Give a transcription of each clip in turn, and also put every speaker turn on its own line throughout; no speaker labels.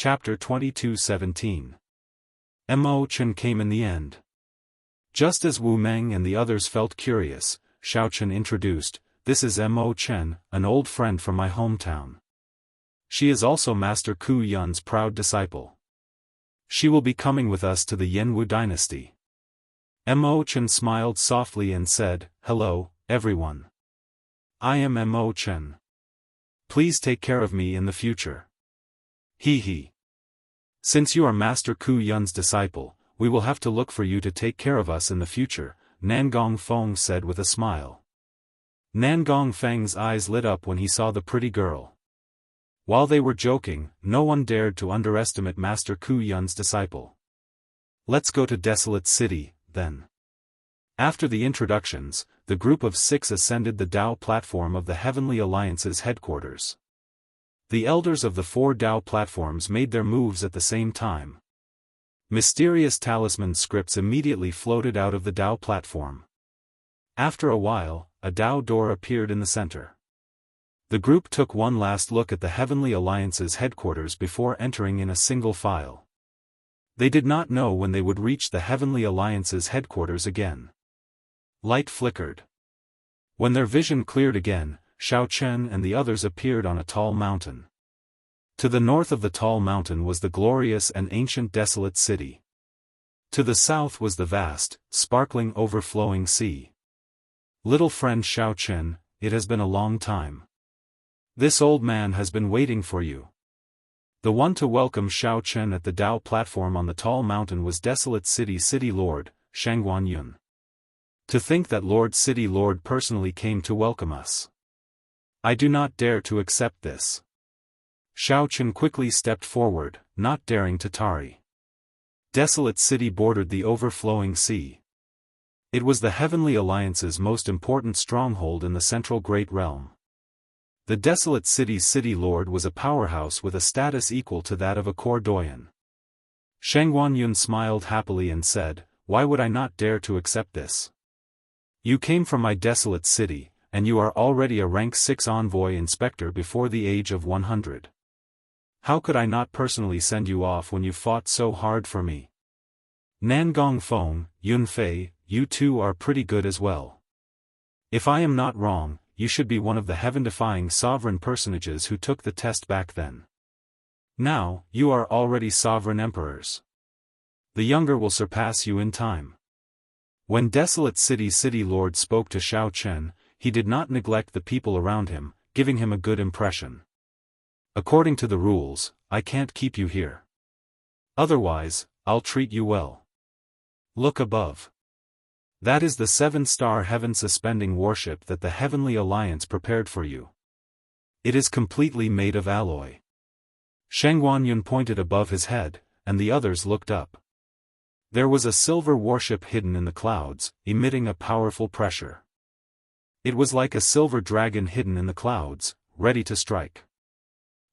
Chapter 22:17. Mo Chen came in the end. Just as Wu Meng and the others felt curious, Xiao Chen introduced, "This is Mo Chen, an old friend from my hometown. She is also Master Ku Yun's proud disciple. She will be coming with us to the Yanwu dynasty." Mo Chen smiled softly and said, "Hello, everyone. I am Mo Chen. Please take care of me in the future." He. "Since you are Master Ku Yun's disciple, we will have to look for you to take care of us in the future," Nangong Feng said with a smile. Nangong Feng's eyes lit up when he saw the pretty girl. While they were joking, no one dared to underestimate Master Ku Yun's disciple. "Let's go to Desolate City, then." After the introductions, the group of 6 ascended the Dao platform of the Heavenly Alliance's headquarters. The elders of the 4 Dao platforms made their moves at the same time. Mysterious talisman scripts immediately floated out of the Dao platform. After a while, a Dao door appeared in the center. The group took one last look at the Heavenly Alliance's headquarters before entering in a single file. They did not know when they would reach the Heavenly Alliance's headquarters again. Light flickered. When their vision cleared again, Xiao Chen and the others appeared on a tall mountain. To the north of the tall mountain was the glorious and ancient Desolate City. To the south was the vast, sparkling overflowing sea. "Little friend Xiao Chen, it has been a long time. This old man has been waiting for you." The one to welcome Xiao Chen at the Dao platform on the tall mountain was Desolate City City Lord, Shangguan Yun. "To think that Lord City Lord personally came to welcome us. I do not dare to accept this." Xiao Chen quickly stepped forward, not daring to tarry. Desolate City bordered the overflowing sea. It was the Heavenly Alliance's most important stronghold in the Central Great Realm. The Desolate City's City Lord was a powerhouse with a status equal to that of a Core Doyen. Shangguan Yun smiled happily and said, "Why would I not dare to accept this? You came from my Desolate City, and you are already a rank 6 envoy inspector before the age of 100. How could I not personally send you off when you fought so hard for me? Nangong Feng, Yun Fei, you two are pretty good as well. If I am not wrong, you should be one of the heaven-defying sovereign personages who took the test back then. Now, you are already sovereign emperors. The younger will surpass you in time." When Desolate City's City Lord spoke to Xiao Chen, he did not neglect the people around him, giving him a good impression. "According to the rules, I can't keep you here. Otherwise, I'll treat you well. Look above. That is the 7-star heaven-suspending warship that the Heavenly Alliance prepared for you. It is completely made of alloy." Shangguan Yun pointed above his head, and the others looked up. There was a silver warship hidden in the clouds, emitting a powerful pressure. It was like a silver dragon hidden in the clouds, ready to strike.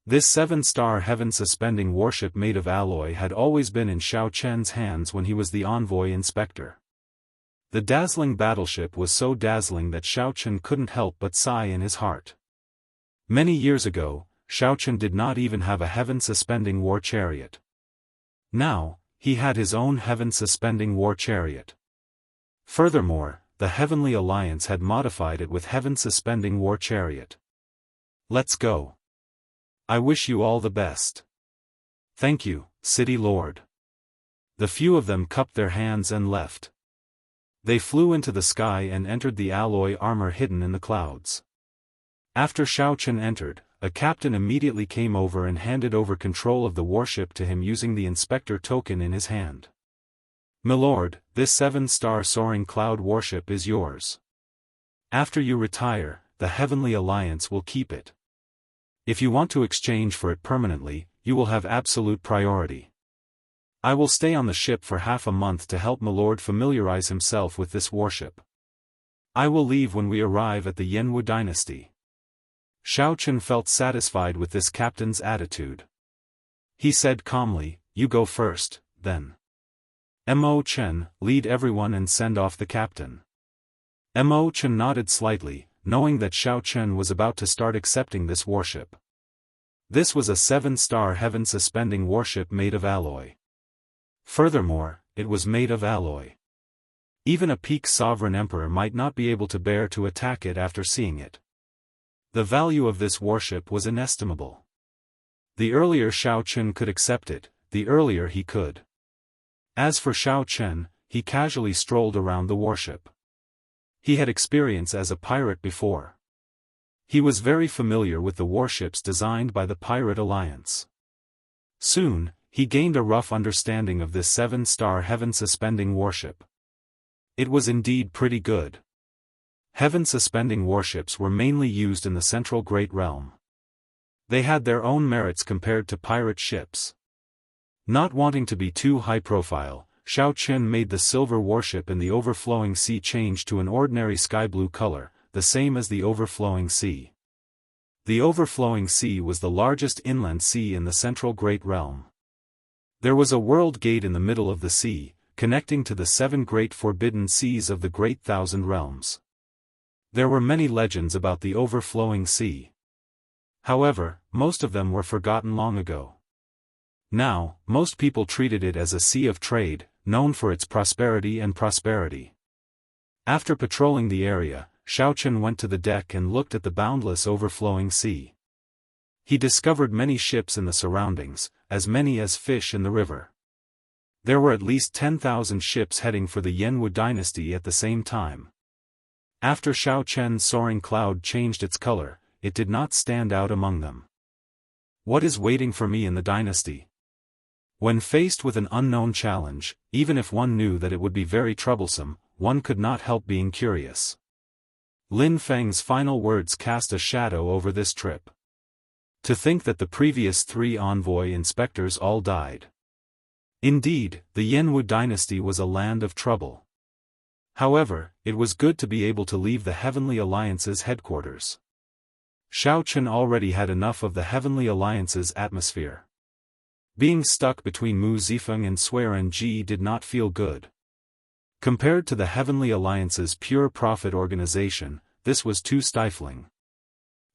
This 7-star heaven-suspending warship made of alloy had always been in Xiao Chen's hands when he was the envoy inspector. The dazzling battleship was so dazzling that Xiao Chen couldn't help but sigh in his heart. Many years ago, Xiao Chen did not even have a heaven-suspending war chariot. Now, he had his own heaven-suspending war chariot. Furthermore, the Heavenly Alliance had modified it with heaven-suspending war chariot. "Let's go. I wish you all the best." "Thank you, City Lord." The few of them cupped their hands and left. They flew into the sky and entered the alloy armor hidden in the clouds. After Xiao Chen entered, a captain immediately came over and handed over control of the warship to him using the inspector token in his hand. "Milord, this 7-star soaring cloud warship is yours. After you retire, the Heavenly Alliance will keep it. If you want to exchange for it permanently, you will have absolute priority. I will stay on the ship for half a month to help Milord familiarize himself with this warship. I will leave when we arrive at the Yanwu dynasty." Xiao Chen felt satisfied with this captain's attitude. He said calmly, "You go first, then. Mo Chen, lead everyone and send off the captain." Mo Chen nodded slightly, knowing that Xiao Chen was about to start accepting this warship. This was a 7-star heaven-suspending warship made of alloy. Furthermore, it was made of alloy. Even a peak sovereign emperor might not be able to bear to attack it after seeing it. The value of this warship was inestimable. The earlier Shao Chun could accept it, the earlier he could. As for Shao Chen, he casually strolled around the warship. He had experience as a pirate before. He was very familiar with the warships designed by the Pirate Alliance. Soon, he gained a rough understanding of this 7-star heaven-suspending warship. It was indeed pretty good. Heaven-suspending warships were mainly used in the Central Great Realm. They had their own merits compared to pirate ships. Not wanting to be too high-profile, Shao Chun made the silver warship in the overflowing sea change to an ordinary sky-blue color, the same as the overflowing sea. The overflowing sea was the largest inland sea in the Central Great Realm. There was a world gate in the middle of the sea, connecting to the 7 great forbidden seas of the Great Thousand Realms. There were many legends about the overflowing sea. However, most of them were forgotten long ago. Now, most people treated it as a sea of trade, known for its prosperity and prosperity. After patrolling the area, Shao Chun went to the deck and looked at the boundless overflowing sea. He discovered many ships in the surroundings, as many as fish in the river. There were at least 10,000 ships heading for the Yanwu dynasty at the same time. After Shao Chen's soaring cloud changed its color, it did not stand out among them. What is waiting for me in the dynasty? When faced with an unknown challenge, even if one knew that it would be very troublesome, one could not help being curious. Lin Feng's final words cast a shadow over this trip. To think that the previous 3 envoy inspectors all died. Indeed, the Yanwu dynasty was a land of trouble. However, it was good to be able to leave the Heavenly Alliance's headquarters. Shao Chun already had enough of the Heavenly Alliance's atmosphere. Being stuck between Mu Zifeng and Swearing Ji did not feel good. Compared to the Heavenly Alliance's pure profit organization, this was too stifling.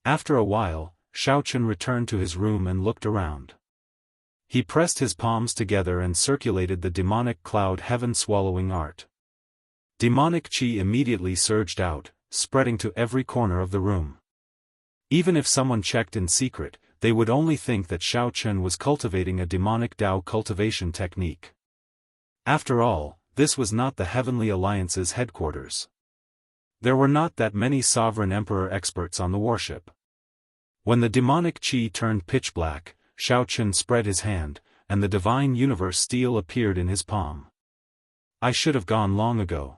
After a while, Shao Chun returned to his room and looked around. He pressed his palms together and circulated the demonic cloud heaven-swallowing art. Demonic chi immediately surged out, spreading to every corner of the room. Even if someone checked in secret, they would only think that Shao Chun was cultivating a demonic Dao cultivation technique. After all, this was not the Heavenly Alliance's headquarters. There were not that many Sovereign Emperor experts on the warship. When the demonic chi turned pitch black, Shao Chun spread his hand, and the Divine Universe steel appeared in his palm. I should have gone long ago.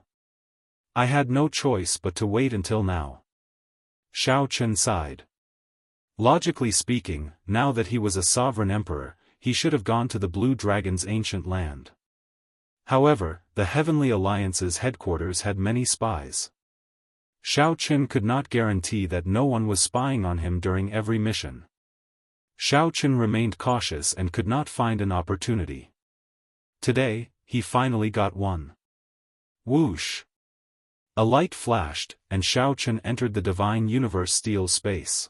I had no choice but to wait until now. Shao Chun sighed. Logically speaking, now that he was a sovereign emperor, he should have gone to the Blue Dragon's ancient land. However, the Heavenly Alliance's headquarters had many spies. Shao Chun could not guarantee that no one was spying on him during every mission. Shao Chun remained cautious and could not find an opportunity. Today, he finally got one. Whoosh! A light flashed, and Shao Chun entered the Divine Universe steel space.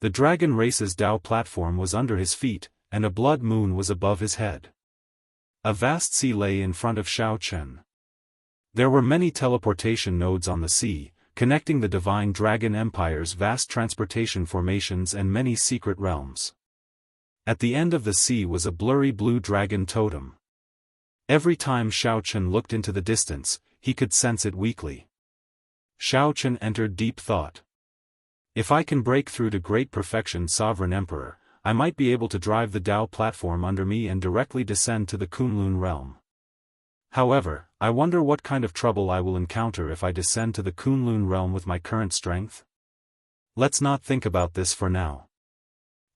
The Dragon Race's Dao platform was under his feet, and a blood moon was above his head. A vast sea lay in front of Shao Chun. There were many teleportation nodes on the sea, connecting the Divine Dragon Empire's vast transportation formations and many secret realms. At the end of the sea was a blurry blue dragon totem. Every time Shao Chun looked into the distance, he could sense it weakly. Shao Chun entered deep thought. If I can break through to great perfection Sovereign Emperor, I might be able to drive the Dao platform under me and directly descend to the Kunlun realm. However, I wonder what kind of trouble I will encounter if I descend to the Kunlun realm with my current strength? Let's not think about this for now.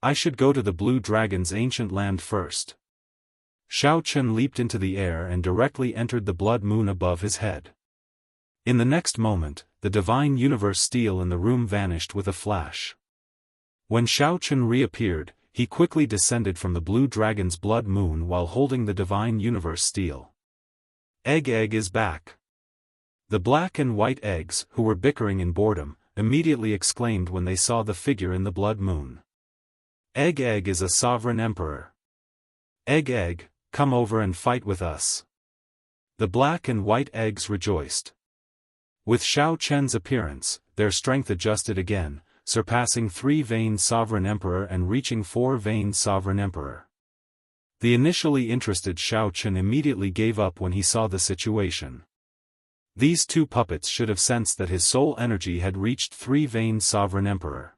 I should go to the Blue Dragon's ancient land first. Shao Chun leaped into the air and directly entered the blood moon above his head. In the next moment, the Divine Universe steel in the room vanished with a flash. When Shao Chun reappeared, he quickly descended from the Blue Dragon's blood moon while holding the Divine Universe steel. Egg is back. The black and white eggs, who were bickering in boredom, immediately exclaimed when they saw the figure in the blood moon. Egg Egg is a sovereign emperor. Egg Egg, come over and fight with us. The black and white eggs rejoiced. With Xiao Chen's appearance, their strength adjusted again, surpassing 3-veined sovereign emperor and reaching 4-veined sovereign emperor. The initially interested Xiao Chen immediately gave up when he saw the situation. These two puppets should have sensed that his soul energy had reached 3-veined sovereign emperor.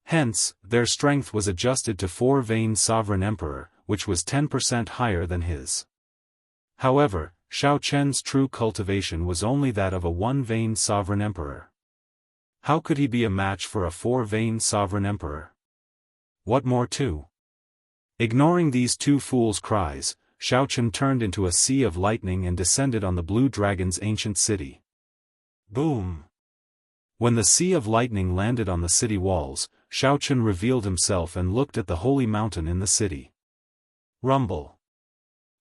Hence, their strength was adjusted to 4-veined sovereign emperor, which was 10% higher than his. However, Xiao Chen's true cultivation was only that of a 1-veined sovereign emperor. How could he be a match for a 4-veined sovereign emperor? What more too? Ignoring these two fools' cries, Xiao Chen turned into a sea of lightning and descended on the blue dragon's ancient city. Boom! When the sea of lightning landed on the city walls, Xiao Chen revealed himself and looked at the holy mountain in the city. Rumble!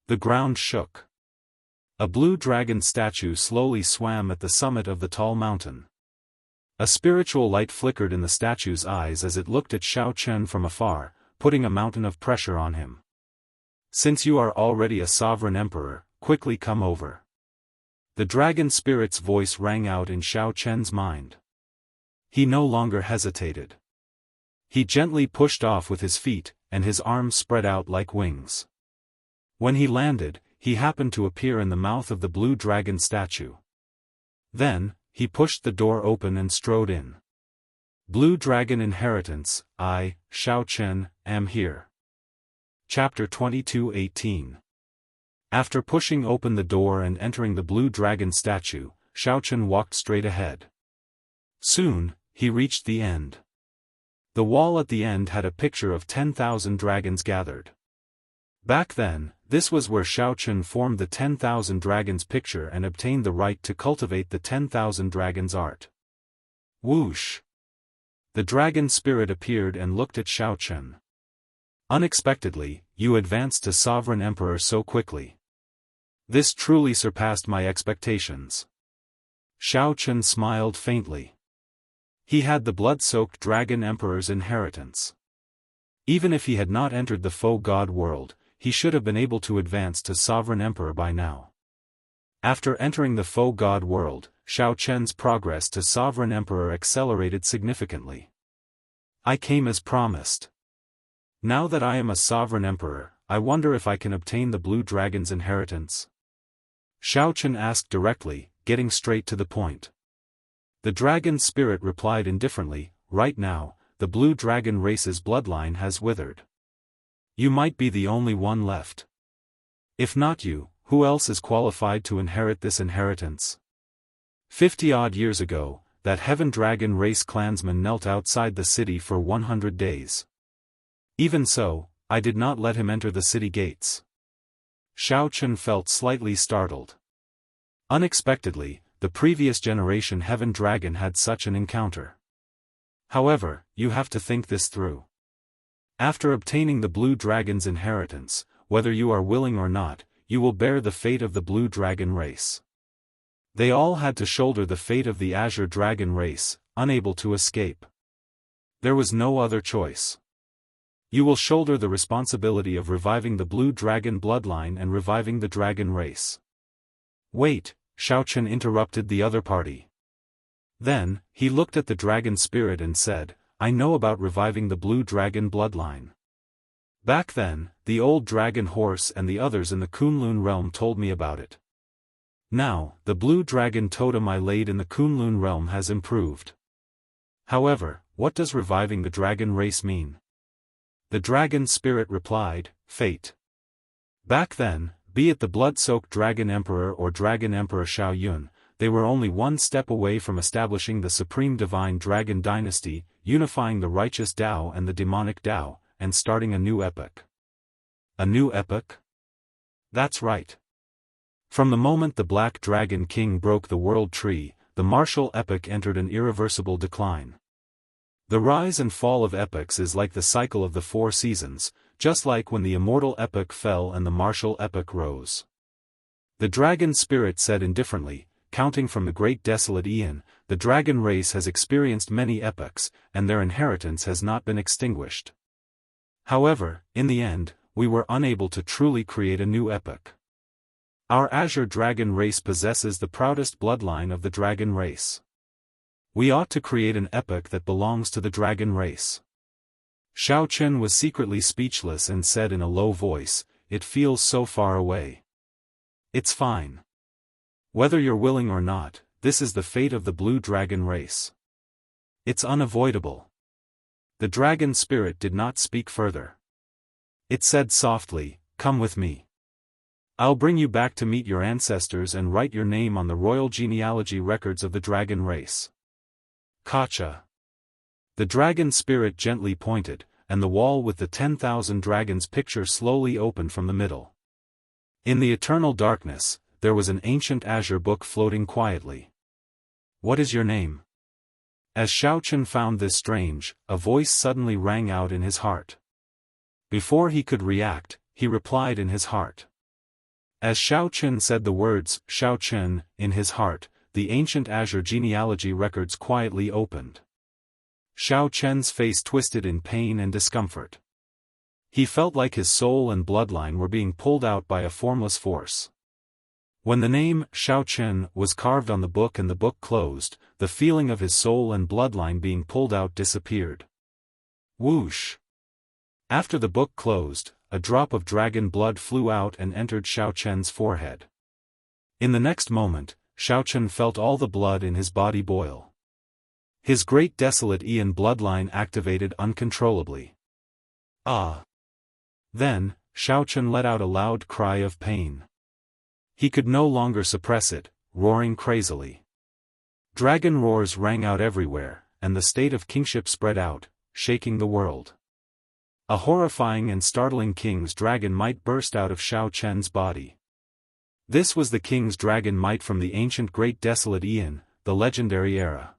The ground shook. A blue dragon statue slowly swam at the summit of the tall mountain. A spiritual light flickered in the statue's eyes as it looked at Xiao Chen from afar, putting a mountain of pressure on him. Since you are already a sovereign emperor, quickly come over. The dragon spirit's voice rang out in Xiao Chen's mind. He no longer hesitated. He gently pushed off with his feet, and his arms spread out like wings. When he landed, he happened to appear in the mouth of the blue dragon statue. Then, he pushed the door open and strode in. Blue Dragon Inheritance, I, Xiao Chen, am here. Chapter 22:18. After pushing open the door and entering the blue dragon statue, Xiao Chen walked straight ahead. Soon, he reached the end. The wall at the end had a picture of 10,000 dragons gathered. Back then, this was where Xiao Chen formed the 10,000 dragons picture and obtained the right to cultivate the 10,000 dragons art. Whoosh! The dragon spirit appeared and looked at Xiao Chen. Unexpectedly, you advanced to sovereign emperor so quickly. This truly surpassed my expectations. Xiao Chen smiled faintly. He had the blood-soaked dragon emperor's inheritance. Even if he had not entered the faux god world, he should have been able to advance to sovereign emperor by now. After entering the faux god world, Xiao Chen's progress to sovereign emperor accelerated significantly. I came as promised. Now that I am a sovereign emperor, I wonder if I can obtain the blue dragon's inheritance. Xiao Chen asked directly, getting straight to the point. The dragon spirit replied indifferently, right now, the blue dragon race's bloodline has withered. You might be the only one left. If not you, who else is qualified to inherit this inheritance? 50-odd years ago, that heaven dragon race clansman knelt outside the city for 100 days. Even so, I did not let him enter the city gates. Xiao Chen felt slightly startled. Unexpectedly, the previous generation heaven dragon had such an encounter. However, you have to think this through. After obtaining the blue dragon's inheritance, whether you are willing or not, you will bear the fate of the blue dragon race. They all had to shoulder the fate of the azure dragon race, unable to escape. There was no other choice. You will shoulder the responsibility of reviving the blue dragon bloodline and reviving the dragon race. Wait, Xiao Chen interrupted the other party. Then, he looked at the dragon spirit and said, I know about reviving the blue dragon bloodline. Back then, the old dragon horse and the others in the Kunlun realm told me about it. Now, the blue dragon totem I laid in the Kunlun realm has improved. However, what does reviving the dragon race mean? The dragon spirit replied, fate. Back then, be it the blood-soaked dragon emperor or dragon emperor Xiao Yun, they were only one step away from establishing the supreme divine dragon dynasty, unifying the righteous Dao and the demonic Dao, and starting a new epoch. A new epoch? That's right. From the moment the Black Dragon King broke the world tree, the martial epoch entered an irreversible decline. The rise and fall of epochs is like the cycle of the 4 seasons, just like when the immortal epoch fell and the martial epoch rose. The dragon spirit said indifferently, counting from the great desolate Aeon, the dragon race has experienced many epochs, and their inheritance has not been extinguished. However, in the end, we were unable to truly create a new epoch. Our Azure Dragon race possesses the proudest bloodline of the dragon race. We ought to create an epoch that belongs to the dragon race. Xiao Chen was secretly speechless and said in a low voice, "It feels so far away." It's fine. Whether you're willing or not, this is the fate of the blue dragon race. It's unavoidable. The dragon spirit did not speak further. It said softly, "Come with me. I'll bring you back to meet your ancestors and write your name on the royal genealogy records of the dragon race." Kacha. The dragon spirit gently pointed, and the wall with the 10,000 dragons picture slowly opened from the middle. In the eternal darkness, there was an ancient azure book floating quietly. "What is your name?" As Xiao Chen found this strange, a voice suddenly rang out in his heart. Before he could react, he replied in his heart. As Xiao Chen said the words, Xiao Chen, in his heart, the ancient azure genealogy records quietly opened. Xiao Chen's face twisted in pain and discomfort. He felt like his soul and bloodline were being pulled out by a formless force. When the name, Xiao Chen, was carved on the book and the book closed, the feeling of his soul and bloodline being pulled out disappeared. Whoosh! After the book closed, a drop of dragon blood flew out and entered Xiao Chen's forehead. In the next moment, Xiao Chen felt all the blood in his body boil. His great desolate Ian bloodline activated uncontrollably. Ah! Then, Xiao Chen let out a loud cry of pain. He could no longer suppress it, roaring crazily. Dragon roars rang out everywhere, and the state of kingship spread out, shaking the world. A horrifying and startling king's dragon might burst out of Xiao Chen's body. This was the king's dragon might from the ancient great desolate Ian, the legendary era.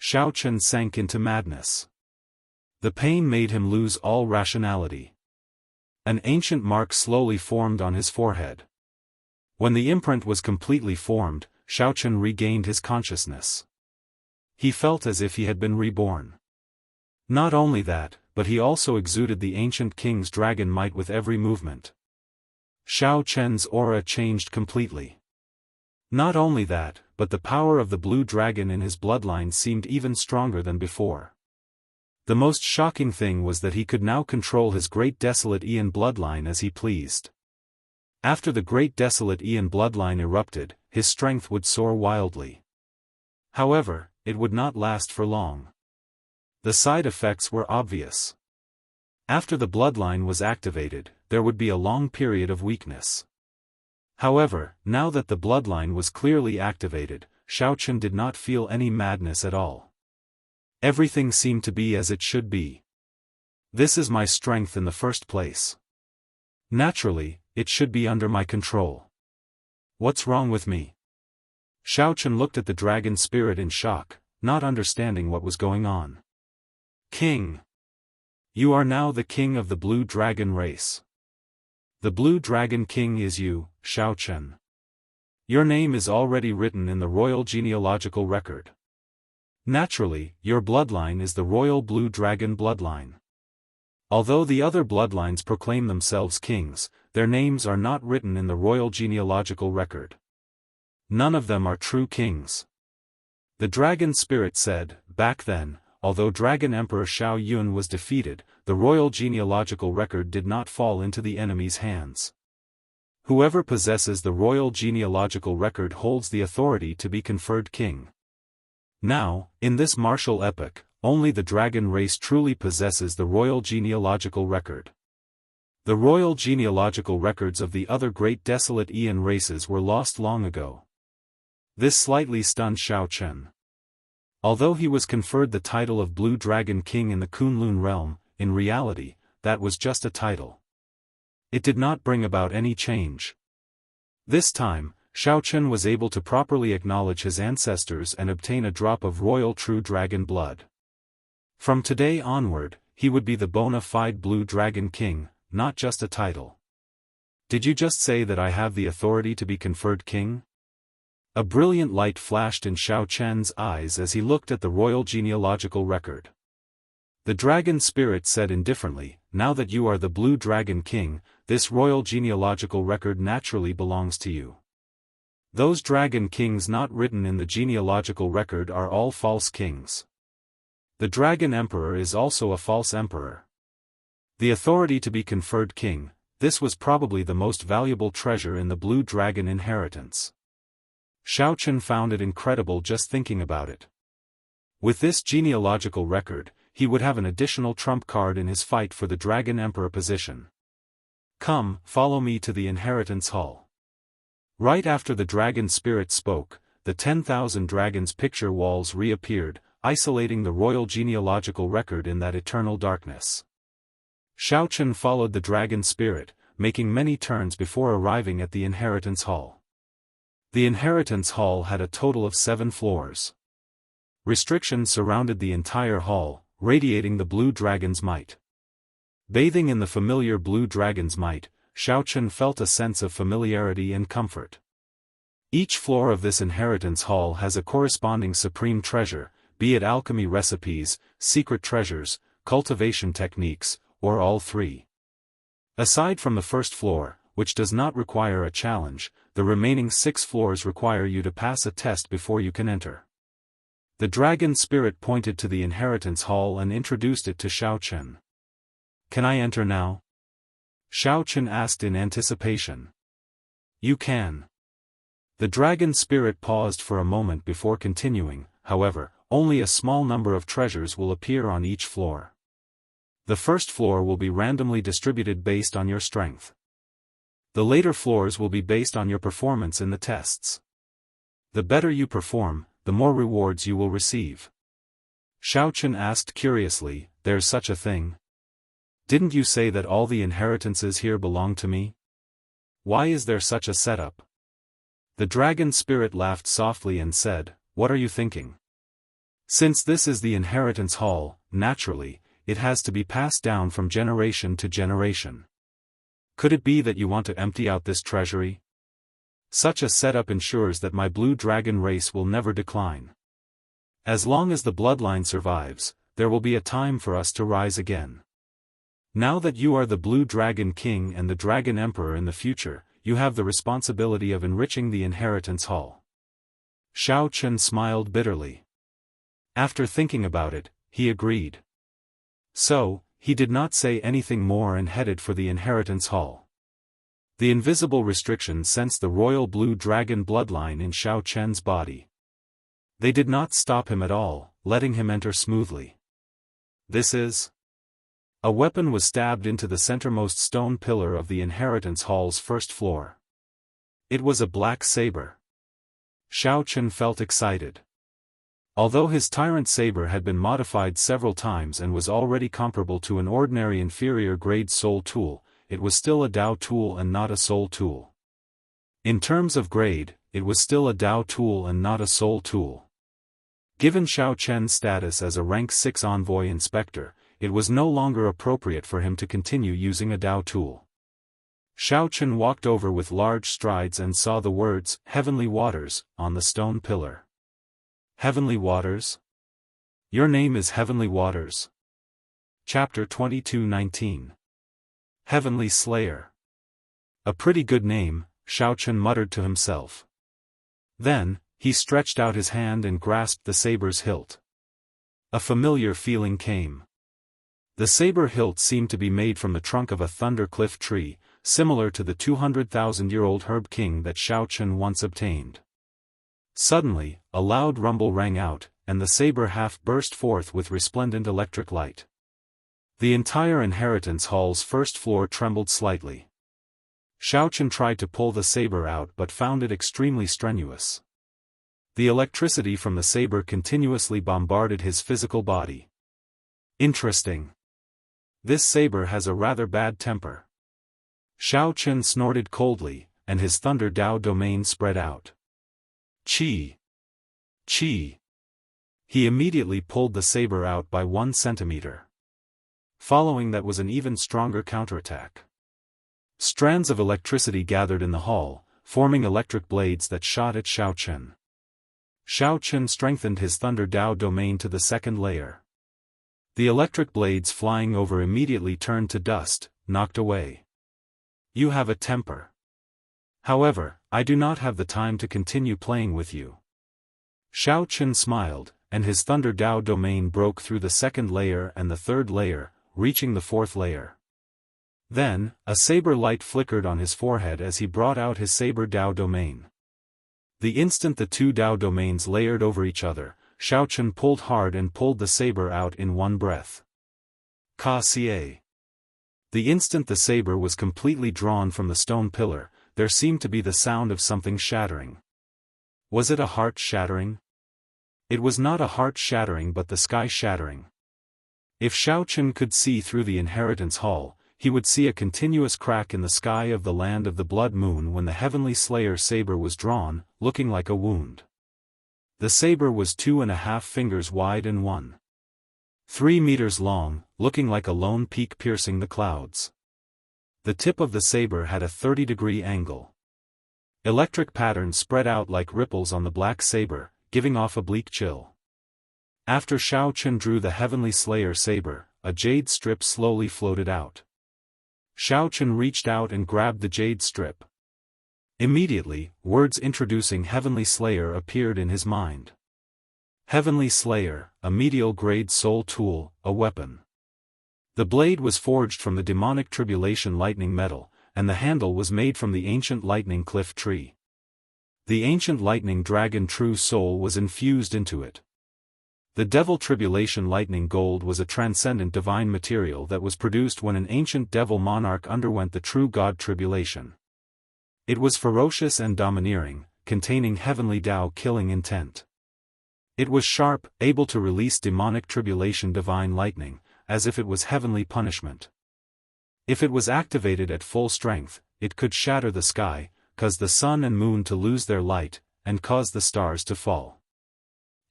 Xiao Chen sank into madness. The pain made him lose all rationality. An ancient mark slowly formed on his forehead. When the imprint was completely formed, Xiao Chen regained his consciousness. He felt as if he had been reborn. Not only that, but he also exuded the ancient king's dragon might with every movement. Xiao Chen's aura changed completely. Not only that, but the power of the blue dragon in his bloodline seemed even stronger than before. The most shocking thing was that he could now control his great desolate Ian bloodline as he pleased. After the great desolate Ian bloodline erupted, his strength would soar wildly. However, it would not last for long. The side effects were obvious. After the bloodline was activated, there would be a long period of weakness. However, now that the bloodline was clearly activated, Xiao Chen did not feel any madness at all. Everything seemed to be as it should be. This is my strength in the first place. Naturally, it should be under my control. What's wrong with me? Xiao Chen looked at the dragon spirit in shock, not understanding what was going on. King! You are now the king of the blue dragon race. The blue dragon king is you, Xiao Chen. Your name is already written in the royal genealogical record. Naturally, your bloodline is the royal blue dragon bloodline. Although the other bloodlines proclaim themselves kings, their names are not written in the royal genealogical record. None of them are true kings. The dragon spirit said, back then, although Dragon Emperor Xiao Yun was defeated, the royal genealogical record did not fall into the enemy's hands. Whoever possesses the royal genealogical record holds the authority to be conferred king. Now, in this martial epoch, only the dragon race truly possesses the royal genealogical record. The royal genealogical records of the other great desolate Ian races were lost long ago. This slightly stunned Xiao Chen. Although he was conferred the title of Blue Dragon King in the Kunlun realm, in reality, that was just a title. It did not bring about any change. This time, Xiao Chen was able to properly acknowledge his ancestors and obtain a drop of royal true dragon blood. From today onward, he would be the bona fide Blue Dragon King, not just a title. Did you just say that I have the authority to be conferred king? A brilliant light flashed in Xiao Chen's eyes as he looked at the royal genealogical record. The dragon spirit said indifferently, "Now that you are the Blue Dragon King, this royal genealogical record naturally belongs to you. Those dragon kings not written in the genealogical record are all false kings. The dragon emperor is also a false emperor. The authority to be conferred king, this was probably the most valuable treasure in the Blue Dragon inheritance." Xiaochen found it incredible just thinking about it. With this genealogical record, he would have an additional trump card in his fight for the Dragon Emperor position. "Come, follow me to the inheritance hall." Right after the dragon spirit spoke, the 10,000 dragons picture walls reappeared, isolating the royal genealogical record in that eternal darkness. Xiaochen followed the dragon spirit, making many turns before arriving at the inheritance hall. The inheritance hall had a total of 7 floors. Restrictions surrounded the entire hall, radiating the blue dragon's might. Bathing in the familiar blue dragon's might, Xiaochen felt a sense of familiarity and comfort. Each floor of this inheritance hall has a corresponding supreme treasure, be it alchemy recipes, secret treasures, cultivation techniques, or all three. Aside from the first floor, which does not require a challenge, the remaining 6 floors require you to pass a test before you can enter. The dragon spirit pointed to the inheritance hall and introduced it to Xiaochen. "Can I enter now?" Xiaochen asked in anticipation. "You can." The dragon spirit paused for a moment before continuing, "However, only a small number of treasures will appear on each floor. The first floor will be randomly distributed based on your strength. The later floors will be based on your performance in the tests. The better you perform, the more rewards you will receive." Xiaochen asked curiously, "There's such a thing? Didn't you say that all the inheritances here belong to me? Why is there such a setup?" The dragon spirit laughed softly and said, "What are you thinking? Since this is the inheritance hall, naturally, it has to be passed down from generation to generation. Could it be that you want to empty out this treasury? Such a setup ensures that my blue dragon race will never decline. As long as the bloodline survives, there will be a time for us to rise again. Now that you are the Blue Dragon King and the Dragon Emperor in the future, you have the responsibility of enriching the inheritance hall." Xiaochen smiled bitterly. After thinking about it, he agreed. So, he did not say anything more and headed for the inheritance hall. The invisible restriction sensed the royal blue dragon bloodline in Xiaochen's body. They did not stop him at all, letting him enter smoothly. "This is..." A weapon was stabbed into the centermost stone pillar of the inheritance hall's first floor. It was a black saber. Xiaochen felt excited. Although his tyrant saber had been modified several times and was already comparable to an ordinary inferior-grade soul tool, it was still a Dao tool and not a soul tool. In terms of grade, it was still a Dao tool and not a soul tool. Given Xiaochen's status as a rank 6 envoy inspector, it was no longer appropriate for him to continue using a Dao tool. Xiaochen walked over with large strides and saw the words, "Heavenly Waters," on the stone pillar. "Heavenly Waters? Your name is Heavenly Waters." Chapter 22:19. Heavenly Slayer. A pretty good name, Xiaochen muttered to himself. Then, he stretched out his hand and grasped the saber's hilt. A familiar feeling came. The saber hilt seemed to be made from the trunk of a thundercliff tree, similar to the 200,000-year-old herb king that Xiaochen once obtained. Suddenly, a loud rumble rang out, and the saber half burst forth with resplendent electric light. The entire inheritance hall's first floor trembled slightly. Xiaochen tried to pull the saber out but found it extremely strenuous. The electricity from the saber continuously bombarded his physical body. Interesting. This saber has a rather bad temper. Xiaochen snorted coldly, and his Thunder Dao domain spread out. Qi! Qi! He immediately pulled the saber out by 1 centimeter. Following that was an even stronger counterattack. Strands of electricity gathered in the hall, forming electric blades that shot at Xiaochen. Xiaochen strengthened his Thunder Dao domain to the second layer. The electric blades flying over immediately turned to dust, knocked away. You have a temper. However, I do not have the time to continue playing with you. Shao Chen smiled, and his Thunder Dao domain broke through the second layer and the third layer, reaching the fourth layer. Then, a saber light flickered on his forehead as he brought out his saber Dao domain. The instant the two Dao domains layered over each other, Shao Chen pulled hard and pulled the saber out in one breath. Ka-ca. The instant the saber was completely drawn from the stone pillar, there seemed to be the sound of something shattering. Was it a heart shattering? It was not a heart shattering but the sky shattering. If Shao Chen could see through the inheritance hall, he would see a continuous crack in the sky of the land of the blood moon when the heavenly slayer saber was drawn, looking like a wound. The saber was 2.5 fingers wide and 1.3 meters long, looking like a lone peak piercing the clouds. The tip of the saber had a 30-degree angle. Electric patterns spread out like ripples on the black saber, giving off a bleak chill. After Shao Chen drew the heavenly slayer saber, a jade strip slowly floated out. Shao Chen reached out and grabbed the jade strip. Immediately, words introducing Heavenly Slayer appeared in his mind. Heavenly Slayer, a medial-grade soul tool, a weapon. The blade was forged from the demonic tribulation lightning metal, and the handle was made from the ancient lightning cliff tree. The ancient lightning dragon true soul was infused into it. The devil tribulation lightning gold was a transcendent divine material that was produced when an ancient devil monarch underwent the true god tribulation. It was ferocious and domineering, containing heavenly Dao killing intent. It was sharp, able to release demonic tribulation divine lightning, as if it was heavenly punishment. If it was activated at full strength, it could shatter the sky, cause the sun and moon to lose their light, and cause the stars to fall.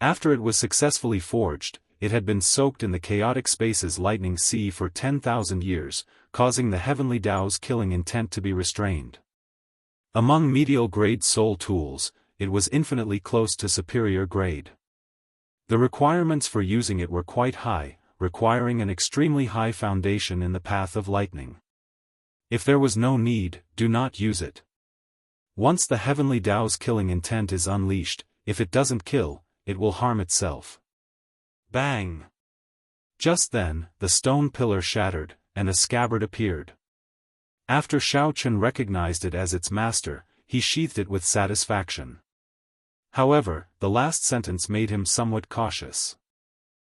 After it was successfully forged, it had been soaked in the chaotic space's lightning sea for 10,000 years, causing the heavenly Dao's killing intent to be restrained. Among medial-grade soul tools, it was infinitely close to superior grade. The requirements for using it were quite high, requiring an extremely high foundation in the path of lightning. If there was no need, do not use it. Once the heavenly Dao's killing intent is unleashed, if it doesn't kill, it will harm itself. Bang! Just then, the stone pillar shattered, and a scabbard appeared. After Shao Chen recognized it as its master, he sheathed it with satisfaction. However, the last sentence made him somewhat cautious.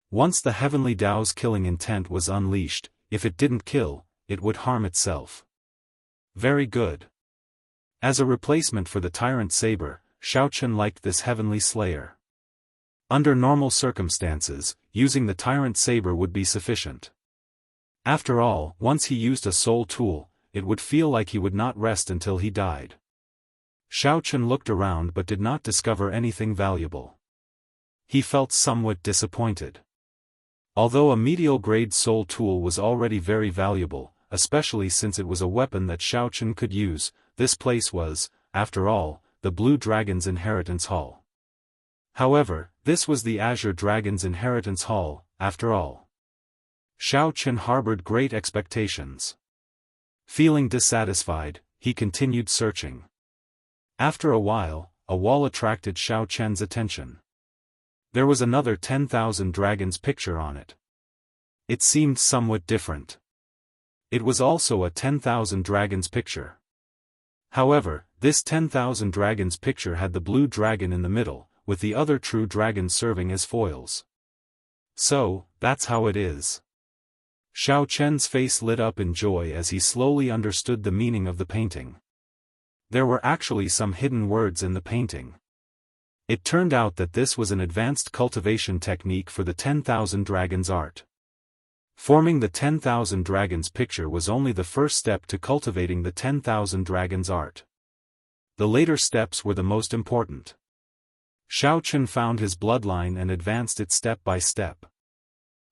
Once the heavenly Dao's killing intent was unleashed, if it didn't kill, it would harm itself. Very good. As a replacement for the tyrant saber, Shao Chen liked this heavenly slayer. Under normal circumstances, using the tyrant saber would be sufficient. After all, once he used a soul tool, it would feel like he would not rest until he died. Shao Chen looked around but did not discover anything valuable. He felt somewhat disappointed. Although a medial-grade soul tool was already very valuable, especially since it was a weapon that Shao Chen could use, this place was, after all, the Blue Dragon's inheritance hall. However, this was the Azure Dragon's inheritance hall, after all. Shao Chen harbored great expectations. Feeling dissatisfied, he continued searching. After a while, a wall attracted Shao Chen's attention. There was another 10,000 dragons picture on it. It seemed somewhat different. It was also a 10,000 dragons picture. However, this 10,000 dragons picture had the blue dragon in the middle, with the other true dragons serving as foils. So, that's how it is. Shao Chen's face lit up in joy as he slowly understood the meaning of the painting. There were actually some hidden words in the painting. It turned out that this was an advanced cultivation technique for the 10,000 dragons art. Forming the 10,000 dragons picture was only the first step to cultivating the 10,000 dragons art. The later steps were the most important. Shao Chen found his bloodline and advanced it step by step.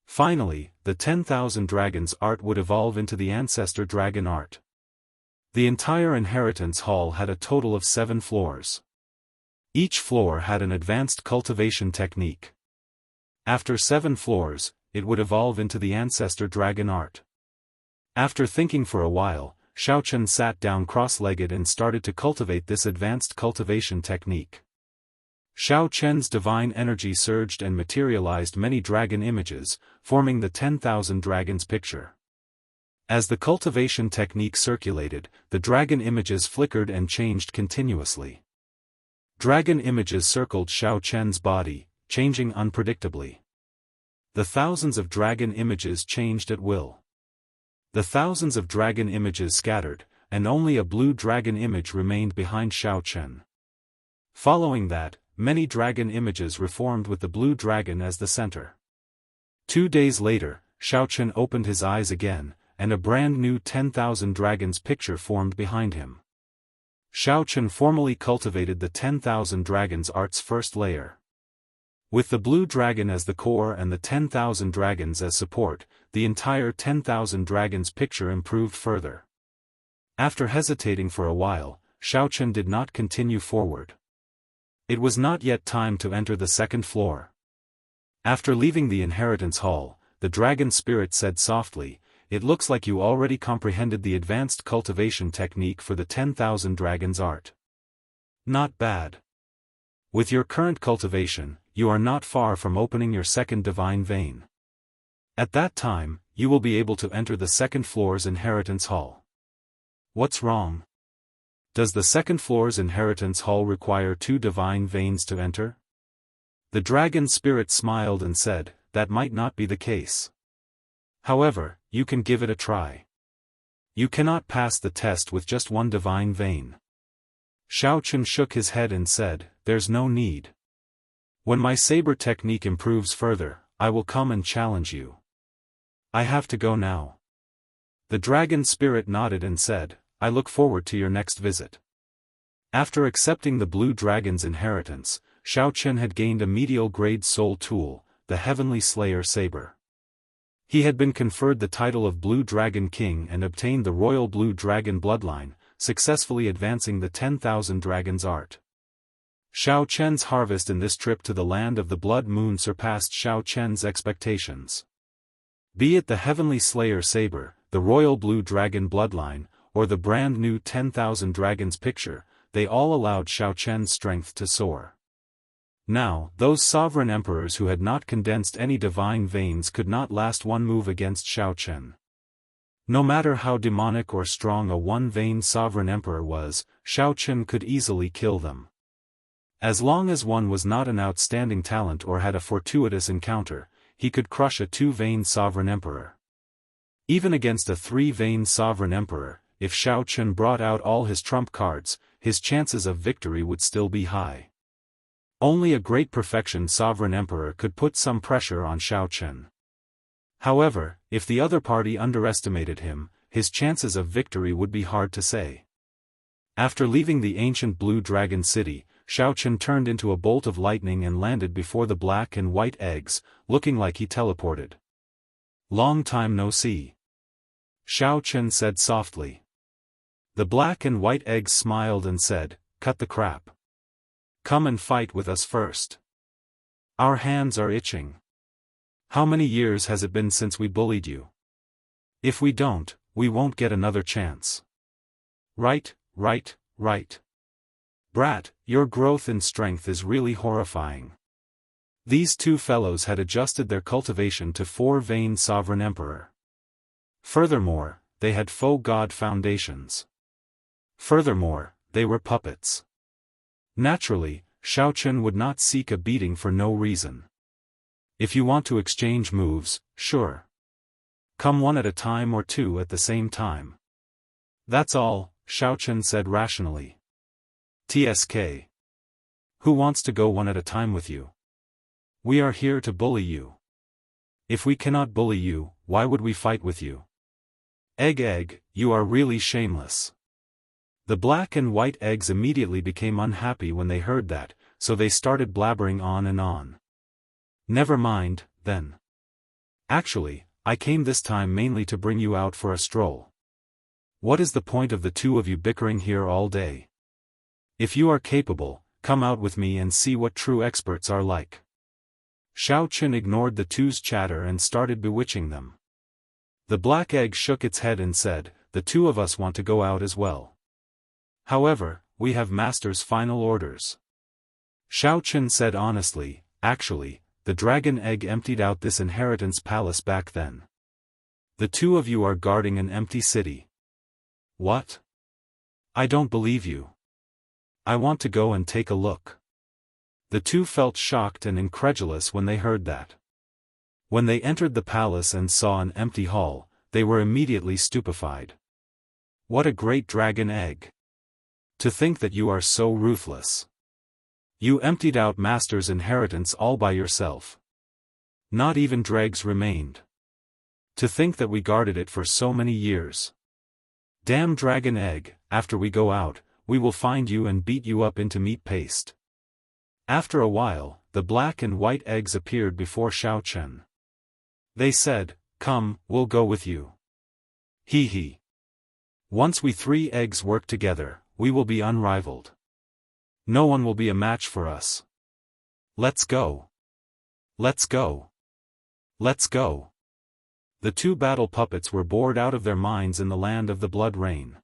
Finally, the 10,000 dragons art would evolve into the ancestor dragon art. The entire inheritance hall had a total of 7 floors. Each floor had an advanced cultivation technique. After 7 floors, it would evolve into the ancestor dragon art. After thinking for a while, Xiaochen sat down cross-legged and started to cultivate this advanced cultivation technique. Xiaochen's divine energy surged and materialized many dragon images, forming the 10,000 dragons picture. As the cultivation technique circulated, the dragon images flickered and changed continuously. Dragon images circled Xiaochen's body, changing unpredictably. The thousands of dragon images changed at will. The thousands of dragon images scattered, and only a blue dragon image remained behind Xiaochen. Following that, many dragon images reformed with the blue dragon as the center. 2 days later, Xiaochen opened his eyes again, and a brand new 10,000 dragons picture formed behind him. Xiaochen formally cultivated the 10,000 dragons art's first layer. With the blue dragon as the core and the 10,000 dragons as support, the entire 10,000 dragons picture improved further. After hesitating for a while, Xiaochen did not continue forward. It was not yet time to enter the second floor. After leaving the inheritance hall, the dragon spirit said softly, "It looks like you already comprehended the advanced cultivation technique for the 10,000 dragons art. Not bad. With your current cultivation, you are not far from opening your second divine vein. At that time, you will be able to enter the second floor's inheritance hall." What's wrong? Does the second floor's inheritance hall require 2 divine veins to enter? The dragon spirit smiled and said, "That might not be the case. However, you can give it a try. You cannot pass the test with just 1 divine vein." Xiaochen shook his head and said, "There's no need. When my saber technique improves further, I will come and challenge you. I have to go now." The dragon spirit nodded and said, "I look forward to your next visit." After accepting the blue dragon's inheritance, Xiaochen had gained a medial grade soul tool, the Heavenly Slayer Saber. He had been conferred the title of Blue Dragon King and obtained the royal Blue Dragon bloodline, successfully advancing the 10,000 dragons art. Xiaochen's harvest in this trip to the land of the Blood Moon surpassed Xiaochen's expectations. Be it the Heavenly Slayer Saber, the royal Blue Dragon bloodline, or the brand new 10,000 dragons picture, they all allowed Xiaochen's strength to soar. Now, those sovereign emperors who had not condensed any divine veins could not last one move against Xiaochen. No matter how demonic or strong a one-vein sovereign emperor was, Xiaochen could easily kill them. As long as one was not an outstanding talent or had a fortuitous encounter, he could crush a 2-vein sovereign emperor. Even against a 3-vein sovereign emperor, if Xiaochen brought out all his trump cards, his chances of victory would still be high. Only a great perfection sovereign emperor could put some pressure on Xiaochen. However, if the other party underestimated him, his chances of victory would be hard to say. After leaving the ancient Blue Dragon City, Xiaochen turned into a bolt of lightning and landed before the black and white eggs, looking like he teleported. "Long time no see," Xiaochen said softly. The black and white eggs smiled and said, "Cut the crap. Come and fight with us first. Our hands are itching. How many years has it been since we bullied you? If we don't, we won't get another chance." Right. Brat, your growth in strength is really horrifying." These 2 fellows had adjusted their cultivation to 4-vein sovereign emperor. Furthermore, they had faux god foundations. Furthermore, they were puppets. Naturally, Xiaochen would not seek a beating for no reason. If you want to exchange moves, sure. Come one at a time or 2 at the same time. That's all, Xiaochen said rationally. TSK. Who wants to go one at a time with you? We are here to bully you. If we cannot bully you, why would we fight with you? Egg, you are really shameless. The black and white eggs immediately became unhappy when they heard that, so they started blabbering on and on. Never mind, then. Actually, I came this time mainly to bring you out for a stroll. What is the point of the 2 of you bickering here all day? If you are capable, come out with me and see what true experts are like. Xiao Chen ignored the two's chatter and started bewitching them. The black egg shook its head and said, "The two of us want to go out as well. However, we have master's final orders." Xiao Chen said honestly, "Actually, the dragon egg emptied out this inheritance palace back then. The two of you are guarding an empty city." "What? I don't believe you. I want to go and take a look." The two felt shocked and incredulous when they heard that. When they entered the palace and saw an empty hall, they were immediately stupefied. "What a great dragon egg! To think that you are so ruthless. You emptied out master's inheritance all by yourself. Not even dregs remained. To think that we guarded it for so many years. Damn dragon egg, after we go out, we will find you and beat you up into meat paste." After a while, the black and white eggs appeared before Xiao Chen. They said, "Come, we'll go with you. Hee hee. Once we three eggs work together, we will be unrivaled. No one will be a match for us. Let's go. Let's go. Let's go." The two battle puppets were bored out of their minds in the land of the blood rain.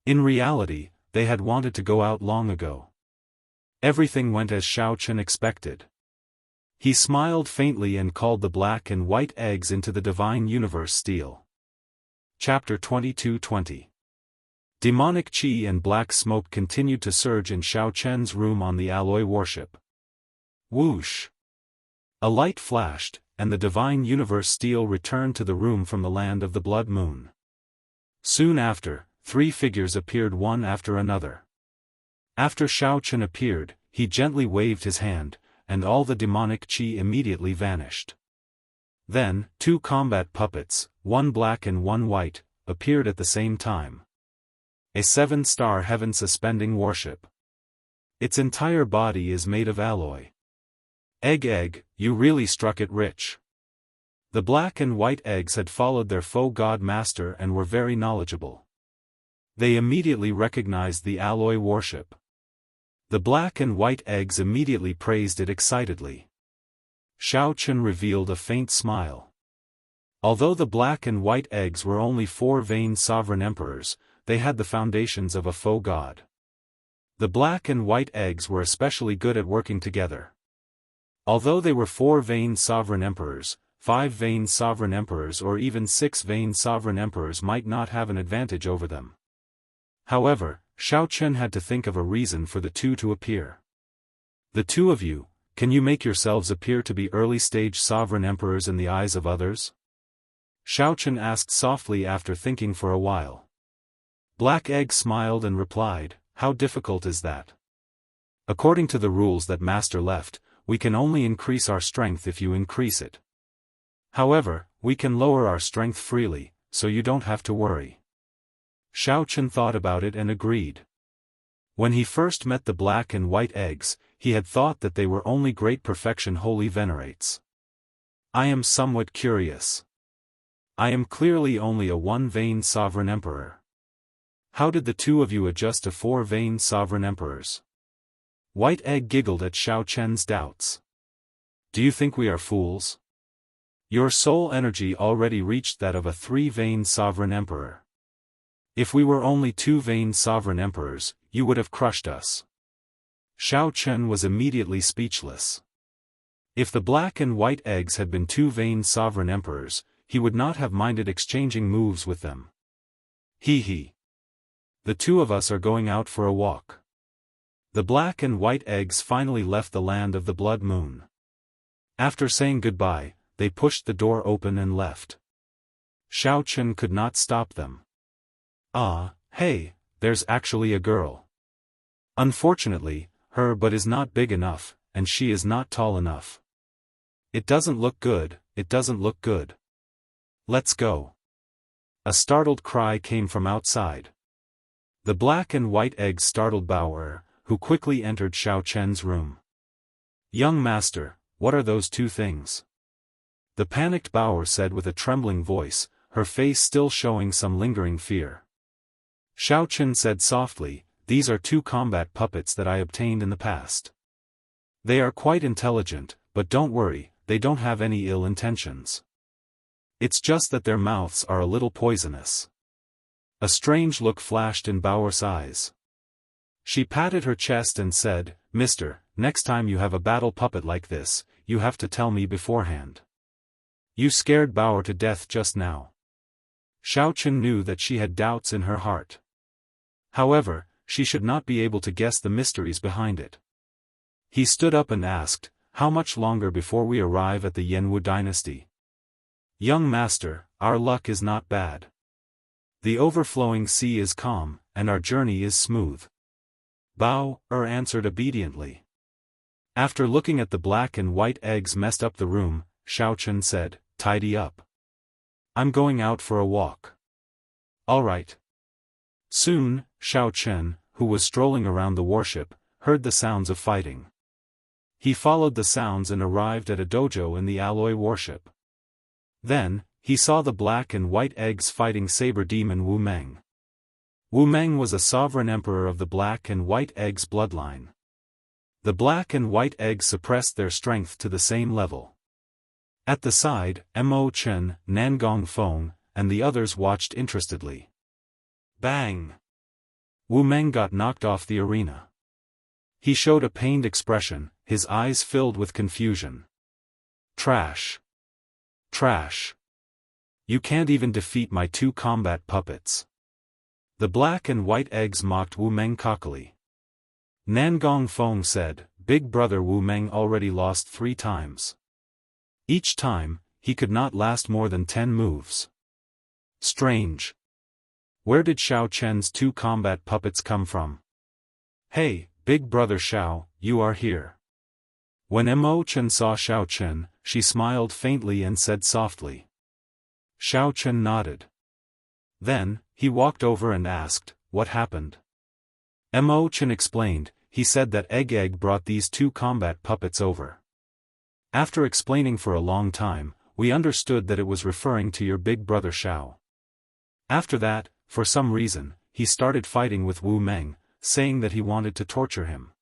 In reality, they had wanted to go out long ago. Everything went as Xiao Chen expected. He smiled faintly and called the black and white eggs into the divine universe steel. Chapter 22:20. Demonic chi and black smoke continued to surge in Xiao Chen's room on the alloy warship. Whoosh! A light flashed, and the divine universe steel returned to the room from the land of the blood moon. Soon after, three figures appeared one after another. After Xiao Chen appeared, he gently waved his hand, and all the demonic chi immediately vanished. Then, two combat puppets, one black and one white, appeared at the same time. A 7-star heaven-suspending warship. Its entire body is made of alloy. Egg, you really struck it rich. The black and white eggs had followed their foe god master and were very knowledgeable. They immediately recognized the alloy warship. The black and white eggs immediately praised it excitedly. Xiao Chen revealed a faint smile. Although the black and white eggs were only 4 vain sovereign emperors, they had the foundations of a foe god. The black and white eggs were especially good at working together. Although they were 4 vain sovereign emperors, 5 vain sovereign emperors or even 6 vain sovereign emperors might not have an advantage over them. However, Xiao Chen had to think of a reason for the two to appear. "The two of you, can you make yourselves appear to be early-stage sovereign emperors in the eyes of others?" Xiao Chen asked softly after thinking for a while. Black Egg smiled and replied, "How difficult is that? According to the rules that Master left, we can only increase our strength if you increase it. However, we can lower our strength freely, so you don't have to worry." Xiao Chen thought about it and agreed. When he first met the black and white eggs, he had thought that they were only great perfection holy venerates. "I am somewhat curious. I am clearly only a 1 vain sovereign emperor. How did the two of you adjust to 4 vain sovereign emperors?" White Egg giggled at Xiao Chen's doubts. "Do you think we are fools? Your soul energy already reached that of a 3 vain sovereign emperor. If we were only 2 vain sovereign emperors, you would have crushed us." Xiao Chen was immediately speechless. If the black and white eggs had been 2 vain sovereign emperors, he would not have minded exchanging moves with them. "Hee hee. The two of us are going out for a walk." The black and white eggs finally left the land of the blood moon. After saying goodbye, they pushed the door open and left. Xiao Chen could not stop them. "Ah, hey, there's actually a girl. Unfortunately, her butt is not big enough, and she is not tall enough. It doesn't look good, it doesn't look good. Let's go." A startled cry came from outside. The black and white eggs startled Bauer, who quickly entered Xiao Chen's room. "Young master, what are those 2 things?" The panicked Bauer said with a trembling voice, her face still showing some lingering fear. Xiao Chen said softly, "These are 2 combat puppets that I obtained in the past. They are quite intelligent, but don't worry, they don't have any ill intentions. It's just that their mouths are a little poisonous. A strange look flashed in Baoer's eyes. She patted her chest and said, Mister, next time you have a battle puppet like this, you have to tell me beforehand. You scared Baoer to death just now. Xiaochen knew that she had doubts in her heart. However, she should not be able to guess the mysteries behind it. He stood up and asked, how much longer before we arrive at the Yanwu dynasty? Young master, our luck is not bad. The overflowing sea is calm, and our journey is smooth. Baoer answered obediently. After looking at the black and white eggs messed up the room, Xiaochen said, tidy up. I'm going out for a walk. All right. Soon, Xiaochen, who was strolling around the warship, heard the sounds of fighting. He followed the sounds and arrived at a dojo in the alloy warship. Then, he saw the black and white eggs fighting saber demon Wu Meng. Wu Meng was a sovereign emperor of the black and white eggs bloodline. The black and white eggs suppressed their strength to the same level. At the side, Mo Chen, Nangong Feng, and the others watched interestedly. Bang! Wu Meng got knocked off the arena. He showed a pained expression, his eyes filled with confusion. Trash. Trash. You can't even defeat my 2 combat puppets. The black and white eggs mocked Wu Meng cockily. Nangong Feng said, Big brother Wu Meng already lost 3 times. Each time, he could not last more than 10 moves. Strange. Where did Xiao Chen's 2 combat puppets come from? Hey, big brother Xiao, you are here. When Mo Chen saw Xiao Chen, she smiled faintly and said softly. Xiao Chen nodded. Then, he walked over and asked, what happened? Mo Chen explained, he said that Egg brought these 2 combat puppets over. After explaining for a long time, we understood that it was referring to your big brother Xiao. After that, for some reason, he started fighting with Wu Meng, saying that he wanted to torture him.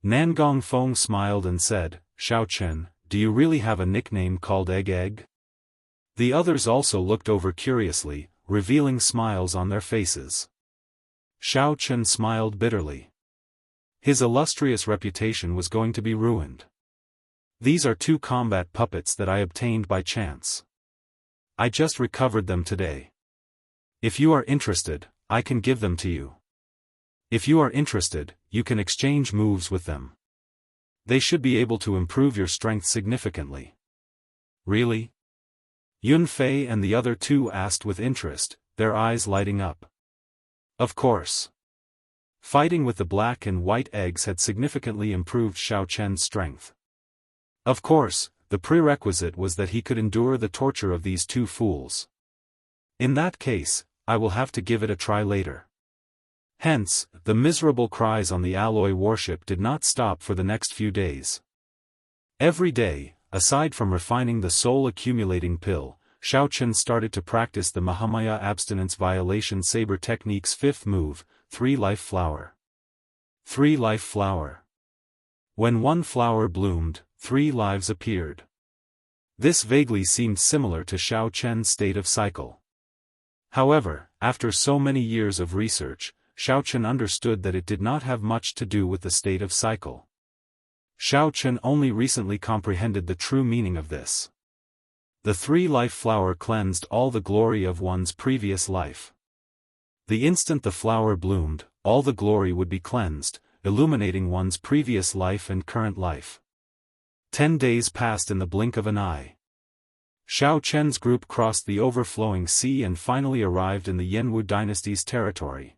Nangong Feng smiled and said, Xiao Chen, do you really have a nickname called Egg? The others also looked over curiously, revealing smiles on their faces. Xiao Chen smiled bitterly. His illustrious reputation was going to be ruined. These are 2 combat puppets that I obtained by chance. I just recovered them today. If you are interested, I can give them to you. If you are interested, you can exchange moves with them. They should be able to improve your strength significantly. Really? Yun Fei and the other 2 asked with interest, their eyes lighting up. Of course. Fighting with the black and white eggs had significantly improved Xiao Chen's strength. Of course, the prerequisite was that he could endure the torture of these 2 fools. In that case, I will have to give it a try later. Hence, the miserable cries on the alloy warship did not stop for the next few days. Every day, aside from refining the soul-accumulating pill, Xiao Chen started to practice the Mahamaya abstinence violation saber technique's 5th move, 3 life flower. 3 life flower. When 1 flower bloomed, 3 lives appeared. This vaguely seemed similar to Xiao Chen's state of cycle. However, after so many years of research, Xiao Chen understood that it did not have much to do with the state of cycle. Xiao Chen only recently comprehended the true meaning of this. The 3 life flower cleansed all the glory of one's previous life. The instant the flower bloomed, all the glory would be cleansed, illuminating one's previous life and current life. 10 days passed in the blink of an eye. Xiao Chen's group crossed the overflowing sea and finally arrived in the Yanwu dynasty's territory.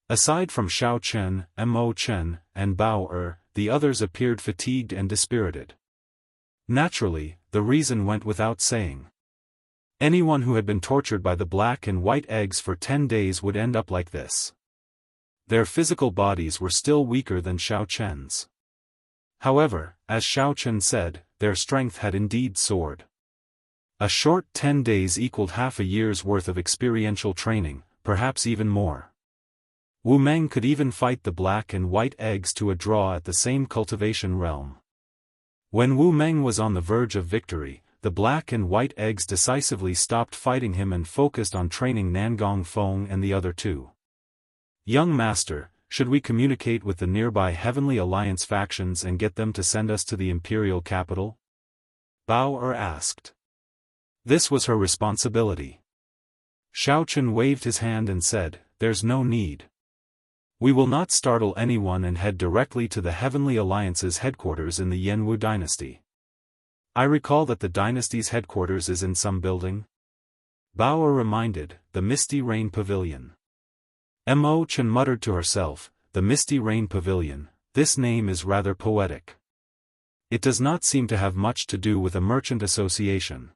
Aside from Xiao Chen, Mo Chen, and Baoer, the others appeared fatigued and dispirited. Naturally, the reason went without saying. Anyone who had been tortured by the black and white eggs for 10 days would end up like this. Their physical bodies were still weaker than Xiao Chen's. However, as Xiao Chen said, their strength had indeed soared. A short 10 days equaled half a year's worth of experiential training, perhaps even more. Wu Meng could even fight the black and white eggs to a draw at the same cultivation realm. When Wu Meng was on the verge of victory, the black and white eggs decisively stopped fighting him and focused on training Nangong Feng and the other two. Young master, should we communicate with the nearby Heavenly Alliance factions and get them to send us to the imperial capital? Bao Er asked. This was her responsibility. Xiao Chen waved his hand and said, "There's no need. We will not startle anyone and head directly to the Heavenly Alliance's headquarters in the Yanwu dynasty. I recall that the dynasty's headquarters is in some building." Bao Er reminded, "The Misty Rain Pavilion." Mo Chen muttered to herself, "The Misty Rain Pavilion, this name is rather poetic. It does not seem to have much to do with a merchant association."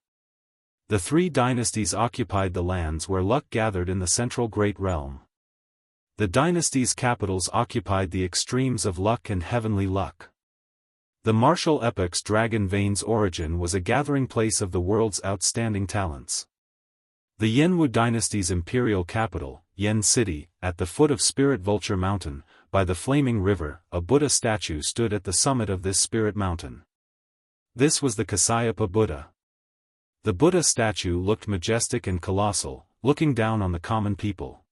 The three dynasties occupied the lands where luck gathered in the central Great Realm. The dynasties' capitals occupied the extremes of luck and heavenly luck. The martial epoc's Dragon Vein's origin was a gathering place of the world's outstanding talents. The Yanwu dynasty's imperial capital, Yan City, at the foot of Spirit Vulture Mountain, by the flaming river, a Buddha statue stood at the summit of this spirit mountain. This was the Kasayapa Buddha. The Buddha statue looked majestic and colossal, looking down on the common people.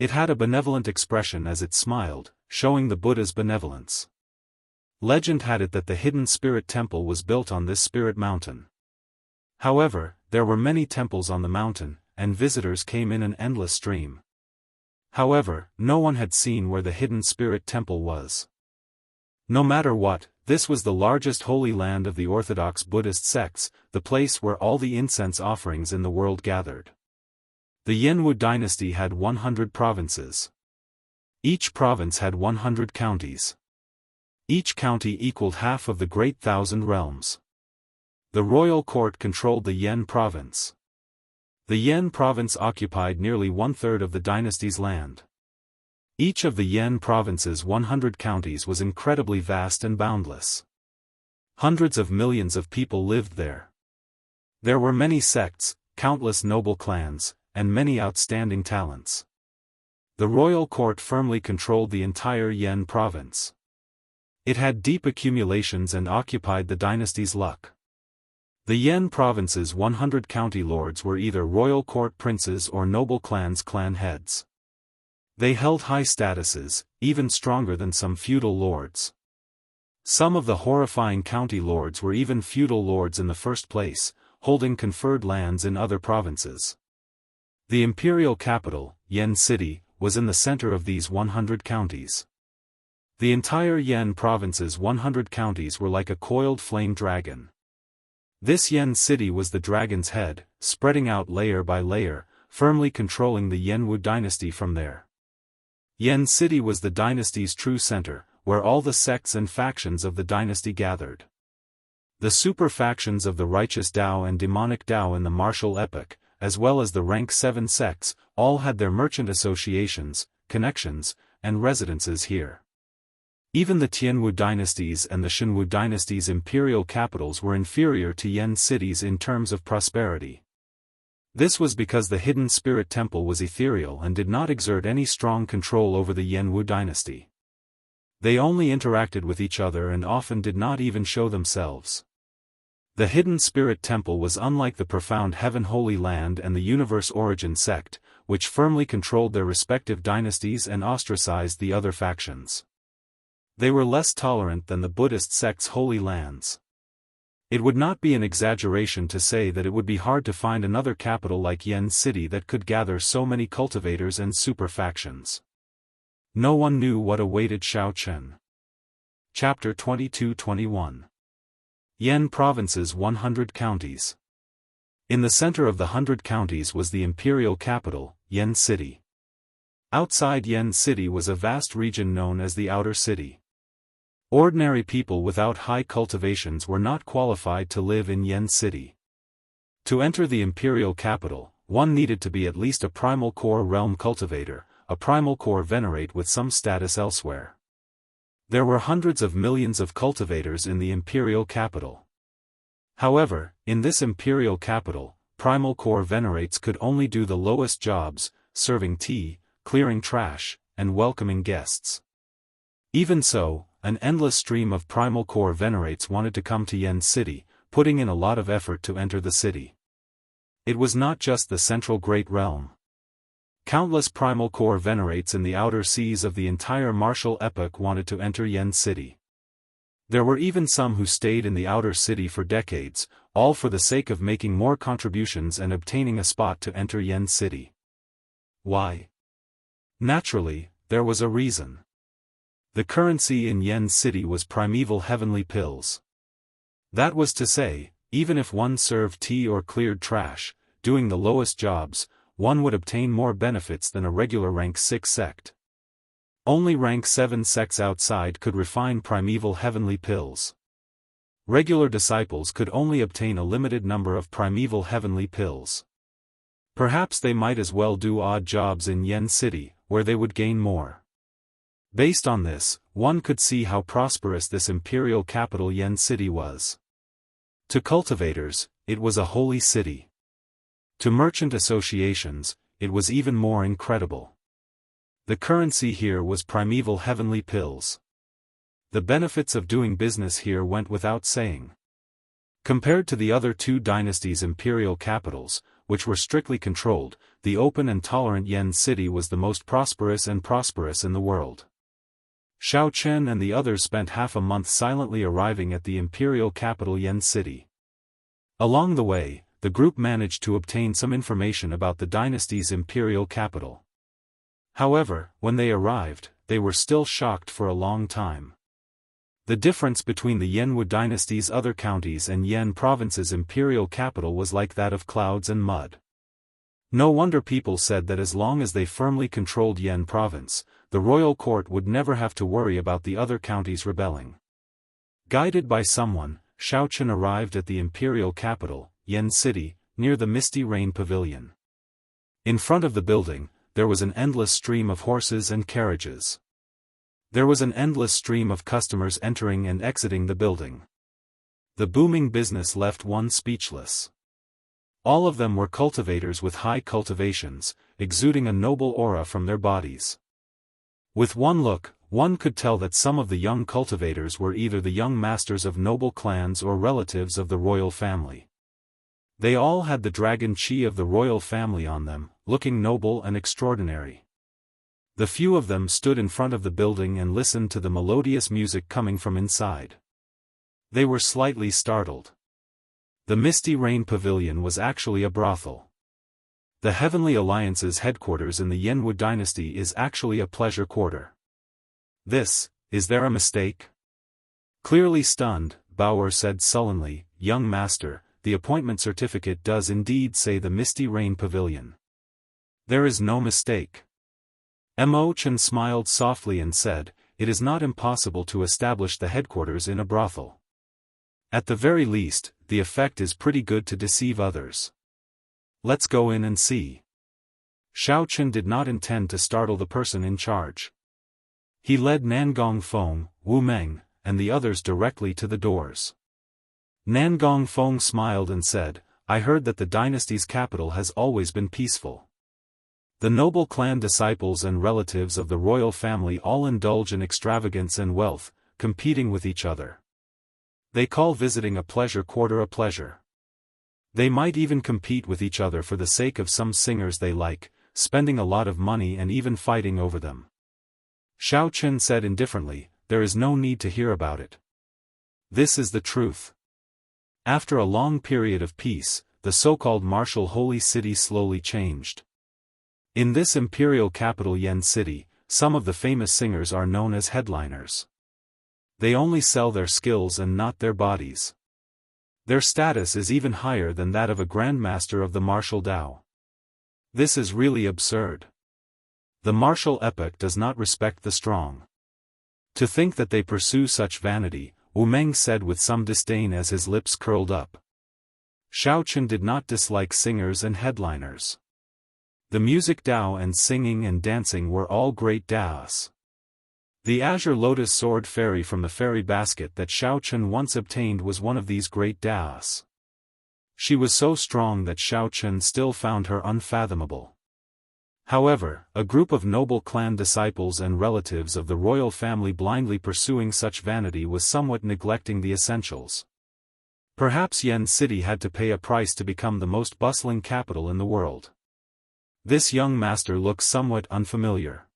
It had a benevolent expression as it smiled, showing the Buddha's benevolence. Legend had it that the hidden spirit temple was built on this spirit mountain. However, there were many temples on the mountain, and visitors came in an endless stream. However, no one had seen where the hidden spirit temple was. No matter what, this was the largest holy land of the orthodox Buddhist sects, the place where all the incense offerings in the world gathered. The Yanwu dynasty had 100 provinces. Each province had 100 counties. Each county equaled half of the Great Thousand Realms. The royal court controlled the Yan province. The Yan province occupied nearly one-third of the dynasty's land. Each of the Yan province's 100 counties was incredibly vast and boundless. Hundreds of millions of people lived there. There were many sects, countless noble clans, and many outstanding talents. The royal court firmly controlled the entire Yan province. It had deep accumulations and occupied the dynasty's luck. The Yan province's 100 county lords were either royal court princes or noble clans' clan heads. They held high statuses, even stronger than some feudal lords. Some of the horrifying county lords were even feudal lords in the first place, holding conferred lands in other provinces. The imperial capital, Yan City, was in the center of these 100 counties. The entire Yan province's 100 counties were like a coiled flame dragon. This Yan City was the dragon's head, spreading out layer by layer, firmly controlling the Yanwu dynasty from there. Yan City was the dynasty's true center, where all the sects and factions of the dynasty gathered. The super factions of the righteous Dao and demonic Dao in the martial epoch, as well as the rank 7 sects, all had their merchant associations, connections, and residences here. Even the Tianwu dynasties and the Shenwu dynasty's imperial capitals were inferior to Yan cities in terms of prosperity. This was because the hidden spirit temple was ethereal and did not exert any strong control over the Yanwu dynasty. They only interacted with each other and often did not even show themselves. The hidden spirit temple was unlike the profound Heaven Holy Land and the Universe Origin sect, which firmly controlled their respective dynasties and ostracized the other factions. They were less tolerant than the Buddhist sect's holy lands. It would not be an exaggeration to say that it would be hard to find another capital like Yan City that could gather so many cultivators and super factions. No one knew what awaited Xiao Chen. Chapter 22-21. Yan Province's 100 Counties. In the center of the 100 counties was the imperial capital, Yan City. Outside Yan City was a vast region known as the Outer City. Ordinary people without high cultivations were not qualified to live in Yan City. To enter the imperial capital, one needed to be at least a primal core realm cultivator, a primal core venerate with some status elsewhere. There were hundreds of millions of cultivators in the imperial capital. However, in this imperial capital, primal core venerates could only do the lowest jobs, serving tea, clearing trash, and welcoming guests. Even so, an endless stream of primal core venerates wanted to come to Yen City, putting in a lot of effort to enter the city. It was not just the central Great Realm. Countless primal core venerates in the outer seas of the entire martial epoch wanted to enter Yen City. There were even some who stayed in the outer city for decades, all for the sake of making more contributions and obtaining a spot to enter Yen City. Why? Naturally, there was a reason. The currency in Yen City was primeval heavenly pills. That was to say, even if one served tea or cleared trash, doing the lowest jobs, one would obtain more benefits than a regular rank 6 sect. Only rank 7 sects outside could refine primeval heavenly pills. Regular disciples could only obtain a limited number of primeval heavenly pills. Perhaps they might as well do odd jobs in Yen City, where they would gain more. Based on this, one could see how prosperous this imperial capital Yen City was. To cultivators, it was a holy city. To merchant associations, it was even more incredible. The currency here was primeval heavenly pills. The benefits of doing business here went without saying. Compared to the other two dynasties' imperial capitals, which were strictly controlled, the open and tolerant Yen City was the most prosperous in the world. Xiao Chen and the others spent half a month silently arriving at the imperial capital Yen City. Along the way, the group managed to obtain some information about the dynasty's imperial capital. However, when they arrived, they were still shocked for a long time. The difference between the Yenwu dynasty's other counties and Yen province's imperial capital was like that of clouds and mud. No wonder people said that as long as they firmly controlled Yen province, the royal court would never have to worry about the other counties rebelling. Guided by someone, Xiao Chen arrived at the imperial capital, Yen City, near the Misty Rain Pavilion. In front of the building, there was an endless stream of horses and carriages. There was an endless stream of customers entering and exiting the building. The booming business left one speechless. All of them were cultivators with high cultivations, exuding a noble aura from their bodies. With one look, one could tell that some of the young cultivators were either the young masters of noble clans or relatives of the royal family. They all had the dragon chi of the royal family on them, looking noble and extraordinary. The few of them stood in front of the building and listened to the melodious music coming from inside. They were slightly startled. The Misty Rain Pavilion was actually a brothel. The Heavenly Alliance's headquarters in the Yenwu dynasty is actually a pleasure quarter. Is there a mistake? Clearly stunned, Bauer said sullenly, "Young master, the appointment certificate does indeed say the Misty Rain Pavilion. There is no mistake." Mo Chen smiled softly and said, "It is not impossible to establish the headquarters in a brothel. At the very least, the effect is pretty good to deceive others. Let's go in and see." Xiao Chen did not intend to startle the person in charge. He led Nangong Feng, Wu Meng, and the others directly to the doors. Nangong Feng smiled and said, "I heard that the dynasty's capital has always been peaceful. The noble clan disciples and relatives of the royal family all indulge in extravagance and wealth, competing with each other. They call visiting a pleasure quarter a pleasure. They might even compete with each other for the sake of some singers they like, spending a lot of money and even fighting over them." Xiao Chen said indifferently, "There is no need to hear about it. This is the truth." After a long period of peace, the so-called martial holy city slowly changed. In this imperial capital Yen City, some of the famous singers are known as headliners. They only sell their skills and not their bodies. Their status is even higher than that of a grandmaster of the martial Dao. This is really absurd. The martial epoch does not respect the strong. To think that they pursue such vanity, Wu Meng said with some disdain as his lips curled up. Xiao Chen did not dislike singers and headliners. The music Dao and singing and dancing were all great Daos. The azure lotus sword fairy from the fairy basket that Xiao Chen once obtained was one of these great Daos. She was so strong that Xiao Chen still found her unfathomable. However, a group of noble clan disciples and relatives of the royal family blindly pursuing such vanity was somewhat neglecting the essentials. Perhaps Yen City had to pay a price to become the most bustling capital in the world. This young master looks somewhat unfamiliar.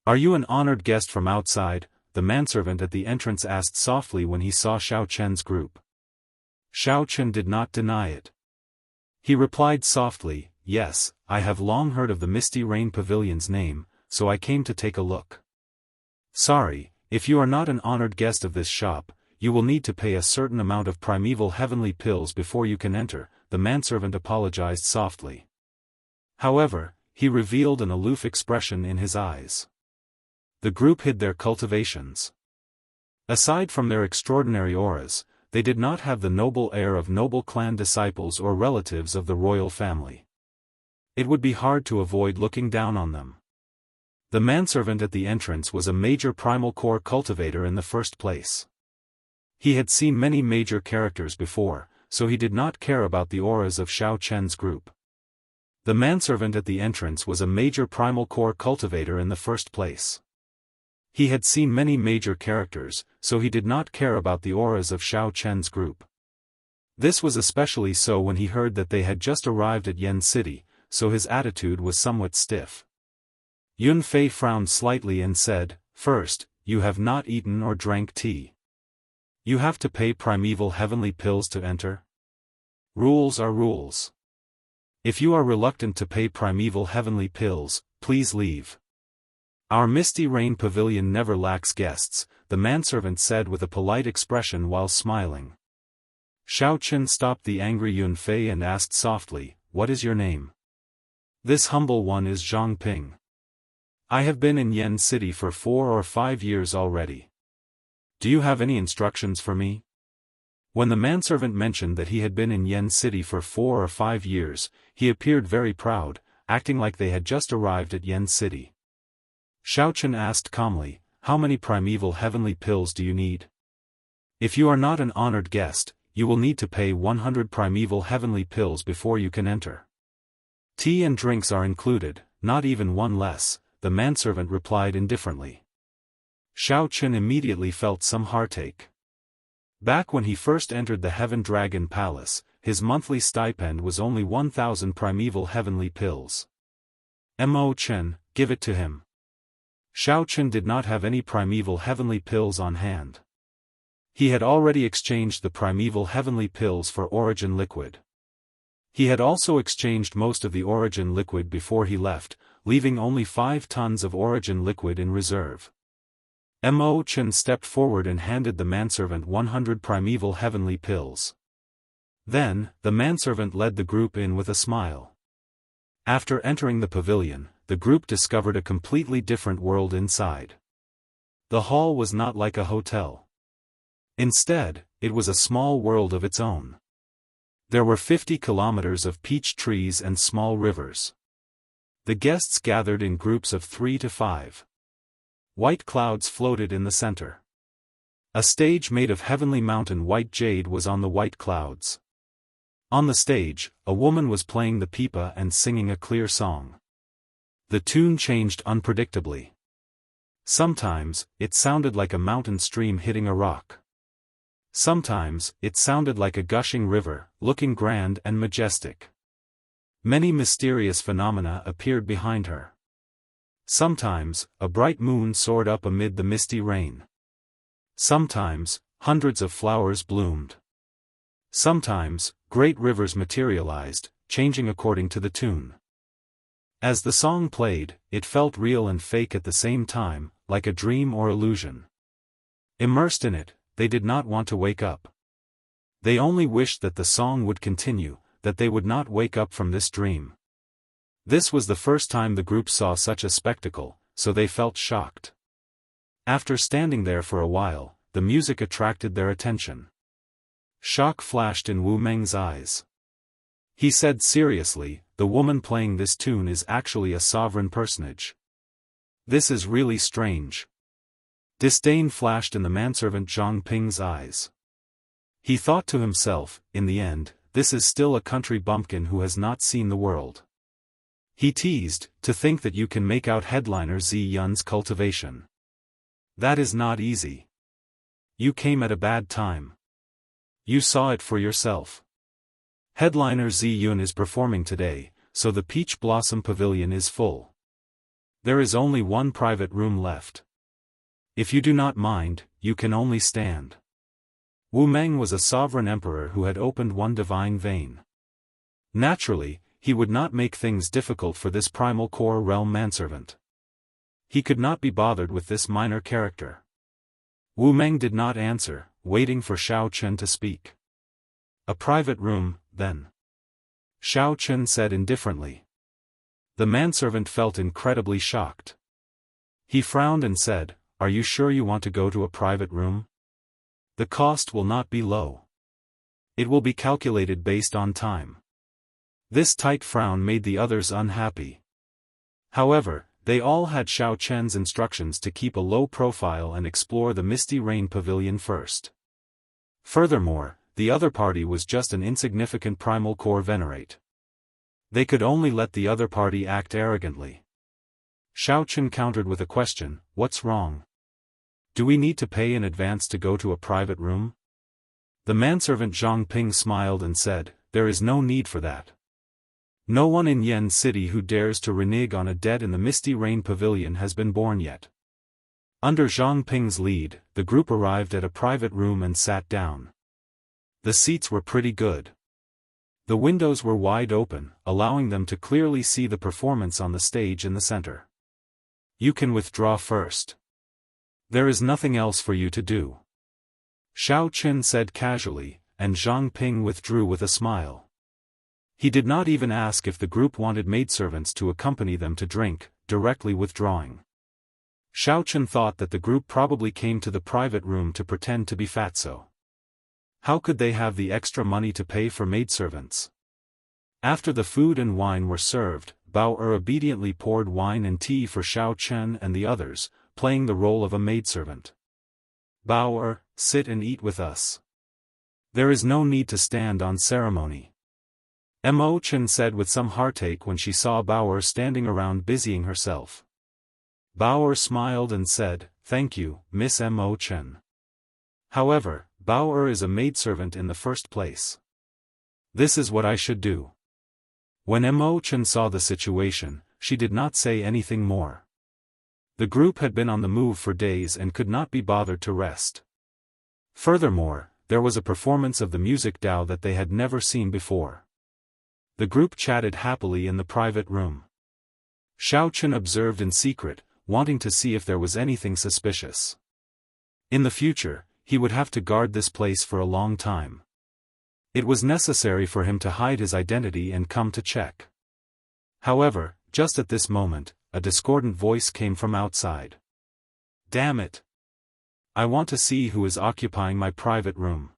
Are you an honored guest from outside? The manservant at the entrance asked softly when he saw Xiao Chen's group. Xiao Chen did not deny it. He replied softly, "Yes, I have long heard of the Misty Rain Pavilion's name, so I came to take a look." "Sorry, if you are not an honored guest of this shop, you will need to pay a certain amount of primeval heavenly pills before you can enter," the manservant apologized softly. However, he revealed an aloof expression in his eyes. The group hid their cultivations. Aside from their extraordinary auras, they did not have the noble air of noble clan disciples or relatives of the royal family. It would be hard to avoid looking down on them. The manservant at the entrance was a major primal core cultivator in the first place. He had seen many major characters before, so he did not care about the auras of Xiao Chen's group. The manservant at the entrance was a major primal core cultivator in the first place. He had seen many major characters, so he did not care about the auras of Xiao Chen's group. This was especially so when he heard that they had just arrived at Yen City, so his attitude was somewhat stiff. Yun Fei frowned slightly and said, "First, you have not eaten or drank tea. You have to pay primeval heavenly pills to enter. Rules are rules. If you are reluctant to pay primeval heavenly pills, please leave. Our Misty Rain Pavilion never lacks guests," the manservant said with a polite expression while smiling. Xiao Chen stopped the angry Yun Fei and asked softly, "What is your name?" "This humble one is Zhang Ping. I have been in Yen City for 4 or 5 years already. Do you have any instructions for me?" When the manservant mentioned that he had been in Yen City for 4 or 5 years, he appeared very proud, acting like they had just arrived at Yen City. Xiao Chen asked calmly, "How many primeval heavenly pills do you need? If you are not an honored guest, you will need to pay 100 primeval heavenly pills before you can enter." "Tea and drinks are included, not even one less," the manservant replied indifferently. Xiao Chen immediately felt some heartache. Back when he first entered the Heaven Dragon Palace, his monthly stipend was only 1,000 primeval heavenly pills. "Mo Chen, give it to him." Xiao Chen did not have any primeval heavenly pills on hand. He had already exchanged the primeval heavenly pills for origin liquid. He had also exchanged most of the origin liquid before he left, leaving only 5 tons of origin liquid in reserve. Mo Chen stepped forward and handed the manservant 100 primeval heavenly pills. Then, the manservant led the group in with a smile. After entering the pavilion, the group discovered a completely different world inside. The hall was not like a hotel. Instead, it was a small world of its own. There were 50 kilometers of peach trees and small rivers. The guests gathered in groups of 3 to 5. White clouds floated in the center. A stage made of heavenly mountain white jade was on the white clouds. On the stage, a woman was playing the pipa and singing a clear song. The tune changed unpredictably. Sometimes, it sounded like a mountain stream hitting a rock. Sometimes, it sounded like a gushing river, looking grand and majestic. Many mysterious phenomena appeared behind her. Sometimes, a bright moon soared up amid the misty rain. Sometimes, hundreds of flowers bloomed. Sometimes, great rivers materialized, changing according to the tune. As the song played, it felt real and fake at the same time, like a dream or illusion. Immersed in it, they did not want to wake up. They only wished that the song would continue, that they would not wake up from this dream. This was the first time the group saw such a spectacle, so they felt shocked. After standing there for a while, the music attracted their attention. Shock flashed in Wu Meng's eyes. He said seriously, "The woman playing this tune is actually a sovereign personage. This is really strange." Disdain flashed in the manservant Zhang Ping's eyes. He thought to himself, in the end, this is still a country bumpkin who has not seen the world. He teased, to think that you can make out headliner Yun's Cultivation. That is not easy. You came at a bad time. You saw it for yourself. Headliner Yun is performing today, so the Peach Blossom Pavilion is full. There is only one private room left. If you do not mind, you can only stand. Wu Meng was a sovereign emperor who had opened one divine vein. Naturally, he would not make things difficult for this primal core realm manservant. He could not be bothered with this minor character. Wu Meng did not answer, waiting for Xiao Chen to speak. A private room, then. Xiao Chen said indifferently. The manservant felt incredibly shocked. He frowned and said, "Are you sure you want to go to a private room? The cost will not be low. It will be calculated based on time." This tight frown made the others unhappy. However, they all had Xiao Chen's instructions to keep a low profile and explore the Misty Rain Pavilion first. Furthermore, the other party was just an insignificant primal core venerate. They could only let the other party act arrogantly. Xiao Chen countered with a question, "What's wrong? Do we need to pay in advance to go to a private room?" The manservant Zhang Ping smiled and said, "There is no need for that. No one in Yen City who dares to renege on a debt in the Misty Rain Pavilion has been born yet." Under Zhang Ping's lead, the group arrived at a private room and sat down. The seats were pretty good. The windows were wide open, allowing them to clearly see the performance on the stage in the center. "You can withdraw first. There is nothing else for you to do," Xiao Chen said casually, and Zhang Ping withdrew with a smile. He did not even ask if the group wanted maidservants to accompany them to drink, directly withdrawing. Xiao Chen thought that the group probably came to the private room to pretend to be fatso. How could they have the extra money to pay for maidservants? After the food and wine were served, Bao obediently poured wine and tea for Xiao Chen and the others, playing the role of a maidservant. "Bao, sit and eat with us. There is no need to stand on ceremony," Mo Chen said with some heartache when she saw Bao standing around busying herself. Bao smiled and said, "Thank you, Miss Mo Chen. However, Bao is a maidservant in the first place. This is what I should do." When Mo Chen saw the situation, she did not say anything more. The group had been on the move for days and could not be bothered to rest. Furthermore, there was a performance of the music Dao that they had never seen before. The group chatted happily in the private room. Xiao Chen observed in secret, wanting to see if there was anything suspicious. In the future, he would have to guard this place for a long time. It was necessary for him to hide his identity and come to check. However, just at this moment, a discordant voice came from outside. "Damn it! I want to see who is occupying my private room.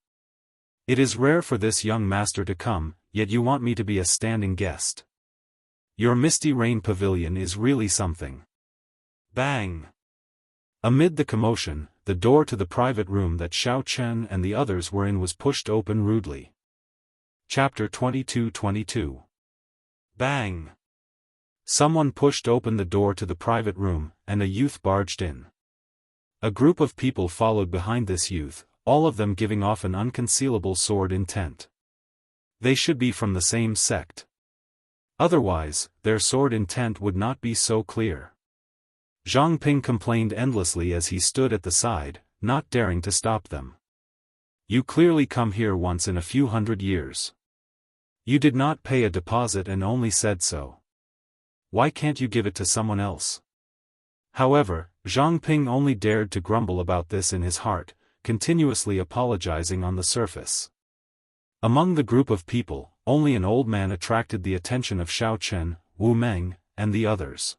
It is rare for this young master to come, yet you want me to be a standing guest. Your Misty Rain Pavilion is really something." Bang! Amid the commotion, the door to the private room that Xiao Chen and the others were in was pushed open rudely. Chapter 22-22. Bang! Someone pushed open the door to the private room, and a youth barged in. A group of people followed behind this youth, all of them giving off an unconcealable sword intent. They should be from the same sect. Otherwise, their sword intent would not be so clear. Zhang Ping complained endlessly as he stood at the side, not daring to stop them. "You clearly come here once in a few hundred years. You did not pay a deposit and only said so. Why can't you give it to someone else?" However, Zhang Ping only dared to grumble about this in his heart, continuously apologizing on the surface. Among the group of people, only an old man attracted the attention of Xiao Chen, Wu Meng, and the others.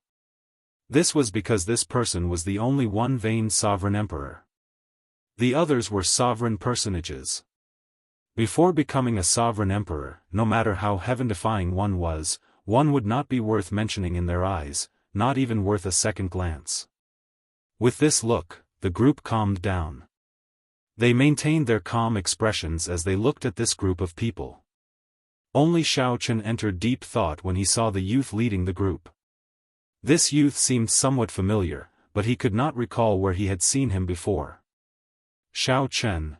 This was because this person was the only one vain sovereign emperor. The others were sovereign personages. Before becoming a sovereign emperor, no matter how heaven-defying one would not be worth mentioning in their eyes, not even worth a second glance. With this look, the group calmed down. They maintained their calm expressions as they looked at this group of people. Only Xiao Chen entered deep thought when he saw the youth leading the group. This youth seemed somewhat familiar, but he could not recall where he had seen him before. Xiao Chen.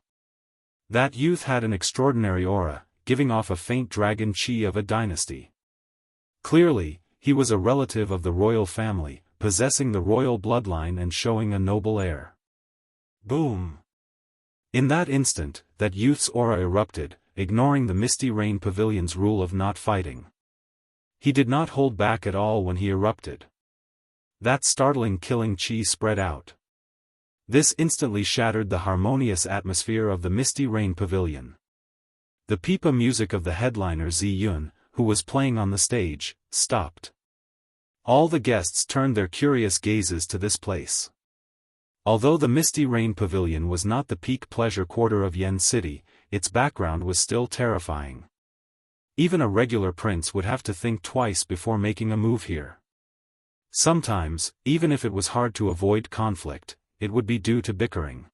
That youth had an extraordinary aura, giving off a faint dragon chi of a dynasty. Clearly, he was a relative of the royal family, possessing the royal bloodline and showing a noble air. Boom! In that instant, that youth's aura erupted, ignoring the Misty Rain Pavilion's rule of not fighting. He did not hold back at all when he erupted. That startling killing chi spread out. This instantly shattered the harmonious atmosphere of the Misty Rain Pavilion. The pipa music of the headliner Zi Yun, who was playing on the stage, stopped. All the guests turned their curious gazes to this place. Although the Misty Rain Pavilion was not the peak pleasure quarter of Yen City, its background was still terrifying. Even a regular prince would have to think twice before making a move here. Sometimes, even if it was hard to avoid conflict, it would be due to bickering.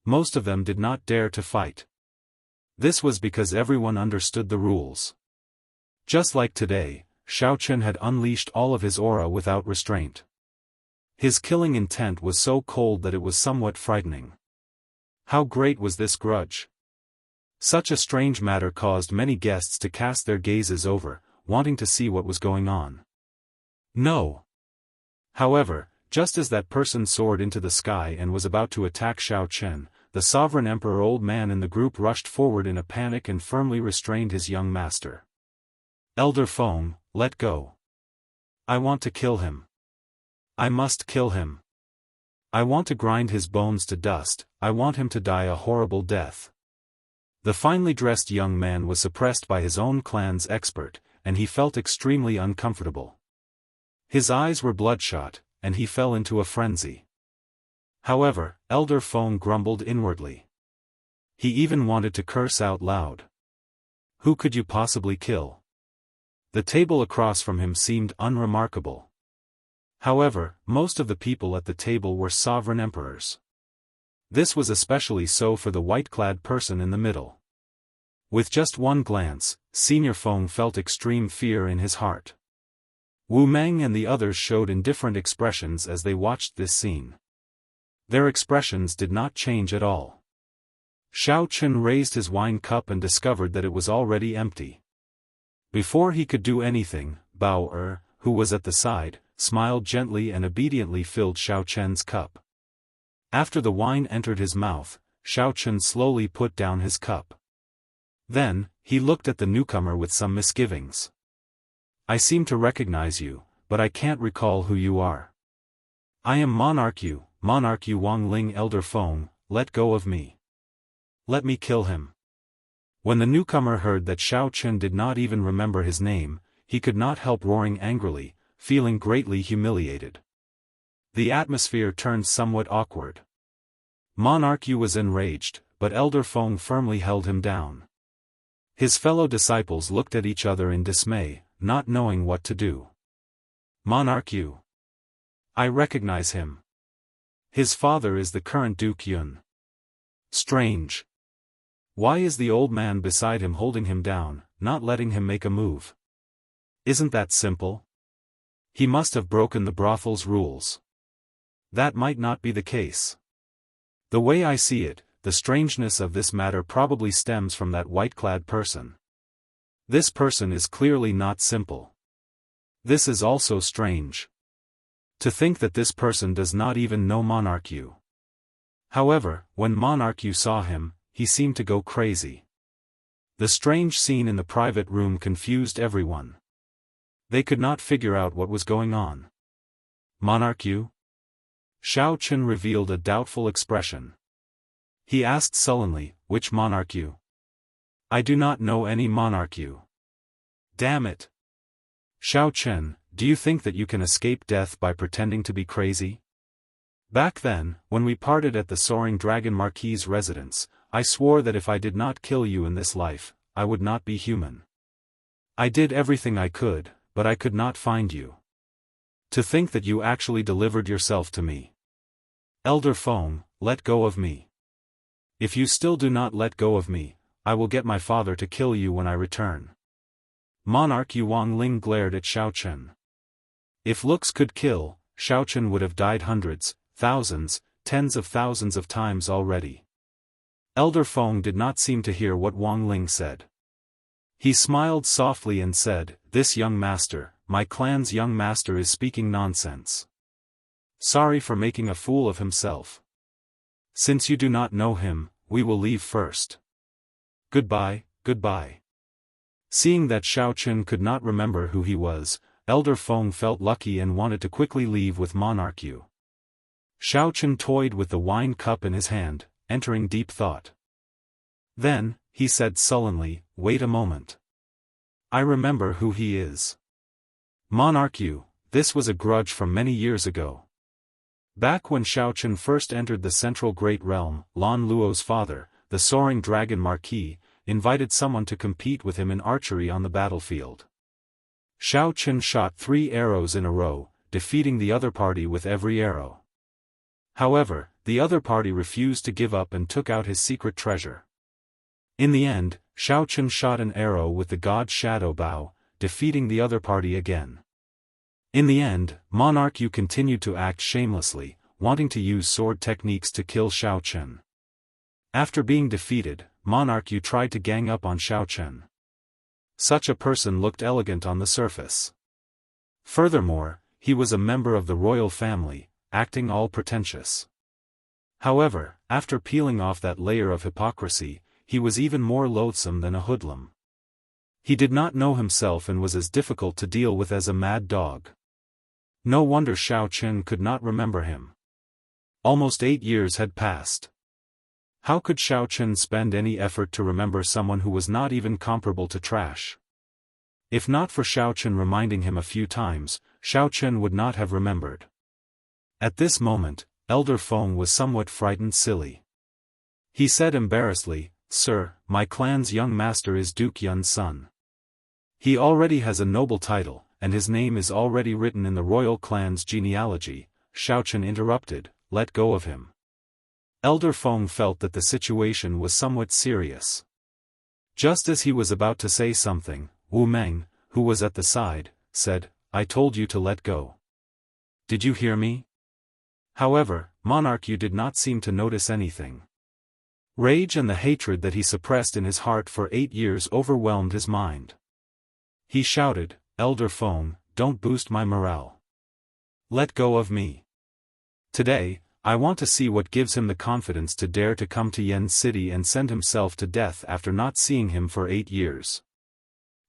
Most of them did not dare to fight. This was because everyone understood the rules. Just like today, Xiao Chen had unleashed all of his aura without restraint. His killing intent was so cold that it was somewhat frightening. How great was this grudge? Such a strange matter caused many guests to cast their gazes over, wanting to see what was going on. No. However, just as that person soared into the sky and was about to attack Xiao Chen, the sovereign emperor old man in the group rushed forward in a panic and firmly restrained his young master. Elder Feng, let go. I want to kill him. I must kill him. I want to grind his bones to dust, I want him to die a horrible death. The finely dressed young man was suppressed by his own clan's expert, and he felt extremely uncomfortable. His eyes were bloodshot, and he fell into a frenzy. However, Elder Feng grumbled inwardly. He even wanted to curse out loud. Who could you possibly kill? The table across from him seemed unremarkable. However, most of the people at the table were sovereign emperors. This was especially so for the white-clad person in the middle. With just one glance, Senior Feng felt extreme fear in his heart. Wu Meng and the others showed indifferent expressions as they watched this scene. Their expressions did not change at all. Xiao Chen raised his wine cup and discovered that it was already empty. Before he could do anything, Bao who was at the side, smiled gently and obediently filled Xiao Chen's cup. After the wine entered his mouth, Xiao Chen slowly put down his cup. Then, he looked at the newcomer with some misgivings. I seem to recognize you, but I can't recall who you are. I am Monarch Yu Wang Ling. Elder Feng, let go of me. Let me kill him. When the newcomer heard that Xiao Chen did not even remember his name, he could not help roaring angrily, feeling greatly humiliated. The atmosphere turned somewhat awkward. Monarch Yu was enraged, but Elder Feng firmly held him down. His fellow disciples looked at each other in dismay, not knowing what to do. Monarch Yu. I recognize him. His father is the current Duke Yun. Strange. Why is the old man beside him holding him down, not letting him make a move? Isn't that simple? He must have broken the brothel's rules. That might not be the case. The way I see it, the strangeness of this matter probably stems from that white-clad person. This person is clearly not simple. This is also strange. To think that this person does not even know Monarch Yu. However, when Monarch Yu saw him, he seemed to go crazy. The strange scene in the private room confused everyone. They could not figure out what was going on. Monarch Yu? Xiao Chen revealed a doubtful expression. He asked sullenly, which Monarch Yu? I do not know any Monarch Yu. Damn it! Xiao Chen, do you think that you can escape death by pretending to be crazy? Back then, when we parted at the Soaring Dragon Marquis's residence, I swore that if I did not kill you in this life, I would not be human. I did everything I could, but I could not find you. To think that you actually delivered yourself to me. Elder Feng, let go of me. If you still do not let go of me, I will get my father to kill you when I return. Monarch Yuang Ling glared at Xiaochen. If looks could kill, Xiaochen would have died hundreds, thousands, tens of thousands of times already. Elder Feng did not seem to hear what Wang Ling said. He smiled softly and said, "This young master, my clan's young master, is speaking nonsense. Sorry for making a fool of himself. Since you do not know him, we will leave first. Goodbye, goodbye." Seeing that Xiaochen could not remember who he was, Elder Feng felt lucky and wanted to quickly leave with Monarch Yu. Xiaochen toyed with the wine cup in his hand, entering deep thought. Then, he said sullenly, "Wait a moment. I remember who he is. Monarch Yu, this was a grudge from many years ago. Back when Xiaochen first entered the Central Great Realm, Lan Luo's father, the Soaring Dragon Marquis, invited someone to compete with him in archery on the battlefield. Xiaochen shot 3 arrows in a row, defeating the other party with every arrow. However, the other party refused to give up and took out his secret treasure. In the end, Xiaochen shot an arrow with the god Shadow Bow, defeating the other party again. In the end, Monarch Yu continued to act shamelessly, wanting to use sword techniques to kill Xiaochen. After being defeated, Monarch Yu tried to gang up on Xiaochen. Such a person looked elegant on the surface. Furthermore, he was a member of the royal family, acting all pretentious. However, after peeling off that layer of hypocrisy, he was even more loathsome than a hoodlum. He did not know himself and was as difficult to deal with as a mad dog. No wonder Xiaochen could not remember him. Almost 8 years had passed. How could Xiaochen spend any effort to remember someone who was not even comparable to trash? If not for Xiaochen reminding him a few times, Xiaochen would not have remembered. At this moment, Elder Feng was somewhat frightened silly. He said embarrassedly, "Sir, my clan's young master is Duke Yun's son. He already has a noble title, and his name is already written in the royal clan's genealogy." Xiaochen interrupted, "Let go of him." Elder Feng felt that the situation was somewhat serious. Just as he was about to say something, Wu Meng, who was at the side, said, "I told you to let go. Did you hear me?" However, Monarch Yu did not seem to notice anything. Rage and the hatred that he suppressed in his heart for 8 years overwhelmed his mind. He shouted, "Elder Feng, don't boost my morale. Let go of me. Today, I want to see what gives him the confidence to dare to come to Yen City and send himself to death after not seeing him for 8 years.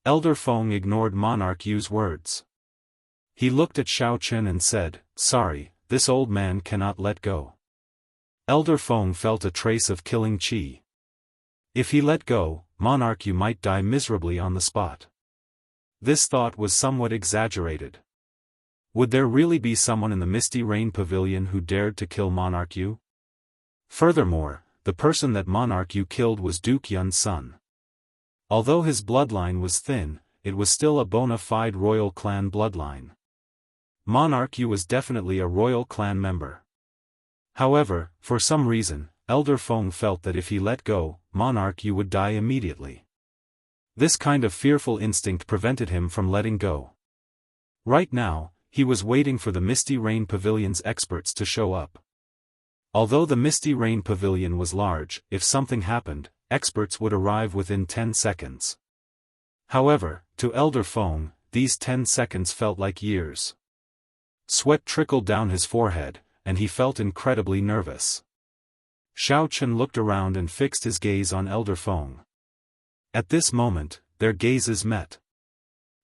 Elder Feng ignored Monarch Yu's words. He looked at Xiaochen and said, "Sorry, this old man cannot let go." Elder Feng felt a trace of killing chi. If he let go, Monarch Yu might die miserably on the spot. This thought was somewhat exaggerated. Would there really be someone in the Misty Rain Pavilion who dared to kill Monarch Yu? Furthermore, the person that Monarch Yu killed was Duke Yun's son. Although his bloodline was thin, it was still a bona fide royal clan bloodline. Monarch Yu was definitely a royal clan member. However, for some reason, Elder Feng felt that if he let go, Monarch Yu would die immediately. This kind of fearful instinct prevented him from letting go. Right now, he was waiting for the Misty Rain Pavilion's experts to show up. Although the Misty Rain Pavilion was large, if something happened, experts would arrive within 10 seconds. However, to Elder Feng, these 10 seconds felt like years. Sweat trickled down his forehead, and he felt incredibly nervous. Xiaochen looked around and fixed his gaze on Elder Feng. At this moment, their gazes met.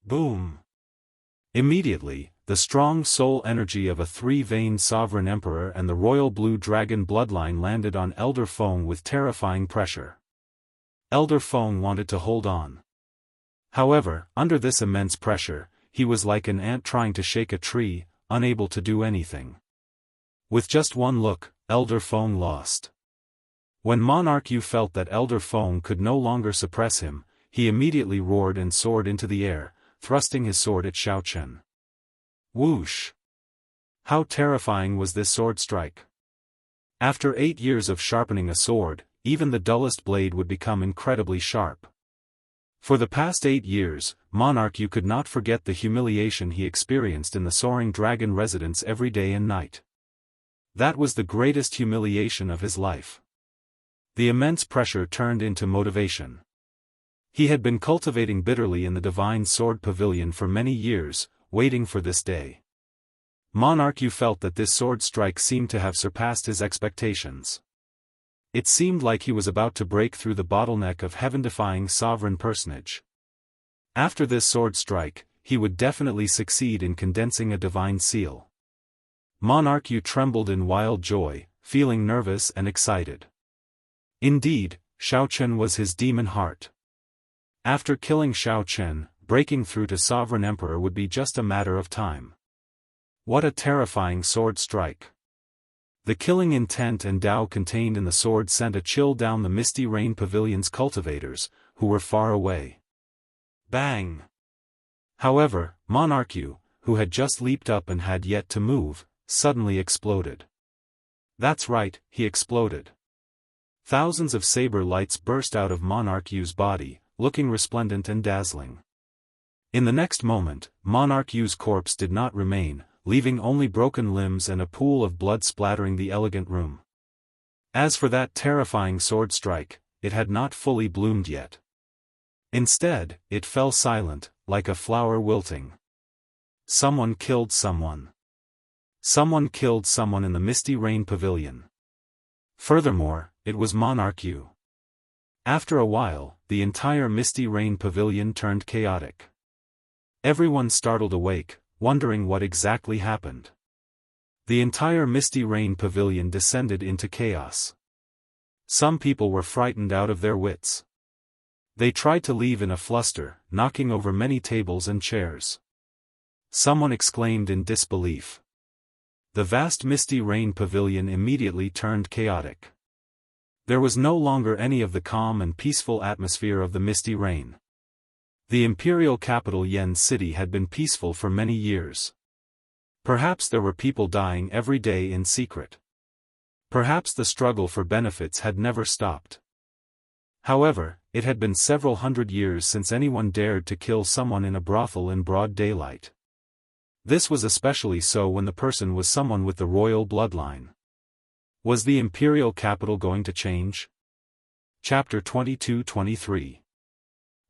Boom! Immediately, the strong soul energy of a 3-veined sovereign emperor and the royal blue dragon bloodline landed on Elder Feng with terrifying pressure. Elder Feng wanted to hold on. However, under this immense pressure, he was like an ant trying to shake a tree, unable to do anything. With just one look, Elder Feng lost. When Monarch Yu felt that Elder Feng could no longer suppress him, he immediately roared and soared into the air, thrusting his sword at Xiaochen. Whoosh! How terrifying was this sword strike! After 8 years of sharpening a sword, even the dullest blade would become incredibly sharp. For the past 8 years, Monarch Yu could not forget the humiliation he experienced in the Soaring Dragon residence every day and night. That was the greatest humiliation of his life. The immense pressure turned into motivation. He had been cultivating bitterly in the Divine Sword Pavilion for many years, waiting for this day. Monarch Yu felt that this sword strike seemed to have surpassed his expectations. It seemed like he was about to break through the bottleneck of heaven-defying sovereign personage. After this sword strike, he would definitely succeed in condensing a divine seal. Monarch Yu trembled in wild joy, feeling nervous and excited. Indeed, Xiaochen was his demon heart. After killing Xiaochen, breaking through to Sovereign Emperor would be just a matter of time. What a terrifying sword strike! The killing intent and Tao contained in the sword sent a chill down the Misty Rain Pavilion's cultivators, who were far away. Bang! However, Monarch Yu, who had just leaped up and had yet to move, suddenly exploded. That's right, he exploded. Thousands of saber lights burst out of Monarch Yu's body, looking resplendent and dazzling. In the next moment, Monarch Yu's corpse did not remain, leaving only broken limbs and a pool of blood splattering the elegant room. As for that terrifying sword strike, it had not fully bloomed yet. Instead, it fell silent, like a flower wilting. Someone killed someone. Someone killed someone in the Misty Rain Pavilion. Furthermore, it was Monarch Yu. After a while, the entire Misty Rain Pavilion turned chaotic. Everyone startled awake, wondering what exactly happened. The entire Misty Rain Pavilion descended into chaos. Some people were frightened out of their wits. They tried to leave in a fluster, knocking over many tables and chairs. Someone exclaimed in disbelief. The vast Misty Rain Pavilion immediately turned chaotic. There was no longer any of the calm and peaceful atmosphere of the Misty Rain. The imperial capital Yen City had been peaceful for many years. Perhaps there were people dying every day in secret. Perhaps the struggle for benefits had never stopped. However, it had been several hundred years since anyone dared to kill someone in a brothel in broad daylight. This was especially so when the person was someone with the royal bloodline. Was the imperial capital going to change? Chapter 22-23.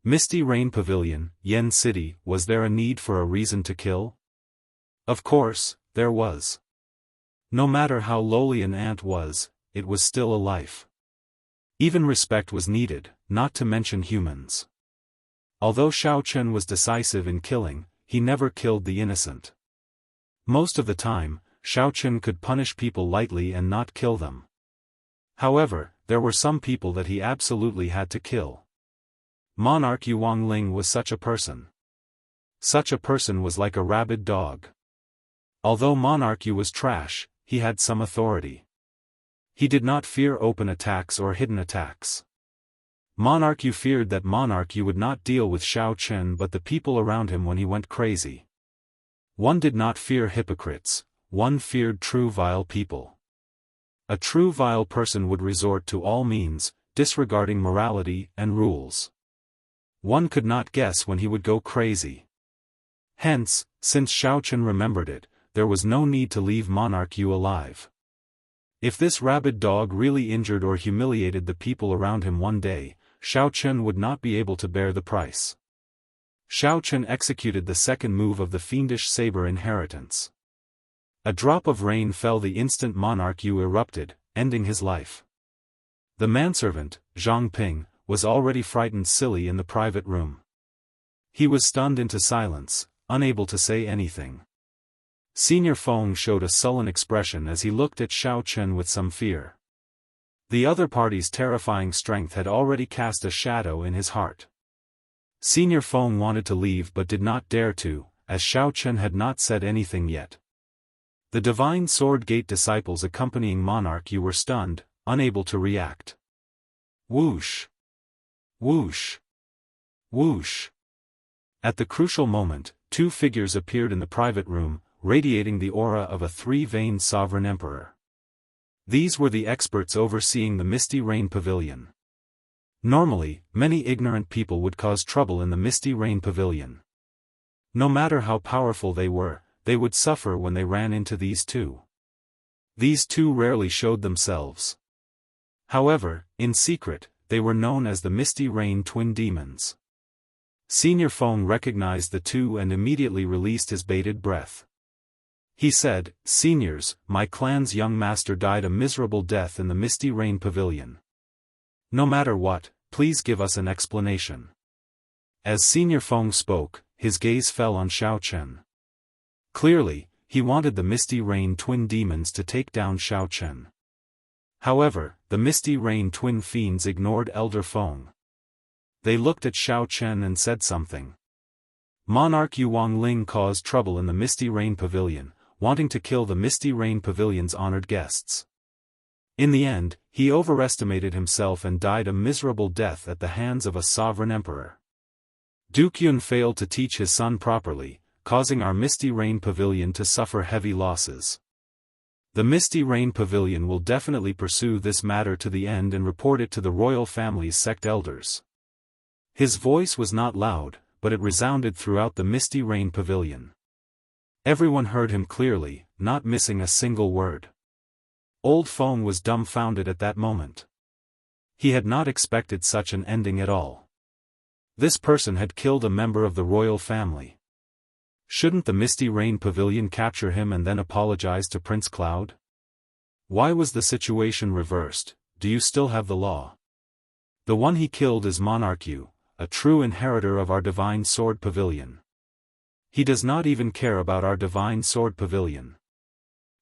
Misty Rain Pavilion, Yen City. Was there a need for a reason to kill? Of course, there was. No matter how lowly an ant was, it was still a life. Even respect was needed, not to mention humans. Although Xiaochen was decisive in killing, he never killed the innocent. Most of the time, Xiaochen could punish people lightly and not kill them. However, there were some people that he absolutely had to kill. Monarch Yu Wangling was such a person. Such a person was like a rabid dog. Although Monarch Yu was trash, he had some authority. He did not fear open attacks or hidden attacks. Monarch Yu feared that Monarch Yu would not deal with Xiaochen but the people around him when he went crazy. One did not fear hypocrites, one feared true vile people. A true vile person would resort to all means, disregarding morality and rules. One could not guess when he would go crazy. Hence, since Xiaochen remembered it, there was no need to leave Monarch Yu alive. If this rabid dog really injured or humiliated the people around him one day, Xiaochen would not be able to bear the price. Xiaochen executed the second move of the fiendish saber inheritance. A drop of rain fell the instant Monarch Yu erupted, ending his life. The manservant, Zhang Ping, was already frightened silly in the private room. He was stunned into silence, unable to say anything. Senior Feng showed a sullen expression as he looked at Xiaochen with some fear. The other party's terrifying strength had already cast a shadow in his heart. Senior Feng wanted to leave but did not dare to, as Xiaochen had not said anything yet. The Divine Sword Gate disciples accompanying Monarch Yu were stunned, unable to react. Whoosh! Whoosh! Whoosh! At the crucial moment, two figures appeared in the private room, radiating the aura of a three-veined sovereign emperor. These were the experts overseeing the Misty Rain Pavilion. Normally, many ignorant people would cause trouble in the Misty Rain Pavilion. No matter how powerful they were, they would suffer when they ran into these two. These two rarely showed themselves. However, in secret, they were known as the Misty Rain Twin Demons. Senior Feng recognized the two and immediately released his bated breath. He said, "Seniors, my clan's young master died a miserable death in the Misty Rain Pavilion. No matter what, please give us an explanation." As Senior Feng spoke, his gaze fell on Xiao Chen. Clearly, he wanted the Misty Rain Twin Demons to take down Xiao Chen. However, the Misty Rain Twin Fiends ignored Elder Feng. They looked at Xiao Chen and said something. Monarch Yuang Ling caused trouble in the Misty Rain Pavilion, wanting to kill the Misty Rain Pavilion's honored guests. In the end, he overestimated himself and died a miserable death at the hands of a sovereign emperor. Duke Yun failed to teach his son properly, causing our Misty Rain Pavilion to suffer heavy losses. The Misty Rain Pavilion will definitely pursue this matter to the end and report it to the royal family's sect elders. His voice was not loud, but it resounded throughout the Misty Rain Pavilion. Everyone heard him clearly, not missing a single word. Old Feng was dumbfounded at that moment. He had not expected such an ending at all. This person had killed a member of the royal family. Shouldn't the Misty Rain Pavilion capture him and then apologize to Prince Cloud? Why was the situation reversed? Do you still have the law? The one he killed is Monarch Yu, a true inheritor of our Divine Sword Pavilion. He does not even care about our Divine Sword Pavilion.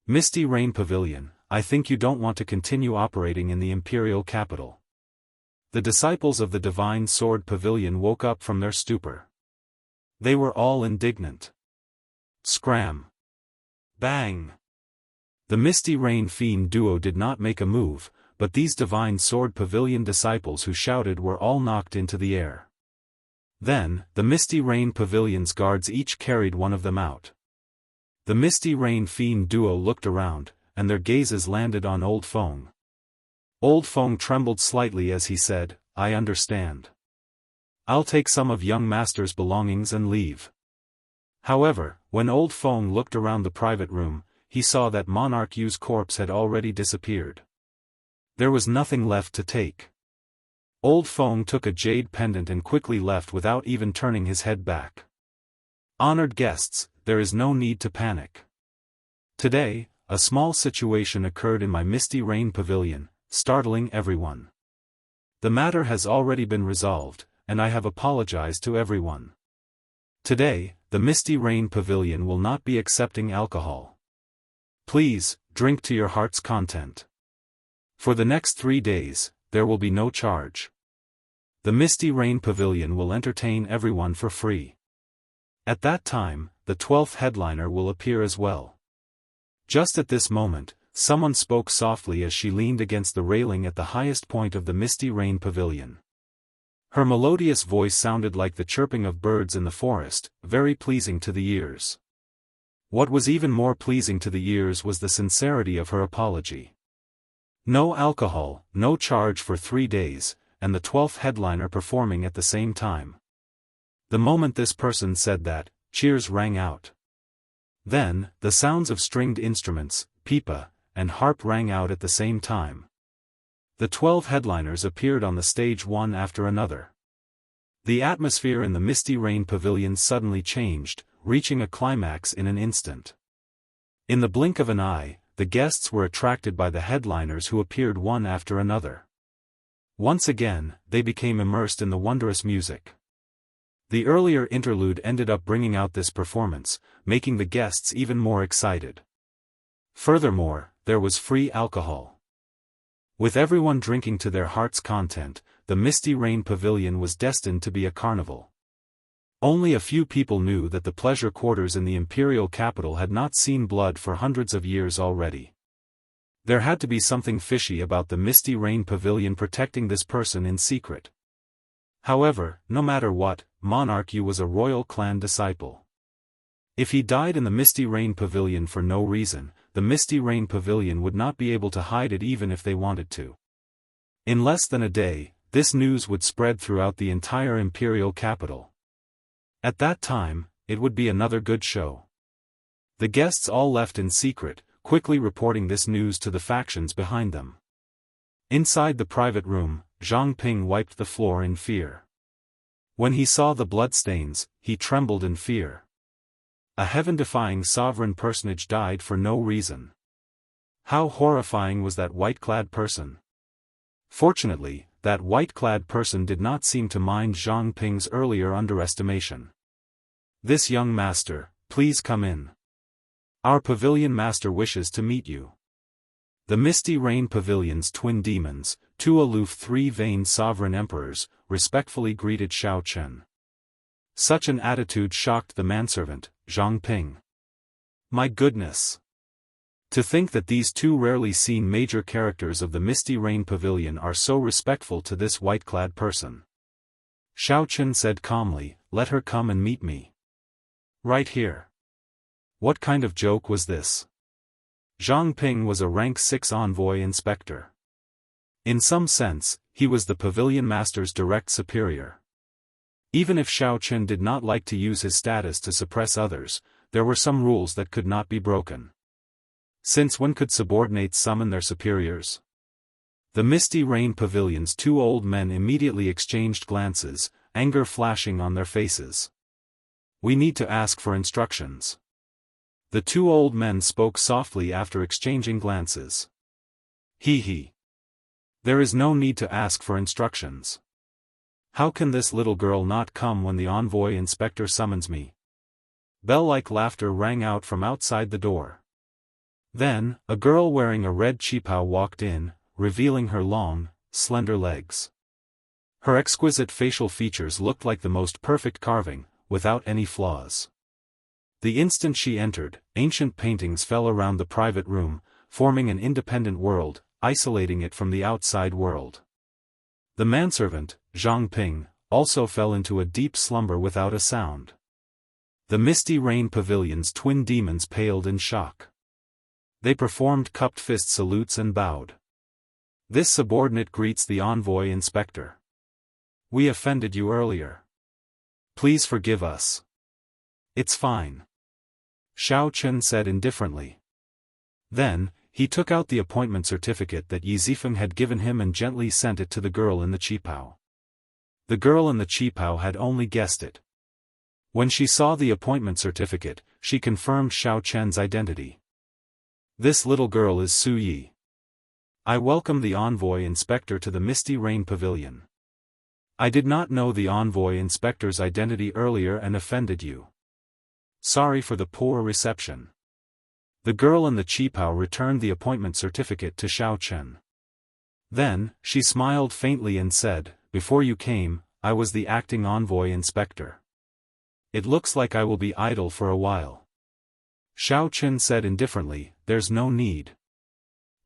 Misty Rain Pavilion, I think you don't want to continue operating in the imperial capital. The disciples of the Divine Sword Pavilion woke up from their stupor. They were all indignant. Scram! Bang! The Misty Rain Fiend duo did not make a move, but these Divine Sword Pavilion disciples who shouted were all knocked into the air. Then, the Misty Rain Pavilion's guards each carried one of them out. The Misty Rain Fiend duo looked around, and their gazes landed on Old Feng. Old Feng trembled slightly as he said, "I understand. I'll take some of young master's belongings and leave." However, when Old Feng looked around the private room, he saw that Monarch Yu's corpse had already disappeared. There was nothing left to take. Old Feng took a jade pendant and quickly left without even turning his head back. Honored guests, there is no need to panic. Today, a small situation occurred in my Misty Rain Pavilion, startling everyone. The matter has already been resolved, and I have apologized to everyone. Today, the Misty Rain Pavilion will not be accepting alcohol. Please, drink to your heart's content. For the next 3 days, there will be no charge. The Misty Rain Pavilion will entertain everyone for free. At that time, the 12th headliner will appear as well. Just at this moment, someone spoke softly as she leaned against the railing at the highest point of the Misty Rain Pavilion. Her melodious voice sounded like the chirping of birds in the forest, very pleasing to the ears. What was even more pleasing to the ears was the sincerity of her apology. No alcohol, no charge for 3 days, and the 12th headliner performing at the same time. The moment this person said that, cheers rang out. Then, the sounds of stringed instruments, pipa, and harp rang out at the same time. The 12 headliners appeared on the stage one after another. The atmosphere in the Misty Rain Pavilion suddenly changed, reaching a climax in an instant. In the blink of an eye, the guests were attracted by the headliners who appeared one after another. Once again, they became immersed in the wondrous music. The earlier interlude ended up bringing out this performance, making the guests even more excited. Furthermore, there was free alcohol. With everyone drinking to their heart's content, the Misty Rain Pavilion was destined to be a carnival. Only a few people knew that the pleasure quarters in the imperial capital had not seen blood for hundreds of years already. There had to be something fishy about the Misty Rain Pavilion protecting this person in secret. However, no matter what, Monarch Yu was a royal clan disciple. If he died in the Misty Rain Pavilion for no reason, the Misty Rain Pavilion would not be able to hide it even if they wanted to. In less than a day, This news would spread throughout the entire imperial capital. At that time, it would be another good show. The guests all left in secret, quickly reporting this news to the factions behind them. Inside the private room, Zhang Ping wiped the floor in fear. When he saw the bloodstains, he trembled in fear. A heaven-defying sovereign personage died for no reason. How horrifying was that white-clad person? Fortunately, that white-clad person did not seem to mind Zhang Ping's earlier underestimation. "This young master, please come in. Our pavilion master wishes to meet you." The Misty Rain Pavilion's twin demons, two aloof three-veined sovereign emperors, respectfully greeted Xiao Chen. Such an attitude shocked the manservant, Zhang Ping. My goodness! To think that these two rarely seen major characters of the Misty Rain Pavilion are so respectful to this white-clad person. Xiao Chen said calmly, "Let her come and meet me. Right here." What kind of joke was this? Zhang Ping was a rank 6 envoy inspector. In some sense, he was the pavilion master's direct superior. Even if Xiao Chen did not like to use his status to suppress others, there were some rules that could not be broken. Since when could subordinates summon their superiors? The Misty Rain Pavilion's two old men immediately exchanged glances, anger flashing on their faces. "We need to ask for instructions." The two old men spoke softly after exchanging glances. He. There is no need to ask for instructions. How can this little girl not come when the envoy inspector summons me? Bell-like laughter rang out from outside the door. Then, a girl wearing a red qipao walked in, revealing her long, slender legs. Her exquisite facial features looked like the most perfect carving, without any flaws. The instant she entered, ancient paintings fell around the private room, forming an independent world, isolating it from the outside world. The manservant, Zhang Ping, also fell into a deep slumber without a sound. The Misty Rain Pavilion's twin demons paled in shock. They performed cupped fist salutes and bowed. This subordinate greets the envoy inspector. "We offended you earlier. Please forgive us." "It's fine," Xiao Chen said indifferently. Then, he took out the appointment certificate that Yi Zifeng had given him and gently sent it to the girl in the qipao. The girl in the qipao had only guessed it. When she saw the appointment certificate, she confirmed Xiao Chen's identity. "This little girl is Su Yi. I welcome the envoy inspector to the Misty Rain Pavilion. I did not know the envoy inspector's identity earlier and offended you. Sorry for the poor reception." The girl in the qipao returned the appointment certificate to Xiao Chen. Then, she smiled faintly and said, "Before you came, I was the acting envoy inspector. It looks like I will be idle for a while." Xiao Chen said indifferently, "There's no need.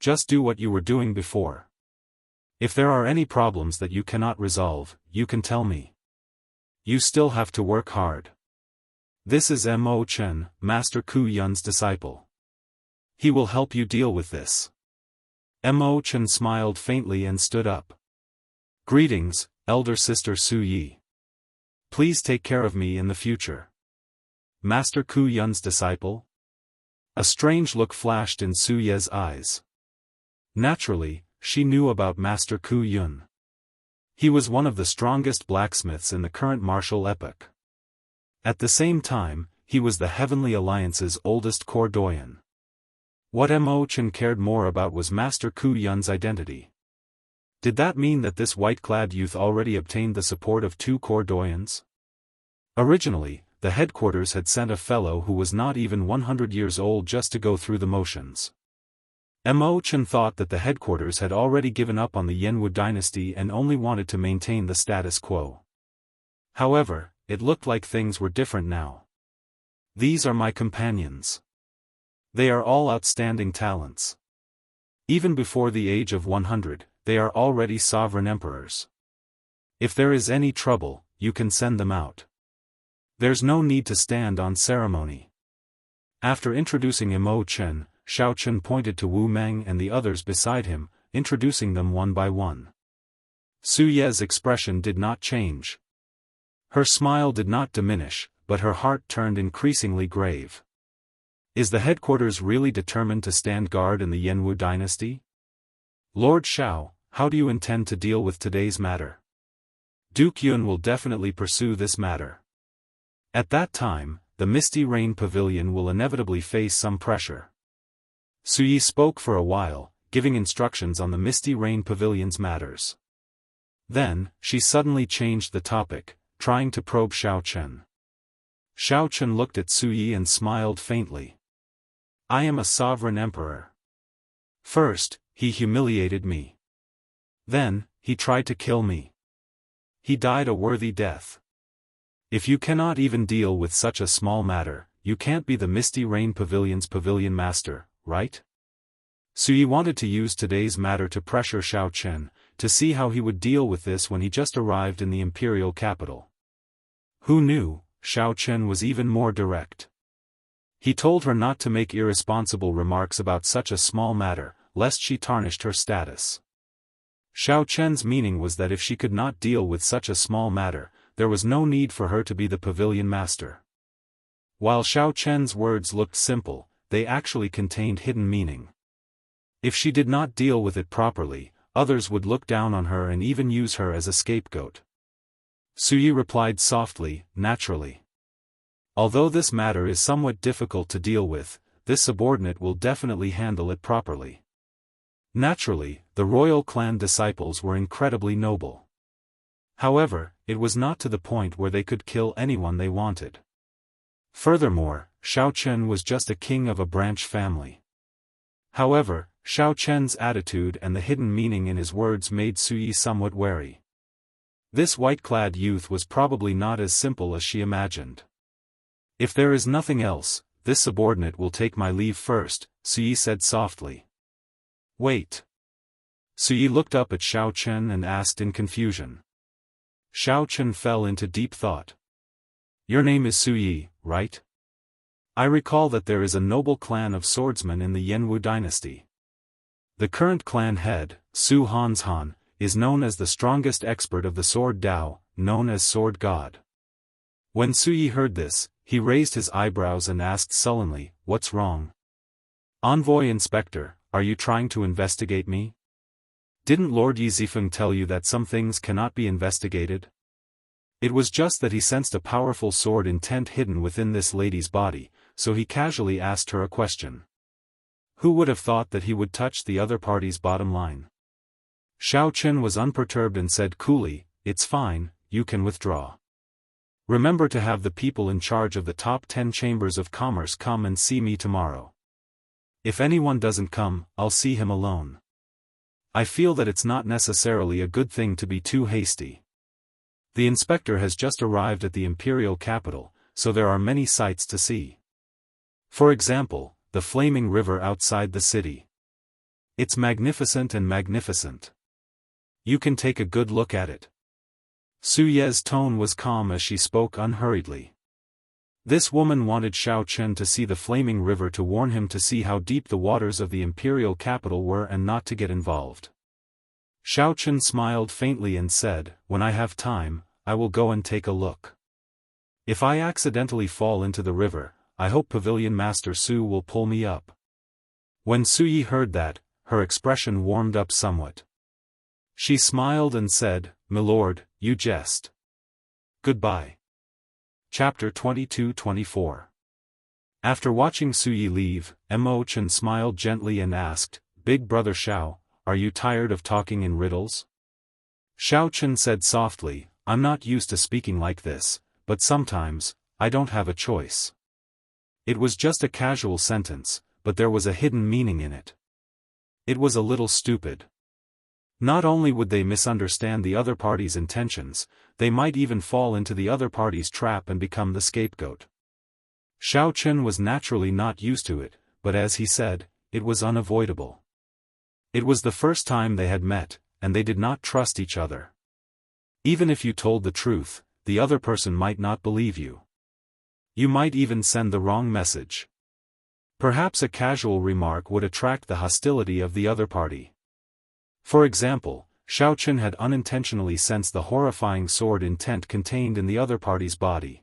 Just do what you were doing before. If there are any problems that you cannot resolve, you can tell me. You still have to work hard. This is Mo Chen, Master Ku Yun's disciple. He will help you deal with this." Mo Chen smiled faintly and stood up. "Greetings, elder sister Su Yi. Please take care of me in the future." Master Ku Yun's disciple? A strange look flashed in Su Ye's eyes. Naturally, she knew about Master Ku Yun. He was one of the strongest blacksmiths in the current martial epoch. At the same time, he was the Heavenly Alliance's oldest core doyen. What Mo Chen cared more about was Master Ku Yun's identity. Did that mean that this white-clad youth already obtained the support of two core doyens? Originally, the headquarters had sent a fellow who was not even 100 years old just to go through the motions. Mo Chen thought that the headquarters had already given up on the Yanwu dynasty and only wanted to maintain the status quo. However, it looked like things were different now. "These are my companions. They are all outstanding talents. Even before the age of 100, they are already sovereign emperors. If there is any trouble, you can send them out. There's no need to stand on ceremony." After introducing Mo Chen, Xiao Chen pointed to Wu Meng and the others beside him, introducing them one by one. Su Ye's expression did not change. Her smile did not diminish, but her heart turned increasingly grave. Is the headquarters really determined to stand guard in the Yanwu dynasty? Lord Shao, how do you intend to deal with today's matter? Duke Yun will definitely pursue this matter. At that time, the Misty Rain Pavilion will inevitably face some pressure. Su Yi spoke for a while, giving instructions on the Misty Rain Pavilion's matters. Then, she suddenly changed the topic, trying to probe Xiao Chen. Xiao Chen looked at Su Yi and smiled faintly. I am a sovereign emperor. First, he humiliated me. Then, he tried to kill me. He died a worthy death. If you cannot even deal with such a small matter, you can't be the Misty Rain Pavilion's pavilion master, right? Su Yi wanted to use today's matter to pressure Xiao Chen, to see how he would deal with this when he just arrived in the imperial capital. Who knew, Xiao Chen was even more direct. He told her not to make irresponsible remarks about such a small matter, lest she tarnished her status. Xiao Chen's meaning was that if she could not deal with such a small matter, there was no need for her to be the pavilion master. While Xiao Chen's words looked simple, they actually contained hidden meaning. If she did not deal with it properly, others would look down on her and even use her as a scapegoat. Su Yi replied softly, naturally. Although this matter is somewhat difficult to deal with, this subordinate will definitely handle it properly. Naturally, the royal clan disciples were incredibly noble. However, it was not to the point where they could kill anyone they wanted. Furthermore, Xiao Chen was just a king of a branch family. However, Xiao Chen's attitude and the hidden meaning in his words made Su Yi somewhat wary. This white-clad youth was probably not as simple as she imagined. If there is nothing else, this subordinate will take my leave first, Su Yi said softly. Wait. Su Yi looked up at Xiao Chen and asked in confusion. Xiao Chen fell into deep thought. Your name is Su Yi, right? I recall that there is a noble clan of swordsmen in the Yanwu dynasty. The current clan head, Su Hanshan, is known as the strongest expert of the sword Dao, known as Sword God. When Su Yi heard this, he raised his eyebrows and asked sullenly, what's wrong? Envoy Inspector, are you trying to investigate me? Didn't Lord Yi Zifeng tell you that some things cannot be investigated? It was just that he sensed a powerful sword intent hidden within this lady's body, so he casually asked her a question. Who would have thought that he would touch the other party's bottom line? Xiao Chen was unperturbed and said coolly, it's fine, you can withdraw. Remember to have the people in charge of the top 10 chambers of commerce come and see me tomorrow. If anyone doesn't come, I'll see him alone. I feel that it's not necessarily a good thing to be too hasty. The inspector has just arrived at the imperial capital, so there are many sights to see. For example, the flaming river outside the city. It's magnificent and magnificent. You can take a good look at it. Su Ye's tone was calm as she spoke unhurriedly. This woman wanted Xiao Chen to see the flaming river to warn him to see how deep the waters of the imperial capital were and not to get involved. Xiao Chen smiled faintly and said, when I have time, I will go and take a look. If I accidentally fall into the river, I hope Pavilion Master Su will pull me up. When Su Yi heard that, her expression warmed up somewhat. She smiled and said, "Milord, you jest. Goodbye." Chapter 22-24. After watching Su Yi leave, Mo Chen smiled gently and asked, "Big brother Xiao, are you tired of talking in riddles?" Xiao Chen said softly, "I'm not used to speaking like this, but sometimes, I don't have a choice." It was just a casual sentence, but there was a hidden meaning in it. It was a little stupid. Not only would they misunderstand the other party's intentions, they might even fall into the other party's trap and become the scapegoat. Xiao Chen was naturally not used to it, but as he said, it was unavoidable. It was the first time they had met, and they did not trust each other. Even if you told the truth, the other person might not believe you. You might even send the wrong message. Perhaps a casual remark would attract the hostility of the other party. For example, Xiao had unintentionally sensed the horrifying sword intent contained in the other party's body.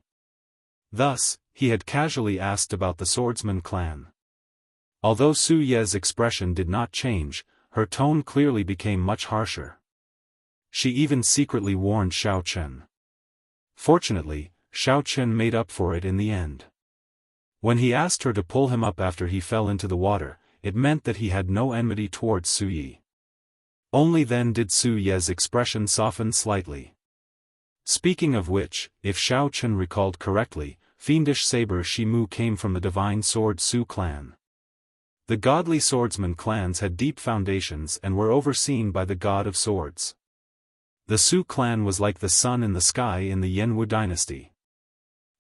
Thus, he had casually asked about the swordsman clan. Although Su Ye's expression did not change, her tone clearly became much harsher. She even secretly warned Xiao. Fortunately, Xiao made up for it in the end. When he asked her to pull him up after he fell into the water, it meant that he had no enmity towards Su Ye. Only then did Su Ye's expression soften slightly. Speaking of which, if Xiao recalled correctly, fiendish saber Shimu came from the divine sword Su clan. The godly swordsman clans had deep foundations and were overseen by the god of swords. The Su clan was like the sun in the sky in the Yanwu dynasty.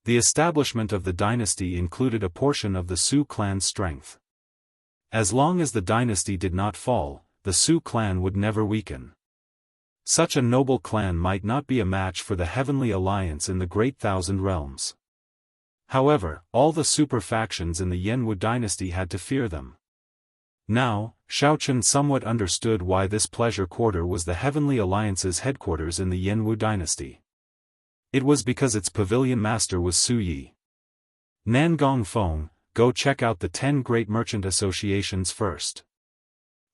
The establishment of the dynasty included a portion of the Su clan's strength. As long as the dynasty did not fall, the Su clan would never weaken. Such a noble clan might not be a match for the Heavenly Alliance in the Great Thousand Realms. However, all the super factions in the Yanwu dynasty had to fear them. Now, Xiao somewhat understood why this pleasure quarter was the Heavenly Alliance's headquarters in the Yanwu dynasty. It was because its pavilion master was Su Yi. Nangong Feng, go check out the 10 great merchant associations first.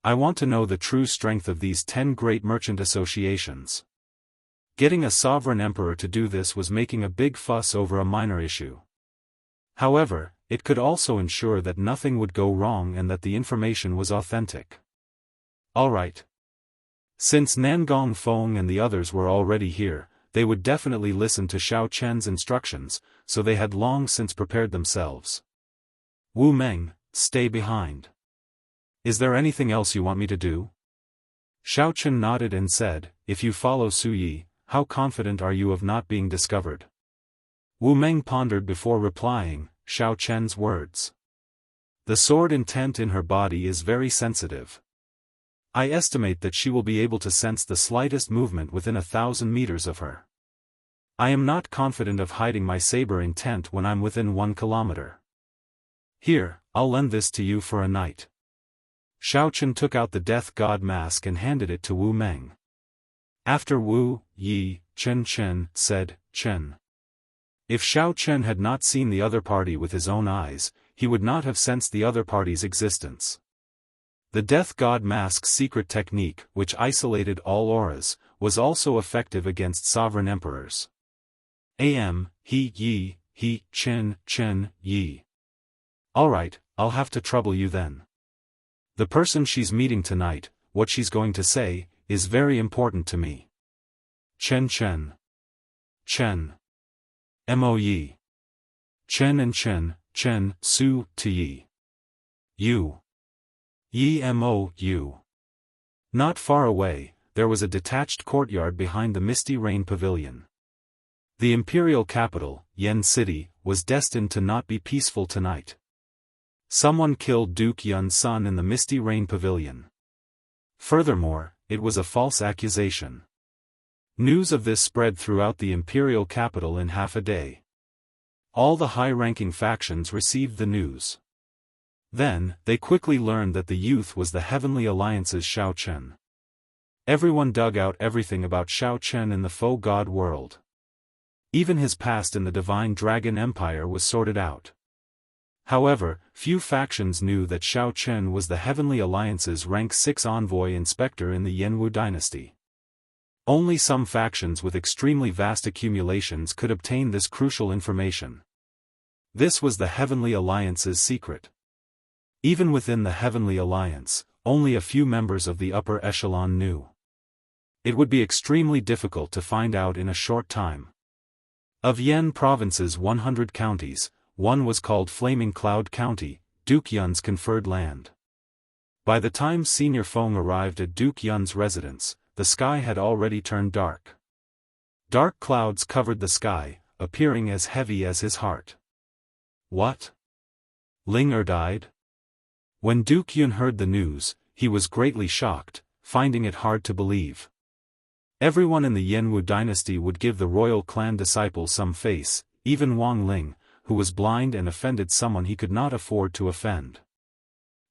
I want to know the true strength of these 10 great merchant associations. Getting a sovereign emperor to do this was making a big fuss over a minor issue. However, it could also ensure that nothing would go wrong and that the information was authentic. Alright. Since Nangong Feng and the others were already here, they would definitely listen to Xiao instructions, so they had long since prepared themselves. Wu Meng, stay behind. Is there anything else you want me to do? Xiao nodded and said, if you follow Su Yi, how confident are you of not being discovered? Wu Meng pondered before replying, Xiao words. The sword intent in her body is very sensitive. I estimate that she will be able to sense the slightest movement within 1,000 meters of her. I am not confident of hiding my saber intent when I'm within 1 kilometer. Here, I'll lend this to you for a night. Xiao took out the death god mask and handed it to Wu Meng. After Wu, Yi, Chen said, Chen. If Xiao had not seen the other party with his own eyes, he would not have sensed the other party's existence. The Death God Mask's secret technique, which isolated all auras, was also effective against sovereign emperors. He, Chen, Yi. Alright, I'll have to trouble you then. The person she's meeting tonight, what she's going to say, is very important to me. Chen. Mo Yi. Chen and Chen, Su, to Yi. You. Yi Mo, you. Not far away, there was a detached courtyard behind the Misty Rain Pavilion. The imperial capital, Yen City, was destined to not be peaceful tonight. Someone killed Duke Yun's son in the Misty Rain Pavilion. Furthermore, it was a false accusation. News of this spread throughout the imperial capital in half a day. All the high-ranking factions received the news. Then, they quickly learned that the youth was the Heavenly Alliance's Xiao. Everyone dug out everything about Xiao in the faux god world. Even his past in the Divine Dragon Empire was sorted out. However, few factions knew that Xiao was the Heavenly Alliance's rank 6 envoy inspector in the Yanwu dynasty. Only some factions with extremely vast accumulations could obtain this crucial information. This was the Heavenly Alliance's secret. Even within the Heavenly Alliance, only a few members of the upper echelon knew. It would be extremely difficult to find out in a short time. Of Yen Province's 100 counties, one was called Flaming Cloud County, Duke Yun's conferred land. By the time Senior Feng arrived at Duke Yun's residence, the sky had already turned dark. Dark clouds covered the sky, appearing as heavy as his heart. What? Ling died? When Duke Yun heard the news, he was greatly shocked, finding it hard to believe. Everyone in the Yanwu dynasty would give the royal clan disciple some face, even Wang Ling, who was blind and offended someone he could not afford to offend.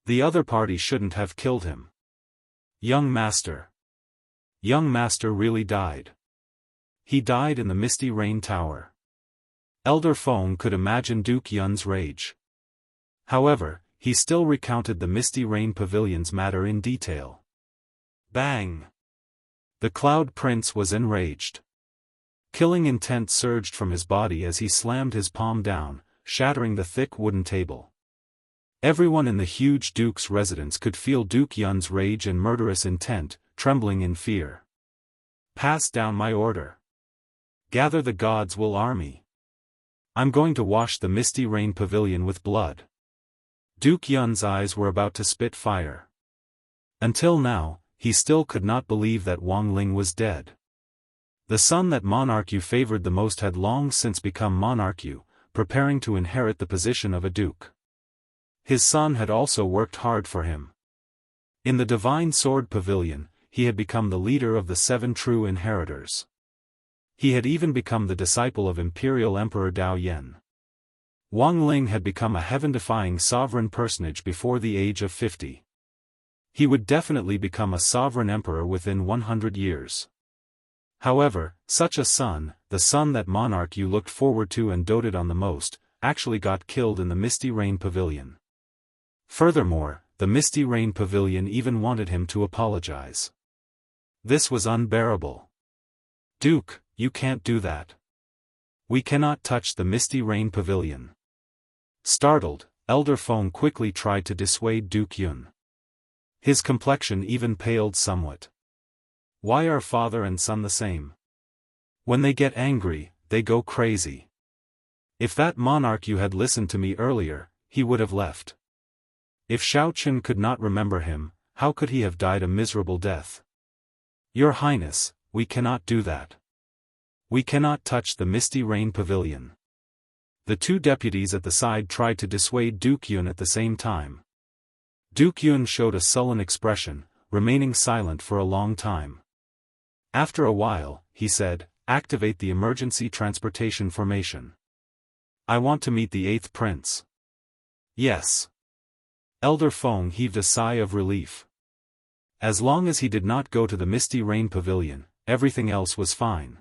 The other party shouldn't have killed him. Young master. Young master really died. He died in the Misty Rain Tower. Elder Feng could imagine Duke Yun's rage. However, he still recounted the Misty Rain Pavilion's matter in detail. Bang! The Cloud Prince was enraged. Killing intent surged from his body as he slammed his palm down, shattering the thick wooden table. Everyone in the huge Duke's residence could feel Duke Yun's rage and murderous intent, trembling in fear. Pass down my order. Gather the God's Will army. I'm going to wash the Misty Rain Pavilion with blood. Duke Yun's eyes were about to spit fire. Until now, he still could not believe that Wang Ling was dead. The son that monarch Yu favored the most had long since become monarch Yu, preparing to inherit the position of a duke. His son had also worked hard for him. In the Divine Sword Pavilion, he had become the leader of the 7 true inheritors. He had even become the disciple of Imperial Emperor Dao Yan. Wang Ling had become a heaven-defying sovereign personage before the age of 50. He would definitely become a sovereign emperor within 100 years. However, such a son, the son that monarch Yu looked forward to and doted on the most, actually got killed in the Misty Rain Pavilion. Furthermore, the Misty Rain Pavilion even wanted him to apologize. This was unbearable. Duke, you can't do that. We cannot touch the Misty Rain Pavilion. Startled, Elder Feng quickly tried to dissuade Duke Yun. His complexion even paled somewhat. Why are father and son the same? When they get angry, they go crazy. If that monarch Yu had listened to me earlier, he would have left. If Xiaoqun could not remember him, how could he have died a miserable death? Your Highness, we cannot do that. We cannot touch the Misty Rain Pavilion. The 2 deputies at the side tried to dissuade Duke Yun at the same time. Duke Yun showed a sullen expression, remaining silent for a long time. After a while, he said, activate the emergency transportation formation. I want to meet the 8th prince. Yes. Elder Feng heaved a sigh of relief. As long as he did not go to the Misty Rain Pavilion, everything else was fine.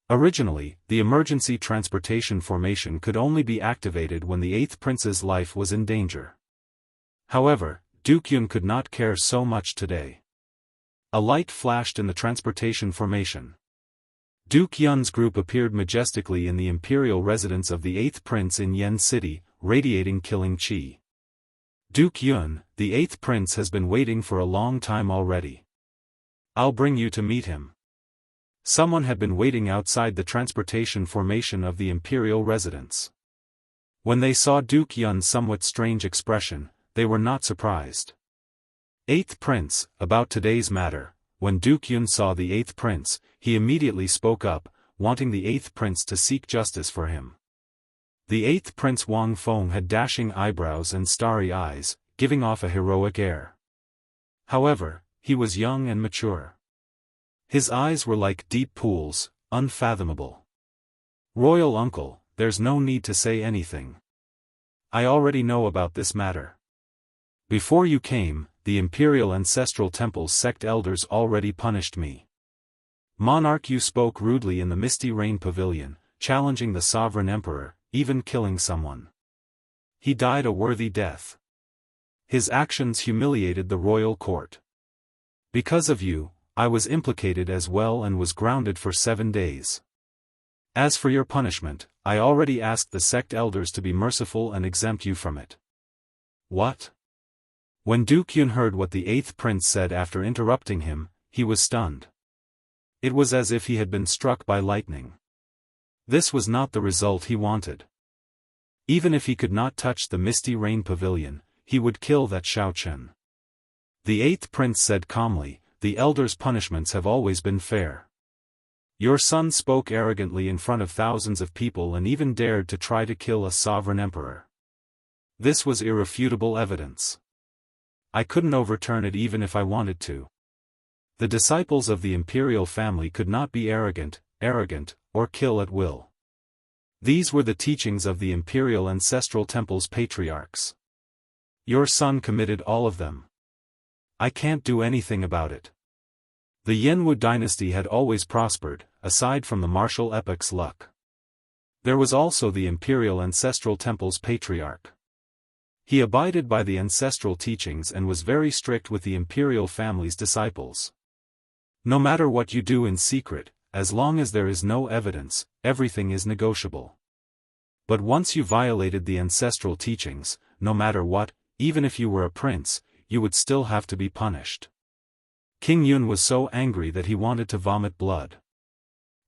Originally, the emergency transportation formation could only be activated when the 8th prince's life was in danger. However, Duke Yun could not care so much today. A light flashed in the transportation formation. Duke Yun's group appeared majestically in the imperial residence of the 8th prince in Yen City, radiating killing chi. Duke Yun, the 8th prince has been waiting for a long time already. I'll bring you to meet him. Someone had been waiting outside the transportation formation of the imperial residence. When they saw Duke Yun's somewhat strange expression, they were not surprised. 8th prince, about today's matter. When Duke Yun saw the 8th prince, he immediately spoke up, wanting the 8th prince to seek justice for him. The 8th prince Wang Feng had dashing eyebrows and starry eyes, giving off a heroic air. However, he was young and mature. His eyes were like deep pools, unfathomable. Royal uncle, there's no need to say anything. I already know about this matter. Before you came, the Imperial Ancestral Temple's sect elders already punished me. Monarch Yu spoke rudely in the Misty Rain Pavilion, challenging the sovereign emperor, even killing someone. He died a worthy death. His actions humiliated the royal court. Because of you, I was implicated as well and was grounded for 7 days. As for your punishment, I already asked the sect elders to be merciful and exempt you from it. What? When Duke Yun heard what the 8th prince said after interrupting him, he was stunned. It was as if he had been struck by lightning. This was not the result he wanted. Even if he could not touch the Misty Rain Pavilion, he would kill that Xiaoqun. The 8th prince said calmly, the elders' punishments have always been fair. Your son spoke arrogantly in front of thousands of people and even dared to try to kill a sovereign emperor. This was irrefutable evidence. I couldn't overturn it even if I wanted to. The disciples of the imperial family could not be arrogant, or kill at will. These were the teachings of the Imperial Ancestral Temple's patriarchs. Your son committed all of them. I can't do anything about it. The Yanwu dynasty had always prospered, aside from the martial epoc's luck. There was also the imperial ancestral temple's patriarch. He abided by the ancestral teachings and was very strict with the imperial family's disciples. No matter what you do in secret, as long as there is no evidence, everything is negotiable. But once you violated the ancestral teachings, no matter what, even if you were a prince, you would still have to be punished. King Yun was so angry that he wanted to vomit blood.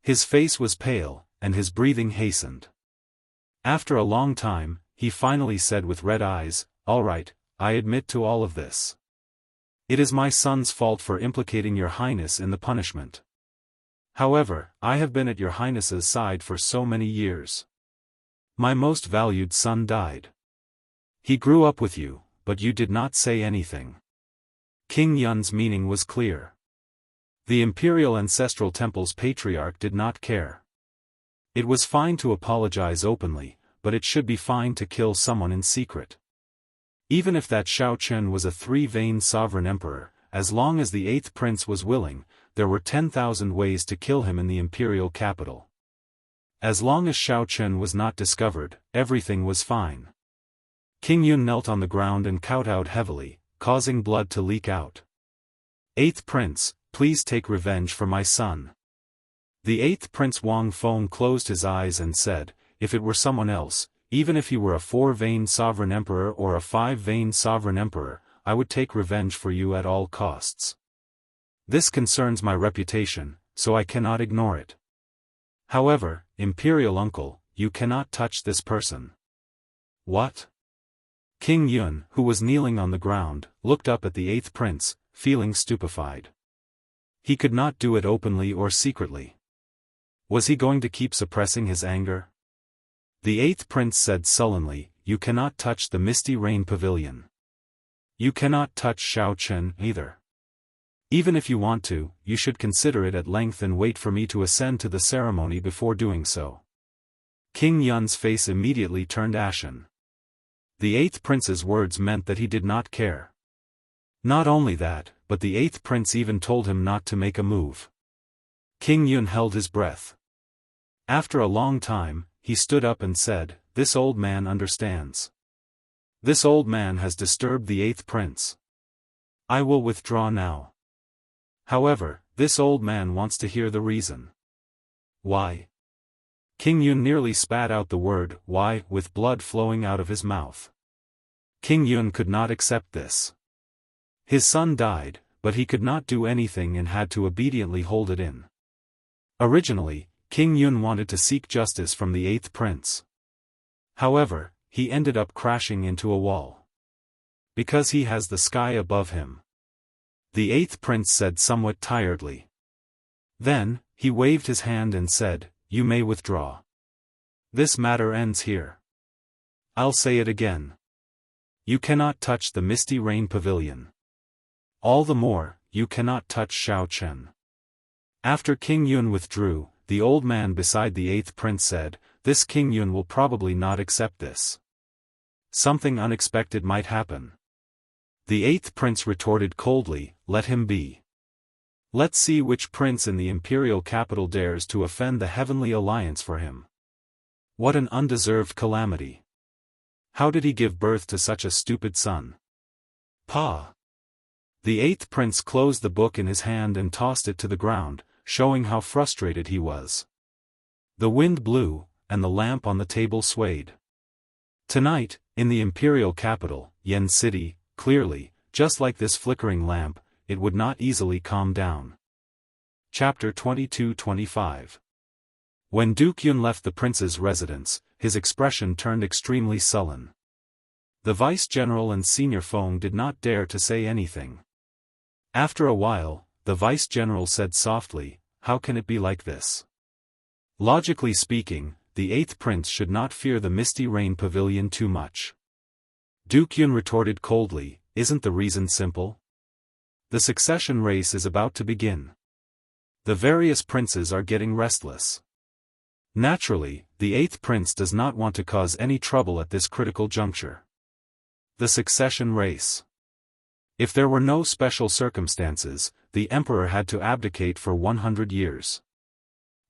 His face was pale, and his breathing hastened. After a long time, he finally said with red eyes, "All right, I admit to all of this. It is my son's fault for implicating your highness in the punishment. However, I have been at your highness's side for so many years. My most valued son died. He grew up with you, but you did not say anything." King Yun's meaning was clear. The imperial ancestral temple's patriarch did not care. It was fine to apologize openly, but it should be fine to kill someone in secret. Even if that Xiao Chen was a three-veined sovereign emperor, as long as the 8th prince was willing, there were 10,000 ways to kill him in the imperial capital. As long as Xiao Chen was not discovered, everything was fine. King Yun knelt on the ground and kowtowed heavily, causing blood to leak out. "8th prince, please take revenge for my son." The 8th prince Wang Feng closed his eyes and said, "If it were someone else, even if he were a 4-veined sovereign emperor or a 5-veined sovereign emperor, I would take revenge for you at all costs. This concerns my reputation, so I cannot ignore it. However, imperial uncle, you cannot touch this person." "What?" King Yun, who was kneeling on the ground, looked up at the 8th prince, feeling stupefied. He could not do it openly or secretly. Was he going to keep suppressing his anger? The 8th prince said sullenly, "You cannot touch the Misty Rain Pavilion. You cannot touch Xiao Chen either. Even if you want to, you should consider it at length and wait for me to ascend to the ceremony before doing so." King Yun's face immediately turned ashen. The 8th prince's words meant that he did not care. Not only that, but the 8th prince even told him not to make a move. King Yun held his breath. After a long time, he stood up and said, "This old man understands. This old man has disturbed the 8th prince. I will withdraw now. However, this old man wants to hear the reason." "Why?" King Yun nearly spat out the word "why" with blood flowing out of his mouth. King Yun could not accept this. His son died, but he could not do anything and had to obediently hold it in. Originally, King Yun wanted to seek justice from the 8th prince. However, he ended up crashing into a wall. Because he has the sky above him. The 8th prince said somewhat tiredly. Then, he waved his hand and said, "You may withdraw. This matter ends here. I'll say it again. You cannot touch the Misty Rain Pavilion. All the more, you cannot touch Xiao Chen." After King Yun withdrew, the old man beside the 8th prince said, "This King Yun will probably not accept this. Something unexpected might happen." The 8th prince retorted coldly, "Let him be. Let's see which prince in the imperial capital dares to offend the heavenly alliance for him. What an undeserved calamity. How did he give birth to such a stupid son? Pa!" The 8th prince closed the book in his hand and tossed it to the ground, showing how frustrated he was. The wind blew, and the lamp on the table swayed. Tonight, in the imperial capital, Yen City, clearly, just like this flickering lamp, it would not easily calm down. Chapter 22-25. When Duke Yun left the prince's residence, his expression turned extremely sullen. The vice-general and senior Feng did not dare to say anything. After a while, the vice-general said softly, "How can it be like this? Logically speaking, the 8th prince should not fear the Misty Rain Pavilion too much." Duke Yun retorted coldly, "Isn't the reason simple? The succession race is about to begin. The various princes are getting restless. Naturally, the 8th prince does not want to cause any trouble at this critical juncture. The succession race. If there were no special circumstances, the emperor had to abdicate for 100 years.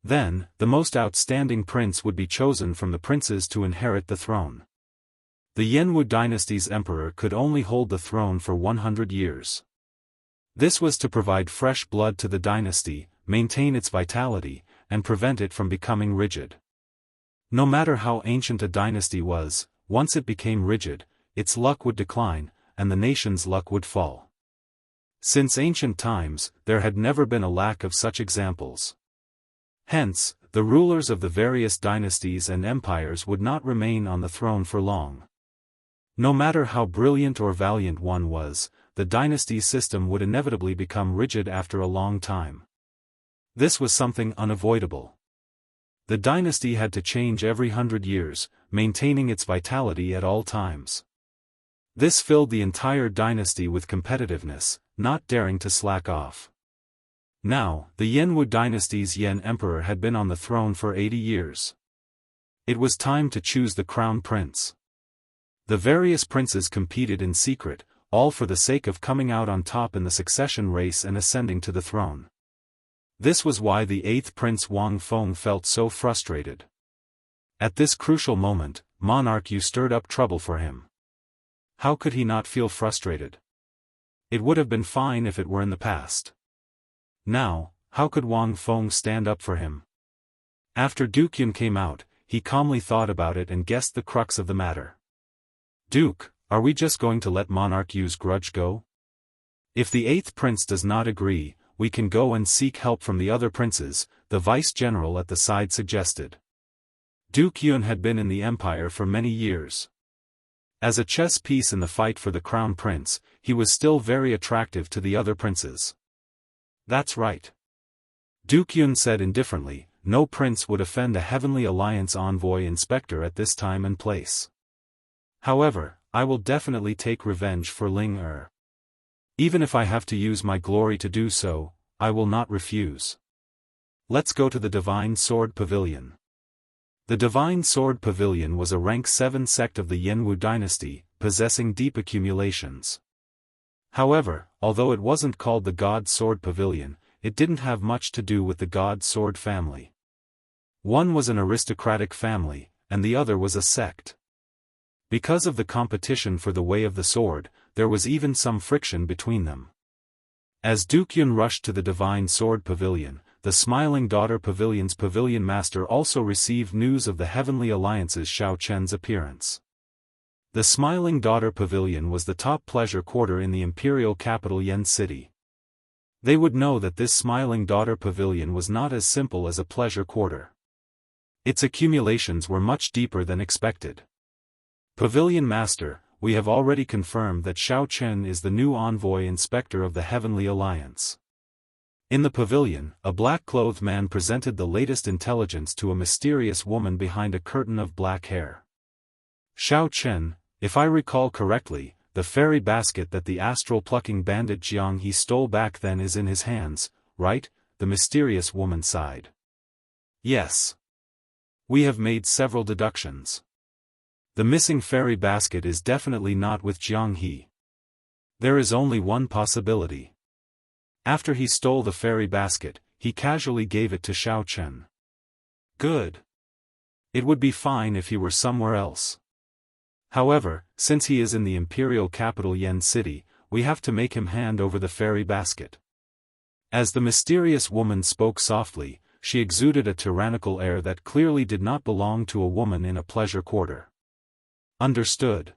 Then, the most outstanding prince would be chosen from the princes to inherit the throne. The Yenwu dynasty's emperor could only hold the throne for 100 years. This was to provide fresh blood to the dynasty, maintain its vitality, and prevent it from becoming rigid. No matter how ancient a dynasty was, once it became rigid, its luck would decline, and the nation's luck would fall. Since ancient times, there had never been a lack of such examples. Hence, the rulers of the various dynasties and empires would not remain on the throne for long. No matter how brilliant or valiant one was, the dynasty's system would inevitably become rigid after a long time. This was something unavoidable. The dynasty had to change every 100 years, maintaining its vitality at all times. This filled the entire dynasty with competitiveness, not daring to slack off. Now, the Yenwu dynasty's Yen emperor had been on the throne for 80 years. It was time to choose the crown prince. The various princes competed in secret, all for the sake of coming out on top in the succession race and ascending to the throne. This was why the 8th Prince Wang Feng felt so frustrated. At this crucial moment, Monarch Yu stirred up trouble for him. How could he not feel frustrated? It would have been fine if it were in the past. Now, how could Wang Feng stand up for him? After Duke Yun came out, he calmly thought about it and guessed the crux of the matter. Duke, are we just going to let Monarch Yu's grudge go? If the 8th prince does not agree, we can go and seek help from the other princes, the vice-general at the side suggested. Duke Yun had been in the empire for many years. As a chess piece in the fight for the crown prince, he was still very attractive to the other princes. That's right. Duke Yun said indifferently, no prince would offend a Heavenly Alliance envoy inspector at this time and place. However, I will definitely take revenge for Ling Er. Even if I have to use my glory to do so, I will not refuse. Let's go to the Divine Sword Pavilion. The Divine Sword Pavilion was a rank 7 sect of the Yenwu dynasty, possessing deep accumulations. However, although it wasn't called the God Sword Pavilion, it didn't have much to do with the God Sword family. One was an aristocratic family, and the other was a sect. Because of the competition for the way of the sword, there was even some friction between them. As Duke Yun rushed to the Divine Sword Pavilion, the Smiling Daughter Pavilion's pavilion master also received news of the Heavenly Alliance's Xiao Chen's appearance. The Smiling Daughter Pavilion was the top pleasure quarter in the imperial capital Yen City. They would know that this Smiling Daughter Pavilion was not as simple as a pleasure quarter. Its accumulations were much deeper than expected. Pavilion Master, we have already confirmed that Xiao Chen is the new envoy inspector of the Heavenly Alliance. In the pavilion, a black-clothed man presented the latest intelligence to a mysterious woman behind a curtain of black hair. Xiao Chen, if I recall correctly, the fairy basket that the astral-plucking bandit Jianghu stole back then is in his hands, right? The mysterious woman sighed. Yes. We have made several deductions. The missing fairy basket is definitely not with Jianghu. There is only one possibility. After he stole the fairy basket, he casually gave it to Xiao Chen. Good. It would be fine if he were somewhere else. However, since he is in the imperial capital Yen City, we have to make him hand over the fairy basket. As the mysterious woman spoke softly, she exuded a tyrannical air that clearly did not belong to a woman in a pleasure quarter. Understood.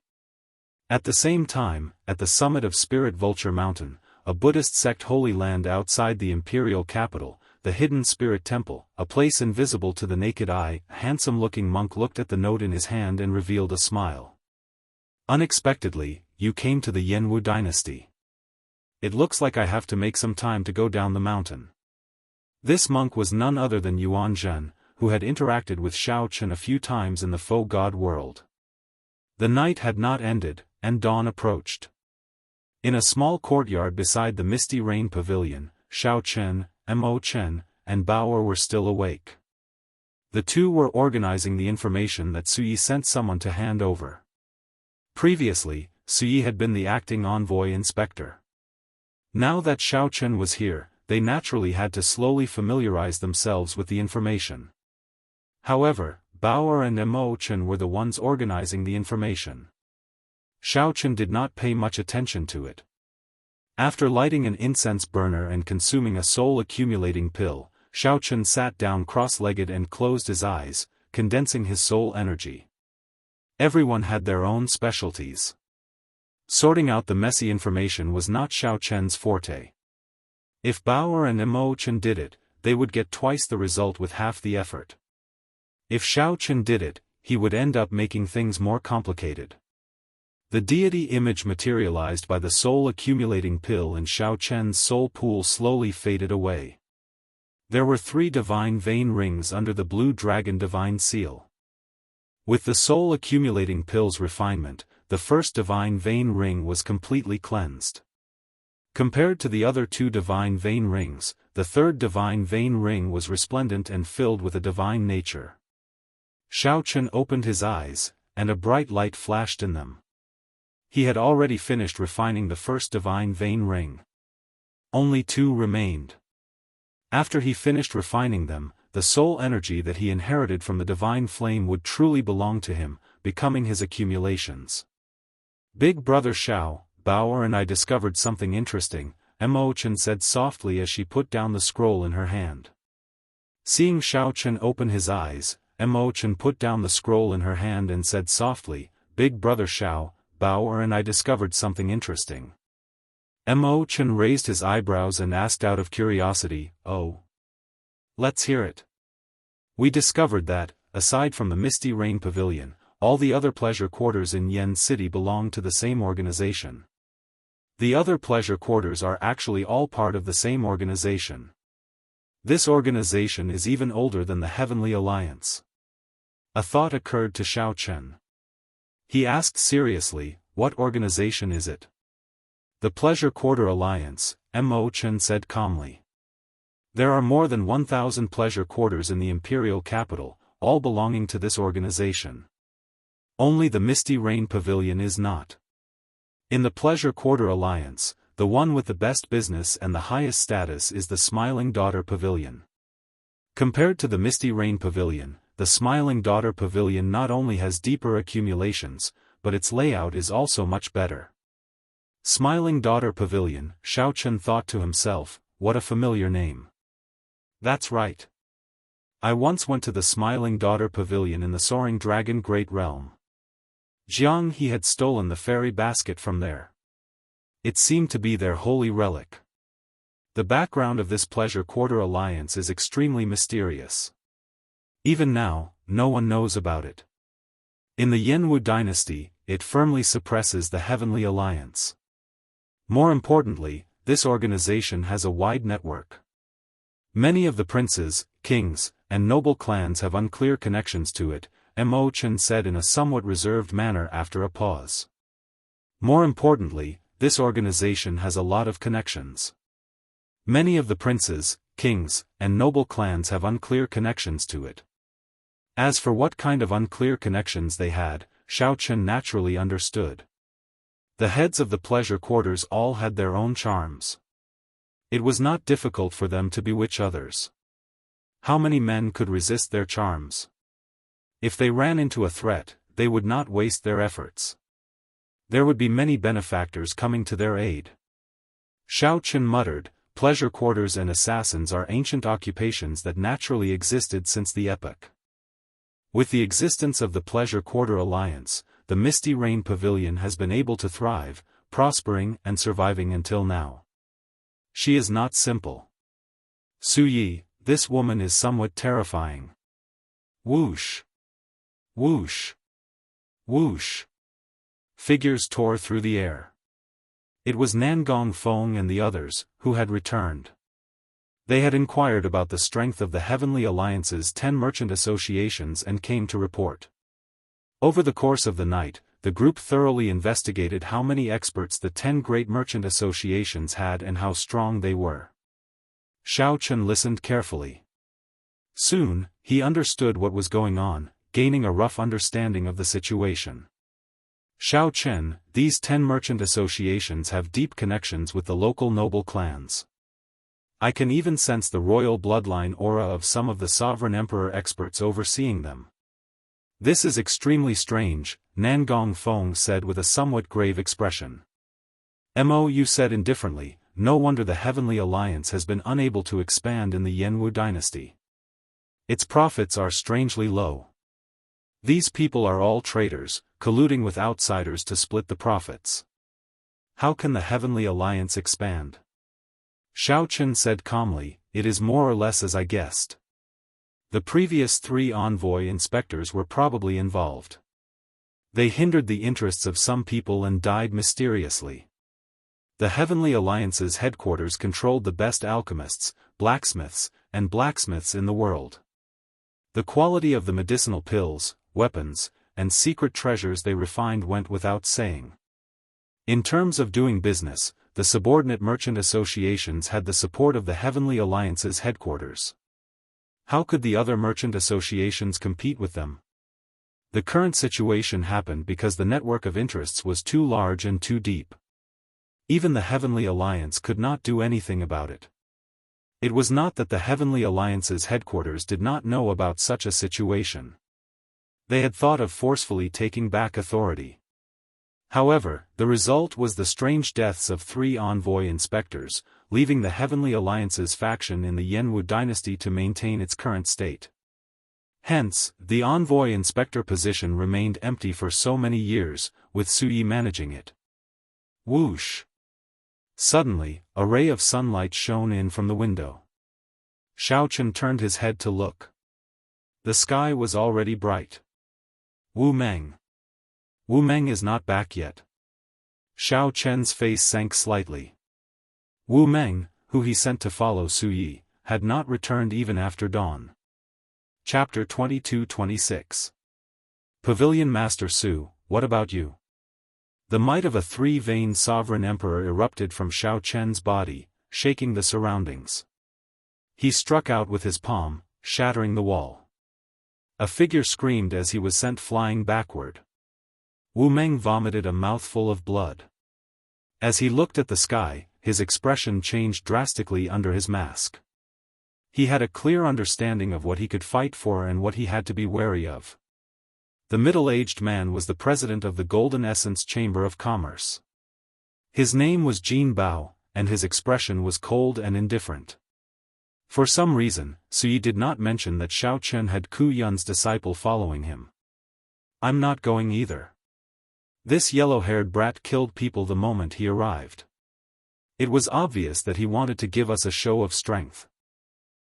At the same time, at the summit of Spirit Vulture Mountain, a Buddhist sect holy land outside the imperial capital, the Hidden Spirit Temple, a place invisible to the naked eye, a handsome-looking monk looked at the note in his hand and revealed a smile. Unexpectedly, you came to the Yenwu dynasty. It looks like I have to make some time to go down the mountain. This monk was none other than Yuan Zhen, who had interacted with Xiao Chen a few times in the faux god world. The night had not ended, and dawn approached. In a small courtyard beside the Misty Rain Pavilion, Xiao Chen, Mo Chen, and Baoer were still awake. The two were organizing the information that Suyi sent someone to hand over. Previously, Suyi had been the acting envoy inspector. Now that Xiao Chen was here, they naturally had to slowly familiarize themselves with the information. However, Bauer and Mo Chen were the ones organizing the information. Xiao Chen did not pay much attention to it. After lighting an incense burner and consuming a soul-accumulating pill, Xiao Chen sat down cross-legged and closed his eyes, condensing his soul energy. Everyone had their own specialties. Sorting out the messy information was not Xiao Chen's forte. If Bauer and Mo Chen did it, they would get twice the result with half the effort. If Xiao Chen did it, he would end up making things more complicated. The deity image materialized by the soul-accumulating pill in Xiao Chen's soul pool slowly faded away. There were 3 divine vein rings under the blue dragon divine seal. With the soul-accumulating pill's refinement, the first divine vein ring was completely cleansed. Compared to the other 2 divine vein rings, the third divine vein ring was resplendent and filled with a divine nature. Xiao Chen opened his eyes, and a bright light flashed in them. He had already finished refining the first divine vein ring. Only 2 remained. After he finished refining them, the soul energy that he inherited from the divine flame would truly belong to him, becoming his accumulations. Big brother Xiao, Bauer and I discovered something interesting, Mo Chen said softly as she put down the scroll in her hand. Seeing Xiao Chen open his eyes, Mo Chen put down the scroll in her hand and said softly, "Big brother Xiao, Bauer and I discovered something interesting." Mo Chen raised his eyebrows and asked out of curiosity, "Oh? Let's hear it." "We discovered that, aside from the Misty Rain Pavilion, all the other pleasure quarters in Yen City belong to the same organization. The other pleasure quarters are actually all part of the same organization. This organization is even older than the Heavenly Alliance." A thought occurred to Xiao Chen. He asked seriously, "What organization is it?" "The Pleasure Quarter Alliance," Mo Chen said calmly. "There are more than 1,000 pleasure quarters in the imperial capital, all belonging to this organization. Only the Misty Rain Pavilion is not. In the Pleasure Quarter Alliance, the one with the best business and the highest status is the Smiling Daughter Pavilion. Compared to the Misty Rain Pavilion, the Smiling Daughter Pavilion not only has deeper accumulations, but its layout is also much better." Smiling Daughter Pavilion, Xiao Chen thought to himself, what a familiar name. That's right. I once went to the Smiling Daughter Pavilion in the Soaring Dragon Great Realm. Jianghu had stolen the fairy basket from there. It seemed to be their holy relic. The background of this Pleasure Quarter Alliance is extremely mysterious. Even now, no one knows about it. In the Yanwu dynasty, it firmly suppresses the Heavenly Alliance. More importantly, this organization has a wide network. Many of the princes, kings, and noble clans have unclear connections to it, Mo Chen said in a somewhat reserved manner after a pause. More importantly, this organization has a lot of connections. Many of the princes, kings, and noble clans have unclear connections to it. As for what kind of unclear connections they had, Xiao Chen naturally understood. The heads of the pleasure quarters all had their own charms. It was not difficult for them to bewitch others. How many men could resist their charms? If they ran into a threat, they would not waste their efforts. There would be many benefactors coming to their aid. Xiao Chen muttered, "Pleasure quarters and assassins are ancient occupations that naturally existed since the epoch. With the existence of the Pleasure Quarter Alliance, the Misty Rain Pavilion has been able to thrive, prospering and surviving until now. She is not simple. Su Yi, this woman is somewhat terrifying." Whoosh! Whoosh! Whoosh! Figures tore through the air. It was Nangong Feng and the others, who had returned. They had inquired about the strength of the Heavenly Alliance's 10 merchant associations and came to report. Over the course of the night, the group thoroughly investigated how many experts the 10 great merchant associations had and how strong they were. Xiao Chen listened carefully. Soon, he understood what was going on, gaining a rough understanding of the situation. Xiao Chen, these 10 merchant associations have deep connections with the local noble clans. I can even sense the royal bloodline aura of some of the sovereign emperor experts overseeing them. This is extremely strange, Nangong Feng said with a somewhat grave expression. Mo said indifferently, no wonder the Heavenly Alliance has been unable to expand in the Yanwu dynasty. Its profits are strangely low. These people are all traitors, colluding with outsiders to split the profits. How can the Heavenly Alliance expand? Xiao Chen said calmly, it is more or less as I guessed. The previous 3 envoy inspectors were probably involved. They hindered the interests of some people and died mysteriously. The Heavenly Alliance's headquarters controlled the best alchemists, blacksmiths, and blacksmiths in the world. The quality of the medicinal pills, weapons, and secret treasures they refined went without saying. In terms of doing business, the subordinate merchant associations had the support of the Heavenly Alliance's headquarters. How could the other merchant associations compete with them? The current situation happened because the network of interests was too large and too deep. Even the Heavenly Alliance could not do anything about it. It was not that the Heavenly Alliance's headquarters did not know about such a situation. They had thought of forcefully taking back authority. However, the result was the strange deaths of 3 envoy inspectors, leaving the Heavenly Alliance's faction in the Yanwu dynasty to maintain its current state. Hence, the envoy inspector position remained empty for so many years, with Suyi managing it. Whoosh! Suddenly, a ray of sunlight shone in from the window. Xiao Chen turned his head to look. The sky was already bright. Wu Meng. Wu Meng is not back yet. Xiao Chen's face sank slightly. Wu Meng, who he sent to follow Suyi, had not returned even after dawn. Chapter 22-26. Pavilion Master Su, what about you? The might of a 3-veined sovereign emperor erupted from Xiao Chen's body, shaking the surroundings. He struck out with his palm, shattering the wall. A figure screamed as he was sent flying backward. Wu Meng vomited a mouthful of blood. As he looked at the sky, his expression changed drastically under his mask. He had a clear understanding of what he could fight for and what he had to be wary of. The middle-aged man was the president of the Golden Essence Chamber of Commerce. His name was Jin Bao, and his expression was cold and indifferent. For some reason, Suyi did not mention that Xiao Chen had Ku Yun's disciple following him. I'm not going either. This yellow-haired brat killed people the moment he arrived. It was obvious that he wanted to give us a show of strength.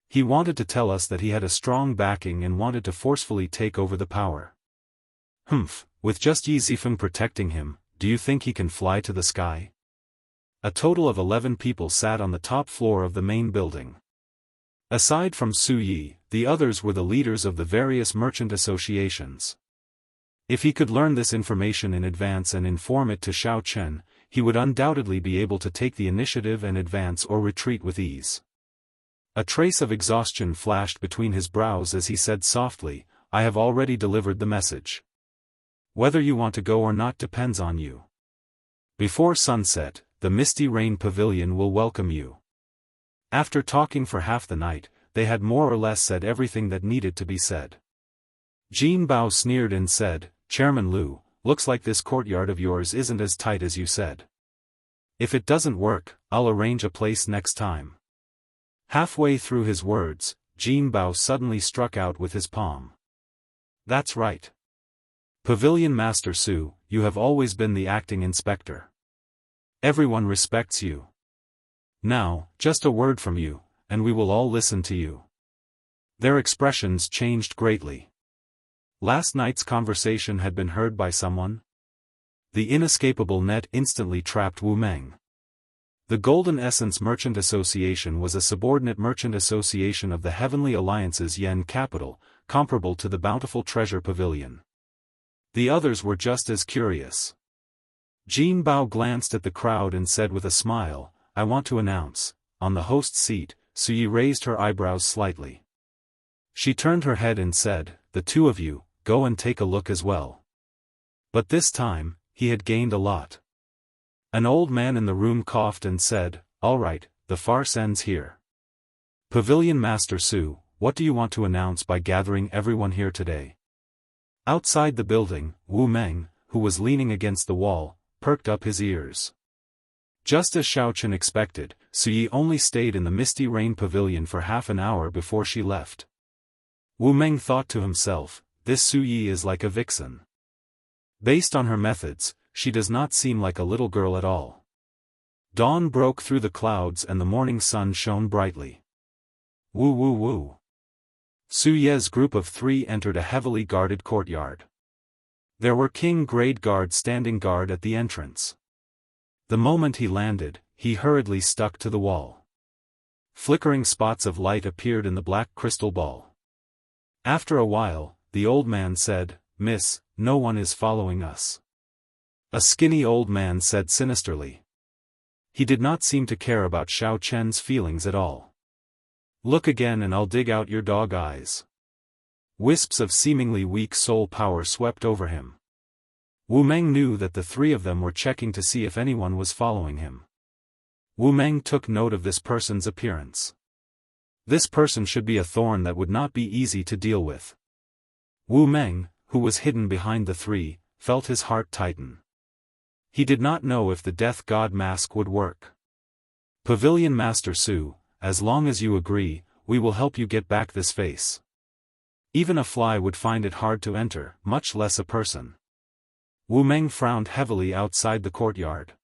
He wanted to tell us that he had a strong backing and wanted to forcefully take over the power. With just Yi Zifeng protecting him, do you think he can fly to the sky? A total of 11 people sat on the top floor of the main building. Aside from Su Yi, the others were the leaders of the various merchant associations. If he could learn this information in advance and inform it to Xiao Chen, he would undoubtedly be able to take the initiative and advance or retreat with ease. A trace of exhaustion flashed between his brows as he said softly, I have already delivered the message. Whether you want to go or not depends on you. Before sunset, the Misty Rain Pavilion will welcome you. After talking for half the night, they had more or less said everything that needed to be said. Jin Bao sneered and said, Chairman Liu, looks like this courtyard of yours isn't as tight as you said. If it doesn't work, I'll arrange a place next time. Halfway through his words, Jin Bao suddenly struck out with his palm. That's right. Pavilion Master Su, you have always been the acting inspector. Everyone respects you. Now, just a word from you, and we will all listen to you. Their expressions changed greatly. Last night's conversation had been heard by someone? The inescapable net instantly trapped Wu Meng. The Golden Essence Merchant Association was a subordinate merchant association of the Heavenly Alliance's Yen capital, comparable to the Bountiful Treasure Pavilion. The others were just as curious. Jin Bao glanced at the crowd and said with a smile, I want to announce, on the host's seat, Suyi raised her eyebrows slightly. She turned her head and said, the two of you, go and take a look as well. But this time, he had gained a lot. An old man in the room coughed and said, "All right, the farce ends here. Pavilion Master Su, what do you want to announce by gathering everyone here today?" Outside the building, Wu Meng, who was leaning against the wall, perked up his ears. Just as Xiaochen expected, Su Yi only stayed in the Misty Rain Pavilion for half an hour before she left. Wu Meng thought to himself, this Su Yi is like a vixen. Based on her methods, she does not seem like a little girl at all. Dawn broke through the clouds and the morning sun shone brightly. Woo woo woo. Su Ye's group of 3 entered a heavily guarded courtyard. There were king-grade guards standing guard at the entrance. The moment he landed, he hurriedly stuck to the wall. Flickering spots of light appeared in the black crystal ball. After a while, the old man said, "Miss, no one is following us." A skinny old man said sinisterly. He did not seem to care about Xiao Chen's feelings at all. "Look again and I'll dig out your dog eyes." Wisps of seemingly weak soul power swept over him. Wu Meng knew that the 3 of them were checking to see if anyone was following him. Wu Meng took note of this person's appearance. This person should be a thorn that would not be easy to deal with. Wu Meng, who was hidden behind the 3, felt his heart tighten. He did not know if the Death God mask would work. "Pavilion Master Su, as long as you agree, we will help you get back this face. Even a fly would find it hard to enter, much less a person." Wu Meng frowned heavily outside the courtyard.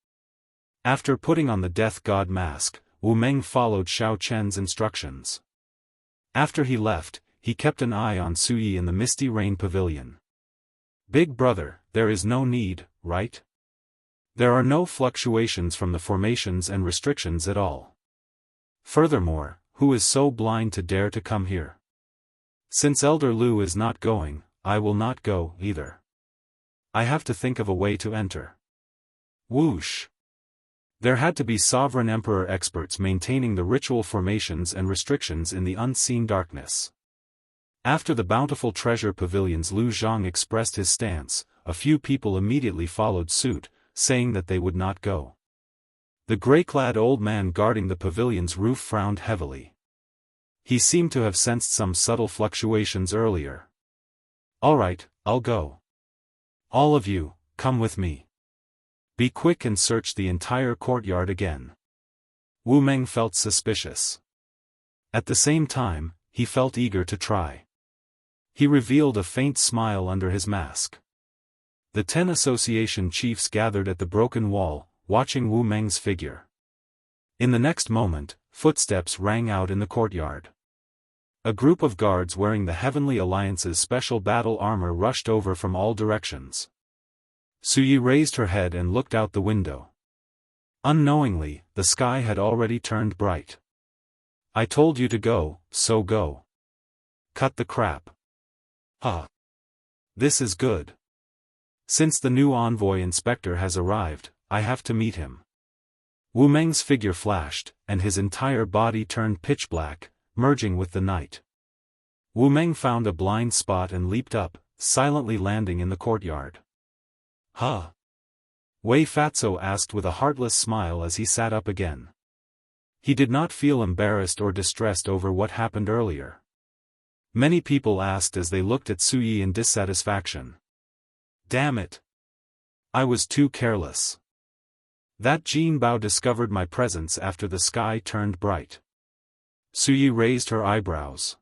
After putting on the Death God mask, Wu Meng followed Xiao Chen's instructions. After he left, he kept an eye on Su Yi in the Misty Rain Pavilion. "Big brother, there is no need, right? There are no fluctuations from the formations and restrictions at all. Furthermore, who is so blind to dare to come here? Since Elder Lu is not going, I will not go either. I have to think of a way to enter." Whoosh! There had to be sovereign emperor experts maintaining the ritual formations and restrictions in the unseen darkness. After the bountiful treasure pavilions Lu Zhang expressed his stance, a few people immediately followed suit, saying that they would not go. The grey-clad old man guarding the pavilion's roof frowned heavily. He seemed to have sensed some subtle fluctuations earlier. "All right, I'll go. All of you, come with me. Be quick and search the entire courtyard again." Wu Meng felt suspicious. At the same time, he felt eager to try. He revealed a faint smile under his mask. The 10 association chiefs gathered at the broken wall, watching Wu Meng's figure. In the next moment, footsteps rang out in the courtyard. A group of guards wearing the Heavenly Alliance's special battle armor rushed over from all directions. Su Yi raised her head and looked out the window. Unknowingly, the sky had already turned bright. "I told you to go, so go. Cut the crap." "Huh. This is good. Since the new envoy inspector has arrived, I have to meet him." Wu Meng's figure flashed, and his entire body turned pitch black, merging with the night. Wu Meng found a blind spot and leaped up, silently landing in the courtyard. "Huh?" Wei Fatso asked with a heartless smile as he sat up again. He did not feel embarrassed or distressed over what happened earlier. Many people asked as they looked at Su Yi in dissatisfaction. "Damn it! I was too careless. That Jin Bao discovered my presence after the sky turned bright." Su Yi raised her eyebrows.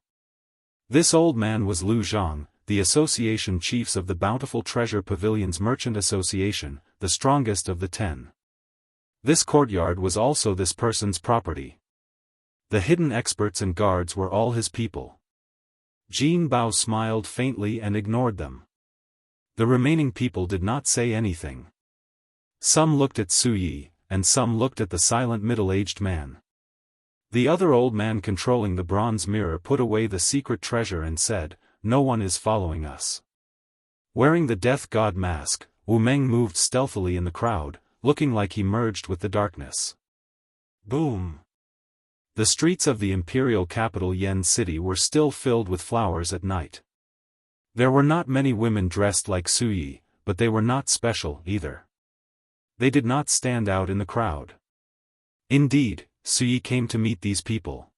This old man was Lu Zhang, the association chiefs of the Bountiful Treasure Pavilion's Merchant Association, the strongest of the 10. This courtyard was also this person's property. The hidden experts and guards were all his people. Jin Bao smiled faintly and ignored them. The remaining people did not say anything. Some looked at Su Yi, and some looked at the silent middle-aged man. The other old man controlling the bronze mirror put away the secret treasure and said, "No one is following us." Wearing the Death God mask, Wu Meng moved stealthily in the crowd, looking like he merged with the darkness. Boom! The streets of the imperial capital Yen City were still filled with flowers at night. There were not many women dressed like Su Yi, but they were not special either. They did not stand out in the crowd. Indeed, Sui came to meet these people.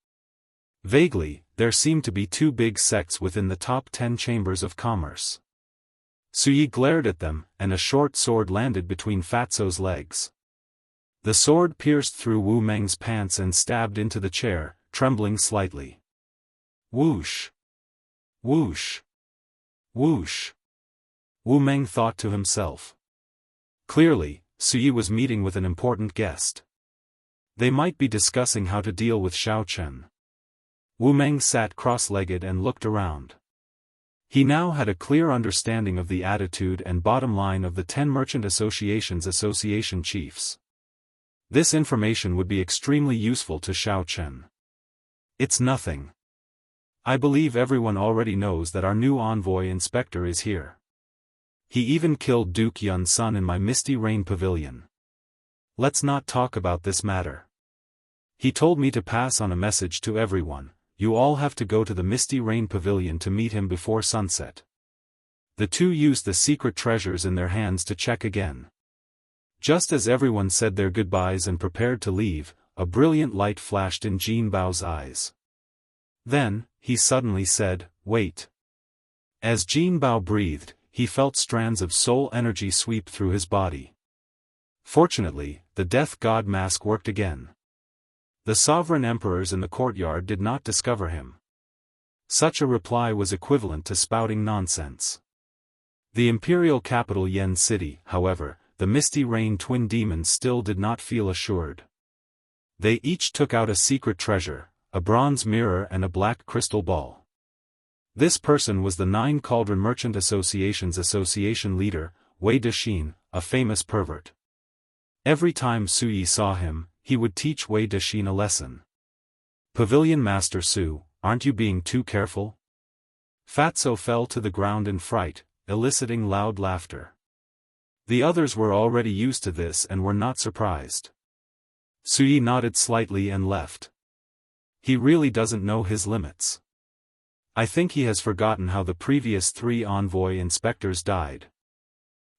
Vaguely, there seemed to be two big sects within the top 10 chambers of commerce. Sui glared at them, and a short sword landed between Fatso's legs. The sword pierced through Wu Meng's pants and stabbed into the chair, trembling slightly. Whoosh! Whoosh! Whoosh! Wu Meng thought to himself. Clearly, Sui was meeting with an important guest. They might be discussing how to deal with Xiao Chen. Wu Meng sat cross-legged and looked around. He now had a clear understanding of the attitude and bottom line of the 10 merchant associations association chiefs. This information would be extremely useful to Xiao Chen. It's nothing. I believe everyone already knows that our new envoy inspector is here. He even killed Duke Yun's son in my Misty Rain Pavilion. Let's not talk about this matter. He told me to pass on a message to everyone. You all have to go to the Misty Rain Pavilion to meet him before sunset. The two used the secret treasures in their hands to check again. Just as everyone said their goodbyes and prepared to leave, a brilliant light flashed in Jin Bao's eyes. Then, he suddenly said, "Wait." As Jin Bao breathed, he felt strands of soul energy sweep through his body. Fortunately, the death god mask worked again. The sovereign emperors in the courtyard did not discover him. Such a reply was equivalent to spouting nonsense. The imperial capital Yen City, however, the Misty Rain twin demons still did not feel assured. They each took out a secret treasure, a bronze mirror and a black crystal ball. This person was the 9 Cauldron Merchant Association's association leader, Wei Dexin, a famous pervert. Every time Sui saw him, he would teach Wei Dexin a lesson. "Pavilion Master Su, aren't you being too careful?" Fatso fell to the ground in fright, eliciting loud laughter. The others were already used to this and were not surprised. Sui nodded slightly and left. He really doesn't know his limits. I think he has forgotten how the previous 3 envoy inspectors died.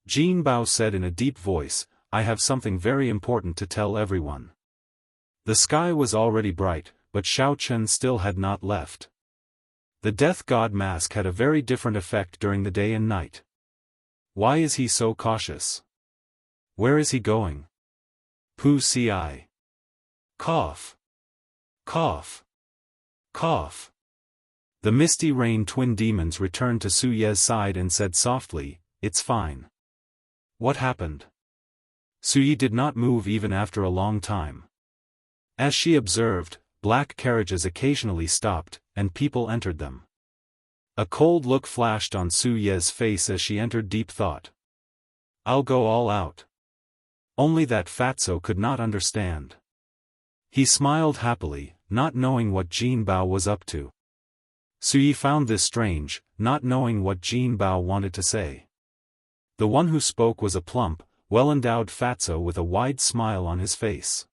Jin Bao said in a deep voice, "I have something very important to tell everyone." The sky was already bright, but Xiao Chen still had not left. The death god mask had a very different effect during the day and night. Why is he so cautious? Where is he going? Pu ci. Cough. Cough. Cough. The Misty Rain twin demons returned to Su Ye's side and said softly, "It's fine." What happened? Sui did not move even after a long time. As she observed, black carriages occasionally stopped, and people entered them. A cold look flashed on Su Ye's face as she entered deep thought. "I'll go all out." Only that Fatso could not understand. He smiled happily, not knowing what Jin Bao was up to. Sui found this strange, not knowing what Jin Bao wanted to say. The one who spoke was a plump, well-endowed Fatso with a wide smile on his face.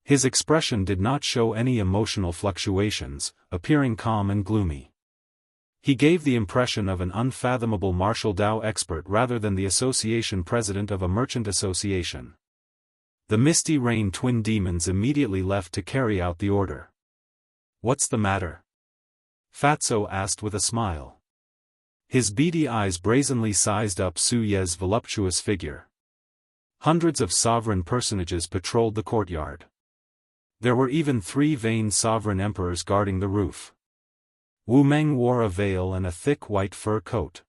His expression did not show any emotional fluctuations, appearing calm and gloomy. He gave the impression of an unfathomable martial Dao expert rather than the association president of a merchant association. The Misty Rain twin demons immediately left to carry out the order. "What's the matter?" Fatso asked with a smile. His beady eyes brazenly sized up Su Ye's voluptuous figure. Hundreds of sovereign personages patrolled the courtyard. There were even 3 vain sovereign emperors guarding the roof. Wu Meng wore a veil and a thick white fur coat.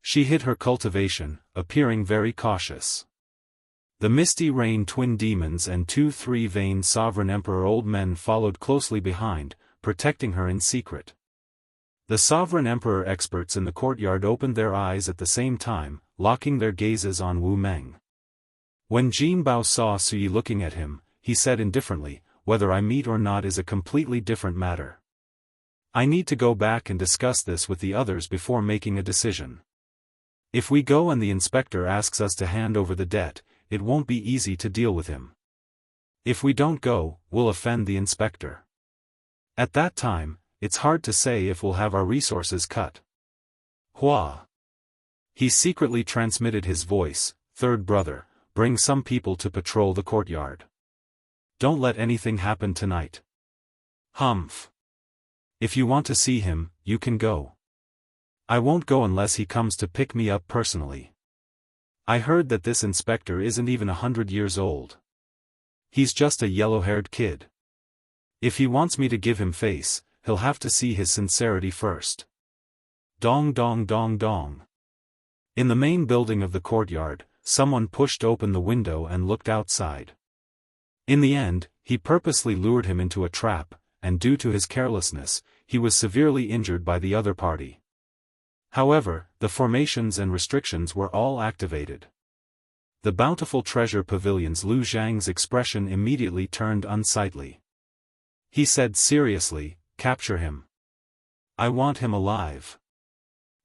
She hid her cultivation, appearing very cautious. The Misty Rain twin demons and 2-3 vain sovereign emperor old men followed closely behind, protecting her in secret. The sovereign emperor experts in the courtyard opened their eyes at the same time, locking their gazes on Wu Meng. When Jin Bao saw Sui looking at him, he said indifferently, "Whether I meet or not is a completely different matter. I need to go back and discuss this with the others before making a decision. If we go and the inspector asks us to hand over the debt, it won't be easy to deal with him. If we don't go, we'll offend the inspector. At that time, it's hard to say if we'll have our resources cut." Hua. He secretly transmitted his voice, "Third brother, bring some people to patrol the courtyard. Don't let anything happen tonight. Humph. If you want to see him, you can go. I won't go unless he comes to pick me up personally. I heard that this inspector isn't even 100 years old. He's just a yellow-haired kid. If he wants me to give him face, he'll have to see his sincerity first. Dong dong dong dong. In the main building of the courtyard, someone pushed open the window and looked outside. In the end, he purposely lured him into a trap, and due to his carelessness, he was severely injured by the other party. However, the formations and restrictions were all activated. The bountiful treasure pavilion's Lu Zhang's expression immediately turned unsightly. He said seriously, "Capture him. I want him alive.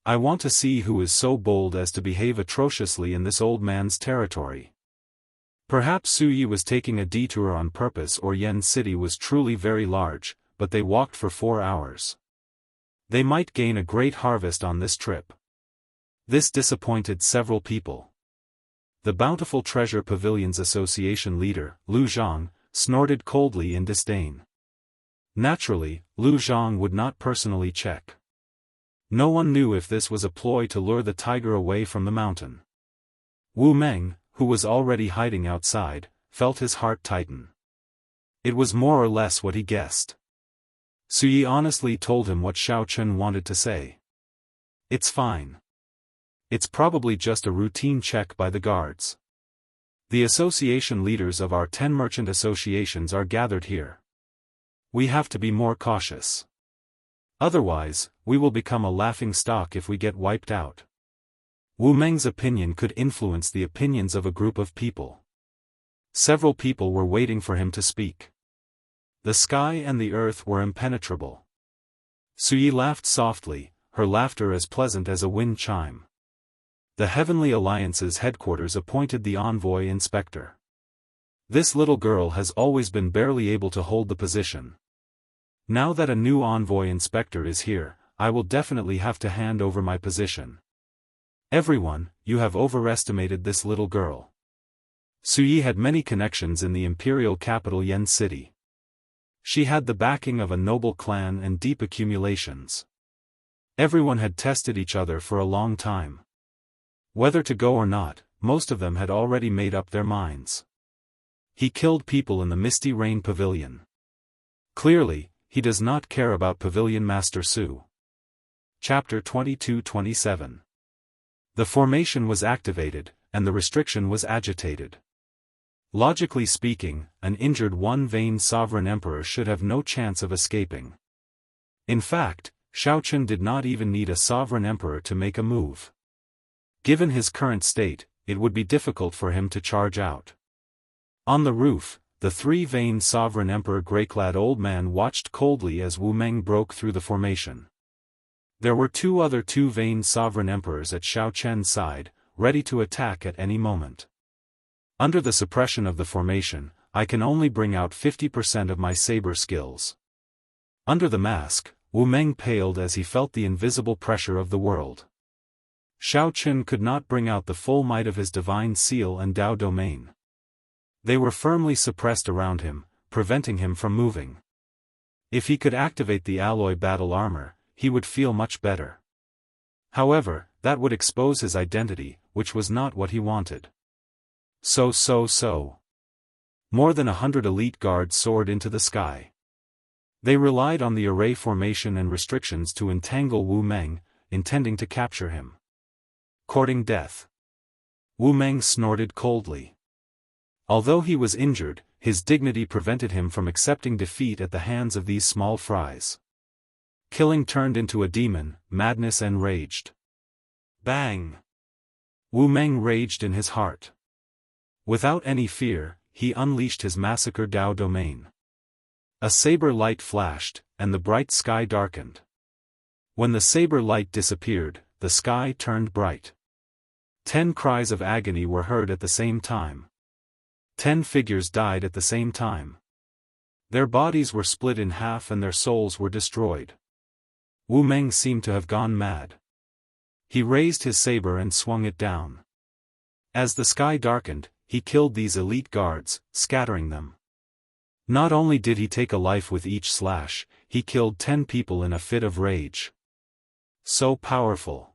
I want to see who is so bold as to behave atrociously in this old man's territory." Perhaps Su Yi was taking a detour on purpose, or Yen City was truly very large, but they walked for 4 hours. They might gain a great harvest on this trip. This disappointed several people. The Bountiful Treasure Pavilion's association leader, Lu Zhang, snorted coldly in disdain. Naturally, Lu Zhang would not personally check. No one knew if this was a ploy to lure the tiger away from the mountain. Wu Meng, who was already hiding outside, felt his heart tighten. It was more or less what he guessed. Su Yi honestly told him what Xiao Chen wanted to say. "It's fine. It's probably just a routine check by the guards. The association leaders of our 10 merchant associations are gathered here. We have to be more cautious. Otherwise, we will become a laughing stock if we get wiped out." Wu Meng's opinion could influence the opinions of a group of people. Several people were waiting for him to speak. The sky and the earth were impenetrable. Su Yi laughed softly, her laughter as pleasant as a wind chime. The Heavenly Alliance's headquarters appointed the envoy inspector. This little girl has always been barely able to hold the position. Now that a new envoy inspector is here, I will definitely have to hand over my position. Everyone, you have overestimated this little girl. Su Yi had many connections in the imperial capital Yen City. She had the backing of a noble clan and deep accumulations. Everyone had tested each other for a long time. Whether to go or not, most of them had already made up their minds. He killed people in the Misty Rain Pavilion. Clearly, he does not care about Pavilion Master Su. Chapter 22-27. The formation was activated, and the restriction was agitated. Logically speaking, an injured one-veined sovereign emperor should have no chance of escaping. In fact, Xiao Chen did not even need a sovereign emperor to make a move. Given his current state, it would be difficult for him to charge out. On the roof, the 3-veined sovereign emperor grey-clad old man watched coldly as Wu Meng broke through the formation. There were 2 other 2-veined sovereign emperors at Xiao Chen's side, ready to attack at any moment. Under the suppression of the formation, I can only bring out 50% of my saber skills. Under the mask, Wu Meng paled as he felt the invisible pressure of the world. Xiao Chen could not bring out the full might of his divine seal and Dao domain. They were firmly suppressed around him, preventing him from moving. If he could activate the alloy battle armor, he would feel much better. However, that would expose his identity, which was not what he wanted. So. More than 100 elite guards soared into the sky. They relied on the array formation and restrictions to entangle Wu Meng, intending to capture him. Courting death. Wu Meng snorted coldly. Although he was injured, his dignity prevented him from accepting defeat at the hands of these small fries. Killing turned into a demon, madness enraged. Bang! Wu Meng raged in his heart. Without any fear, he unleashed his massacre Dao domain. A saber light flashed, and the bright sky darkened. When the saber light disappeared, the sky turned bright. 10 cries of agony were heard at the same time. 10 figures died at the same time. Their bodies were split in half and their souls were destroyed. Wu Meng seemed to have gone mad. He raised his saber and swung it down. As the sky darkened, he killed these elite guards, scattering them. Not only did he take a life with each slash, he killed 10 people in a fit of rage. So powerful.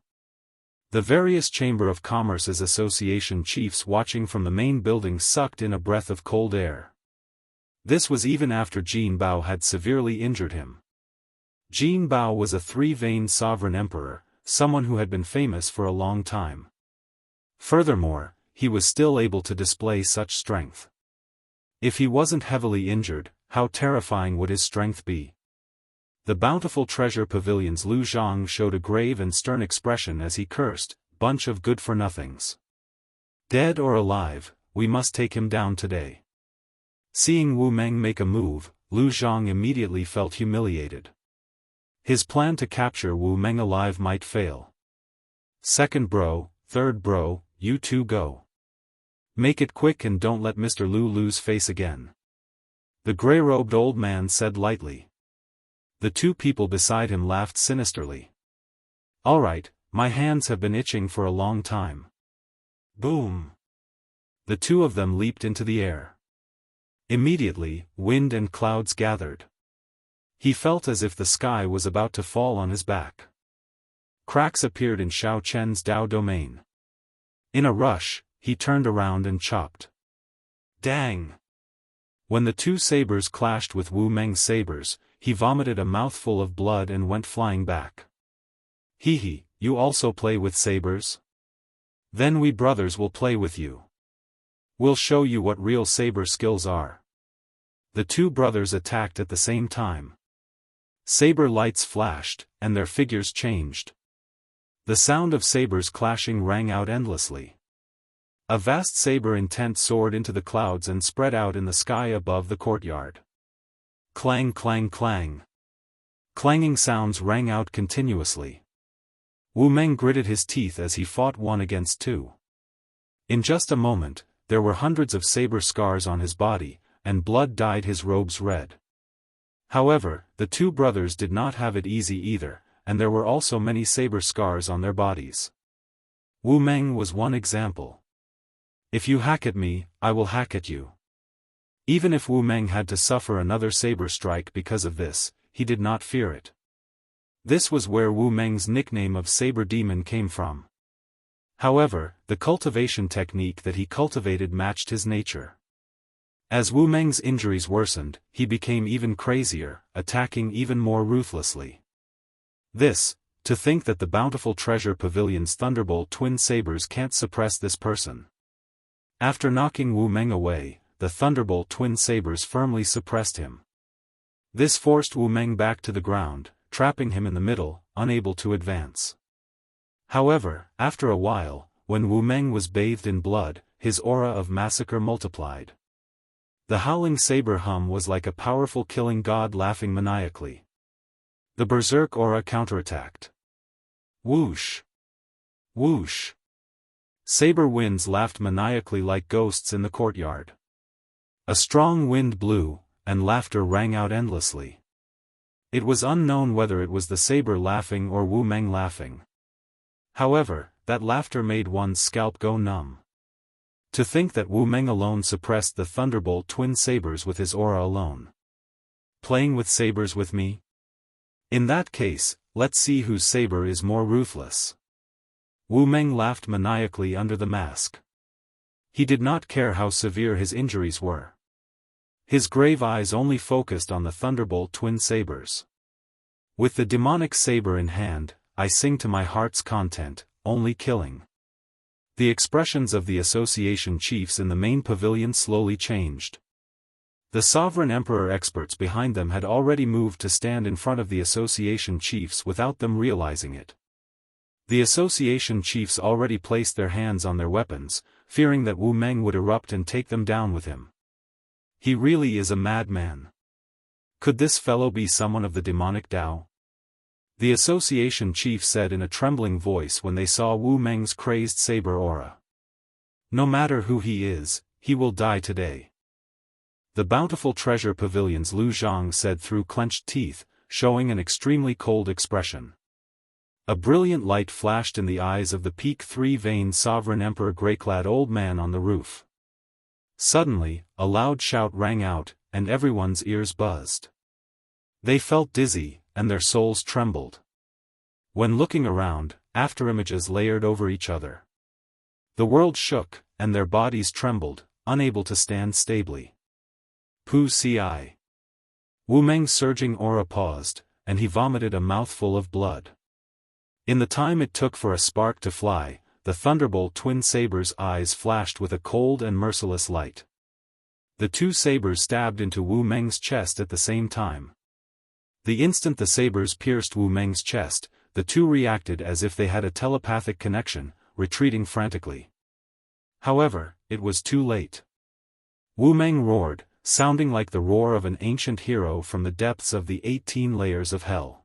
The various Chamber of Commerce's association chiefs watching from the main building sucked in a breath of cold air. This was even after Jin Bao had severely injured him. Jin Bao was a three-veined sovereign emperor, someone who had been famous for a long time. Furthermore, he was still able to display such strength. If he wasn't heavily injured, how terrifying would his strength be? The bountiful treasure pavilion's Lu Zhang showed a grave and stern expression as he cursed, "Bunch of good-for-nothings. Dead or alive, we must take him down today." Seeing Wu Meng make a move, Lu Zhang immediately felt humiliated. His plan to capture Wu Meng alive might fail. "Second bro, third bro, you two go. Make it quick and don't let Mr. Lu lose face again," the gray-robed old man said lightly. The two people beside him laughed sinisterly. "All right, my hands have been itching for a long time." Boom! The two of them leaped into the air. Immediately, wind and clouds gathered. He felt as if the sky was about to fall on his back. Cracks appeared in Xiao Chen's Dao domain. In a rush, he turned around and chopped. Dang! When the two sabers clashed with Wu Meng's sabers, he vomited a mouthful of blood and went flying back. "Hee, you also play with sabers? Then we brothers will play with you. We'll show you what real saber skills are." The two brothers attacked at the same time. Saber lights flashed, and their figures changed. The sound of sabers clashing rang out endlessly. A vast saber intent soared into the clouds and spread out in the sky above the courtyard. Clang clang clang. Clanging sounds rang out continuously. Wu Meng gritted his teeth as he fought one against two. In just a moment, there were hundreds of saber scars on his body, and blood dyed his robes red. However, the two brothers did not have it easy either, and there were also many saber scars on their bodies. Wu Meng was one example. "If you hack at me, I will hack at you." Even if Wu Meng had to suffer another saber strike because of this, he did not fear it. This was where Wu Meng's nickname of Saber Demon came from. However, the cultivation technique that he cultivated matched his nature. As Wu Meng's injuries worsened, he became even crazier, attacking even more ruthlessly. To think that the bountiful treasure pavilion's Thunderbolt twin sabers can't suppress this person. After knocking Wu Meng away, the Thunderbolt twin sabers firmly suppressed him. This forced Wu Meng back to the ground, trapping him in the middle, unable to advance. However, after a while, when Wu Meng was bathed in blood, his aura of massacre multiplied. The howling saber hum was like a powerful killing god laughing maniacally. The berserk aura counterattacked. Whoosh! Whoosh! Saber winds laughed maniacally like ghosts in the courtyard. A strong wind blew, and laughter rang out endlessly. It was unknown whether it was the saber laughing or Wu Meng laughing. However, that laughter made one's scalp go numb. To think that Wu Meng alone suppressed the Thunderbolt twin sabers with his aura alone. Playing with sabers with me? In that case, let's see whose saber is more ruthless. Wu Meng laughed maniacally under the mask. He did not care how severe his injuries were. His grave eyes only focused on the Thunderbolt twin sabers. With the demonic saber in hand, I sing to my heart's content, only killing. The expressions of the association chiefs in the main pavilion slowly changed. The sovereign emperor experts behind them had already moved to stand in front of the association chiefs without them realizing it. The association chiefs already placed their hands on their weapons, fearing that Wu Meng would erupt and take them down with him. He really is a madman. Could this fellow be someone of the demonic Dao? The association chief said in a trembling voice when they saw Wu Meng's crazed saber aura. No matter who he is, he will die today. The bountiful treasure pavilion's Lu Zhang said through clenched teeth, showing an extremely cold expression. A brilliant light flashed in the eyes of the peak three-veined sovereign emperor grey-clad old man on the roof. Suddenly, a loud shout rang out, and everyone's ears buzzed. They felt dizzy, and their souls trembled. When looking around, afterimages layered over each other. The world shook, and their bodies trembled, unable to stand stably. Pu Ci. Wu Meng's surging aura paused, and he vomited a mouthful of blood. In the time it took for a spark to fly, the Thunderbolt twin sabers' eyes flashed with a cold and merciless light. The two sabers stabbed into Wu Meng's chest at the same time. The instant the sabers pierced Wu Meng's chest, the two reacted as if they had a telepathic connection, retreating frantically. However, it was too late. Wu Meng roared, sounding like the roar of an ancient hero from the depths of the 18 layers of hell.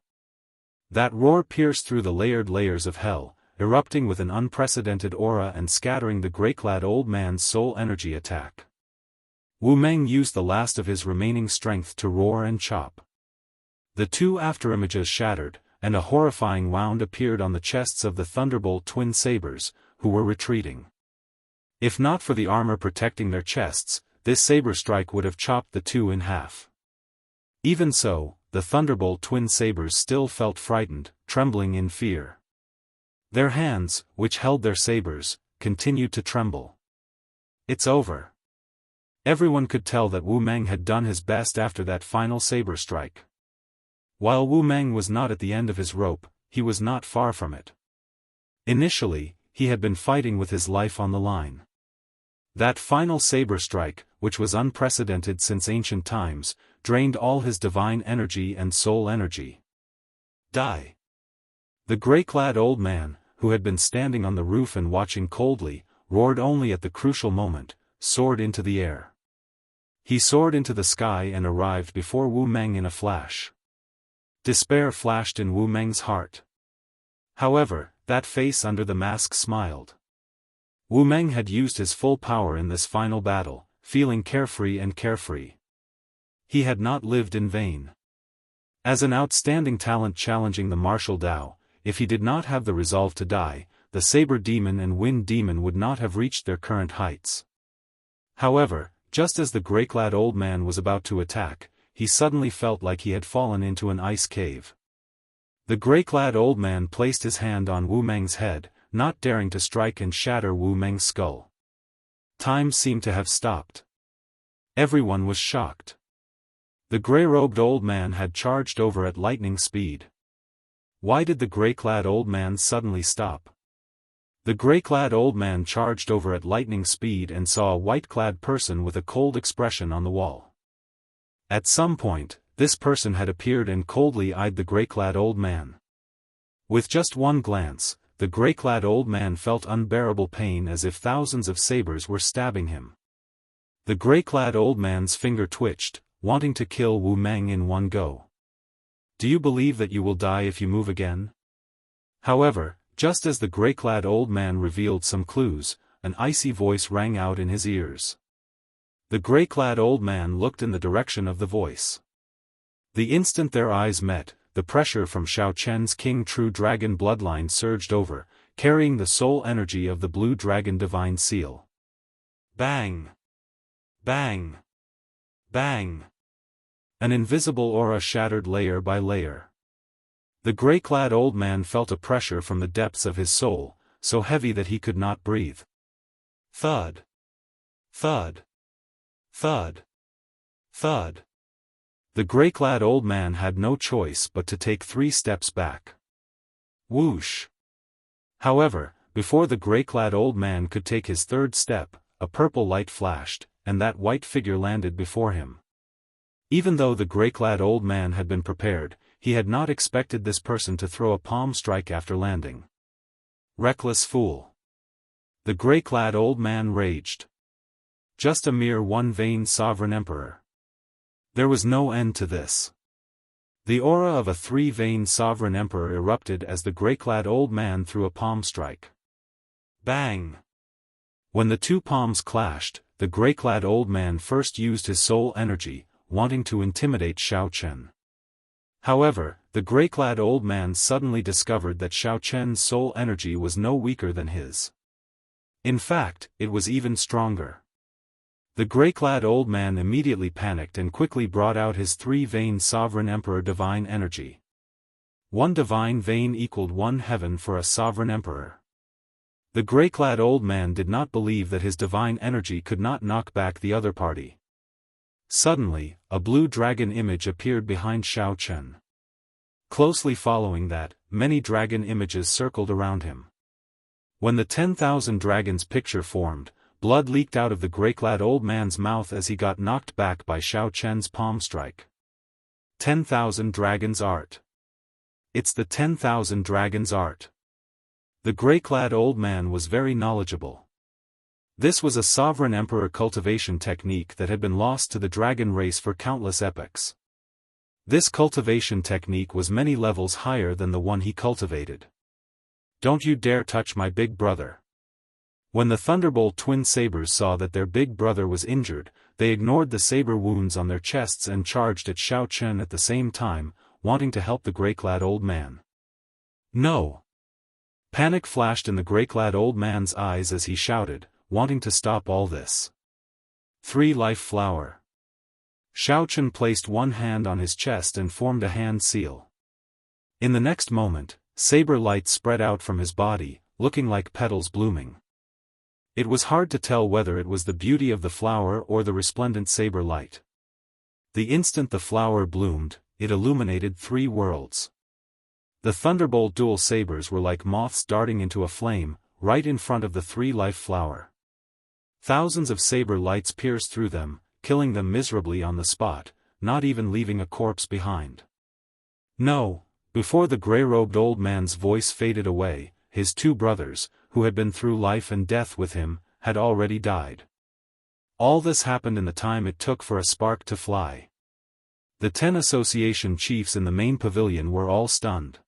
That roar pierced through the layered layers of hell, erupting with an unprecedented aura and scattering the grey-clad old man's soul energy attack. Wu Meng used the last of his remaining strength to roar and chop. The two afterimages shattered, and a horrifying wound appeared on the chests of the Thunderbolt twin sabers, who were retreating. If not for the armor protecting their chests, this saber strike would have chopped the two in half. Even so, the Thunderbolt twin sabers still felt frightened, trembling in fear. Their hands, which held their sabers, continued to tremble. It's over. Everyone could tell that Wu Meng had done his best after that final saber strike. While Wu Meng was not at the end of his rope, he was not far from it. Initially, he had been fighting with his life on the line. That final saber strike, which was unprecedented since ancient times, drained all his divine energy and soul energy. Die! The grey-clad old man, who had been standing on the roof and watching coldly, roared only at the crucial moment, soared into the air. He soared into the sky and arrived before Wu Meng in a flash. Despair flashed in Wu Meng's heart. However, that face under the mask smiled. Wu Meng had used his full power in this final battle, feeling carefree. He had not lived in vain. As an outstanding talent challenging the martial Dao, if he did not have the resolve to die, the Saber Demon and Wind Demon would not have reached their current heights. However, just as the grey-clad old man was about to attack, he suddenly felt like he had fallen into an ice cave. The grey-clad old man placed his hand on Wu Meng's head, not daring to strike and shatter Wu Meng's skull. Time seemed to have stopped. Everyone was shocked. The grey-robed old man had charged over at lightning speed. Why did the grey-clad old man suddenly stop? The grey-clad old man charged over at lightning speed and saw a white-clad person with a cold expression on the wall. At some point, this person had appeared and coldly eyed the grey-clad old man. With just one glance, the grey-clad old man felt unbearable pain as if thousands of sabers were stabbing him. The grey-clad old man's finger twitched, wanting to kill Wu Meng in one go. Do you believe that you will die if you move again? However, just as the grey-clad old man revealed some clues, an icy voice rang out in his ears. The grey-clad old man looked in the direction of the voice. The instant their eyes met, the pressure from Shao Chen's King True Dragon bloodline surged over, carrying the soul energy of the Blue Dragon Divine Seal. Bang! Bang! Bang! An invisible aura shattered layer by layer. The grey-clad old man felt a pressure from the depths of his soul, so heavy that he could not breathe. Thud! Thud! Thud! Thud! The grey-clad old man had no choice but to take 3 steps back. Whoosh! However, before the grey-clad old man could take his 3rd step, a purple light flashed, and that white figure landed before him. Even though the grey-clad old man had been prepared, he had not expected this person to throw a palm strike after landing. Reckless fool! The grey-clad old man raged. Just a mere one-vein sovereign emperor. There was no end to this. The aura of a 3-vein sovereign emperor erupted as the grey-clad old man threw a palm strike. Bang! When the 2 palms clashed, the grey-clad old man first used his soul energy, wanting to intimidate Shao Chen. However, the grey-clad old man suddenly discovered that Shao Chen's soul energy was no weaker than his. In fact, it was even stronger. The grey-clad old man immediately panicked and quickly brought out his 3-vein sovereign emperor divine energy. 1 divine vein equaled 1 heaven for a sovereign emperor. The grey-clad old man did not believe that his divine energy could not knock back the other party. Suddenly, a blue dragon image appeared behind Xiao Chen. Closely following that, many dragon images circled around him. When the 10,000 dragons picture formed, blood leaked out of the grey-clad old man's mouth as he got knocked back by Xiao Chen's palm strike. 10,000 dragons art. It's the 10,000 dragons art. The grey-clad old man was very knowledgeable. This was a sovereign emperor cultivation technique that had been lost to the dragon race for countless epochs. This cultivation technique was many levels higher than the one he cultivated. Don't you dare touch my big brother. When the Thunderbolt twin sabers saw that their big brother was injured, they ignored the saber wounds on their chests and charged at Xiao Chen at the same time, wanting to help the grey-clad old man. No! Panic flashed in the grey-clad old man's eyes as he shouted, wanting to stop all this. 3 life flower. Xiao Chen placed one hand on his chest and formed a hand seal. In the next moment, saber light spread out from his body, looking like petals blooming. It was hard to tell whether it was the beauty of the flower or the resplendent saber light. The instant the flower bloomed, it illuminated 3 worlds. The Thunderbolt dual sabers were like moths darting into a flame, right in front of the 3-life flower. Thousands of saber lights pierced through them, killing them miserably on the spot, not even leaving a corpse behind. No, before the grey-robed old man's voice faded away, his 2 brothers, who had been through life and death with him, had already died. All this happened in the time it took for a spark to fly. The 10 association chiefs in the main pavilion were all stunned.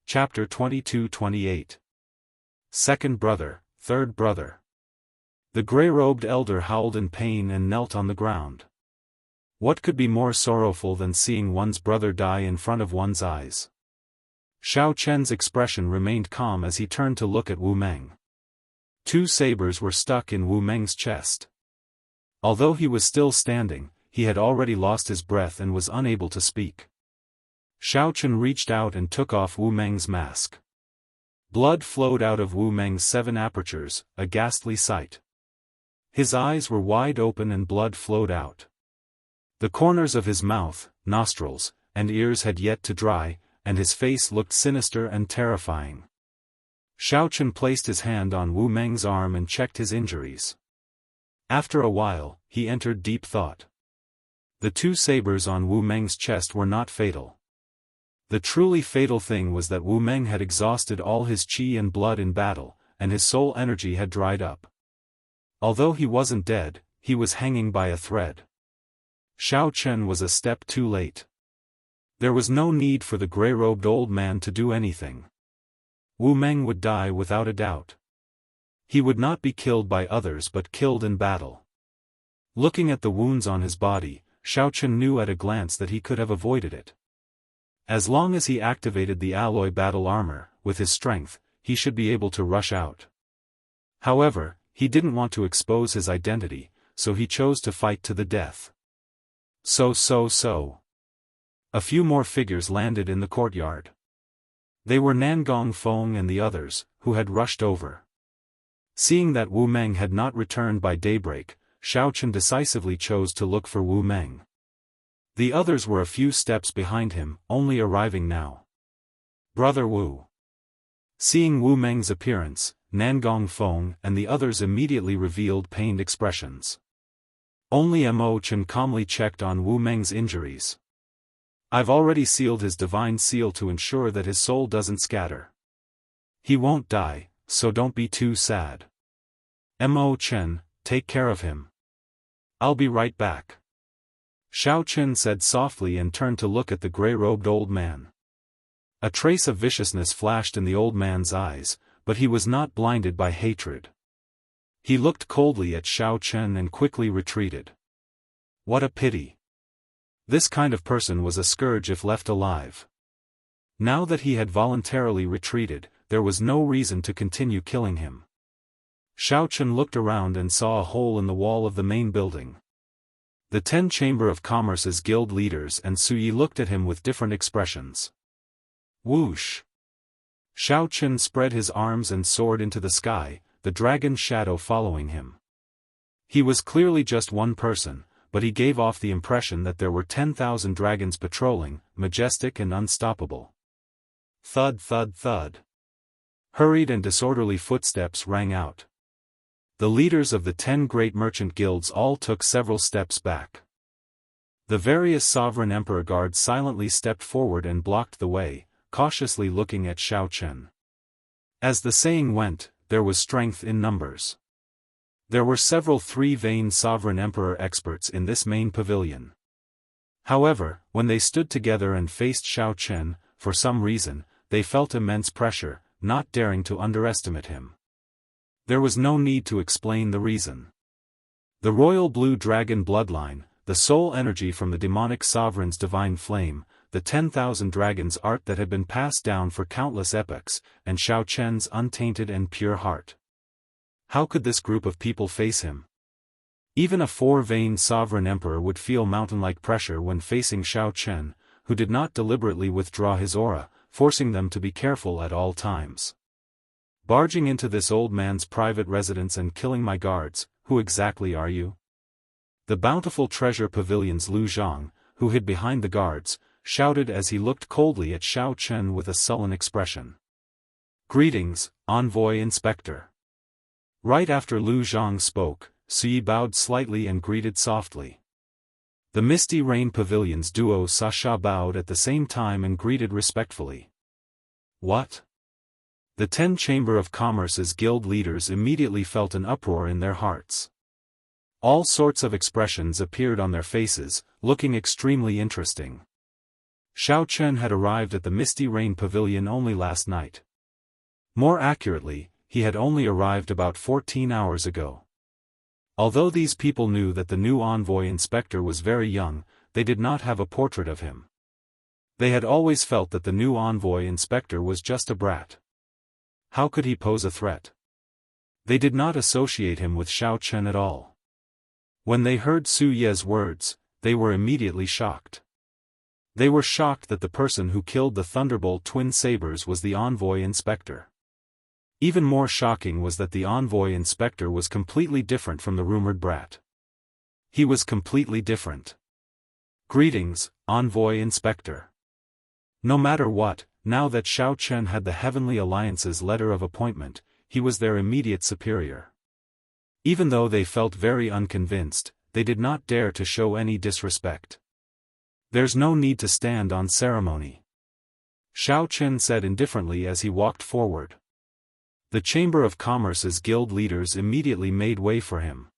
Chapter 22-28. Second brother, third brother. The grey-robed elder howled in pain and knelt on the ground. What could be more sorrowful than seeing one's brother die in front of one's eyes? Xiao Chen's expression remained calm as he turned to look at Wu Meng. 2 sabers were stuck in Wu Meng's chest. Although he was still standing, he had already lost his breath and was unable to speak. Xiao Chen reached out and took off Wu Meng's mask. Blood flowed out of Wu Meng's 7 apertures, a ghastly sight. His eyes were wide open and blood flowed out. The corners of his mouth, nostrils, and ears had yet to dry, and his face looked sinister and terrifying. Xiao Chen placed his hand on Wu Meng's arm and checked his injuries. After a while, he entered deep thought. The 2 sabers on Wu Meng's chest were not fatal. The truly fatal thing was that Wu Meng had exhausted all his qi and blood in battle, and his soul energy had dried up. Although he wasn't dead, he was hanging by a thread. Xiao Chen was a step too late. There was no need for the grey-robed old man to do anything. Wu Meng would die without a doubt. He would not be killed by others but killed in battle. Looking at the wounds on his body, Xiao Chen knew at a glance that he could have avoided it. As long as he activated the alloy battle armor, with his strength, he should be able to rush out. However, he didn't want to expose his identity, so he chose to fight to the death. So. A few more figures landed in the courtyard. They were Nangong Feng and the others, who had rushed over. Seeing that Wu Meng had not returned by daybreak, Xiao Chen decisively chose to look for Wu Meng. The others were a few steps behind him, only arriving now. Brother Wu. Seeing Wu Meng's appearance, Nangong Feng and the others immediately revealed pained expressions. Only Mo Chen calmly checked on Wu Meng's injuries. I've already sealed his divine seal to ensure that his soul doesn't scatter. He won't die, so don't be too sad. Mo Chen, take care of him. I'll be right back. Xiao Chen said softly and turned to look at the grey-robed old man. A trace of viciousness flashed in the old man's eyes, but he was not blinded by hatred. He looked coldly at Xiao Chen and quickly retreated. What a pity. This kind of person was a scourge if left alive. Now that he had voluntarily retreated, there was no reason to continue killing him. Xiaochen looked around and saw a hole in the wall of the main building. The 10 Chamber of Commerce's guild leaders and Suyi looked at him with different expressions. Whoosh! Xiaochen spread his arms and soared into the sky, the dragon's shadow following him. He was clearly just one person, but he gave off the impression that there were 10,000 dragons patrolling, majestic and unstoppable. Thud thud thud. Hurried and disorderly footsteps rang out. The leaders of the 10 great merchant guilds all took several steps back. The various sovereign emperor guards silently stepped forward and blocked the way, cautiously looking at Xiaochen. As the saying went, there was strength in numbers. There were several three-veined sovereign emperor experts in this main pavilion. However, when they stood together and faced Xiaochen, for some reason, they felt immense pressure, not daring to underestimate him. There was no need to explain the reason. The royal blue dragon bloodline, the soul energy from the demonic sovereign's divine flame, the 10,000 dragons art that had been passed down for countless epochs, and Xiaochen's untainted and pure heart. How could this group of people face him? Even a four-veined sovereign emperor would feel mountain-like pressure when facing Xiaochen, who did not deliberately withdraw his aura, forcing them to be careful at all times. Barging into this old man's private residence and killing my guards, who exactly are you? The bountiful treasure pavilion's Lu Zhang, who hid behind the guards, shouted as he looked coldly at Xiaochen with a sullen expression. Greetings, Envoy Inspector. Right after Lu Zhang spoke, Suyi bowed slightly and greeted softly. The Misty Rain Pavilion's duo Sasha bowed at the same time and greeted respectfully. What? The 10 Chamber of Commerce's guild leaders immediately felt an uproar in their hearts. All sorts of expressions appeared on their faces, looking extremely interesting. Xiaochen had arrived at the Misty Rain Pavilion only last night. More accurately, he had only arrived about 14 hours ago. Although these people knew that the new envoy inspector was very young, they did not have a portrait of him. They had always felt that the new envoy inspector was just a brat. How could he pose a threat? They did not associate him with Xiaochen at all. When they heard Su Ye's words, they were immediately shocked. They were shocked that the person who killed the Thunderbolt twin sabers was the envoy inspector. Even more shocking was that the envoy inspector was completely different from the rumored brat. He was completely different. Greetings, envoy inspector. No matter what, now that Xiaochen had the Heavenly Alliance's letter of appointment, he was their immediate superior. Even though they felt very unconvinced, they did not dare to show any disrespect. There's no need to stand on ceremony. Xiaochen said indifferently as he walked forward. The Chamber of Commerce's guild leaders immediately made way for him.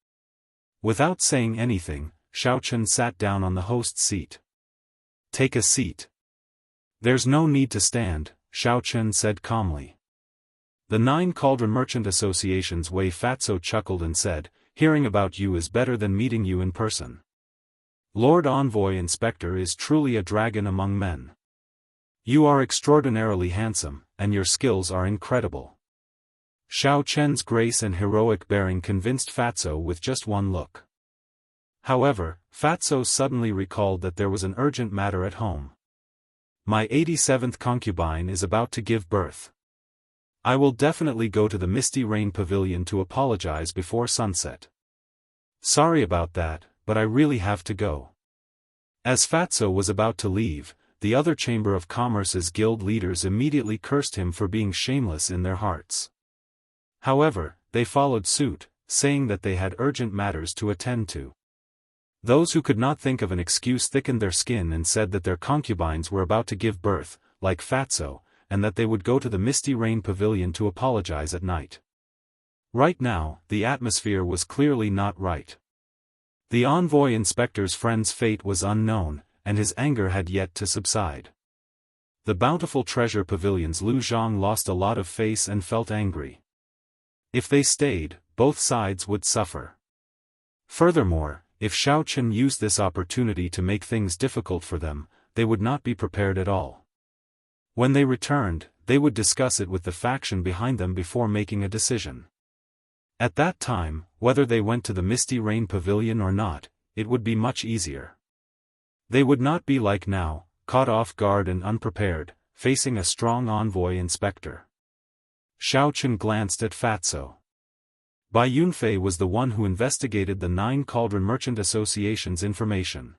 Without saying anything, Xiaochen sat down on the host's seat. Take a seat. There's no need to stand, Xiaochen said calmly. The 9 Cauldron Merchant Association's Wei Fatso chuckled and said, hearing about you is better than meeting you in person. Lord Envoy Inspector is truly a dragon among men. You are extraordinarily handsome, and your skills are incredible. Xiaochen's grace and heroic bearing convinced Fatso with just one look. However, Fatso suddenly recalled that there was an urgent matter at home. My 87th concubine is about to give birth. I will definitely go to the Misty Rain Pavilion to apologize before sunset. Sorry about that, but I really have to go. As Fatso was about to leave, the other Chamber of Commerce's guild leaders immediately cursed him for being shameless in their hearts. However, they followed suit, saying that they had urgent matters to attend to. Those who could not think of an excuse thickened their skin and said that their concubines were about to give birth, like Fatso, and that they would go to the Misty Rain Pavilion to apologize at night. Right now, the atmosphere was clearly not right. The envoy inspector's friend's fate was unknown, and his anger had yet to subside. The bountiful treasure pavilion's Lu Zhang lost a lot of face and felt angry. If they stayed, both sides would suffer. Furthermore, if Xiaochen used this opportunity to make things difficult for them, they would not be prepared at all. When they returned, they would discuss it with the faction behind them before making a decision. At that time, whether they went to the Misty Rain Pavilion or not, it would be much easier. They would not be like now, caught off guard and unprepared, facing a strong envoy inspector. Xiao Chen glanced at Fatso. Bai Yunfei was the one who investigated the 9 Cauldron Merchant Association's information.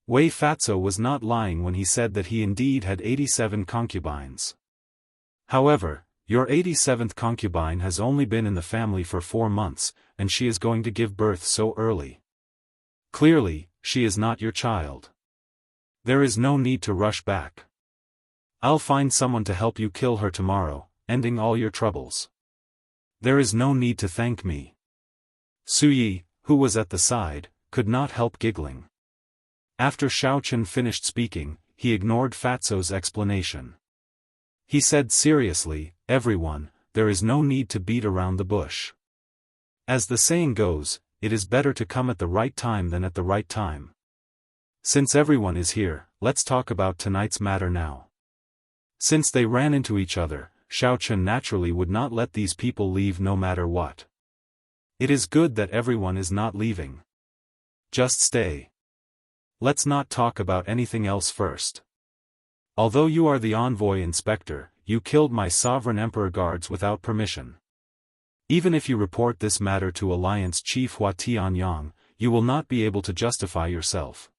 Wei Fatso was not lying when he said that he indeed had 87 concubines. However, your 87th concubine has only been in the family for 4 months, and she is going to give birth so early. Clearly, she is not your child. There is no need to rush back. I'll find someone to help you kill her tomorrow, ending all your troubles. There is no need to thank me. Su Yi, who was at the side, could not help giggling. After Xiao Chen finished speaking, he ignored Fatso's explanation. He said seriously, "Everyone, there is no need to beat around the bush. As the saying goes, it is better to come at the right time than at the right time. Since everyone is here, let's talk about tonight's matter now." Since they ran into each other, Xiao Chen naturally would not let these people leave no matter what. It is good that everyone is not leaving. Just stay. Let's not talk about anything else first. Although you are the envoy inspector, you killed my sovereign emperor guards without permission. Even if you report this matter to Alliance Chief Hua Tianyang, you will not be able to justify yourself.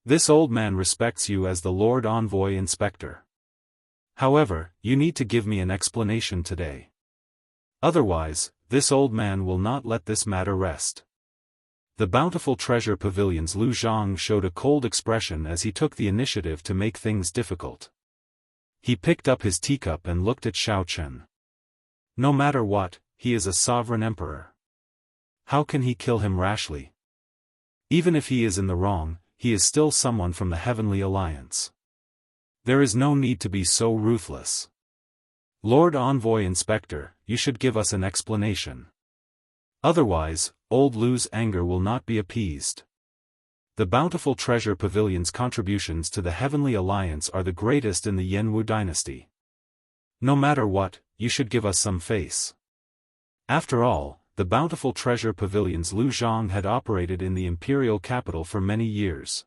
This old man respects you as the Lord Envoy Inspector. However, you need to give me an explanation today. Otherwise, this old man will not let this matter rest. The Bountiful Treasure Pavilion's Lu Zhang showed a cold expression as he took the initiative to make things difficult. He picked up his teacup and looked at Xiao Chen. No matter what, he is a sovereign emperor. How can he kill him rashly? Even if he is in the wrong, he is still someone from the Heavenly Alliance. There is no need to be so ruthless. Lord Envoy Inspector, you should give us an explanation. Otherwise, old Lu's anger will not be appeased. The Bountiful Treasure Pavilion's contributions to the Heavenly Alliance are the greatest in the Yanwu dynasty. No matter what, you should give us some face. After all, the Bountiful Treasure Pavilion's Lu Zhang had operated in the imperial capital for many years.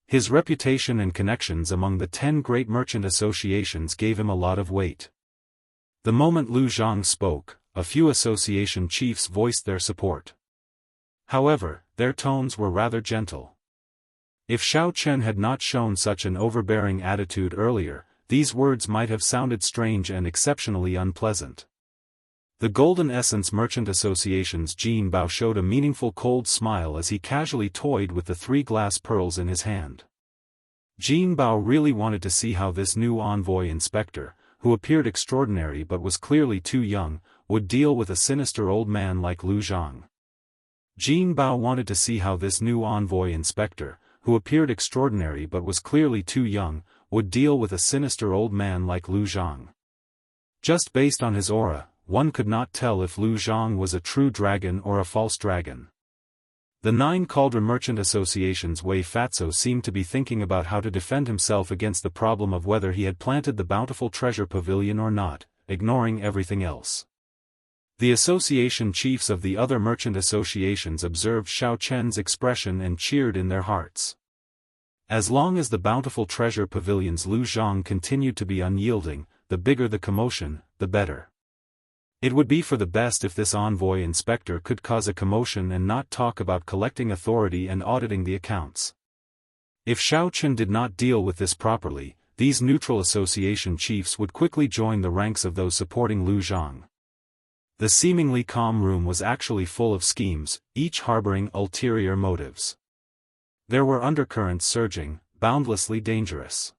His reputation and connections among the 10 great merchant associations gave him a lot of weight. The moment Lu Zhang spoke, a few association chiefs voiced their support. However, their tones were rather gentle. If Xiao Chen had not shown such an overbearing attitude earlier, these words might have sounded strange and exceptionally unpleasant. The Golden Essence Merchant Association's Jin Bao showed a meaningful cold smile as he casually toyed with the 3 glass pearls in his hand. Jin Bao really wanted to see how this new envoy inspector, who appeared extraordinary but was clearly too young, would deal with a sinister old man like Lu Zhang. Jin Bao wanted to see how this new envoy inspector, who appeared extraordinary but was clearly too young, would deal with a sinister old man like Lu Zhang. Just based on his aura, one could not tell if Lu Zhang was a true dragon or a false dragon. The 9 Cauldron Merchant Association's Wei Fatso seemed to be thinking about how to defend himself against the problem of whether he had planted the Bountiful Treasure Pavilion or not, ignoring everything else. The association chiefs of the other merchant associations observed Xiao Chen's expression and cheered in their hearts. As long as the Bountiful Treasure Pavilion's Lu Zhang continued to be unyielding, the bigger the commotion, the better. It would be for the best if this envoy inspector could cause a commotion and not talk about collecting authority and auditing the accounts. If Xiao Chen did not deal with this properly, these neutral association chiefs would quickly join the ranks of those supporting Lu Zhang. The seemingly calm room was actually full of schemes, each harboring ulterior motives. There were undercurrents surging, boundlessly dangerous.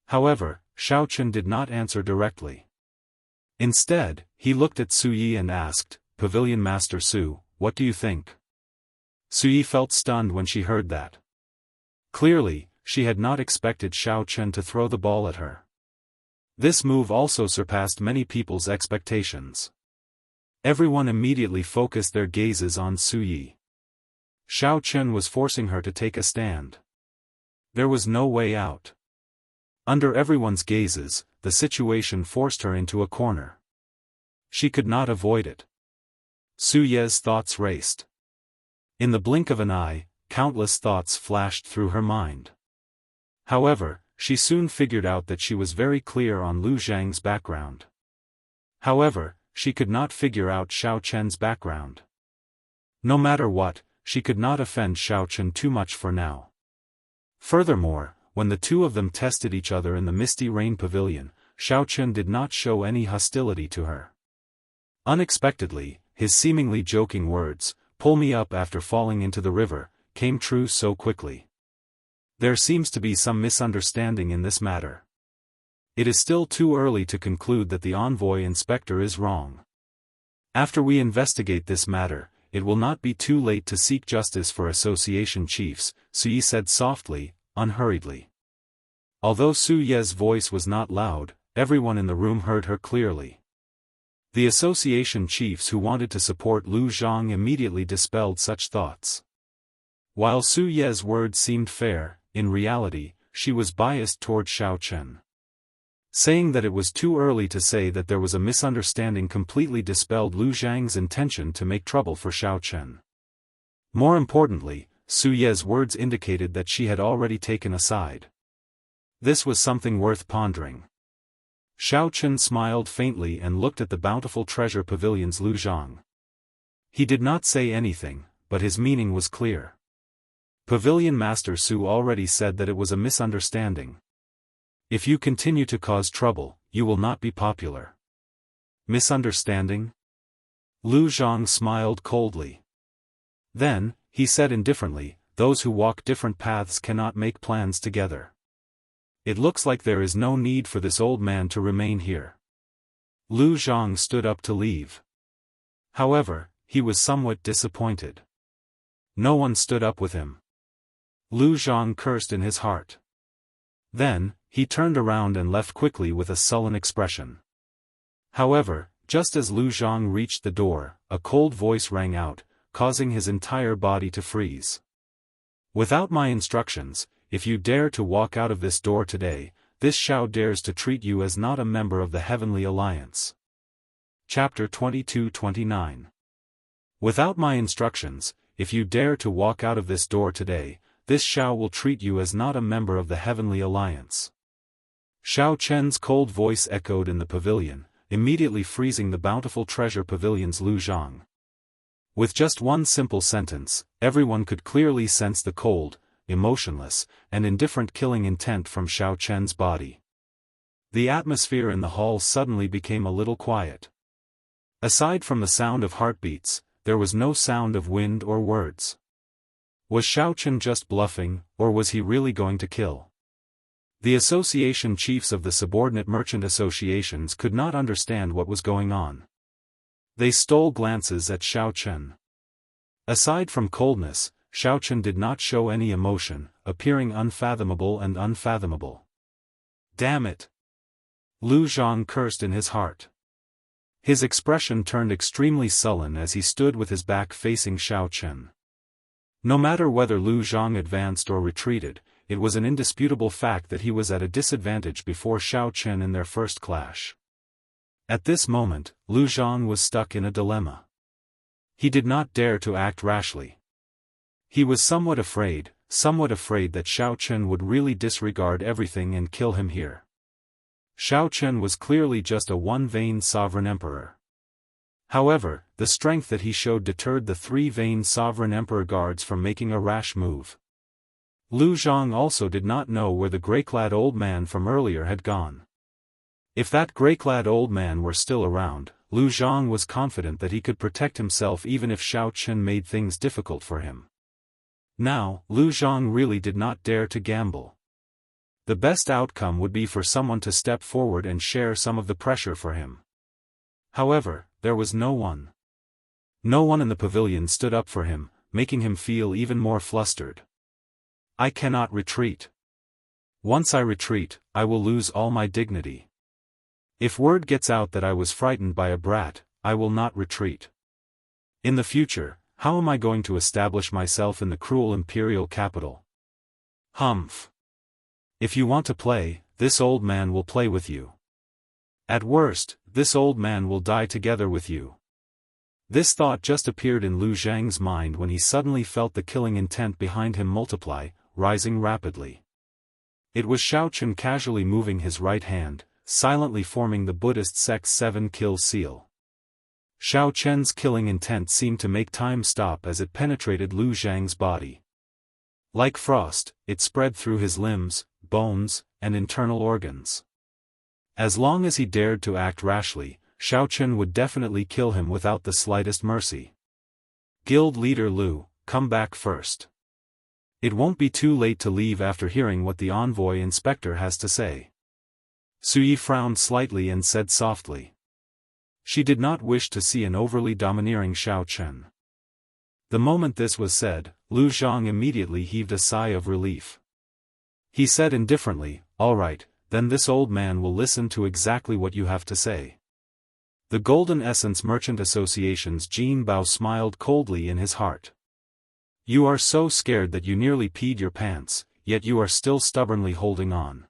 However, Xiao Chen did not answer directly. Instead, he looked at Su Yi and asked, "Pavilion Master Su, what do you think?" Su Yi felt stunned when she heard that. Clearly, she had not expected Xiao Chen to throw the ball at her. This move also surpassed many people's expectations. Everyone immediately focused their gazes on Su Yi. Xiao Chen was forcing her to take a stand. There was no way out. Under everyone's gazes, the situation forced her into a corner. She could not avoid it. Su Ye's thoughts raced. In the blink of an eye, countless thoughts flashed through her mind. However, she soon figured out that she was very clear on Lu Zhang's background. However, she could not figure out Xiao Chen's background. No matter what, she could not offend Xiao Chen too much for now. Furthermore, when the two of them tested each other in the Misty Rain Pavilion, Xiao Chen did not show any hostility to her. Unexpectedly, his seemingly joking words, "Pull me up after falling into the river," came true so quickly. There seems to be some misunderstanding in this matter. It is still too early to conclude that the envoy inspector is wrong. After we investigate this matter, it will not be too late to seek justice for association chiefs, Su Yi said softly, unhurriedly. Although Su Ye's voice was not loud, everyone in the room heard her clearly. The association chiefs who wanted to support Lu Zhang immediately dispelled such thoughts. While Su Ye's words seemed fair, in reality, she was biased toward Xiao Chen. Saying that it was too early to say that there was a misunderstanding completely dispelled Lu Zhang's intention to make trouble for Xiao Chen. More importantly, Su Ye's words indicated that she had already taken a side. This was something worth pondering. Xiao Chen smiled faintly and looked at the bountiful treasure pavilion's Lu Zhang. He did not say anything, but his meaning was clear. Pavilion Master Su already said that it was a misunderstanding. If you continue to cause trouble, you will not be popular. Misunderstanding? Lu Zhang smiled coldly. Then, he said indifferently, those who walk different paths cannot make plans together. It looks like there is no need for this old man to remain here. Lu Zhang stood up to leave. However, he was somewhat disappointed. No one stood up with him. Lu Zhang cursed in his heart. Then, he turned around and left quickly with a sullen expression. However, just as Lu Zhang reached the door, a cold voice rang out, causing his entire body to freeze. Without my instructions, if you dare to walk out of this door today, this Xiao dares to treat you as not a member of the Heavenly Alliance. Chapter 22-29. Without my instructions, if you dare to walk out of this door today, this Xiao will treat you as not a member of the Heavenly Alliance. Xiao Chen's cold voice echoed in the pavilion, immediately freezing the bountiful treasure pavilion's Lu Zhang. With just one simple sentence, everyone could clearly sense the cold, emotionless, and indifferent killing intent from Xiao Chen's body. The atmosphere in the hall suddenly became a little quiet. Aside from the sound of heartbeats, there was no sound of wind or words. Was Xiao Chen just bluffing, or was he really going to kill? The association chiefs of the subordinate merchant associations could not understand what was going on. They stole glances at Xiao Chen. Aside from coldness, Xiao Chen did not show any emotion, appearing unfathomable and unfathomable. Damn it! Lu Zhang cursed in his heart. His expression turned extremely sullen as he stood with his back facing Xiao Chen. No matter whether Lu Zhang advanced or retreated, it was an indisputable fact that he was at a disadvantage before Xiao Chen in their first clash. At this moment, Lu Zhang was stuck in a dilemma. He did not dare to act rashly. He was somewhat afraid that Xiao Chen would really disregard everything and kill him here. Xiao Chen was clearly just a one-vain sovereign emperor. However, the strength that he showed deterred the three vain sovereign emperor guards from making a rash move. Lu Zhang also did not know where the grey-clad old man from earlier had gone. If that grey-clad old man were still around, Lu Zhang was confident that he could protect himself even if Xiao Chen made things difficult for him. Now, Lu Zhang really did not dare to gamble. The best outcome would be for someone to step forward and share some of the pressure for him. However, there was no one. No one in the pavilion stood up for him, making him feel even more flustered. I cannot retreat. Once I retreat, I will lose all my dignity. If word gets out that I was frightened by a brat, I will not retreat. In the future, how am I going to establish myself in the cruel imperial capital? Humph. If you want to play, this old man will play with you. At worst, this old man will die together with you. This thought just appeared in Lu Zhang's mind when he suddenly felt the killing intent behind him multiply, rising rapidly. It was Xiao Chen casually moving his right hand, silently forming the Buddhist sect's 7-kill seal. Xiao Chen's killing intent seemed to make time stop as it penetrated Lu Zhang's body. Like frost, it spread through his limbs, bones, and internal organs. As long as he dared to act rashly, Xiao Chen would definitely kill him without the slightest mercy. Guild leader Lu, come back first. It won't be too late to leave after hearing what the envoy inspector has to say. Suyi frowned slightly and said softly. She did not wish to see an overly domineering Xiao Chen. The moment this was said, Lu Zhang immediately heaved a sigh of relief. He said indifferently, "All right, then this old man will listen to exactly what you have to say." The Golden Essence Merchant Association's Jin Bao smiled coldly in his heart. You are so scared that you nearly peed your pants, yet you are still stubbornly holding on.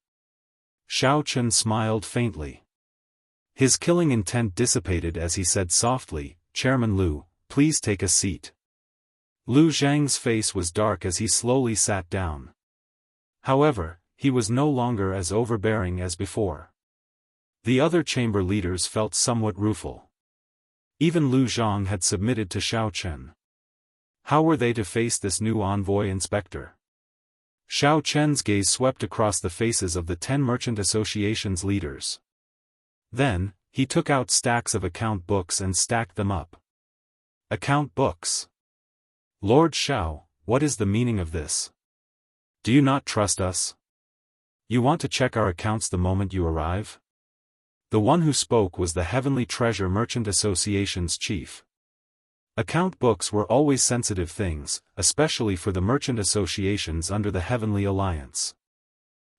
Xiao Chen smiled faintly. His killing intent dissipated as he said softly, "Chairman Lu, please take a seat." Lu Zhang's face was dark as he slowly sat down. However, he was no longer as overbearing as before. The other chamber leaders felt somewhat rueful. Even Lu Zhang had submitted to Xiao Chen. How were they to face this new envoy inspector? Xiao Chen's gaze swept across the faces of the 10 merchant associations leaders. Then, he took out stacks of account books and stacked them up. Account books. Lord Xiao, what is the meaning of this? Do you not trust us? You want to check our accounts the moment you arrive? The one who spoke was the Heavenly Treasure Merchant Association's chief. Account books were always sensitive things, especially for the merchant associations under the Heavenly Alliance.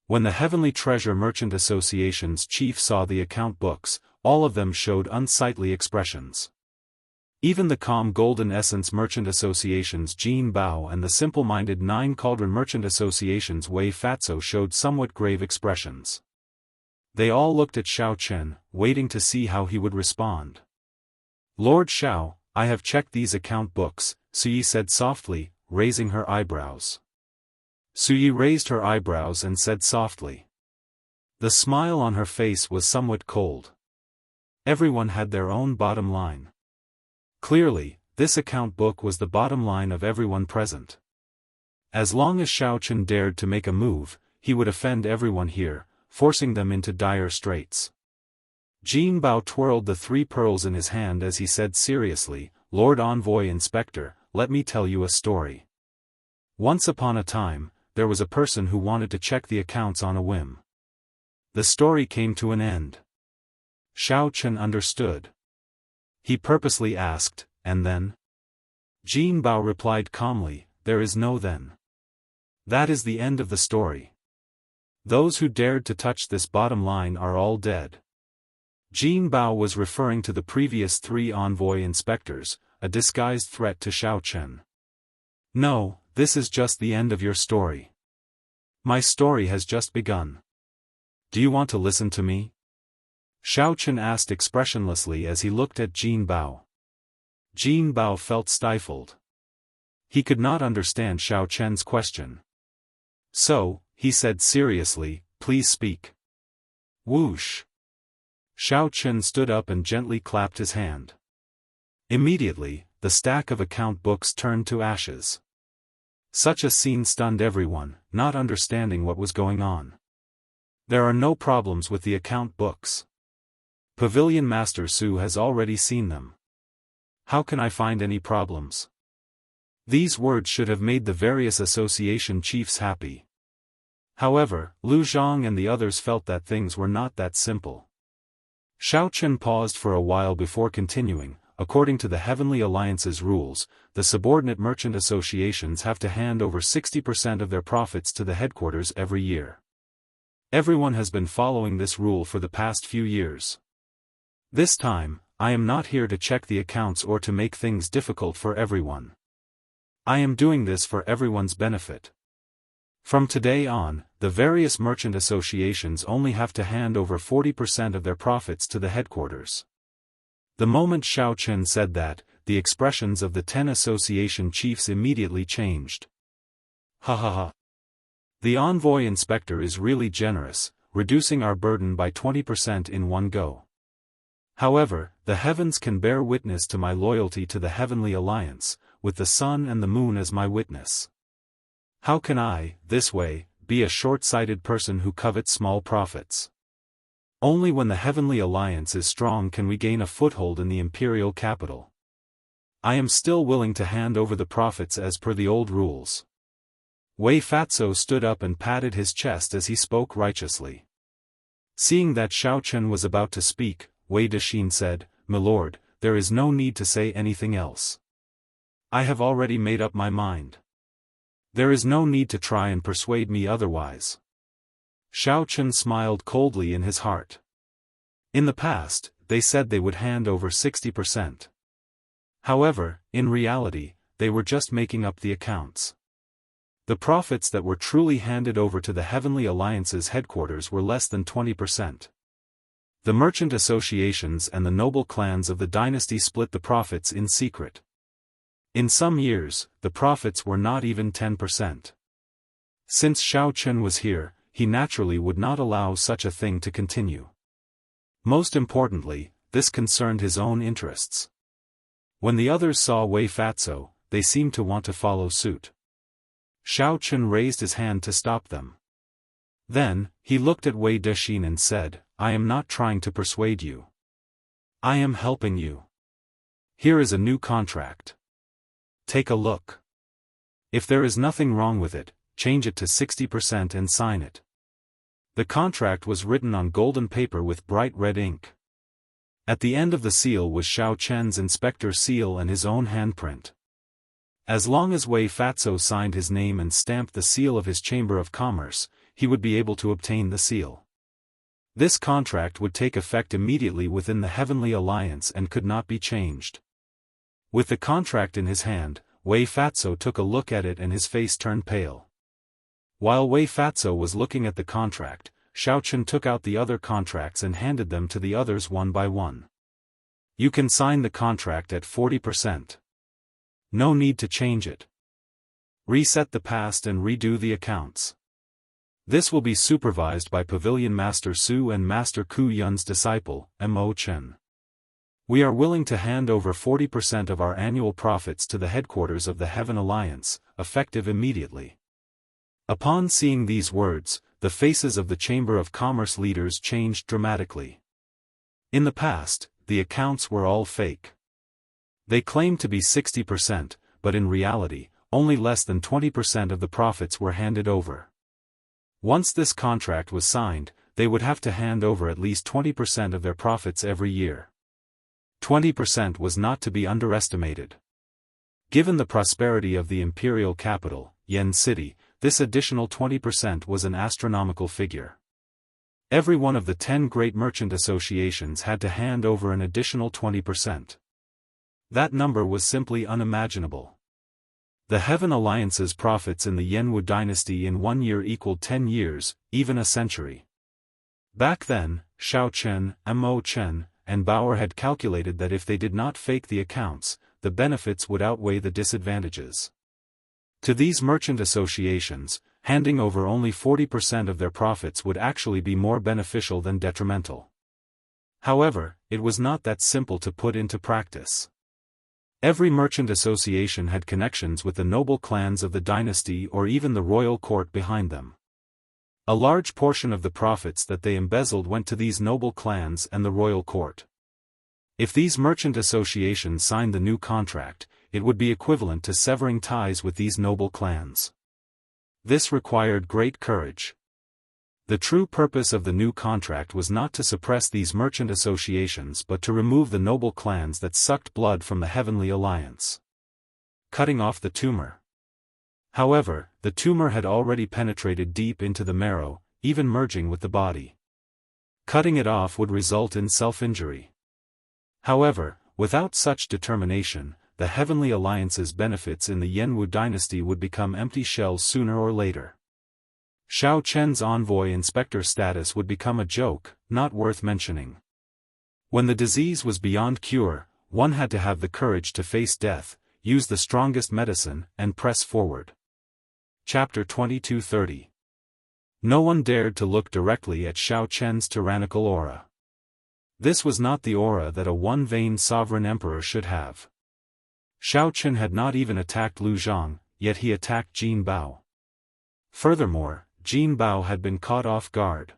When the Heavenly Treasure Merchant Association's chief saw the account books, all of them showed unsightly expressions. Even the calm Golden Essence Merchant Association's Jin Bao and the simple-minded 9 Cauldron Merchant Association's Wei Fatso showed somewhat grave expressions. They all looked at Xiao Chen, waiting to see how he would respond. Lord Xiao, I have checked these account books, Suyi said softly, raising her eyebrows. Suyi raised her eyebrows and said softly. The smile on her face was somewhat cold. Everyone had their own bottom line. Clearly, this account book was the bottom line of everyone present. As long as Xiao Chen dared to make a move, he would offend everyone here, forcing them into dire straits. Jin Bao twirled the 3 pearls in his hand as he said seriously, Lord Envoy Inspector, let me tell you a story. Once upon a time, there was a person who wanted to check the accounts on a whim. The story came to an end. Xiao Chen understood. He purposely asked, and then? Jin Bao replied calmly, there is no then. That is the end of the story. Those who dared to touch this bottom line are all dead. Jin Bao was referring to the previous 3 envoy inspectors, a disguised threat to Xiao Chen. No, this is just the end of your story. My story has just begun. Do you want to listen to me? Xiao Chen asked expressionlessly as he looked at Jin Bao. Jin Bao felt stifled. He could not understand Xiao Chen's question. So, he said seriously, please speak. Whoosh. Xiao Chen stood up and gently clapped his hand. Immediately, the stack of account books turned to ashes. Such a scene stunned everyone, not understanding what was going on. There are no problems with the account books. Pavilion Master Su has already seen them. How can I find any problems? These words should have made the various association chiefs happy. However, Lu Zhang and the others felt that things were not that simple. Xiao Chen paused for a while before continuing. According to the Heavenly Alliance's rules, the subordinate merchant associations have to hand over 60% of their profits to the headquarters every year. Everyone has been following this rule for the past few years. This time, I am not here to check the accounts or to make things difficult for everyone. I am doing this for everyone's benefit. From today on, the various merchant associations only have to hand over 40% of their profits to the headquarters. The moment Xiao Chen said that, the expressions of the 10 association chiefs immediately changed. Ha ha ha. The envoy inspector is really generous, reducing our burden by 20% in one go. However, the heavens can bear witness to my loyalty to the Heavenly Alliance, with the sun and the moon as my witness. How can I, this way, be a short-sighted person who covets small profits? Only when the Heavenly Alliance is strong can we gain a foothold in the imperial capital. I am still willing to hand over the profits as per the old rules. Wei Fatso stood up and patted his chest as he spoke righteously. Seeing that Xiao Chen was about to speak, Wei Dexin said, "Milord, there is no need to say anything else. I have already made up my mind. There is no need to try and persuade me otherwise." Xiao Chen smiled coldly in his heart. In the past, they said they would hand over 60%. However, in reality, they were just making up the accounts. The profits that were truly handed over to the Heavenly Alliance's headquarters were less than 20%. The merchant associations and the noble clans of the dynasty split the profits in secret. In some years, the profits were not even 10%. Since Xiao Chen was here, he naturally would not allow such a thing to continue. Most importantly, this concerned his own interests. When the others saw Wei Fatso, they seemed to want to follow suit. Xiao Chen raised his hand to stop them. Then, he looked at Wei Dexin and said, "I am not trying to persuade you. I am helping you. Here is a new contract. Take a look. If there is nothing wrong with it, change it to 60% and sign it." The contract was written on golden paper with bright red ink. At the end of the seal was Xiao Chen's inspector seal and his own handprint. As long as Wei Fatso signed his name and stamped the seal of his Chamber of Commerce, he would be able to obtain the seal. This contract would take effect immediately within the Heavenly Alliance and could not be changed. With the contract in his hand, Wei Fatso took a look at it and his face turned pale. While Wei Fatso was looking at the contract, Xiao Chen took out the other contracts and handed them to the others one by one. "You can sign the contract at 40%. No need to change it. Reset the past and redo the accounts. This will be supervised by Pavilion Master Su and Master Ku Yun's disciple, Mo Chen. We are willing to hand over 40% of our annual profits to the headquarters of the Heaven Alliance, effective immediately." Upon seeing these words, the faces of the Chamber of Commerce leaders changed dramatically. In the past, the accounts were all fake. They claimed to be 60%, but in reality, only less than 20% of the profits were handed over. Once this contract was signed, they would have to hand over at least 20% of their profits every year. 20% was not to be underestimated. Given the prosperity of the imperial capital, Yen City, this additional 20% was an astronomical figure. Every one of the 10 great merchant associations had to hand over an additional 20%. That number was simply unimaginable. The Heaven Alliance's profits in the Yenwu dynasty in 1 year equaled 10 years, even a century. Back then, Xiao Chen, Mo Chen, and Bauer had calculated that if they did not fake the accounts, the benefits would outweigh the disadvantages. To these merchant associations, handing over only 40% of their profits would actually be more beneficial than detrimental. However, it was not that simple to put into practice. Every merchant association had connections with the noble clans of the dynasty or even the royal court behind them. A large portion of the profits that they embezzled went to these noble clans and the royal court. If these merchant associations signed the new contract, it would be equivalent to severing ties with these noble clans. This required great courage. The true purpose of the new contract was not to suppress these merchant associations but to remove the noble clans that sucked blood from the Heavenly Alliance. Cutting off the tumor. However, the tumor had already penetrated deep into the marrow, even merging with the body. Cutting it off would result in self-injury. However, without such determination, the Heavenly Alliance's benefits in the Yenwu dynasty would become empty shells sooner or later. Xiao Chen's envoy inspector status would become a joke, not worth mentioning. When the disease was beyond cure, one had to have the courage to face death, use the strongest medicine, and press forward. Chapter 2230. No one dared to look directly at Xiao Chen's tyrannical aura. This was not the aura that a one-vain sovereign emperor should have. Xiao Chen had not even attacked Lu Zhang, yet he attacked Jin Bao. Furthermore, Jin Bao had been caught off guard.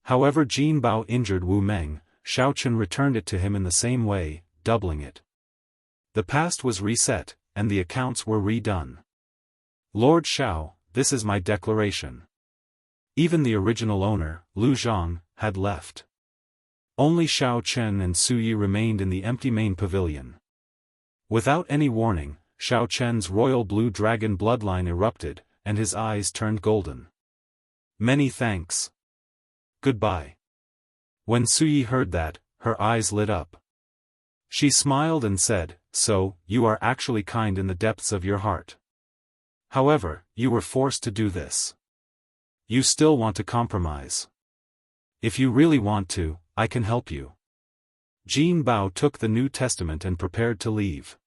However Jin Bao injured Wu Meng, Xiao Chen returned it to him in the same way, doubling it. The past was reset, and the accounts were redone. Lord Xiao, this is my declaration. Even the original owner, Lu Zhang, had left. Only Xiao Chen and Su Yi remained in the empty main pavilion. Without any warning, Xiao Chen's royal blue dragon bloodline erupted, and his eyes turned golden. Many thanks. Goodbye. When Su Yi heard that, her eyes lit up. She smiled and said, "So, you are actually kind in the depths of your heart. However, you were forced to do this. You still want to compromise. If you really want to, I can help you." Jin Bao took the New Testament and prepared to leave.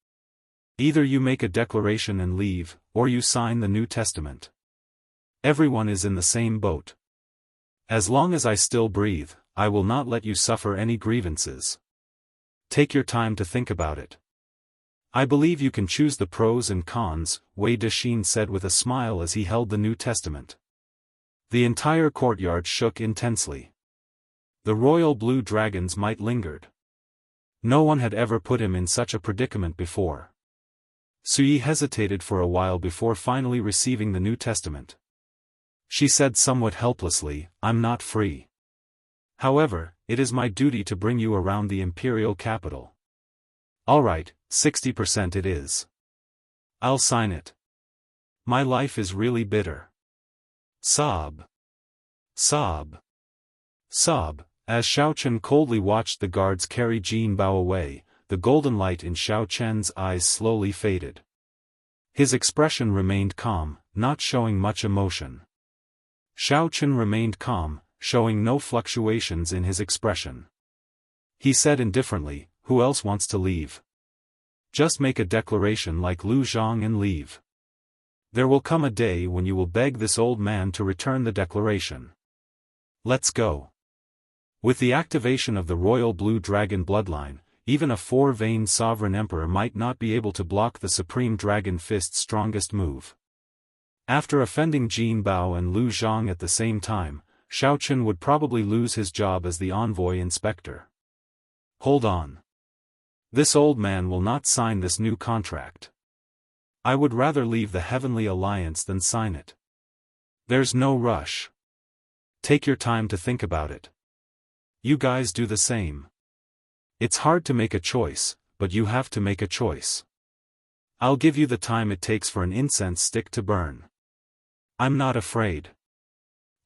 Either you make a declaration and leave, or you sign the New Testament. Everyone is in the same boat. As long as I still breathe, I will not let you suffer any grievances. Take your time to think about it. I believe you can choose the pros and cons, Wei Dexin said with a smile as he held the New Testament. The entire courtyard shook intensely. The royal blue dragon's might lingered. No one had ever put him in such a predicament before. Su Yi hesitated for a while before finally receiving the New Testament. She said somewhat helplessly, "I'm not free. However, it is my duty to bring you around the imperial capital." "All right, 60% it is. I'll sign it. My life is really bitter." Sob. Sob. Sob. As Xiao Chen coldly watched the guards carry Jin Bao away, the golden light in Xiao Chen's eyes slowly faded. His expression remained calm, not showing much emotion. Xiao Chen remained calm, showing no fluctuations in his expression. He said indifferently, "Who else wants to leave? Just make a declaration like Lu Zhang and leave. There will come a day when you will beg this old man to return the declaration. Let's go." With the activation of the royal blue dragon bloodline, even a four-veined sovereign emperor might not be able to block the supreme dragon fist's strongest move. After offending Jin Bao and Lu Zhang at the same time, Xiao Chen would probably lose his job as the envoy inspector. Hold on. This old man will not sign this new contract. I would rather leave the Heavenly Alliance than sign it. There's no rush. Take your time to think about it. You guys do the same. It's hard to make a choice, but you have to make a choice. I'll give you the time it takes for an incense stick to burn. I'm not afraid.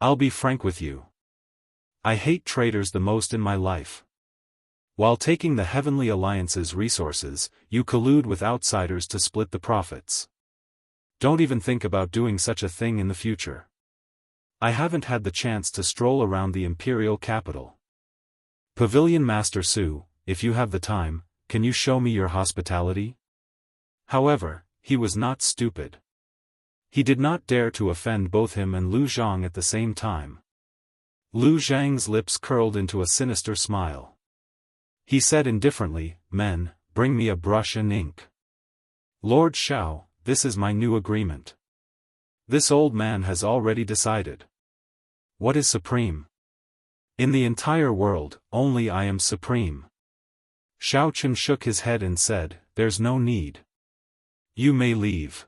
I'll be frank with you. I hate traitors the most in my life. While taking the Heavenly Alliance's resources, you collude with outsiders to split the profits. Don't even think about doing such a thing in the future. I haven't had the chance to stroll around the imperial capital. Pavilion Master Su, if you have the time, can you show me your hospitality? However, he was not stupid. He did not dare to offend both him and Lu Zhang at the same time. Lu Zhang's lips curled into a sinister smile. He said indifferently, "Men, bring me a brush and ink. Lord Xiao, this is my new agreement. This old man has already decided. What is supreme? In the entire world, only I am supreme." Xiao Chen shook his head and said, "There's no need. You may leave."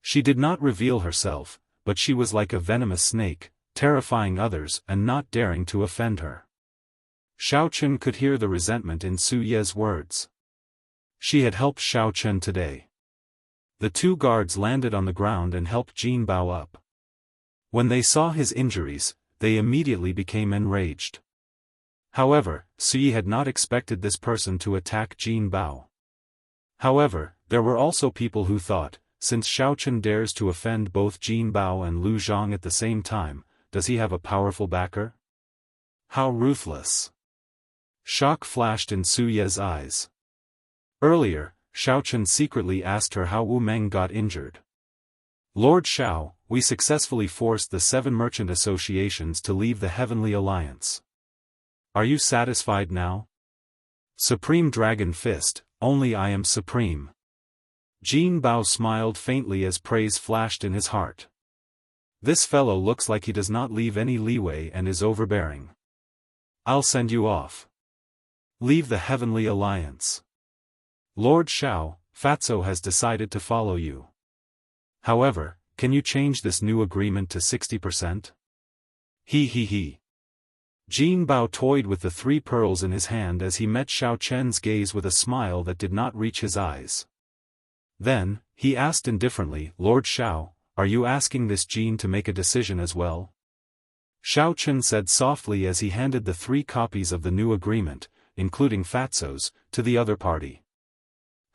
She did not reveal herself, but she was like a venomous snake, terrifying others and not daring to offend her. Xiao Chen could hear the resentment in Su Ye's words. She had helped Xiao Chen today. The two guards landed on the ground and helped Jin Bao up. When they saw his injuries, they immediately became enraged. However, Su Yi had not expected this person to attack Jin Bao. However, there were also people who thought, since Xiao Chen dares to offend both Jin Bao and Lu Zhang at the same time, does he have a powerful backer? How ruthless! Shock flashed in Su Ye's eyes. Earlier, Xiaochen secretly asked her how Wu Meng got injured. Lord Xiao, we successfully forced the 7 merchant associations to leave the Heavenly Alliance. Are you satisfied now? Supreme Dragon Fist, only I am supreme. Jin Bao smiled faintly as praise flashed in his heart. This fellow looks like he does not leave any leeway and is overbearing. I'll send you off. Leave the Heavenly Alliance. Lord Xiao, Fatso has decided to follow you. However, can you change this new agreement to 60%? He. Jin Bao toyed with the 3 pearls in his hand as he met Xiao Chen's gaze with a smile that did not reach his eyes. Then, he asked indifferently, Lord Xiao, are you asking this Jin to make a decision as well? Xiao Chen said softly as he handed the 3 copies of the new agreement, including Fatso's, to the other party.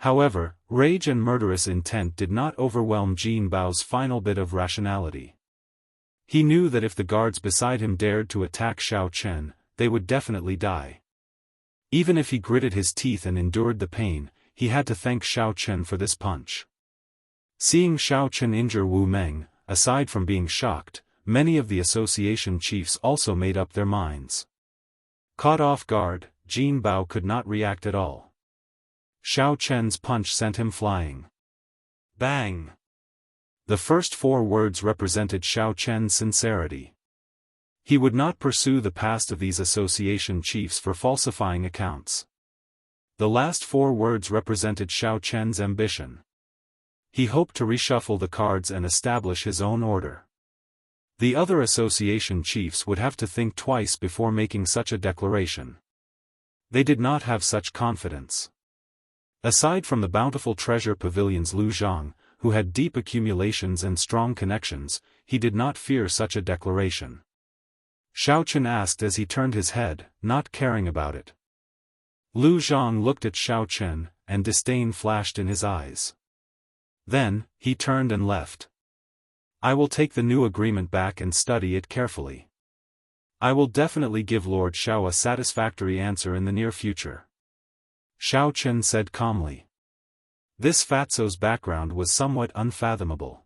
However, rage and murderous intent did not overwhelm Jin Bao's final bit of rationality. He knew that if the guards beside him dared to attack Xiao Chen, they would definitely die. Even if he gritted his teeth and endured the pain, he had to thank Xiao Chen for this punch. Seeing Xiao Chen injure Wu Meng, aside from being shocked, many of the association chiefs also made up their minds. Caught off guard, Jin Bao could not react at all. Xiao Chen's punch sent him flying. Bang! The first 4 words represented Xiao Chen's sincerity. He would not pursue the past of these association chiefs for falsifying accounts. The last 4 words represented Xiao Chen's ambition. He hoped to reshuffle the cards and establish his own order. The other association chiefs would have to think twice before making such a declaration. They did not have such confidence. Aside from the bountiful treasure pavilion's Lu Zhang, who had deep accumulations and strong connections, he did not fear such a declaration. Xiao Chen asked as he turned his head, not caring about it. Lu Zhang looked at Xiao Chen, and disdain flashed in his eyes. Then, he turned and left. I will take the new agreement back and study it carefully. I will definitely give Lord Xiao a satisfactory answer in the near future. Xiao Chen said calmly. This Fatso's background was somewhat unfathomable.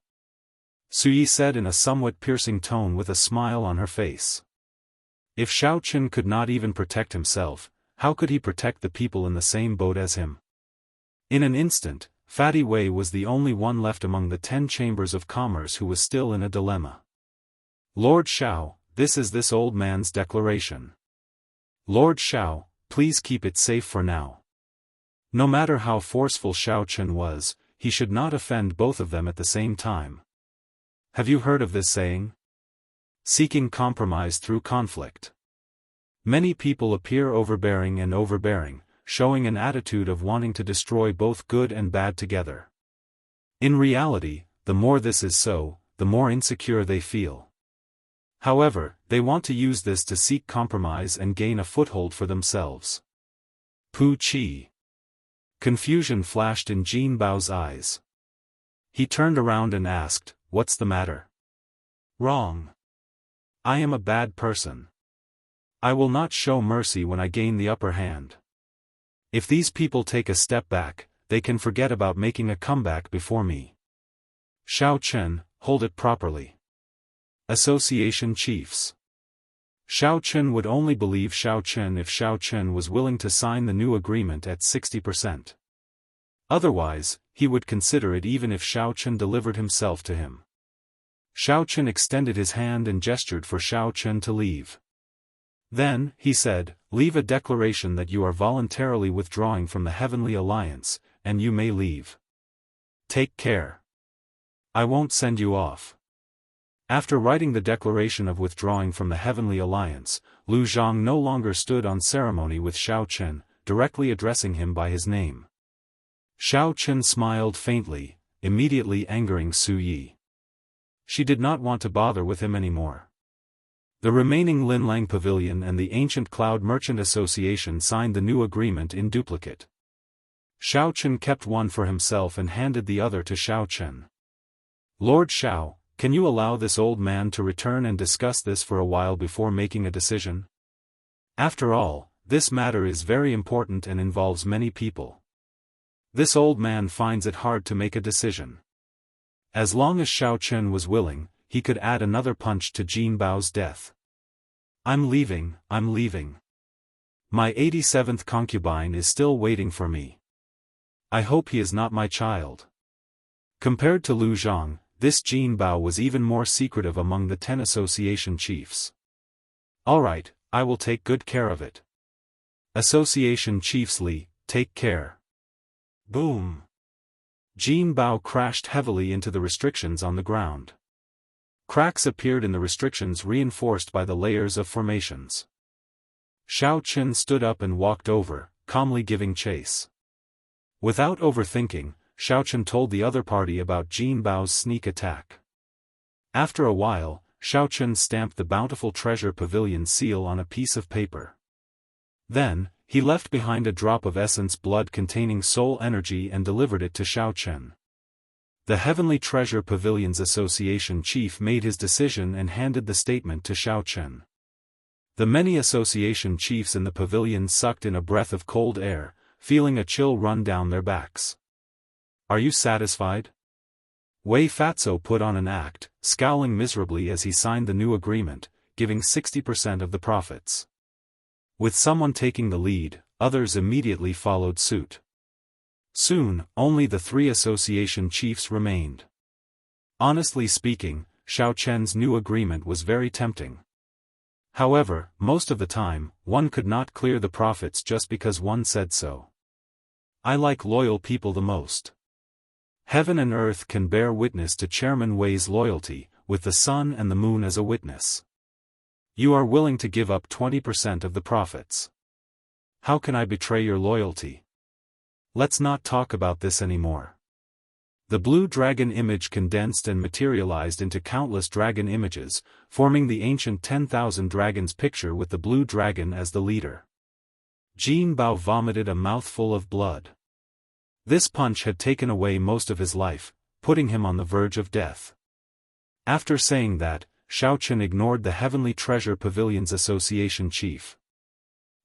Suyi said in a somewhat piercing tone with a smile on her face. If Xiao Chen could not even protect himself, how could he protect the people in the same boat as him? In an instant, Fatty Wei was the only one left among the 10 chambers of commerce who was still in a dilemma. Lord Xiao, this is this old man's declaration. Lord Xiao, please keep it safe for now. No matter how forceful Xiao Chen was, he should not offend both of them at the same time. Have you heard of this saying? Seeking compromise through conflict. Many people appear overbearing, showing an attitude of wanting to destroy both good and bad together. In reality, the more this is so, the more insecure they feel. However, they want to use this to seek compromise and gain a foothold for themselves. Pu Qi. Confusion flashed in Jin Bao's eyes. He turned around and asked, "What's the matter?" "Wrong. I am a bad person. I will not show mercy when I gain the upper hand. If these people take a step back, they can forget about making a comeback before me." Xiao Chen, hold it properly. Association Chiefs. Xiao Chen would only believe Xiao Chen if Xiao Chen was willing to sign the new agreement at 60%. Otherwise, he would consider it even if Xiao Chen delivered himself to him. Xiao Chen extended his hand and gestured for Xiao Chen to leave. Then, he said, "Leave a declaration that you are voluntarily withdrawing from the Heavenly Alliance, and you may leave. Take care. I won't send you off." After writing the declaration of withdrawing from the Heavenly Alliance, Lu Zhang no longer stood on ceremony with Xiao Chen, directly addressing him by his name. Xiao Chen smiled faintly, immediately angering Su Yi. She did not want to bother with him anymore. The remaining Linlang Pavilion and the Ancient Cloud Merchant Association signed the new agreement in duplicate. Xiao Chen kept one for himself and handed the other to Xiao Chen. "Lord Xiao, can you allow this old man to return and discuss this for a while before making a decision? After all, this matter is very important and involves many people." This old man finds it hard to make a decision. As long as Xiao Chen was willing, he could add another punch to Jin Bao's death. I'm leaving. My 87th concubine is still waiting for me. I hope he is not my child. Compared to Lu Zhang, this Jin Bao was even more secretive among the 10 association chiefs. Alright, I will take good care of it. Association chiefs Li, take care. Boom. Jin Bao crashed heavily into the restrictions on the ground. Cracks appeared in the restrictions reinforced by the layers of formations. Xiao Chen stood up and walked over, calmly giving chase. Without overthinking, Xiao Chen told the other party about Jin Bao's sneak attack. After a while, Xiao Chen stamped the Bountiful Treasure Pavilion seal on a piece of paper. Then, he left behind a drop of essence blood containing soul energy and delivered it to Xiao Chen. The Heavenly Treasure Pavilions Association chief made his decision and handed the statement to Xiao Chen. The many association chiefs in the pavilion sucked in a breath of cold air, feeling a chill run down their backs. Are you satisfied? Wei Fatso put on an act, scowling miserably as he signed the new agreement, giving 60% of the profits. With someone taking the lead, others immediately followed suit. Soon, only the 3 association chiefs remained. Honestly speaking, Xiao Chen's new agreement was very tempting. However, most of the time, one could not clear the profits just because one said so. I like loyal people the most. Heaven and earth can bear witness to Chairman Wei's loyalty, with the sun and the moon as a witness. You are willing to give up 20% of the profits. How can I betray your loyalty? Let's not talk about this anymore. The blue dragon image condensed and materialized into countless dragon images, forming the ancient 10,000 dragons picture with the blue dragon as the leader. Jin Bao vomited a mouthful of blood. This punch had taken away most of his life, putting him on the verge of death. After saying that, Xiao Chen ignored the Heavenly Treasure Pavilions Association chief.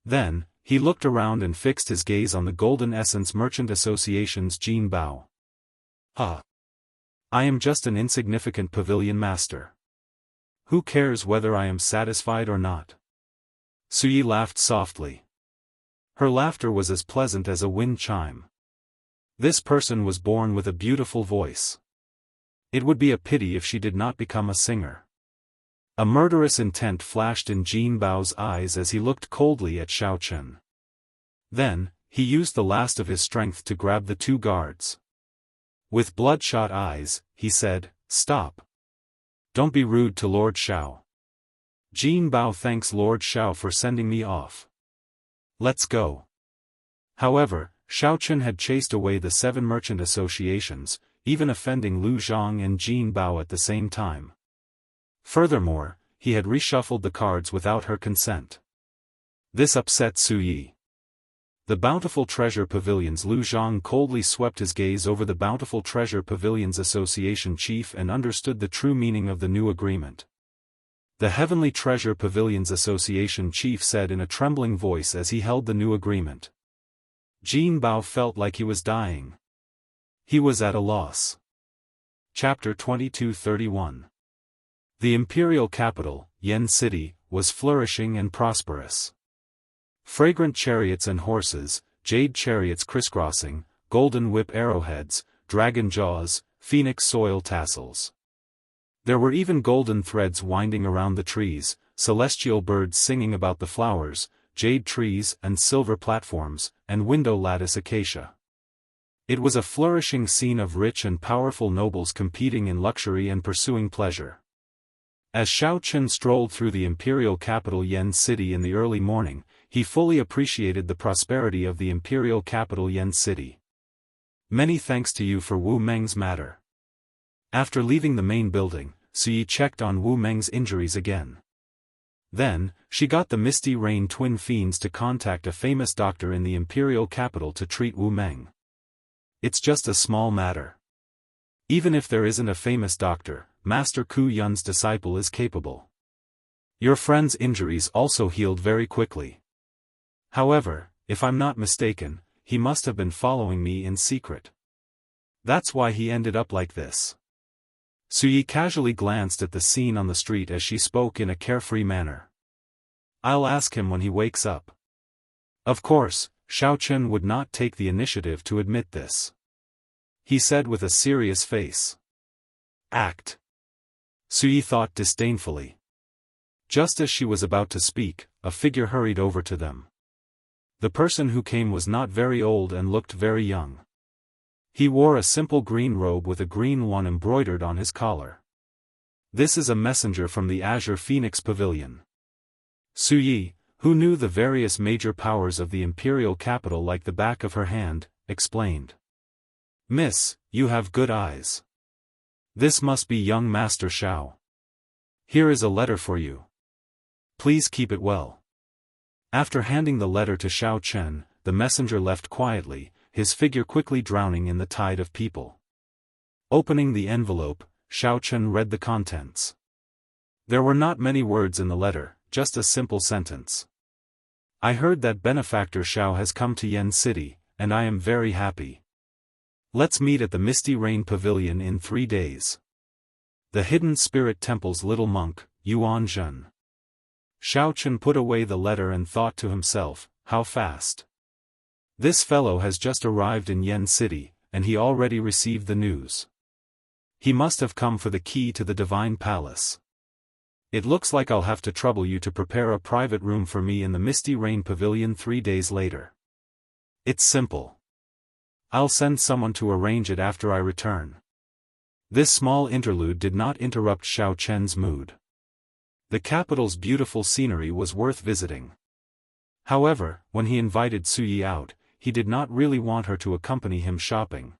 Then, he looked around and fixed his gaze on the Golden Essence Merchant Association's Jin Bao. I am just an insignificant pavilion master. Who cares whether I am satisfied or not? Suyi laughed softly. Her laughter was as pleasant as a wind chime. This person was born with a beautiful voice. It would be a pity if she did not become a singer. A murderous intent flashed in Jin Bao's eyes as he looked coldly at Xiao Chen. Then, he used the last of his strength to grab the 2 guards. With bloodshot eyes, he said, "Stop. Don't be rude to Lord Xiao. Jin Bao thanks Lord Xiao for sending me off. Let's go." However, Xiao Chen had chased away the 7 merchant associations, even offending Lu Zhang and Jin Bao at the same time. Furthermore, he had reshuffled the cards without her consent. This upset Suyi. The Bountiful Treasure Pavilions. Lu Zhang coldly swept his gaze over the Bountiful Treasure Pavilions Association chief and understood the true meaning of the new agreement. The Heavenly Treasure Pavilions Association chief said in a trembling voice as he held the new agreement. Jin Bao felt like he was dying. He was at a loss. Chapter 2231. The imperial capital, Yan City, was flourishing and prosperous. Fragrant chariots and horses, jade chariots crisscrossing, golden whip arrowheads, dragon jaws, phoenix soil tassels. There were even golden threads winding around the trees, celestial birds singing about the flowers, jade trees and silver platforms, and window lattice acacia. It was a flourishing scene of rich and powerful nobles competing in luxury and pursuing pleasure. As Xiao Chen strolled through the imperial capital Yan City in the early morning, he fully appreciated the prosperity of the imperial capital Yan City. Many thanks to you for Wu Meng's matter. After leaving the main building, Suyi checked on Wu Meng's injuries again. Then, she got the Misty Rain twin fiends to contact a famous doctor in the imperial capital to treat Wu Meng. It's just a small matter. Even if there isn't a famous doctor, Master Ku Yun's disciple is capable. Your friend's injuries also healed very quickly. However, if I'm not mistaken, he must have been following me in secret. That's why he ended up like this. Suyi casually glanced at the scene on the street as she spoke in a carefree manner. I'll ask him when he wakes up. Of course, Xiaochen would not take the initiative to admit this. He said with a serious face. Act. Suyi thought disdainfully. Just as she was about to speak, a figure hurried over to them. The person who came was not very old and looked very young. He wore a simple green robe with a green one embroidered on his collar. This is a messenger from the Azure Phoenix Pavilion. Suyi, who knew the various major powers of the imperial capital like the back of her hand, explained. Miss, you have good eyes. This must be young Master Xiao. Here is a letter for you. Please keep it well. After handing the letter to Xiaochen, the messenger left quietly, his figure quickly drowning in the tide of people. Opening the envelope, Xiaochen read the contents. There were not many words in the letter, just a simple sentence. I heard that benefactor Xiao has come to Yen City, and I am very happy. Let's meet at the Misty Rain Pavilion in 3 days. The Hidden Spirit Temple's little monk, Yuan Zhen. Xiaochen put away the letter and thought to himself, how fast. This fellow has just arrived in Yen City, and he already received the news. He must have come for the key to the Divine Palace. It looks like I'll have to trouble you to prepare a private room for me in the Misty Rain Pavilion 3 days later. It's simple. I'll send someone to arrange it after I return. This small interlude did not interrupt Xiaochen's mood. The capital's beautiful scenery was worth visiting. However, when he invited Suyi out, he did not really want her to accompany him shopping.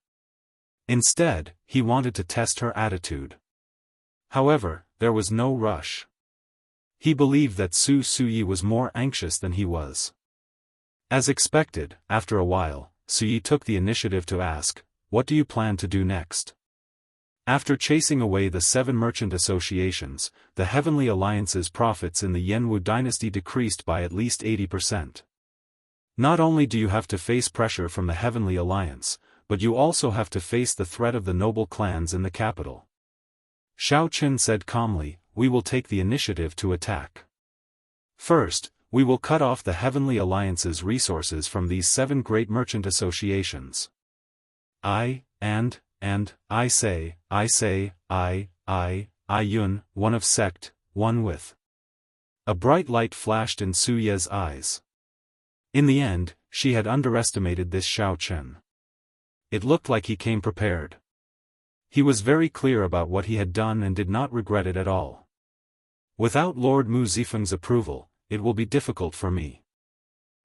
Instead, he wanted to test her attitude. However, there was no rush. He believed that Suyi was more anxious than he was. As expected, after a while, Suyi took the initiative to ask, what do you plan to do next? After chasing away the 7 merchant associations, the Heavenly Alliance's profits in the Yanwu dynasty decreased by at least 80%. Not only do you have to face pressure from the Heavenly Alliance, but you also have to face the threat of the noble clans in the capital. Xiaochen said calmly, we will take the initiative to attack. First, we will cut off the Heavenly Alliance's resources from these 7 great merchant associations. I say, Yun, one of sect, one with. A bright light flashed in Suye's eyes. In the end, she had underestimated this Xiaochen. It looked like he came prepared. He was very clear about what he had done and did not regret it at all. Without Lord Mu Zifeng's approval, it will be difficult for me.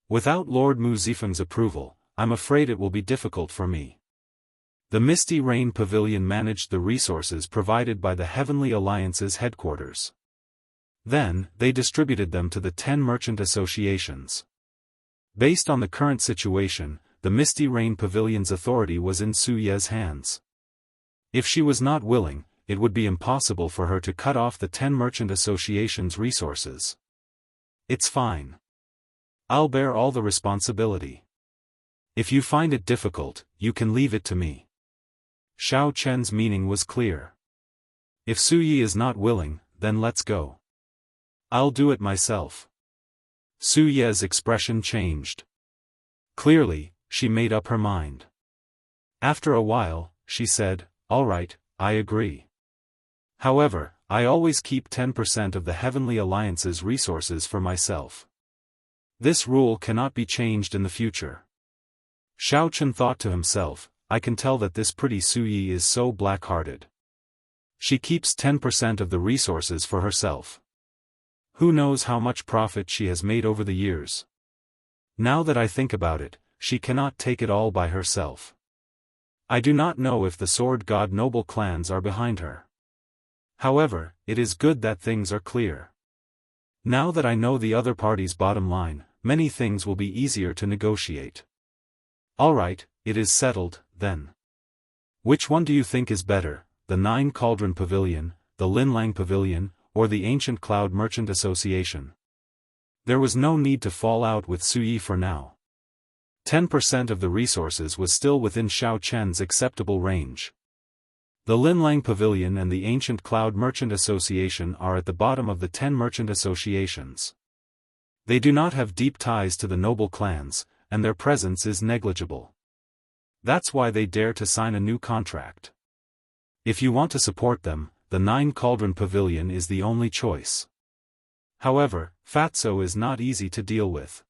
Without Lord Mu Zifeng's approval, I'm afraid it will be difficult for me. The Misty Rain Pavilion managed the resources provided by the Heavenly Alliance's headquarters. Then, they distributed them to the 10 merchant associations. Based on the current situation, the Misty Rain Pavilion's authority was in Suye's hands. If she was not willing, it would be impossible for her to cut off the 10 merchant associations' resources. It's fine. I'll bear all the responsibility. If you find it difficult, you can leave it to me. Xiaochen's meaning was clear. If Suyi is not willing, then let's go. I'll do it myself. Suye's expression changed. Clearly, she made up her mind. After a while, she said, all right, I agree. However, I always keep 10% of the Heavenly Alliance's resources for myself. This rule cannot be changed in the future. Xiaochen thought to himself, I can tell that this pretty Suyi is so black-hearted. She keeps 10% of the resources for herself. Who knows how much profit she has made over the years? Now that I think about it, she cannot take it all by herself. I do not know if the Sword God noble clans are behind her. However, it is good that things are clear. Now that I know the other party's bottom line, many things will be easier to negotiate. All right, it is settled, then. Which one do you think is better, the 9 Cauldron Pavilion, the Linlang Pavilion, or the Ancient Cloud Merchant Association? There was no need to fall out with Suyi for now. 10% of the resources was still within Xiao Chen's acceptable range. The Linlang Pavilion and the Ancient Cloud Merchant Association are at the bottom of the 10 merchant associations. They do not have deep ties to the noble clans, and their presence is negligible. That's why they dare to sign a new contract. If you want to support them, the 9 Cauldron Pavilion is the only choice. However, Fatso is not easy to deal with.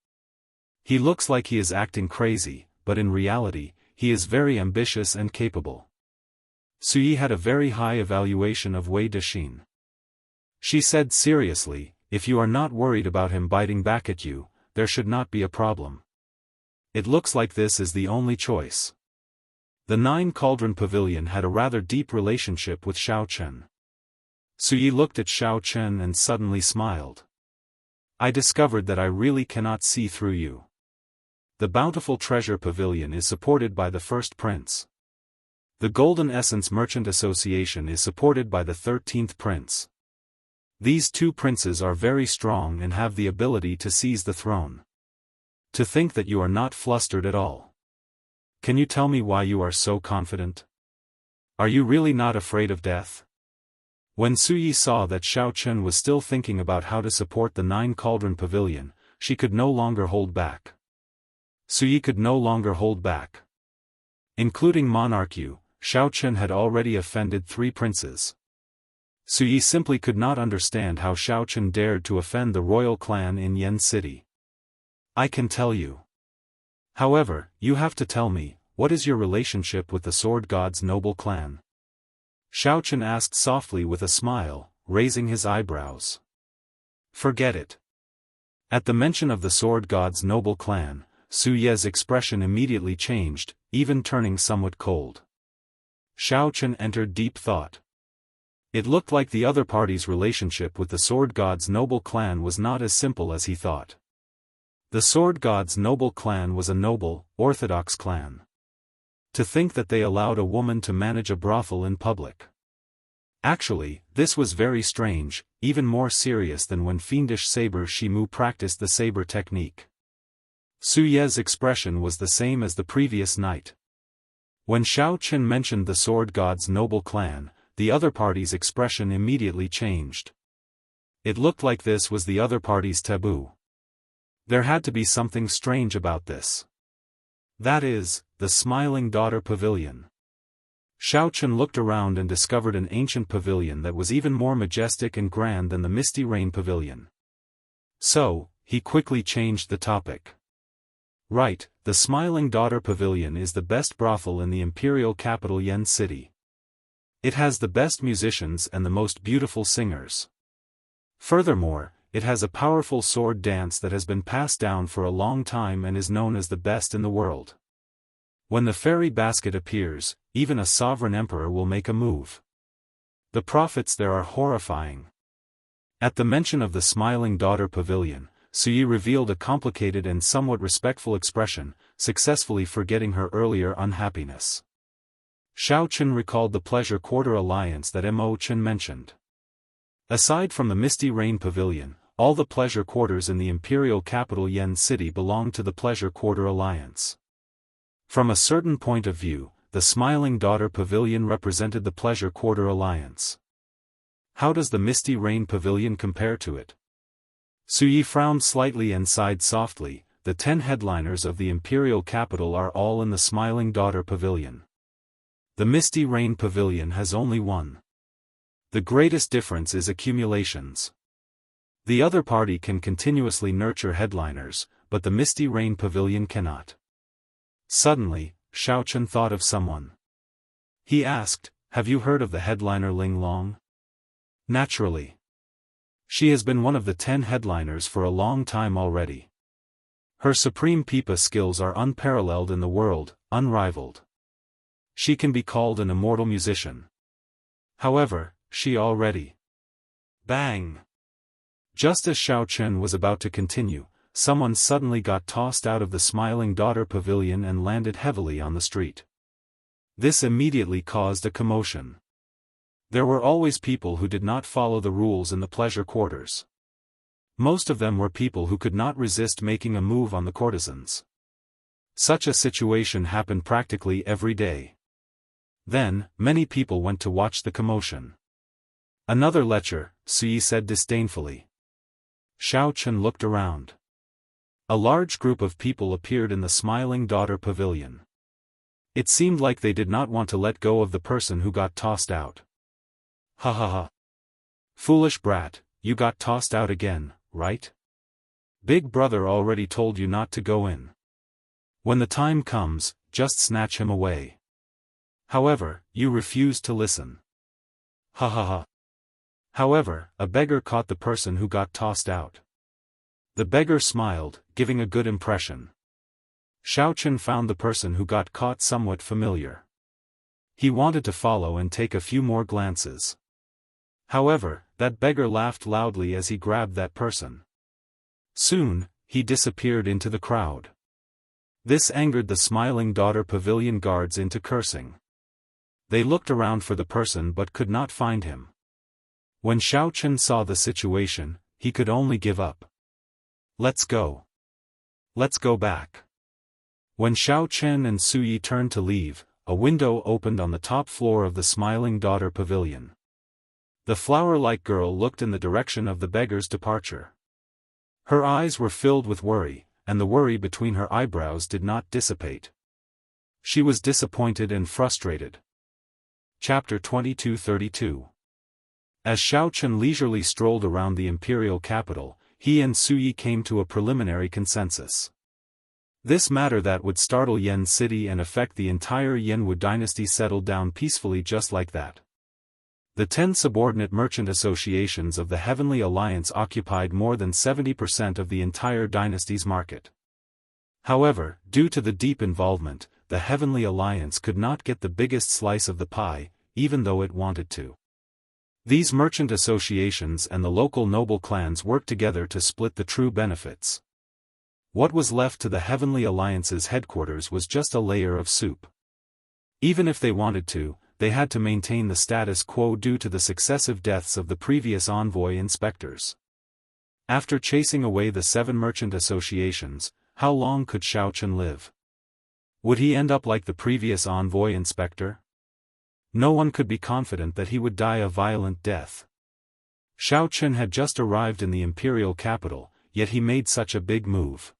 He looks like he is acting crazy, but in reality, he is very ambitious and capable. Suyi had a very high evaluation of Wei Dexin. She said seriously, if you are not worried about him biting back at you, there should not be a problem. It looks like this is the only choice. The 9 Cauldron Pavilion had a rather deep relationship with Xiao Chen. Suyi looked at Xiao Chen and suddenly smiled. I discovered that I really cannot see through you. The Bountiful Treasure Pavilion is supported by the First Prince. The Golden Essence Merchant Association is supported by the 13th Prince. These 2 princes are very strong and have the ability to seize the throne. To think that you are not flustered at all. Can you tell me why you are so confident? Are you really not afraid of death? When Suyi saw that Xiao Chen was still thinking about how to support the 9 Cauldron Pavilion, she could no longer hold back. Suyi could no longer hold back. Including Monarch Yu, Xiao Chen had already offended 3 princes. Suyi simply could not understand how Xiao Chen dared to offend the royal clan in Yen City. I can tell you. However, you have to tell me, what is your relationship with the Sword God's noble clan? Xiao Chen asked softly with a smile, raising his eyebrows. Forget it. At the mention of the Sword God's noble clan, Su Ye's expression immediately changed, even turning somewhat cold. Xiao Chen entered deep thought. It looked like the other party's relationship with the Sword God's noble clan was not as simple as he thought. The Sword God's noble clan was a noble, orthodox clan. To think that they allowed a woman to manage a brothel in public. Actually, this was very strange, even more serious than when fiendish Saber Shimu practiced the saber technique. Su Ye's expression was the same as the previous night. When Xiao Chen mentioned the Sword God's noble clan, the other party's expression immediately changed. It looked like this was the other party's taboo. There had to be something strange about this. That is, the Smiling Daughter Pavilion. Xiao Chen looked around and discovered an ancient pavilion that was even more majestic and grand than the Misty Rain Pavilion. So, he quickly changed the topic. Right, the Smiling Daughter Pavilion is the best brothel in the imperial capital Yen City. It has the best musicians and the most beautiful singers. Furthermore, it has a powerful sword dance that has been passed down for a long time and is known as the best in the world. When the fairy basket appears, even a sovereign emperor will make a move. The profits there are horrifying. At the mention of the Smiling Daughter Pavilion, Suyi revealed a complicated and somewhat respectful expression, successfully forgetting her earlier unhappiness. Xiao Chen recalled the Pleasure Quarter alliance that Mo Chen mentioned. Aside from the Misty Rain Pavilion, all the pleasure quarters in the imperial capital Yen City belong to the Pleasure Quarter alliance. From a certain point of view, the Smiling Daughter Pavilion represented the Pleasure Quarter alliance. How does the Misty Rain Pavilion compare to it? Suyi frowned slightly and sighed softly. The 10 headliners of the imperial capital are all in the Smiling Daughter Pavilion. The Misty Rain Pavilion has only one. The greatest difference is accumulations. The other party can continuously nurture headliners, but the Misty Rain Pavilion cannot. Suddenly, Xiao Chen thought of someone. He asked, have you heard of the headliner Ling Long? Naturally. She has been one of the 10 headliners for a long time already. Her supreme pipa skills are unparalleled in the world, unrivaled. She can be called an immortal musician. However, she already... Bang! Just as Xiao Chen was about to continue, someone suddenly got tossed out of the Smiling Daughter Pavilion and landed heavily on the street. This immediately caused a commotion. There were always people who did not follow the rules in the pleasure quarters. Most of them were people who could not resist making a move on the courtesans. Such a situation happened practically every day. Then, many people went to watch the commotion. Another lecher, Sui said disdainfully. Xiao Chen looked around. A large group of people appeared in the Smiling Daughter Pavilion. It seemed like they did not want to let go of the person who got tossed out. Ha ha ha. Foolish brat, you got tossed out again, right? Big brother already told you not to go in. When the time comes, just snatch him away. However, you refused to listen. Ha ha ha. However, a beggar caught the person who got tossed out. The beggar smiled, giving a good impression. Xiao Chen found the person who got caught somewhat familiar. He wanted to follow and take a few more glances. However, that beggar laughed loudly as he grabbed that person. Soon, he disappeared into the crowd. This angered the Smiling Daughter Pavilion guards into cursing. They looked around for the person but could not find him. When Xiao Chen saw the situation, he could only give up. Let's go. Let's go back. When Xiao Chen and Sui turned to leave, a window opened on the top floor of the Smiling Daughter Pavilion. The flower-like girl looked in the direction of the beggar's departure. Her eyes were filled with worry, and the worry between her eyebrows did not dissipate. She was disappointed and frustrated. Chapter 2232. As Xiao Chen leisurely strolled around the imperial capital, he and Sui came to a preliminary consensus. This matter that would startle Yan City and affect the entire Yanwu dynasty settled down peacefully just like that. The 10 subordinate merchant associations of the Heavenly Alliance occupied more than 70% of the entire dynasty's market. However, due to the deep involvement, the Heavenly Alliance could not get the biggest slice of the pie, even though it wanted to. These merchant associations and the local noble clans worked together to split the true benefits. What was left to the Heavenly Alliance's headquarters was just a layer of soup. Even if they wanted to, they had to maintain the status quo due to the successive deaths of the previous envoy inspectors. After chasing away the 7 merchant associations, how long could Xiao Chen live? Would he end up like the previous envoy inspector? No one could be confident that he would die a violent death. Xiao Chen had just arrived in the imperial capital, yet he made such a big move.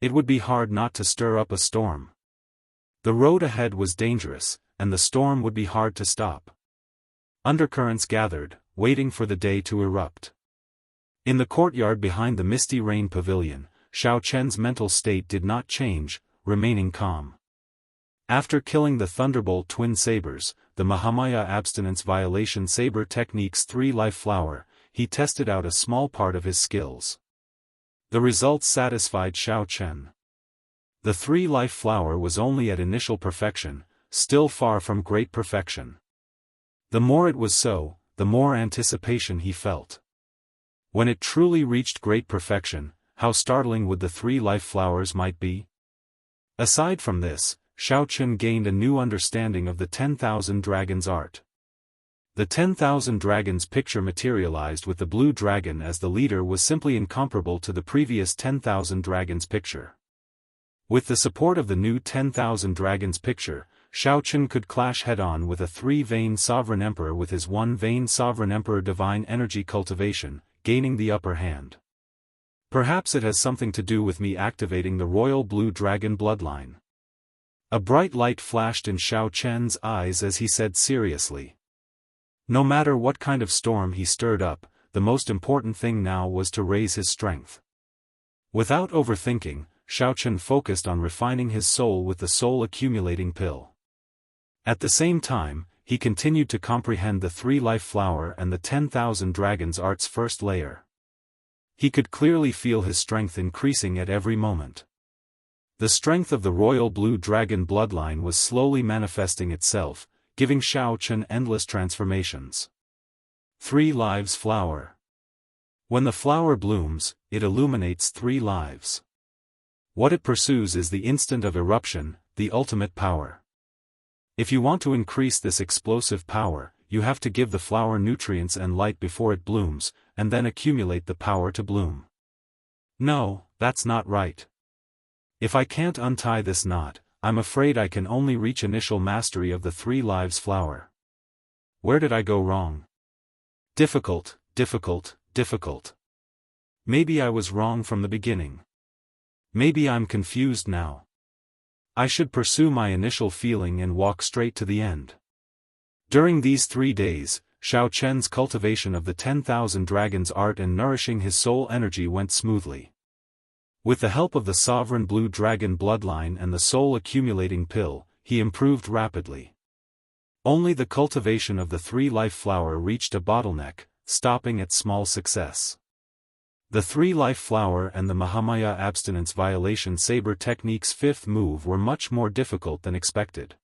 It would be hard not to stir up a storm. The road ahead was dangerous, and the storm would be hard to stop. Undercurrents gathered, waiting for the day to erupt. In the courtyard behind the Misty Rain Pavilion, Xiao Chen's mental state did not change, remaining calm. After killing the Thunderbolt twin sabers, the Mahamaya abstinence violation saber technique's 3-life flower, he tested out a small part of his skills. The results satisfied Xiao Chen. The 3-life flower was only at initial perfection, still far from great perfection. The more it was so, the more anticipation he felt. When it truly reached great perfection, how startling would the 3-life flowers might be? Aside from this, Xiao Chen gained a new understanding of the 10,000 Dragons art. The 10,000 Dragons picture materialized with the blue dragon as the leader was simply incomparable to the previous 10,000 Dragons picture. With the support of the new 10,000 Dragons picture, Xiao Chen could clash head-on with a 3-vein Sovereign Emperor with his 1-vein Sovereign Emperor Divine Energy Cultivation, gaining the upper hand. Perhaps it has something to do with me activating the Royal Blue Dragon bloodline. A bright light flashed in Xiao Chen's eyes as he said seriously. No matter what kind of storm he stirred up, the most important thing now was to raise his strength. Without overthinking, Xiao Chen focused on refining his soul with the soul accumulating pill. At the same time, he continued to comprehend the 3-life flower and the 10,000 Dragons art's first layer. He could clearly feel his strength increasing at every moment. The strength of the Royal Blue Dragon bloodline was slowly manifesting itself, giving Xiao Chen endless transformations. 3 lives flower. When the flower blooms, it illuminates 3 lives. What it pursues is the instant of eruption, the ultimate power. If you want to increase this explosive power, you have to give the flower nutrients and light before it blooms, and then accumulate the power to bloom. No, that's not right. If I can't untie this knot, I'm afraid I can only reach initial mastery of the 3 lives flower. Where did I go wrong? Difficult, difficult, difficult. Maybe I was wrong from the beginning. Maybe I'm confused now. I should pursue my initial feeling and walk straight to the end. During these 3 days, Xiao Chen's cultivation of the 10,000 dragons art and nourishing his soul energy went smoothly. With the help of the sovereign blue dragon bloodline and the soul accumulating pill, he improved rapidly. Only the cultivation of the 3 life flower reached a bottleneck, stopping at small success. The 3 life flower and the Mahamaya abstinence violation saber technique's 5th move were much more difficult than expected.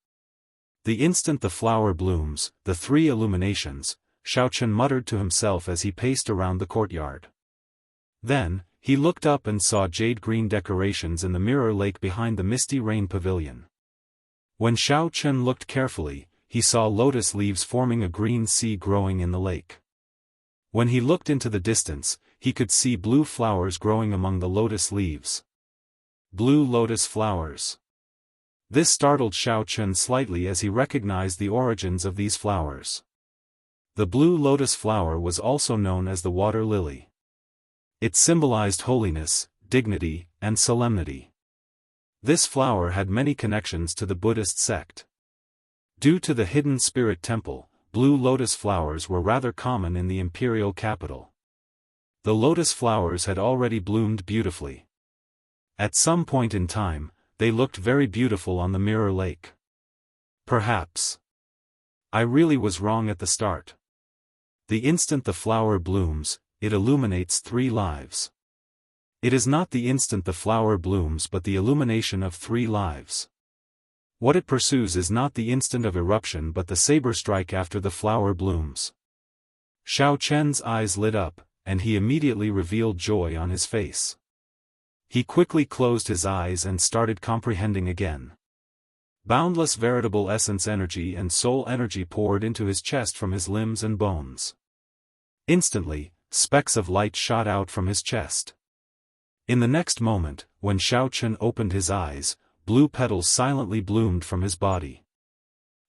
The instant the flower blooms, the 3 illuminations, Xiao Chen muttered to himself as he paced around the courtyard. Then, he looked up and saw jade-green decorations in the mirror lake behind the misty rain pavilion. When Xiao Chen looked carefully, he saw lotus leaves forming a green sea growing in the lake. When he looked into the distance, he could see blue flowers growing among the lotus leaves. Blue lotus flowers. This startled Xiao Chen slightly as he recognized the origins of these flowers. The blue lotus flower was also known as the water lily. It symbolized holiness, dignity, and solemnity. This flower had many connections to the Buddhist sect. Due to the hidden spirit temple, blue lotus flowers were rather common in the imperial capital. The lotus flowers had already bloomed beautifully. At some point in time, they looked very beautiful on the mirror lake. Perhaps I really was wrong at the start. The instant the flower blooms, it illuminates 3 lives. It is not the instant the flower blooms but the illumination of 3 lives. What it pursues is not the instant of eruption but the saber strike after the flower blooms. Xiao Chen's eyes lit up, and he immediately revealed joy on his face. He quickly closed his eyes and started comprehending again. Boundless veritable essence energy and soul energy poured into his chest from his limbs and bones. Instantly, specks of light shot out from his chest. In the next moment, when Xiao Chen opened his eyes, blue petals silently bloomed from his body.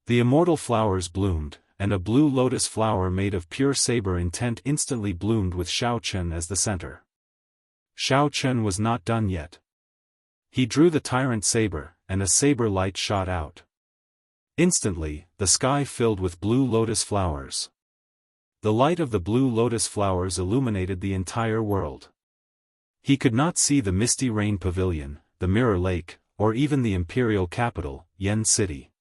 The immortal flowers bloomed, and a blue lotus flower made of pure saber intent instantly bloomed with Xiao Chen as the center. Xiao Chen was not done yet. He drew the tyrant saber, and a saber light shot out. Instantly, the sky filled with blue lotus flowers. The light of the blue lotus flowers illuminated the entire world. He could not see the misty rain pavilion, the mirror lake, or even the imperial capital, Yen City.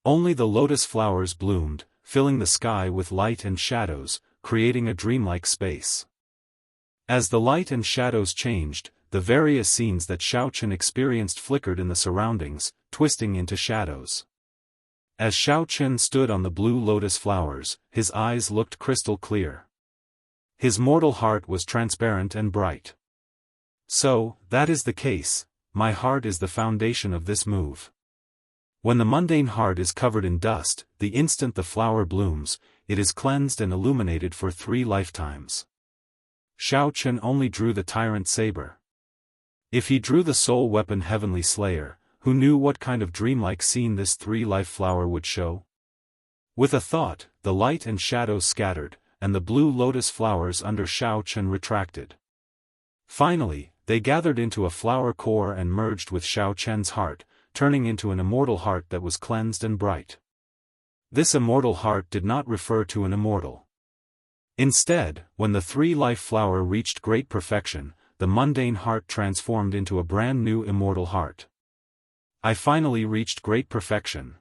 Only the lotus flowers bloomed, filling the sky with light and shadows, creating a dreamlike space. As the light and shadows changed, the various scenes that Xiao Chen experienced flickered in the surroundings, twisting into shadows. As Xiao Chen stood on the blue lotus flowers, his eyes looked crystal clear. His mortal heart was transparent and bright. So, that is the case, my heart is the foundation of this move. When the mundane heart is covered in dust, the instant the flower blooms, it is cleansed and illuminated for 3 lifetimes. Xiao Chen only drew the tyrant saber. If he drew the soul weapon Heavenly Slayer, who knew what kind of dreamlike scene this 3-life flower would show? With a thought, the light and shadows scattered, and the blue lotus flowers under Xiao Chen retracted. Finally, they gathered into a flower core and merged with Xiao Chen's heart, turning into an immortal heart that was cleansed and bright. This immortal heart did not refer to an immortal. Instead, when the 3-life flower reached great perfection, the mundane heart transformed into a brand new immortal heart. I finally reached great perfection.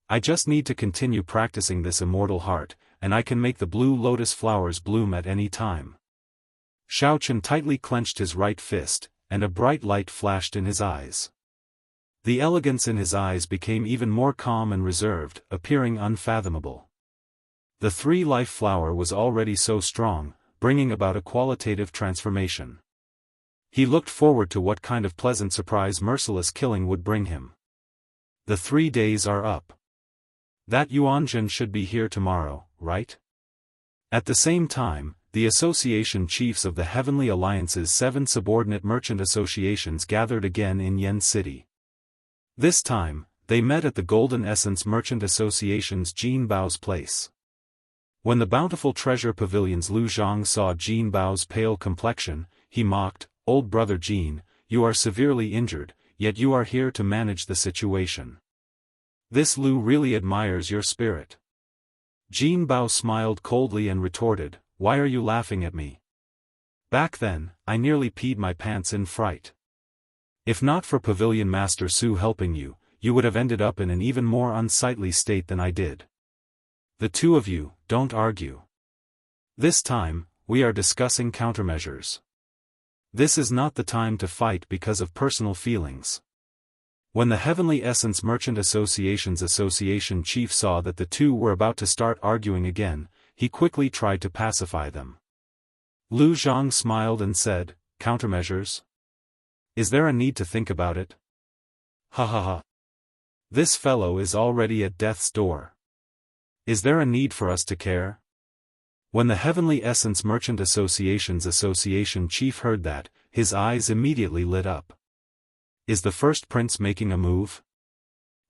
I just need to continue practicing this immortal heart, and I can make the blue lotus flowers bloom at any time. Xiao Chen tightly clenched his right fist, and a bright light flashed in his eyes. The elegance in his eyes became even more calm and reserved, appearing unfathomable. The 3-life flower was already so strong, bringing about a qualitative transformation. He looked forward to what kind of pleasant surprise merciless killing would bring him. The 3 days are up. That Yuanjun should be here tomorrow, right? At the same time, the association chiefs of the Heavenly Alliance's 7 subordinate merchant associations gathered again in Yen City. This time, they met at the Golden Essence Merchant Association's Jin Bao's place. When the Bountiful Treasure Pavilion's Lu Zhang saw Jin Bao's pale complexion, he mocked, "Old brother Jin, you are severely injured, yet you are here to manage the situation. This Lu really admires your spirit." Jin Bao smiled coldly and retorted, "Why are you laughing at me? Back then, I nearly peed my pants in fright. If not for Pavilion Master Su helping you, you would have ended up in an even more unsightly state than I did. The two of you, don't argue. This time, we are discussing countermeasures. This is not the time to fight because of personal feelings." When the Heavenly Essence Merchant Association's association chief saw that the two were about to start arguing again, he quickly tried to pacify them. Lu Zhang smiled and said, "Countermeasures? Is there a need to think about it? Ha ha ha. This fellow is already at death's door. Is there a need for us to care?" When the Heavenly Essence Merchant Association's association chief heard that, his eyes immediately lit up. "Is the first prince making a move?"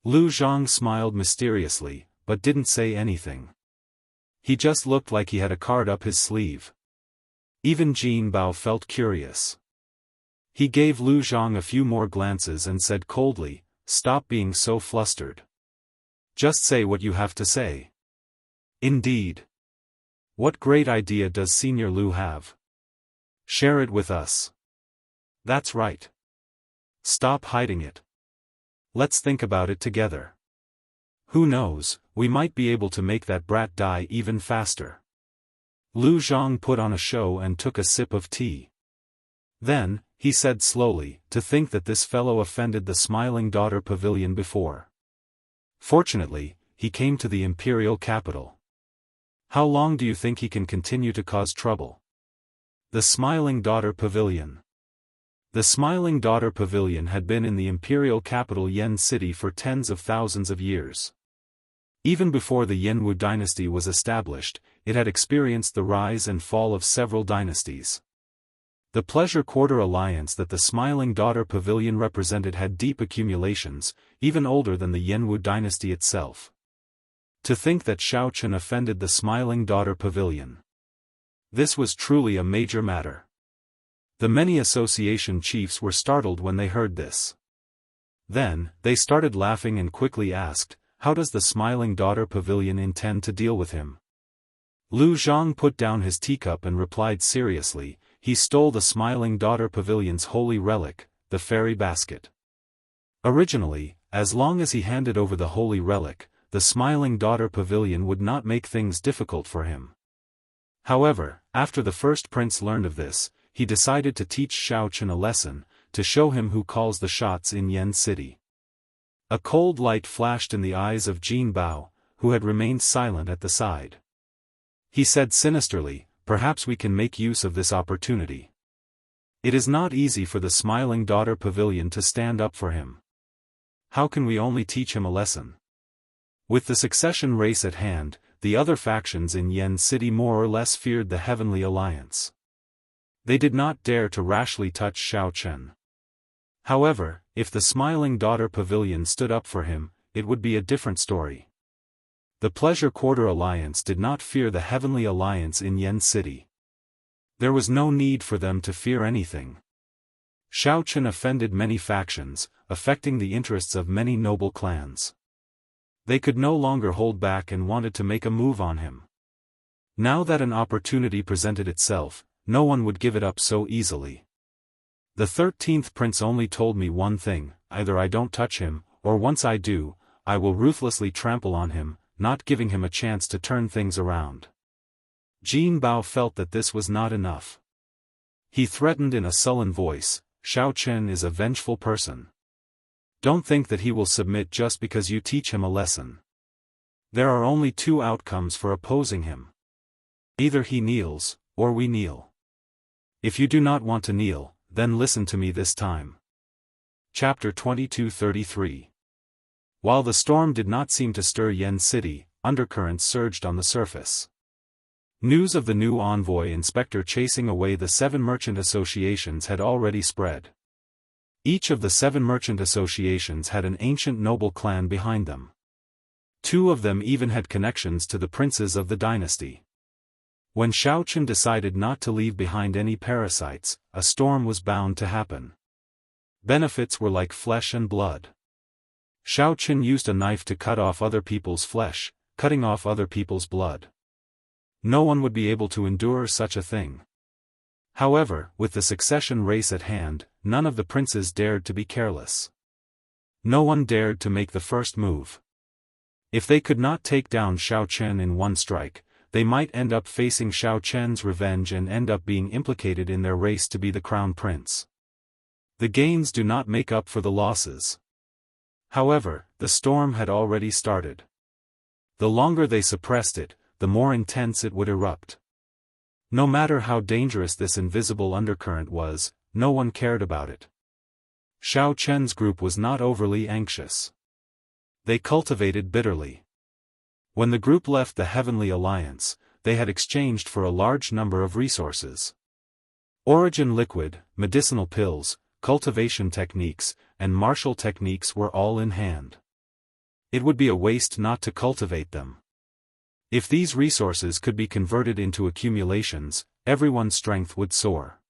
Lu Zhang smiled mysteriously, but didn't say anything. He just looked like he had a card up his sleeve. Even Jin Bao felt curious. He gave Lu Zhang a few more glances and said coldly, "Stop being so flustered. Just say what you have to say." "Indeed. What great idea does Senior Lu have? Share it with us." "That's right. Stop hiding it. Let's think about it together. Who knows, we might be able to make that brat die even faster." Lu Zhang put on a show and took a sip of tea. Then, he said slowly, "To think that this fellow offended the Smiling Daughter Pavilion before. Fortunately, he came to the imperial capital. How long do you think he can continue to cause trouble?" The Smiling Daughter Pavilion. The Smiling Daughter Pavilion had been in the imperial capital Yen City for tens of thousands of years. Even before the Yenwu dynasty was established, it had experienced the rise and fall of several dynasties. The Pleasure Quarter alliance that the Smiling Daughter Pavilion represented had deep accumulations, even older than the Yenwu dynasty itself. To think that Xiao Chen offended the Smiling Daughter Pavilion. This was truly a major matter. The many association chiefs were startled when they heard this. Then, they started laughing and quickly asked, "How does the Smiling Daughter Pavilion intend to deal with him?" Lu Zhang put down his teacup and replied seriously, "He stole the Smiling Daughter Pavilion's holy relic, the fairy basket. Originally, as long as he handed over the holy relic, the Smiling Daughter Pavilion would not make things difficult for him. However, after the first prince learned of this, he decided to teach Xiao Chen a lesson, to show him who calls the shots in Yen City." A cold light flashed in the eyes of Jin Bao, who had remained silent at the side. He said sinisterly, "Perhaps we can make use of this opportunity. It is not easy for the Smiling Daughter Pavilion to stand up for him. How can we only teach him a lesson?" With the succession race at hand, the other factions in Yen City more or less feared the Heavenly Alliance. They did not dare to rashly touch Xiao Chen. However, if the Smiling Daughter Pavilion stood up for him, it would be a different story. The Pleasure Quarter Alliance did not fear the Heavenly Alliance in Yen City. There was no need for them to fear anything. Xiao Chen offended many factions, affecting the interests of many noble clans. They could no longer hold back and wanted to make a move on him. Now that an opportunity presented itself, no one would give it up so easily. The 13th prince only told me one thing, either I don't touch him, or once I do, I will ruthlessly trample on him, not giving him a chance to turn things around. Jin Bao felt that this was not enough. He threatened in a sullen voice, "Xiao Chen is a vengeful person. Don't think that he will submit just because you teach him a lesson. There are only two outcomes for opposing him. Either he kneels, or we kneel. If you do not want to kneel, then listen to me this time." Chapter 2233. While the storm did not seem to stir Yen City, undercurrents surged on the surface. News of the new envoy inspector chasing away the 7 merchant associations had already spread. Each of the 7 merchant associations had an ancient noble clan behind them. 2 of them even had connections to the princes of the dynasty. When Xiaochen decided not to leave behind any parasites, a storm was bound to happen. Benefits were like flesh and blood. Xiaochen used a knife to cut off other people's flesh, cutting off other people's blood. No one would be able to endure such a thing. However, with the succession race at hand, none of the princes dared to be careless. No one dared to make the first move. If they could not take down Xiaochen in one strike, they might end up facing Xiaochen's revenge and end up being implicated in their race to be the crown prince. The gains do not make up for the losses. However, the storm had already started. The longer they suppressed it, the more intense it would erupt. No matter how dangerous this invisible undercurrent was, no one cared about it. Xiaochen's group was not overly anxious. They cultivated bitterly. When the group left the Heavenly Alliance, they had exchanged for a large number of resources. Origin liquid, medicinal pills, cultivation techniques, and martial techniques were all in hand. It would be a waste not to cultivate them. If these resources could be converted into accumulations, everyone's strength would soar.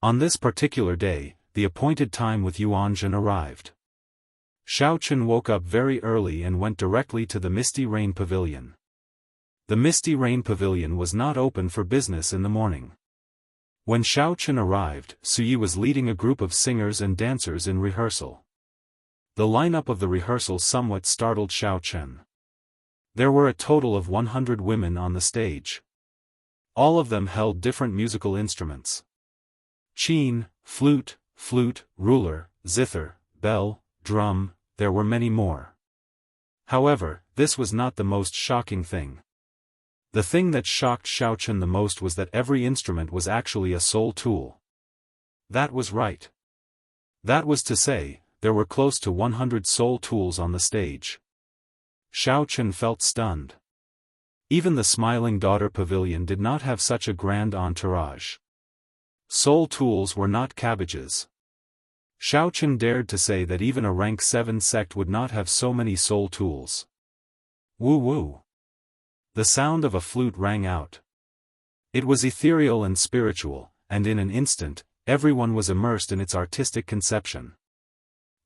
On this particular day, the appointed time with Yuanzhen arrived. Xiaochen woke up very early and went directly to the Misty Rain Pavilion. The Misty Rain Pavilion was not open for business in the morning. When Xiaochen arrived, Suyi was leading a group of singers and dancers in rehearsal. The lineup of the rehearsal somewhat startled Xiaochen. There were a total of 100 women on the stage. All of them held different musical instruments. Qin, flute, ruler, zither, bell, drum, there were many more. However, this was not the most shocking thing. The thing that shocked Xiaochen the most was that every instrument was actually a soul tool. That was right. That was to say, there were close to 100 soul tools on the stage. Xiaochen felt stunned. Even the Smiling Daughter Pavilion did not have such a grand entourage. Soul tools were not cabbages. Xiaochen dared to say that even a rank 7 sect would not have so many soul tools. Woo woo. The sound of a flute rang out. It was ethereal and spiritual, and in an instant, everyone was immersed in its artistic conception.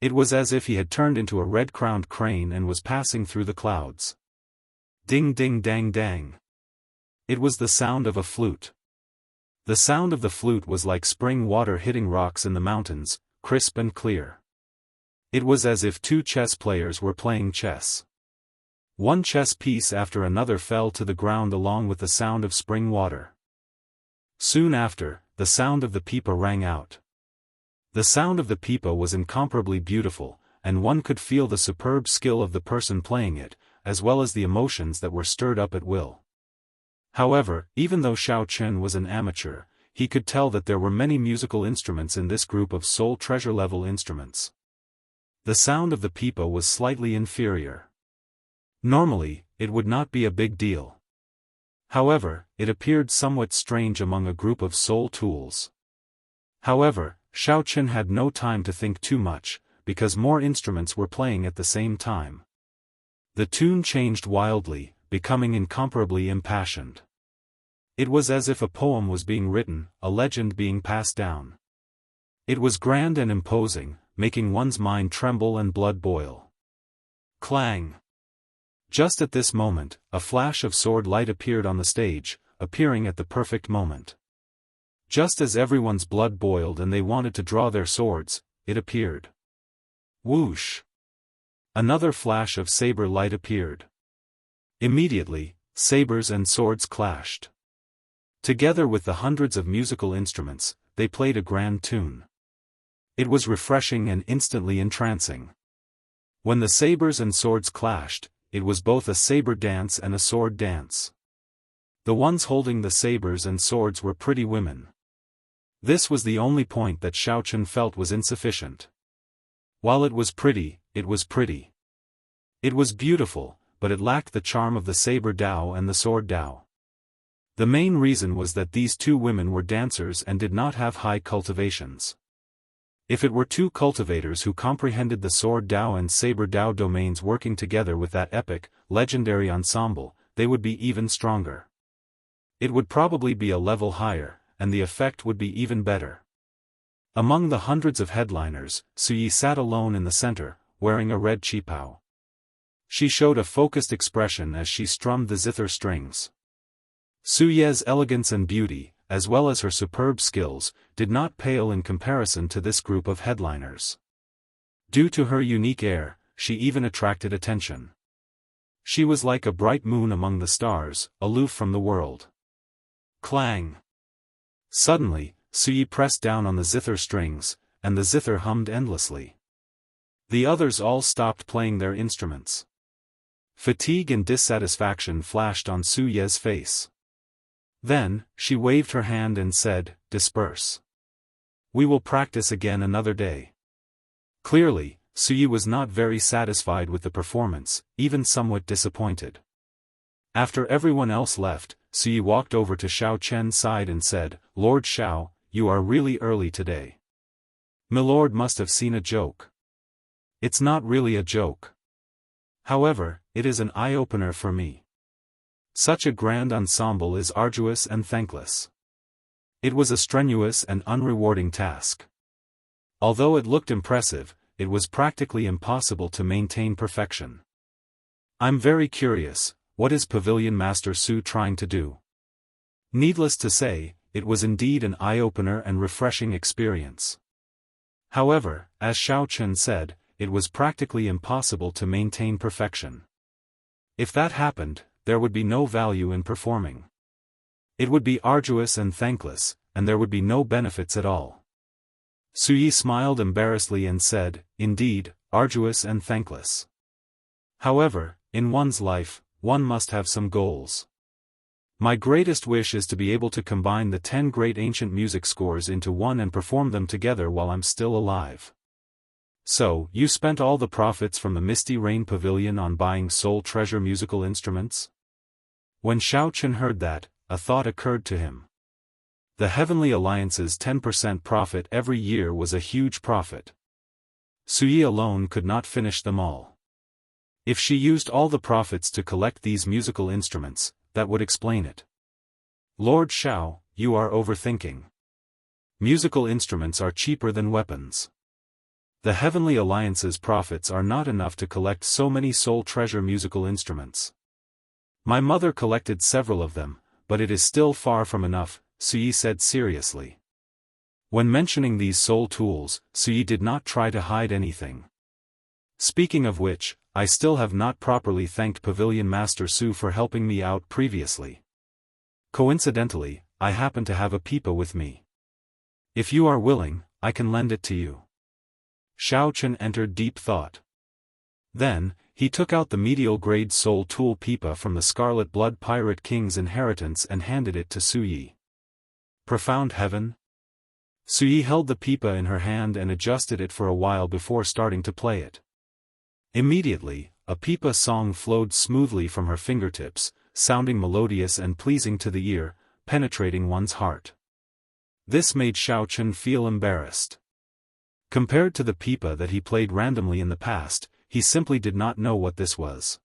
It was as if he had turned into a red-crowned crane and was passing through the clouds. Ding ding dang dang. It was the sound of a flute. The sound of the flute was like spring water hitting rocks in the mountains, crisp and clear. It was as if 2 chess players were playing chess. One chess piece after another fell to the ground along with the sound of spring water. Soon after, the sound of the pipa rang out. The sound of the pipa was incomparably beautiful, and one could feel the superb skill of the person playing it, as well as the emotions that were stirred up at will. However, even though Xiaochen was an amateur, he could tell that there were many musical instruments in this group of soul treasure-level instruments. The sound of the pipa was slightly inferior. Normally, it would not be a big deal. However, it appeared somewhat strange among a group of soul tools. However, Xiaochen had no time to think too much, because more instruments were playing at the same time. The tune changed wildly, becoming incomparably impassioned. It was as if a poem was being written, a legend being passed down. It was grand and imposing, making one's mind tremble and blood boil. Clang! Just at this moment, a flash of sword light appeared on the stage, appearing at the perfect moment. Just as everyone's blood boiled and they wanted to draw their swords, it appeared. Whoosh! Another flash of saber light appeared. Immediately, sabers and swords clashed. Together with the hundreds of musical instruments, they played a grand tune. It was refreshing and instantly entrancing. When the sabers and swords clashed, it was both a saber dance and a sword dance. The ones holding the sabers and swords were pretty women. This was the only point that Xiaochen felt was insufficient. While it was pretty, it was pretty. It was beautiful, but it lacked the charm of the saber Dao and the sword Dao. The main reason was that these two women were dancers and did not have high cultivations. If it were two cultivators who comprehended the sword Dao and saber Dao domains working together with that epic, legendary ensemble, they would be even stronger. It would probably be a level higher, and the effect would be even better. Among the hundreds of headliners, Suyi sat alone in the center, wearing a red qipao. She showed a focused expression as she strummed the zither strings. Suye's elegance and beauty, as well as her superb skills, did not pale in comparison to this group of headliners. Due to her unique air, she even attracted attention. She was like a bright moon among the stars, aloof from the world. Clang! Suddenly, Suyi pressed down on the zither strings, and the zither hummed endlessly. The others all stopped playing their instruments. Fatigue and dissatisfaction flashed on Suye's face. Then, she waved her hand and said, "Disperse. We will practice again another day." Clearly, Suyi was not very satisfied with the performance, even somewhat disappointed. After everyone else left, Suyi walked over to Xiao Chen's side and said, "Lord Xiao, you are really early today. Milord must have seen a joke." "It's not really a joke. However, it is an eye-opener for me. Such a grand ensemble is arduous and thankless. It was a strenuous and unrewarding task. Although it looked impressive, it was practically impossible to maintain perfection. I'm very curious, what is Pavilion Master Su trying to do?" Needless to say, it was indeed an eye-opener and refreshing experience. However, as Xiao Chen said, it was practically impossible to maintain perfection. If that happened, there would be no value in performing. It would be arduous and thankless, and there would be no benefits at all. Suyi smiled embarrassedly and said, "Indeed, arduous and thankless. However, in one's life, one must have some goals. My greatest wish is to be able to combine the 10 great ancient music scores into one and perform them together while I'm still alive." "So, you spent all the profits from the Misty Rain Pavilion on buying soul treasure musical instruments?" When Xiao Chen heard that, a thought occurred to him. The Heavenly Alliance's 10% profit every year was a huge profit. Suyi alone could not finish them all. If she used all the profits to collect these musical instruments, that would explain it. "Lord Xiao, you are overthinking. Musical instruments are cheaper than weapons. The Heavenly Alliance's profits are not enough to collect so many soul treasure musical instruments. My mother collected several of them, but it is still far from enough," Suyi said seriously. When mentioning these soul tools, Suyi did not try to hide anything. "Speaking of which, I still have not properly thanked Pavilion Master Su for helping me out previously. Coincidentally, I happen to have a pipa with me. If you are willing, I can lend it to you." Xiao Chen entered deep thought. Then, he took out the medial-grade soul tool pipa from the Scarlet Blood Pirate King's inheritance and handed it to Suyi. Profound heaven? Suyi held the pipa in her hand and adjusted it for a while before starting to play it. Immediately, a pipa song flowed smoothly from her fingertips, sounding melodious and pleasing to the ear, penetrating one's heart. This made Xiao Chen feel embarrassed. Compared to the pipa that he played randomly in the past, he simply did not know what this was.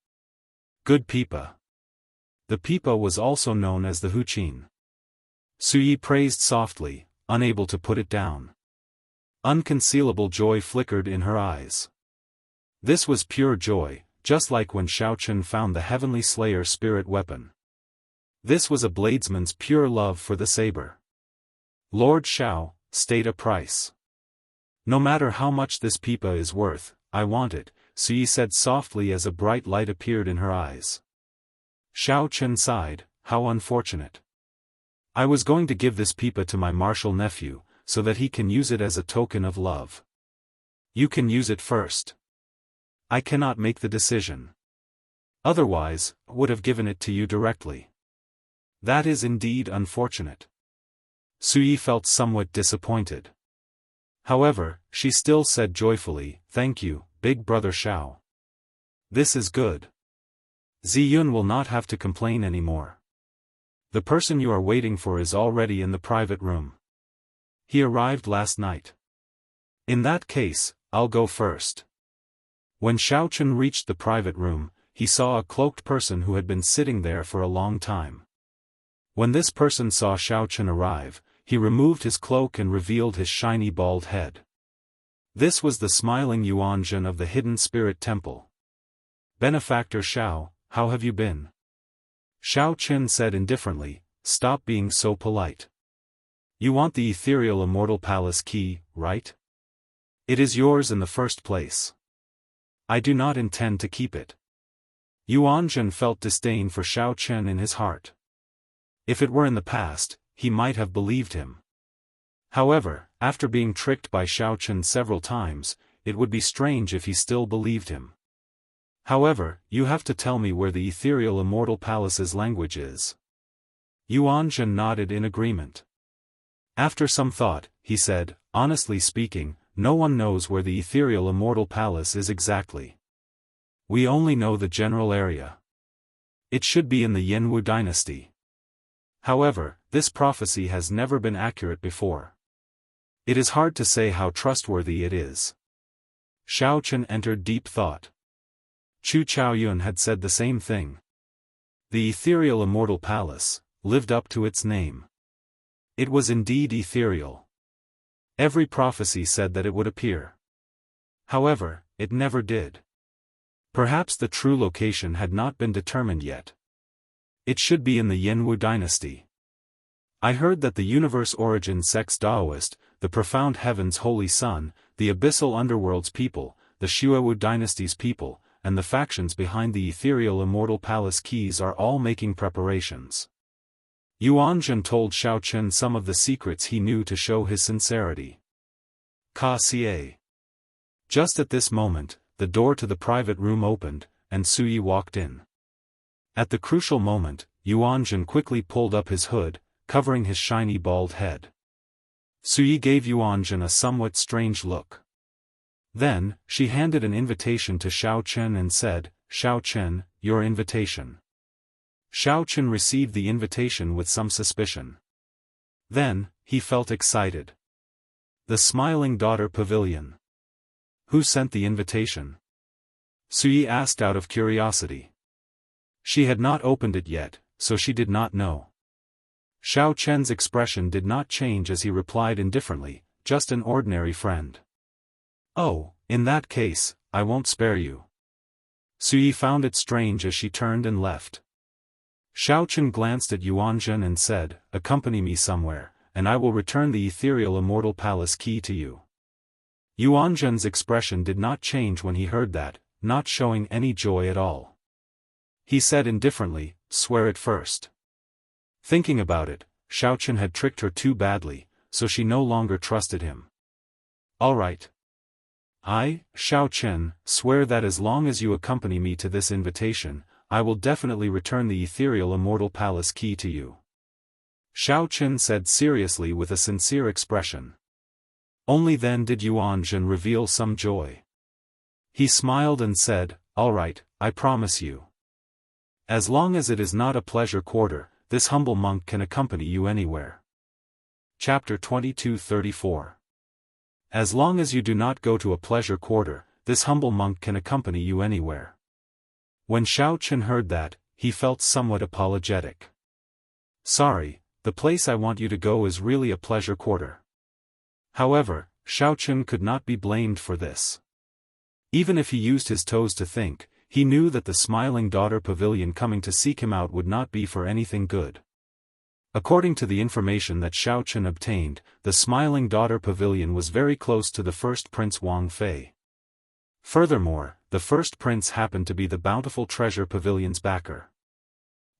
Good pipa. The pipa was also known as the huqin. Suyi praised softly, unable to put it down. Unconcealable joy flickered in her eyes. This was pure joy, just like when Xiao Chen found the Heavenly Slayer spirit weapon. This was a bladesman's pure love for the saber. "Lord Xiao, state a price. No matter how much this pipa is worth, I want it," Suyi said softly as a bright light appeared in her eyes. Xiao Chen sighed, "How unfortunate. I was going to give this pipa to my martial nephew, so that he can use it as a token of love. You can use it first. I cannot make the decision. Otherwise, I would have given it to you directly. That is indeed unfortunate." Suyi felt somewhat disappointed. However, she still said joyfully, "Thank you, big brother Xiao. This is good. Ziyun will not have to complain anymore." The person you are waiting for is already in the private room. He arrived last night. In that case, I'll go first. When Xiaochen reached the private room, he saw a cloaked person who had been sitting there for a long time. When this person saw Xiaochen arrive, he removed his cloak and revealed his shiny bald head. This was the smiling Yuanzhen of the Hidden Spirit Temple. Benefactor Xiao, how have you been? Xiaochen said indifferently, stop being so polite. You want the ethereal immortal palace key, right? It is yours in the first place. I do not intend to keep it. Yuanzhen felt disdain for Xiaochen in his heart. If it were in the past, he might have believed him. However, after being tricked by Xiaochen several times, it would be strange if he still believed him. However, you have to tell me where the ethereal immortal palace's language is. Yuanzhen nodded in agreement. After some thought, he said, honestly speaking, no one knows where the ethereal immortal palace is exactly. We only know the general area. It should be in the Yanwu dynasty. However, this prophecy has never been accurate before. It is hard to say how trustworthy it is. Xiaochen entered deep thought. Chu Chaoyun had said the same thing. The ethereal immortal palace lived up to its name. It was indeed ethereal. Every prophecy said that it would appear. However, it never did. Perhaps the true location had not been determined yet. It should be in the Yanwu dynasty. I heard that the universe origin sects Daoist, the profound heaven's holy sun, the abyssal underworld's people, the Xuewu dynasty's people, and the factions behind the ethereal immortal palace keys are all making preparations. Yuanzhen told Xiaochen some of the secrets he knew to show his sincerity. Ka-Xie. Just at this moment, the door to the private room opened, and Suyi walked in. At the crucial moment, Yuanzhen quickly pulled up his hood, covering his shiny bald head. Suyi gave Yuanzhen a somewhat strange look. Then, she handed an invitation to Xiaochen and said, Xiaochen, your invitation. Xiaochen received the invitation with some suspicion. Then, he felt excited. The Smiling Daughter Pavilion. Who sent the invitation? Suyi asked out of curiosity. She had not opened it yet, so she did not know. Xiaochen's expression did not change as he replied indifferently, just an ordinary friend. Oh, in that case, I won't spare you. Suyi found it strange as she turned and left. Xiaochen glanced at Yuanzhen and said, accompany me somewhere, and I will return the ethereal immortal palace key to you. Yuanzhen's expression did not change when he heard that, not showing any joy at all. He said indifferently, swear it first. Thinking about it, Xiaochen had tricked her too badly, so she no longer trusted him. All right. I, Xiaochen, swear that as long as you accompany me to this invitation, I will definitely return the ethereal immortal palace key to you. Xiaochen said seriously with a sincere expression. Only then did Yuanzhen reveal some joy. He smiled and said, all right, I promise you. As long as it is not a pleasure quarter, this humble monk can accompany you anywhere. Chapter 22-34. As long as you do not go to a pleasure quarter, this humble monk can accompany you anywhere. When Xiaochen heard that, he felt somewhat apologetic. Sorry, the place I want you to go is really a pleasure quarter. However, Xiaochen could not be blamed for this. Even if he used his toes to think, he knew that the Smiling Daughter Pavilion coming to seek him out would not be for anything good. According to the information that Xiaochen obtained, the Smiling Daughter Pavilion was very close to the first Prince Wang Fei. Furthermore, the first prince happened to be the Bountiful Treasure Pavilion's backer.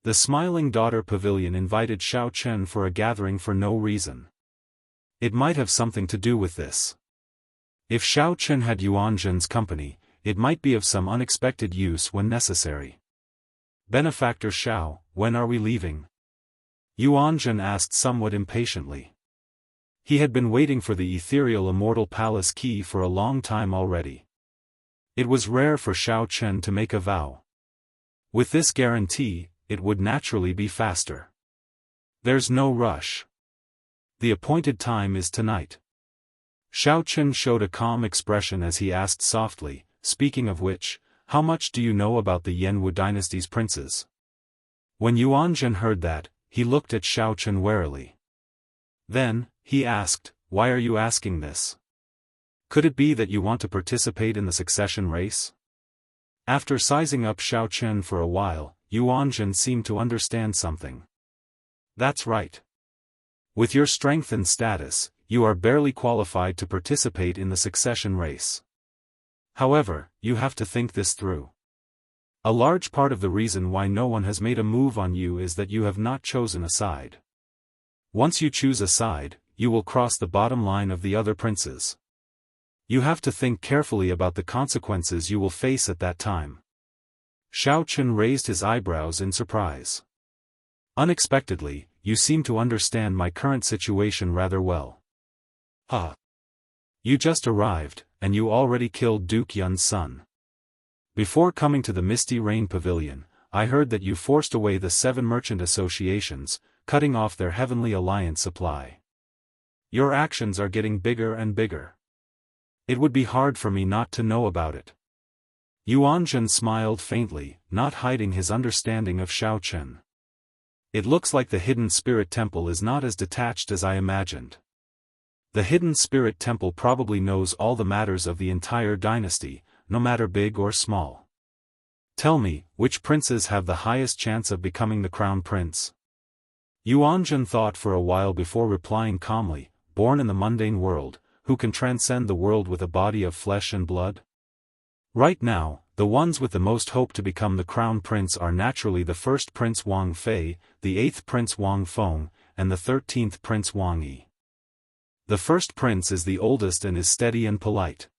The Smiling Daughter Pavilion invited Xiaochen for a gathering for no reason. It might have something to do with this. If Xiaochen had Yuanzhen's company, it might be of some unexpected use when necessary. Benefactor Xiao, when are we leaving? Yuanzhen asked somewhat impatiently. He had been waiting for the ethereal immortal palace key for a long time already. It was rare for Xiaochen to make a vow. With this guarantee, it would naturally be faster. There's no rush. The appointed time is tonight. Xiao Chen showed a calm expression as he asked softly, speaking of which, how much do you know about the Yanwu dynasty's princes? When Yuanzhen heard that, he looked at Xiao Chen warily. Then, he asked, why are you asking this? Could it be that you want to participate in the succession race? After sizing up Xiao Chen for a while, Yuanzhen seemed to understand something. That's right. With your strength and status, you are barely qualified to participate in the succession race. However, you have to think this through. A large part of the reason why no one has made a move on you is that you have not chosen a side. Once you choose a side, you will cross the bottom line of the other princes. You have to think carefully about the consequences you will face at that time. Xiao Chen raised his eyebrows in surprise. Unexpectedly, you seem to understand my current situation rather well. Ah. You just arrived, and you already killed Duke Yun's son. Before coming to the Misty Rain Pavilion, I heard that you forced away the 7 merchant associations, cutting off their Heavenly Alliance supply. Your actions are getting bigger and bigger. It would be hard for me not to know about it. Yuanzhen smiled faintly, not hiding his understanding of Xiao Chen. It looks like the Hidden Spirit Temple is not as detached as I imagined. The Hidden Spirit Temple probably knows all the matters of the entire dynasty, no matter big or small. Tell me, which princes have the highest chance of becoming the crown prince? Yuanzhen thought for a while before replying calmly, born in the mundane world, who can transcend the world with a body of flesh and blood? Right now, the ones with the most hope to become the crown prince are naturally the 1st Prince Wang Fei, the 8th Prince Wang Feng, and the 13th Prince Wang Yi. The 1st prince is the oldest and is steady and polite.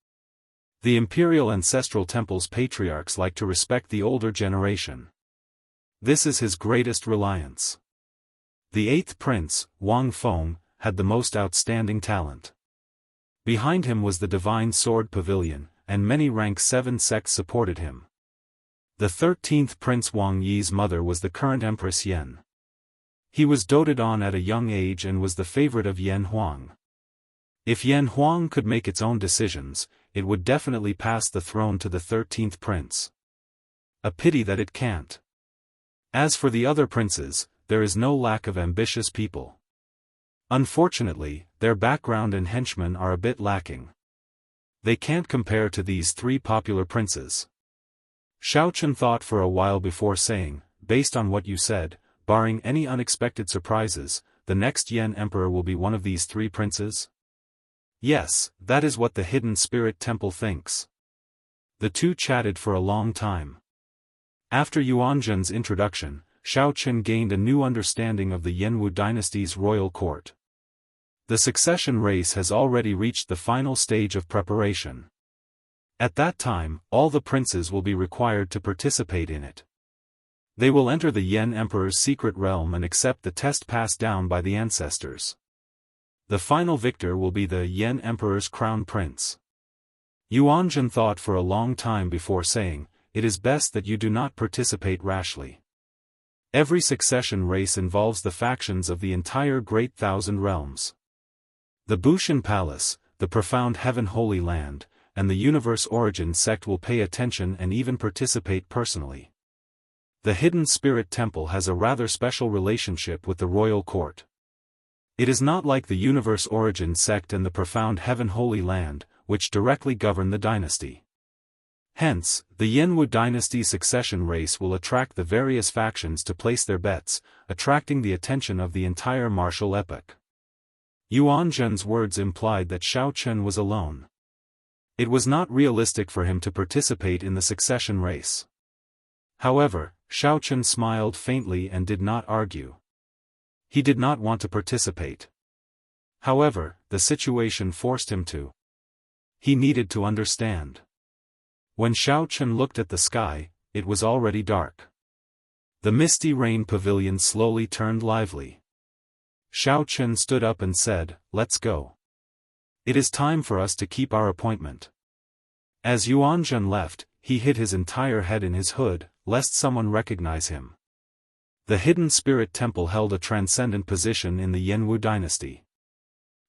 The imperial ancestral temple's patriarchs like to respect the older generation. This is his greatest reliance. The 8th prince, Wang Feng, had the most outstanding talent. Behind him was the Divine Sword Pavilion, and many rank 7 sects supported him. The 13th Prince Wang Yi's mother was the current Empress Yan. He was doted on at a young age and was the favorite of Yan Huang. If Yan Huang could make its own decisions, it would definitely pass the throne to the 13th prince. A pity that it can't. As for the other princes, there is no lack of ambitious people. Unfortunately, their background and henchmen are a bit lacking. They can't compare to these 3 popular princes. Xiao Chen thought for a while before saying, based on what you said, barring any unexpected surprises, the next Yan Emperor will be one of these 3 princes? Yes, that is what the Hidden Spirit Temple thinks. The two chatted for a long time. After Yuanzhen's introduction, Xiao Chen gained a new understanding of the Yanwu dynasty's royal court. The succession race has already reached the final stage of preparation. At that time, all the princes will be required to participate in it. They will enter the Yan Emperor's secret realm and accept the test passed down by the ancestors. The final victor will be the Yan Emperor's crown prince. Yuanzhen thought for a long time before saying, it is best that you do not participate rashly. Every succession race involves the factions of the entire Great Thousand Realms. The Bushan Palace, the Profound Heaven Holy Land, and the Universe Origin sect will pay attention and even participate personally. The Hidden Spirit Temple has a rather special relationship with the royal court. It is not like the Universe Origin sect and the Profound Heaven Holy Land, which directly govern the dynasty. Hence, the Yanwu dynasty succession race will attract the various factions to place their bets, attracting the attention of the entire martial epoch. Yuanzhen's words implied that Xiao Chen was alone. It was not realistic for him to participate in the succession race. However, Xiao Chen smiled faintly and did not argue. He did not want to participate. However, the situation forced him to. He needed to understand. When Xiao Chen looked at the sky, it was already dark. The Misty Rain Pavilion slowly turned lively. Xiao Chen stood up and said, "Let's go. It is time for us to keep our appointment." As Yuanzhen left, he hid his entire head in his hood, lest someone recognize him. The hidden spirit temple held a transcendent position in the Yanwu dynasty.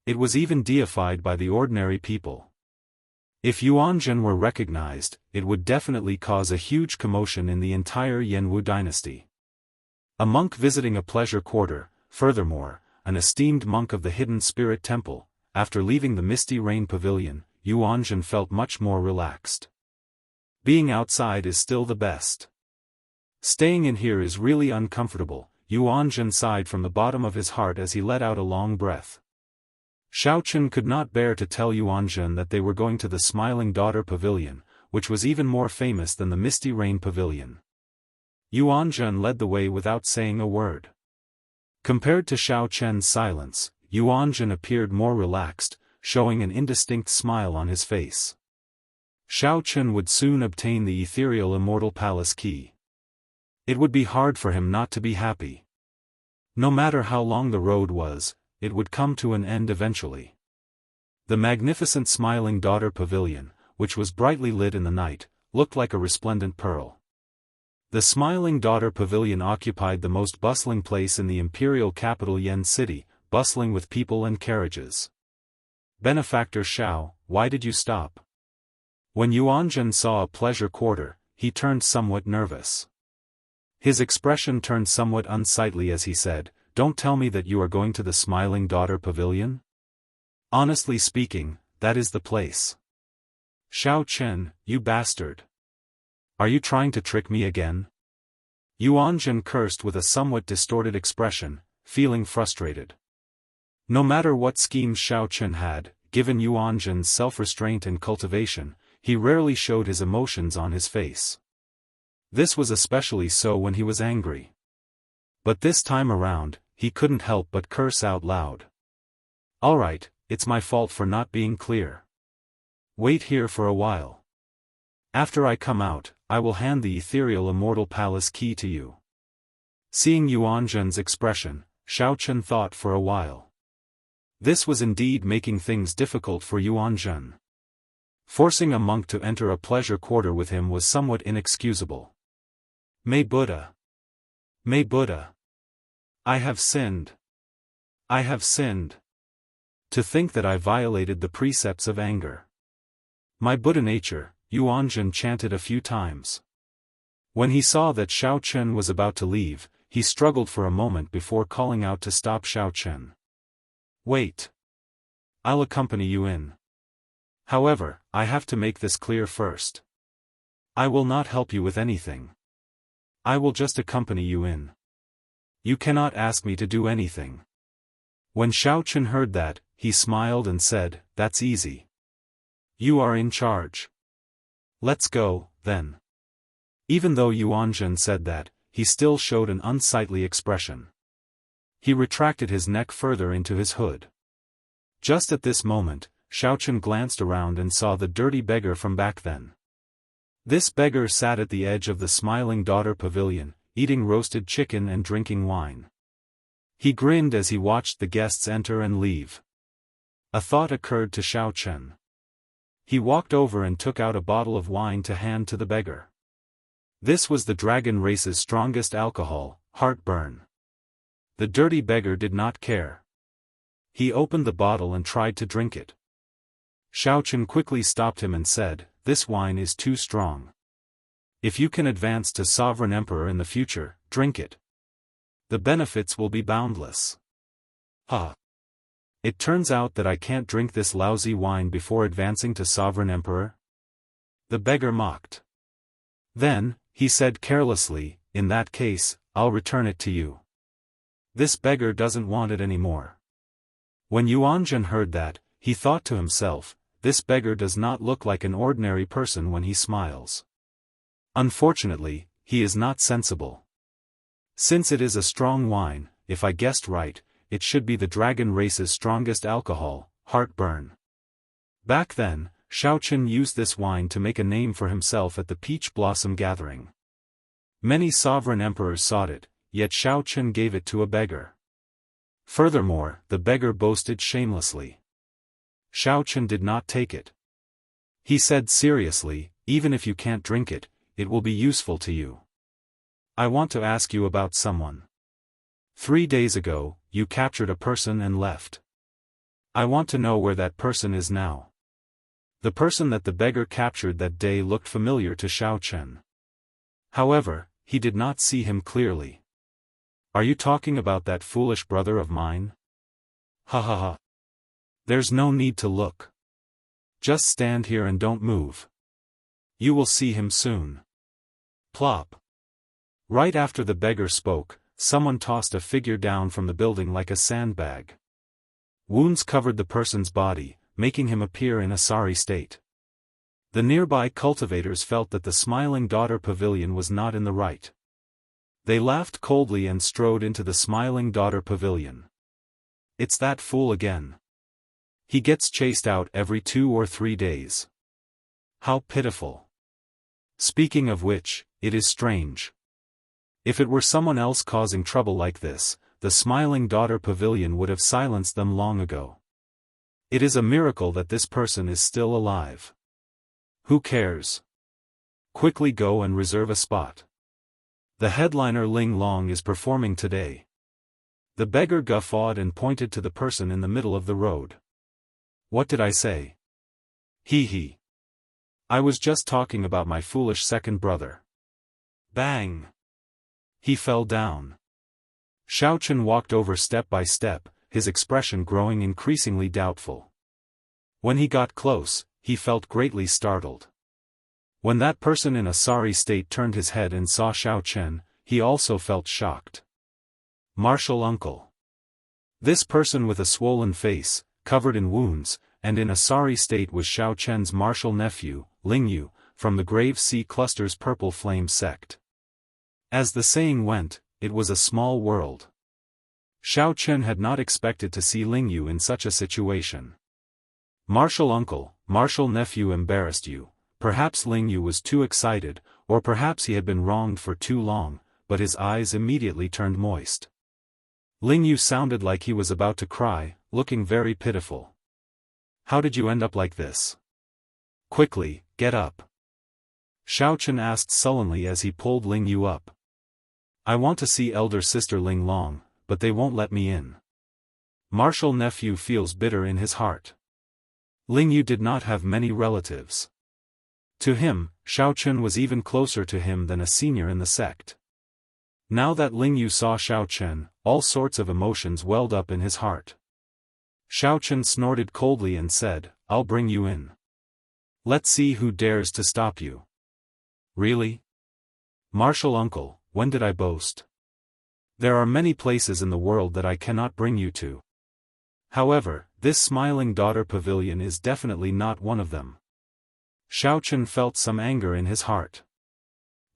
It was even deified by the ordinary people. If Yuanzhen were recognized, it would definitely cause a huge commotion in the entire Yanwu dynasty. A monk visiting a pleasure quarter, furthermore, an esteemed monk of the hidden spirit temple, after leaving the misty rain pavilion, Yuanzhen felt much more relaxed. Being outside is still the best. Staying in here is really uncomfortable, Yuanzhen sighed from the bottom of his heart as he let out a long breath. Xiaochen could not bear to tell Yuanzhen that they were going to the Smiling Daughter Pavilion, which was even more famous than the Misty Rain Pavilion. Yuanzhen led the way without saying a word. Compared to Xiaochen's silence, Yuanzhen appeared more relaxed, showing an indistinct smile on his face. Xiaochen would soon obtain the ethereal Immortal Palace key. It would be hard for him not to be happy. No matter how long the road was, it would come to an end eventually. The magnificent Smiling Daughter Pavilion, which was brightly lit in the night, looked like a resplendent pearl. The Smiling Daughter Pavilion occupied the most bustling place in the imperial capital Yen City, bustling with people and carriages. Benefactor Xiao, why did you stop? When Yuanzhen saw a pleasure quarter, he turned somewhat nervous. His expression turned somewhat unsightly as he said, "Don't tell me that you are going to the Smiling Daughter Pavilion? Honestly speaking, that is the place." "Xiao Chen, you bastard. Are you trying to trick me again?" Yuanzhen cursed with a somewhat distorted expression, feeling frustrated. No matter what schemes Xiao Chen had, given Yuanzhen's self-restraint and cultivation, he rarely showed his emotions on his face. This was especially so when he was angry. But this time around, he couldn't help but curse out loud. "Alright, it's my fault for not being clear. Wait here for a while. After I come out, I will hand the ethereal Immortal Palace key to you." Seeing Yuanzhen's expression, Xiaochen thought for a while. This was indeed making things difficult for Yuanzhen. Forcing a monk to enter a pleasure quarter with him was somewhat inexcusable. May Buddha! May Buddha! I have sinned. I have sinned. To think that I violated the precepts of anger. My Buddha nature, Yuanzhen chanted a few times. When he saw that Xiaochen was about to leave, he struggled for a moment before calling out to stop Xiaochen. "Wait. I'll accompany you in. However, I have to make this clear first. I will not help you with anything. I will just accompany you in. You cannot ask me to do anything." When Xiaochen heard that, he smiled and said, "That's easy. You are in charge. Let's go, then." Even though Yuanzhen said that, he still showed an unsightly expression. He retracted his neck further into his hood. Just at this moment, Xiaochen glanced around and saw the dirty beggar from back then. This beggar sat at the edge of the Smiling Daughter Pavilion, eating roasted chicken and drinking wine. He grinned as he watched the guests enter and leave. A thought occurred to Xiaochen. He walked over and took out a bottle of wine to hand to the beggar. This was the dragon race's strongest alcohol, heartburn. The dirty beggar did not care. He opened the bottle and tried to drink it. Xiaochen quickly stopped him and said, "This wine is too strong. If you can advance to Sovereign Emperor in the future, drink it. The benefits will be boundless." "Huh. It turns out that I can't drink this lousy wine before advancing to Sovereign Emperor?" The beggar mocked. "Then," he said carelessly, "in that case, I'll return it to you. This beggar doesn't want it anymore." When Yuanzhen heard that, he thought to himself, "This beggar does not look like an ordinary person when he smiles. Unfortunately, he is not sensible. Since it is a strong wine, if I guessed right, it should be the dragon race's strongest alcohol, heartburn." Back then, Xiaochen used this wine to make a name for himself at the Peach Blossom Gathering. Many sovereign emperors sought it, yet Xiaochen gave it to a beggar. Furthermore, the beggar boasted shamelessly. Xiaochen did not take it. He said seriously, "Even if you can't drink it, it will be useful to you. I want to ask you about someone." 3 days ago, you captured a person and left. I want to know where that person is now. The person that the beggar captured that day looked familiar to Xiaochen. However, he did not see him clearly. Are you talking about that foolish brother of mine? Ha ha ha. There's no need to look. Just stand here and don't move. You will see him soon. Plop. Right after the beggar spoke, someone tossed a figure down from the building like a sandbag. Wounds covered the person's body, making him appear in a sorry state. The nearby cultivators felt that the Smiling Daughter Pavilion was not in the right. They laughed coldly and strode into the Smiling Daughter Pavilion. It's that fool again. He gets chased out every 2 or 3 days. How pitiful. Speaking of which, it is strange. If it were someone else causing trouble like this, the Smiling Daughter Pavilion would have silenced them long ago. It is a miracle that this person is still alive. Who cares? Quickly go and reserve a spot. The headliner Ling Long is performing today. The beggar guffawed and pointed to the person in the middle of the road. What did I say? Hee hee. I was just talking about my foolish second brother. Bang! He fell down. Xiaochen walked over step by step, his expression growing increasingly doubtful. When he got close, he felt greatly startled. When that person in a sorry state turned his head and saw Xiaochen, he also felt shocked. Martial uncle. This person with a swollen face, covered in wounds, and in a sorry state was Xiaochen's martial nephew, Lingyu, from the Grave Sea Cluster's Purple Flame sect. As the saying went, it was a small world. Xiaochen had not expected to see Lingyu in such a situation. Martial uncle, martial nephew embarrassed you. Perhaps Lingyu was too excited, or perhaps he had been wronged for too long, but his eyes immediately turned moist. Lingyu sounded like he was about to cry, looking very pitiful. How did you end up like this? Quickly, get up. Xiaochen asked sullenly as he pulled Lingyu up. I want to see elder sister Ling Long, but they won't let me in. Martial nephew feels bitter in his heart. Lingyu did not have many relatives. To him, Xiaochen was even closer to him than a senior in the sect. Now that Lingyu saw Xiaochen, all sorts of emotions welled up in his heart. Xiaochen snorted coldly and said, I'll bring you in. Let's see who dares to stop you. Really? Martial uncle, when did I boast? There are many places in the world that I cannot bring you to. However, this Smiling Daughter Pavilion is definitely not one of them. Xiaochen felt some anger in his heart.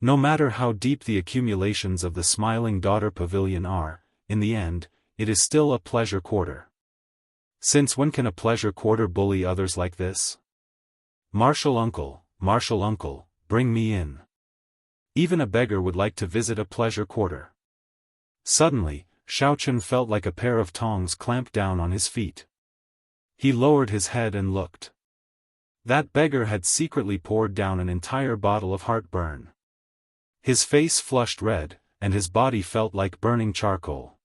No matter how deep the accumulations of the Smiling Daughter Pavilion are, in the end, it is still a pleasure quarter. Since when can a pleasure quarter bully others like this? Martial uncle, bring me in. Even a beggar would like to visit a pleasure quarter. Suddenly, Xiaochen felt like a pair of tongs clamped down on his feet. He lowered his head and looked. That beggar had secretly poured down an entire bottle of heartburn. His face flushed red, and his body felt like burning charcoal.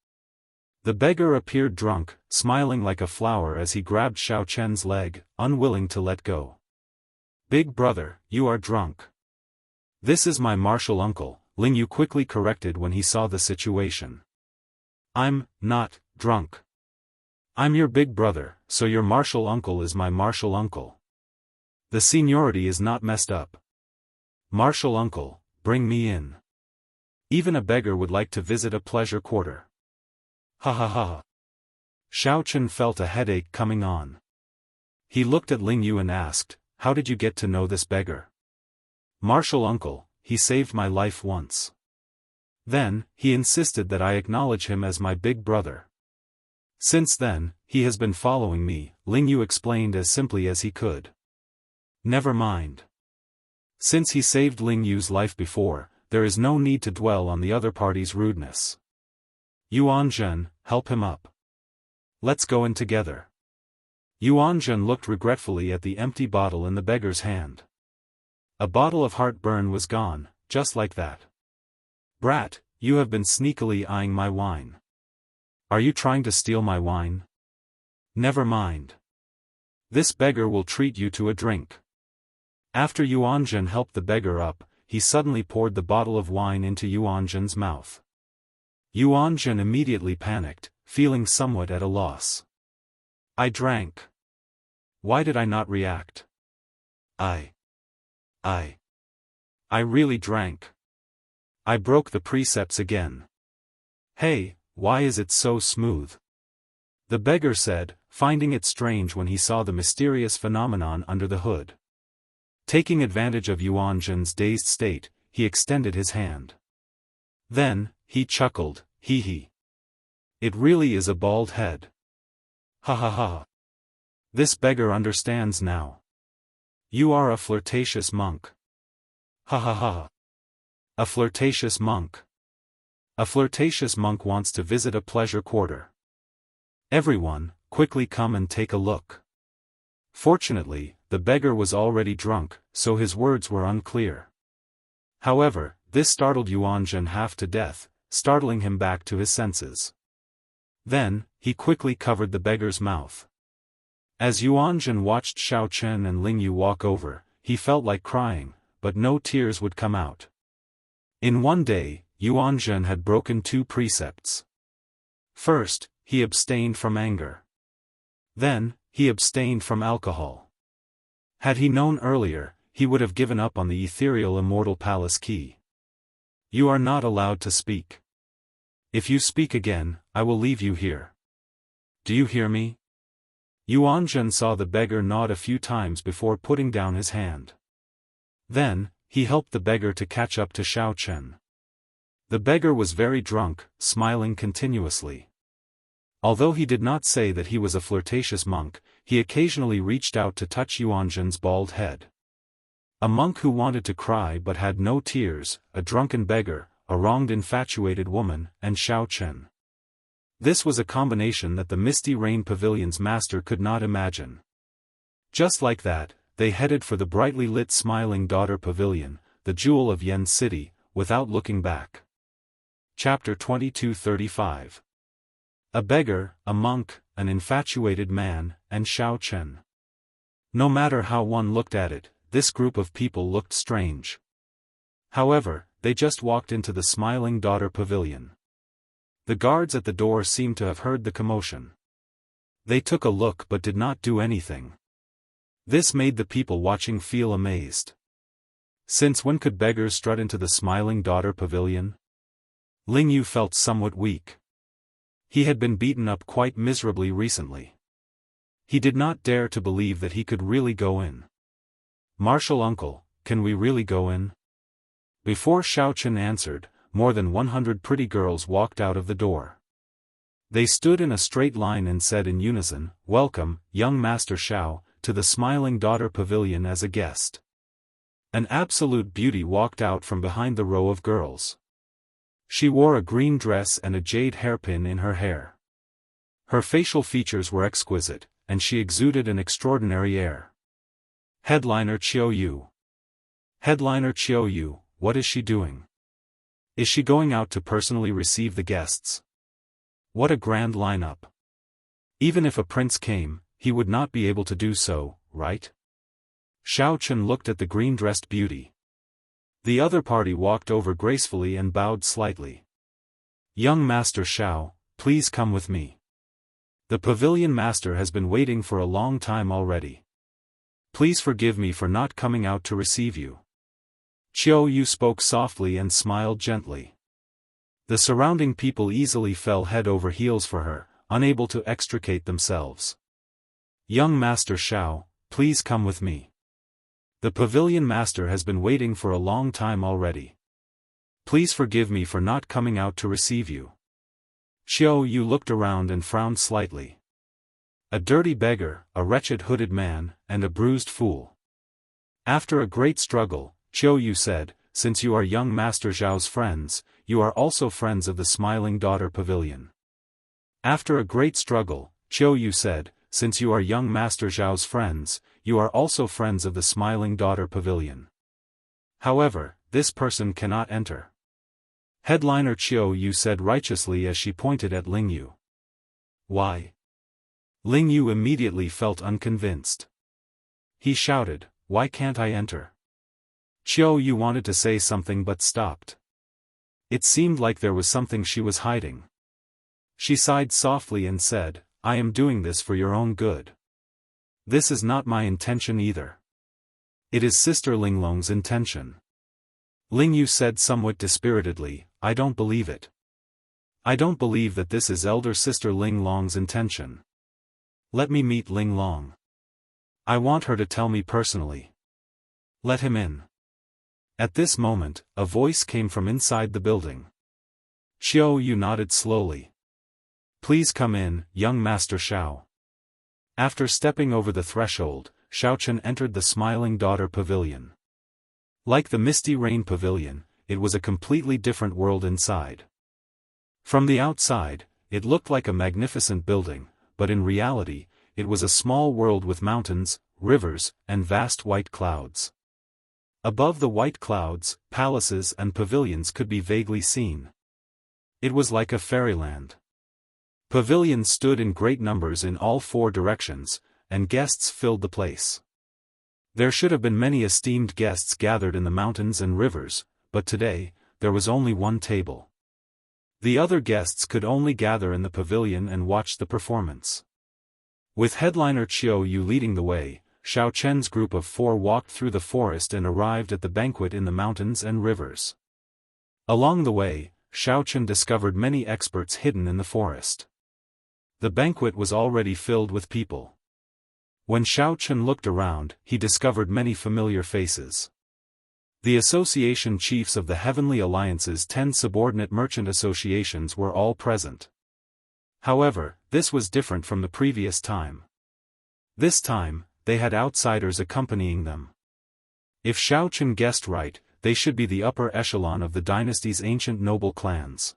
The beggar appeared drunk, smiling like a flower as he grabbed Xiaochen's leg, unwilling to let go. Big brother, you are drunk. This is my martial uncle, Lingyu quickly corrected when he saw the situation. I'm not drunk. I'm your big brother, so your martial uncle is my martial uncle. The seniority is not messed up. Martial uncle, bring me in. Even a beggar would like to visit a pleasure quarter. Ha ha ha. Xiaochen felt a headache coming on. He looked at Lingyu and asked, how did you get to know this beggar? Martial uncle, he saved my life once. Then, he insisted that I acknowledge him as my big brother. Since then, he has been following me, Lingyu explained as simply as he could. Never mind. Since he saved Lingyu's life before, there is no need to dwell on the other party's rudeness. Yuanzhen, help him up. Let's go in together. Yuanzhen looked regretfully at the empty bottle in the beggar's hand. A bottle of heartburn was gone, just like that. Brat, you have been sneakily eyeing my wine. Are you trying to steal my wine? Never mind. This beggar will treat you to a drink. After Yuanjun helped the beggar up, he suddenly poured the bottle of wine into Yuanjun's mouth. Yuanjun immediately panicked, feeling somewhat at a loss. I drank. Why did I not react? I really drank. I broke the precepts again. Hey, why is it so smooth? The beggar said, finding it strange when he saw the mysterious phenomenon under the hood. Taking advantage of Yuanjun's dazed state, he extended his hand. Then, he chuckled, hee hee. It really is a bald head. Ha ha ha. This beggar understands now. You are a flirtatious monk. Ha ha ha. A flirtatious monk. A flirtatious monk wants to visit a pleasure quarter. Everyone, quickly come and take a look. Fortunately, the beggar was already drunk, so his words were unclear. However, this startled Yuanjun half to death, startling him back to his senses. Then, he quickly covered the beggar's mouth. As Yuanjun watched Xiao Chen and Ling Yu walk over, he felt like crying, but no tears would come out. In one day, Yuanjun had broken 2 precepts. First, he abstained from anger. Then, he abstained from alcohol. Had he known earlier, he would have given up on the ethereal immortal palace key. You are not allowed to speak. If you speak again, I will leave you here. Do you hear me? Yuanjun saw the beggar nod a few times before putting down his hand. Then, he helped the beggar to catch up to Xiao Chen. The beggar was very drunk, smiling continuously. Although he did not say that he was a flirtatious monk, he occasionally reached out to touch Yuanjun's bald head. A monk who wanted to cry but had no tears, a drunken beggar, a wronged infatuated woman, and Xiao Chen. This was a combination that the Misty Rain Pavilion's master could not imagine. Just like that, they headed for the brightly lit Smiling Daughter Pavilion, the jewel of Yen City, without looking back. Chapter 2235. A beggar, a monk, an infatuated man, and Xiao Chen. No matter how one looked at it, this group of people looked strange. However, they just walked into the Smiling Daughter Pavilion. The guards at the door seemed to have heard the commotion. They took a look but did not do anything. This made the people watching feel amazed. Since when could beggars strut into the Smiling Daughter Pavilion? Ling Yu felt somewhat weak. He had been beaten up quite miserably recently. He did not dare to believe that he could really go in. Martial uncle, can we really go in? Before Xiao Chen answered, more than 100 pretty girls walked out of the door. They stood in a straight line and said in unison, "Welcome, young Master Xiao, to the Smiling Daughter Pavilion as a guest." An absolute beauty walked out from behind the row of girls. She wore a green dress and a jade hairpin in her hair. Her facial features were exquisite, and she exuded an extraordinary air. Headliner Qiu Yu. Headliner Qiu Yu, what is she doing? Is she going out to personally receive the guests? What a grand lineup. Even if a prince came, he would not be able to do so, right? Xiao Chen looked at the green-dressed beauty. The other party walked over gracefully and bowed slightly. Young Master Xiao, please come with me. The pavilion master has been waiting for a long time already. Please forgive me for not coming out to receive you. Qiu Yu spoke softly and smiled gently. The surrounding people easily fell head over heels for her, unable to extricate themselves. Young Master Xiao, please come with me. The pavilion master has been waiting for a long time already. Please forgive me for not coming out to receive you. Qiu Yu looked around and frowned slightly. A dirty beggar, a wretched hooded man, and a bruised fool. After a great struggle, Qiu Yu said, "Since you are young Master Zhao's friends, you are also friends of the Smiling Daughter Pavilion." After a great struggle, Qiu Yu said, "Since you are young Master Zhao's friends, you are also friends of the Smiling Daughter Pavilion. However, this person cannot enter." Headliner Qiu Yu said righteously as she pointed at Ling Yu. Why? Ling Yu immediately felt unconvinced. He shouted, "Why can't I enter?" Qiu Yu wanted to say something but stopped. It seemed like there was something she was hiding. She sighed softly and said, "I am doing this for your own good. This is not my intention either. It is Sister Linglong's intention." Ling Yu said somewhat dispiritedly, "I don't believe it. I don't believe that this is Elder Sister Linglong's intention. Let me meet Linglong. I want her to tell me personally. Let him in." At this moment, a voice came from inside the building. Qiu Yu nodded slowly. "Please come in, young Master Xiao." After stepping over the threshold, Xiaochen entered the Smiling Daughter Pavilion. Like the Misty Rain Pavilion, it was a completely different world inside. From the outside, it looked like a magnificent building, but in reality, it was a small world with mountains, rivers, and vast white clouds. Above the white clouds, palaces and pavilions could be vaguely seen. It was like a fairyland. Pavilions stood in great numbers in all four directions, and guests filled the place. There should have been many esteemed guests gathered in the mountains and rivers, but today, there was only one table. The other guests could only gather in the pavilion and watch the performance. With headliner Qiu Yu leading the way, Xiao Chen's group of 4 walked through the forest and arrived at the banquet in the mountains and rivers. Along the way, Xiao Chen discovered many experts hidden in the forest. The banquet was already filled with people. When Xiao Chen looked around, he discovered many familiar faces. The association chiefs of the Heavenly Alliance's 10 subordinate merchant associations were all present. However, this was different from the previous time. This time, they had outsiders accompanying them. If Xiao Chen guessed right, they should be the upper echelon of the dynasty's ancient noble clans.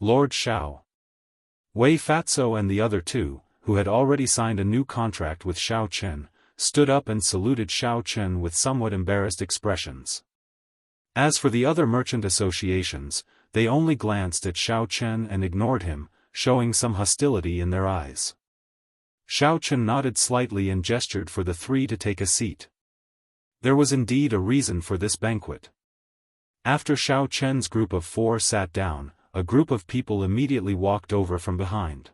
Lord Xiao, Wei Fatso and the other 2, who had already signed a new contract with Xiao Chen, stood up and saluted Xiao Chen with somewhat embarrassed expressions. As for the other merchant associations, they only glanced at Xiao Chen and ignored him, showing some hostility in their eyes. Xiao Chen nodded slightly and gestured for the 3 to take a seat. There was indeed a reason for this banquet. After Xiao Chen's group of 4 sat down, a group of people immediately walked over from behind.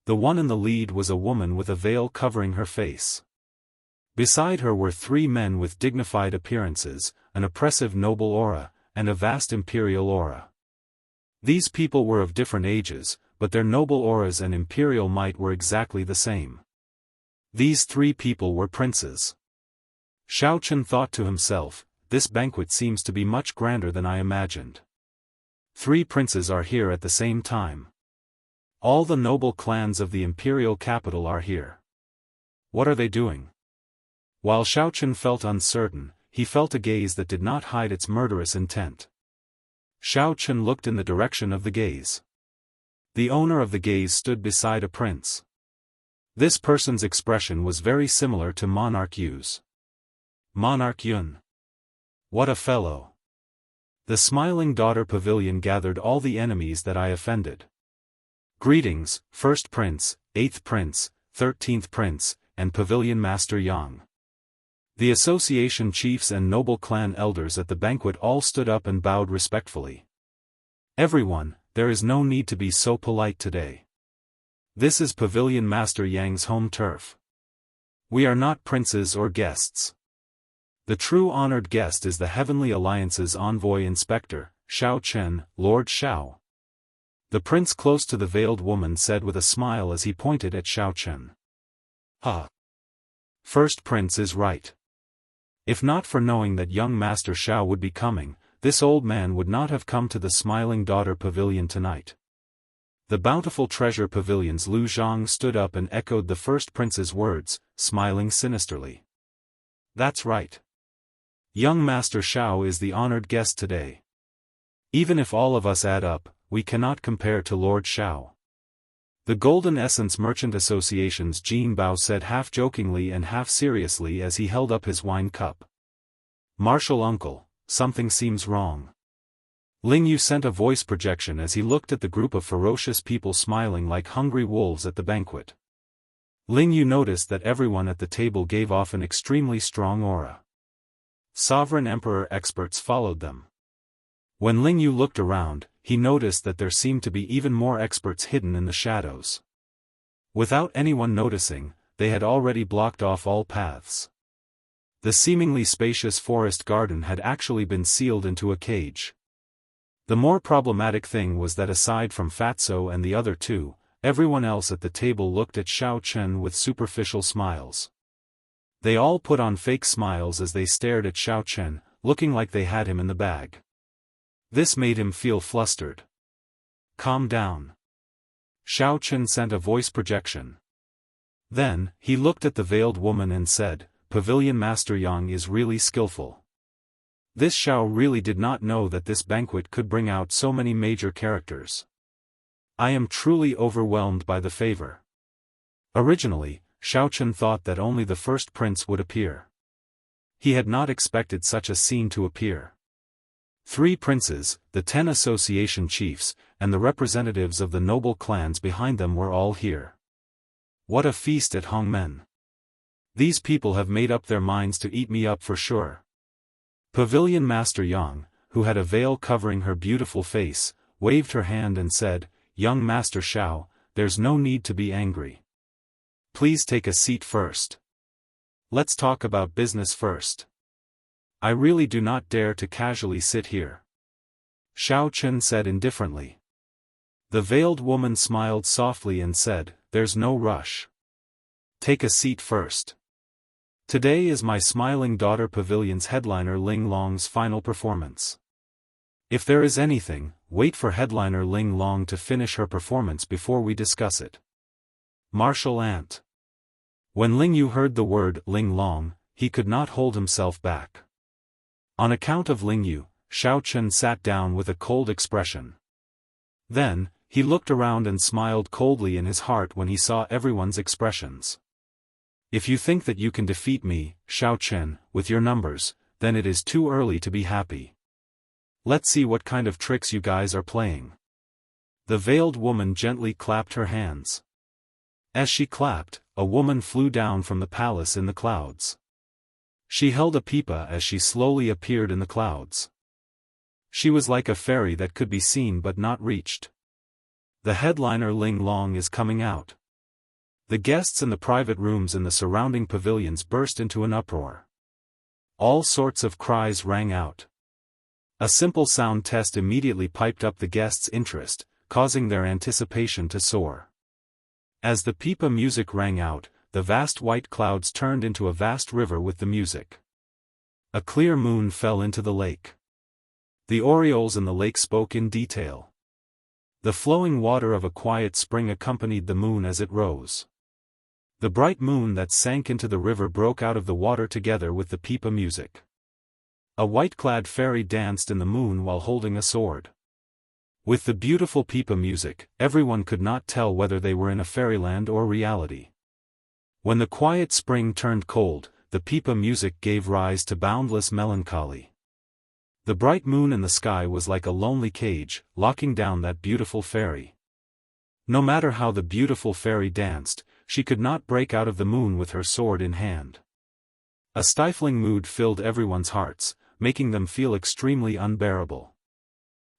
The one in the lead was a woman with a veil covering her face. Beside her were 3 men with dignified appearances, an oppressive noble aura, and a vast imperial aura. These people were of different ages, but their noble auras and imperial might were exactly the same. These 3 people were princes. Xiao Chen thought to himself, "This banquet seems to be much grander than I imagined. 3 princes are here at the same time. All the noble clans of the imperial capital are here. What are they doing?" While Xiao Chen felt uncertain, he felt a gaze that did not hide its murderous intent. Xiao Chen looked in the direction of the gaze. The owner of the gaze stood beside a prince. This person's expression was very similar to Monarch Yu's. Monarch Yun. What a fellow. The Smiling Daughter Pavilion gathered all the enemies that I offended. Greetings, 1st Prince, 8th Prince, 13th Prince, and Pavilion Master Yang. The association chiefs and noble clan elders at the banquet all stood up and bowed respectfully. Everyone, there is no need to be so polite today. This is Pavilion Master Yang's home turf. We are not princes or guests. The true honored guest is the Heavenly Alliance's envoy inspector, Xiao Chen, Lord Xiao. The prince close to the veiled woman said with a smile as he pointed at Xiao Chen. "Ha! 1st Prince is right. If not for knowing that young Master Xiao would be coming, this old man would not have come to the Smiling Daughter Pavilion tonight." The Bountiful Treasure Pavilion's Lu Zhang stood up and echoed the 1st Prince's words, smiling sinisterly. "That's right. Young Master Xiao is the honored guest today. Even if all of us add up, we cannot compare to Lord Xiao." The Golden Essence Merchant Association's Jin Bao said half jokingly and half seriously as he held up his wine cup. "Martial uncle, something seems wrong. Ling Yu sent a voice projection as he looked at the group of ferocious people smiling like hungry wolves at the banquet. Ling Yu noticed that everyone at the table gave off an extremely strong aura. Sovereign Emperor experts followed them. When Ling Yu looked around, he noticed that there seemed to be even more experts hidden in the shadows. Without anyone noticing, they had already blocked off all paths. The seemingly spacious forest garden had actually been sealed into a cage. The more problematic thing was that aside from Fatso and the other two, everyone else at the table looked at Xiao Chen with superficial smiles. They all put on fake smiles as they stared at Xiao Chen, looking like they had him in the bag. This made him feel flustered. Calm down. Xiao Chen sent a voice projection. Then, he looked at the veiled woman and said, Pavilion Master Yang is really skillful. This Xiao really did not know that this banquet could bring out so many major characters. I am truly overwhelmed by the favor. Originally, Xiao Chen thought that only the first prince would appear. He had not expected such a scene to appear. 3 princes, the 10 association chiefs, and the representatives of the noble clans behind them were all here. What a feast at Hongmen. These people have made up their minds to eat me up for sure. Pavilion Master Yang, who had a veil covering her beautiful face, waved her hand and said, Young Master Xiao, there's no need to be angry. Please take a seat first. Let's talk about business first. I really do not dare to casually sit here. Xiao Chen said indifferently. The veiled woman smiled softly and said, There's no rush. Take a seat first. Today is my smiling daughter Pavilion's headliner Ling Long's final performance. If there is anything, wait for headliner Ling Long to finish her performance before we discuss it. Martial Ant. When Ling Yu heard the word Ling Long, he could not hold himself back. On account of Ling Yu, Xiao Chen sat down with a cold expression. Then, he looked around and smiled coldly in his heart when he saw everyone's expressions. If you think that you can defeat me, Xiao Chen, with your numbers, then it is too early to be happy. Let's see what kind of tricks you guys are playing. The veiled woman gently clapped her hands. As she clapped, a woman flew down from the palace in the clouds. She held a pipa as she slowly appeared in the clouds. She was like a fairy that could be seen but not reached. The headliner Ling Long is coming out. The guests in the private rooms in the surrounding pavilions burst into an uproar. All sorts of cries rang out. A simple sound test immediately piped up the guests' interest, causing their anticipation to soar. As the pipa music rang out, the vast white clouds turned into a vast river with the music. A clear moon fell into the lake. The orioles in the lake spoke in detail. The flowing water of a quiet spring accompanied the moon as it rose. The bright moon that sank into the river broke out of the water together with the pipa music. A white-clad fairy danced in the moon while holding a sword. With the beautiful pipa music, everyone could not tell whether they were in a fairyland or reality. When the quiet spring turned cold, the pipa music gave rise to boundless melancholy. The bright moon in the sky was like a lonely cage, locking down that beautiful fairy. No matter how the beautiful fairy danced, she could not break out of the moon with her sword in hand. A stifling mood filled everyone's hearts, making them feel extremely unbearable.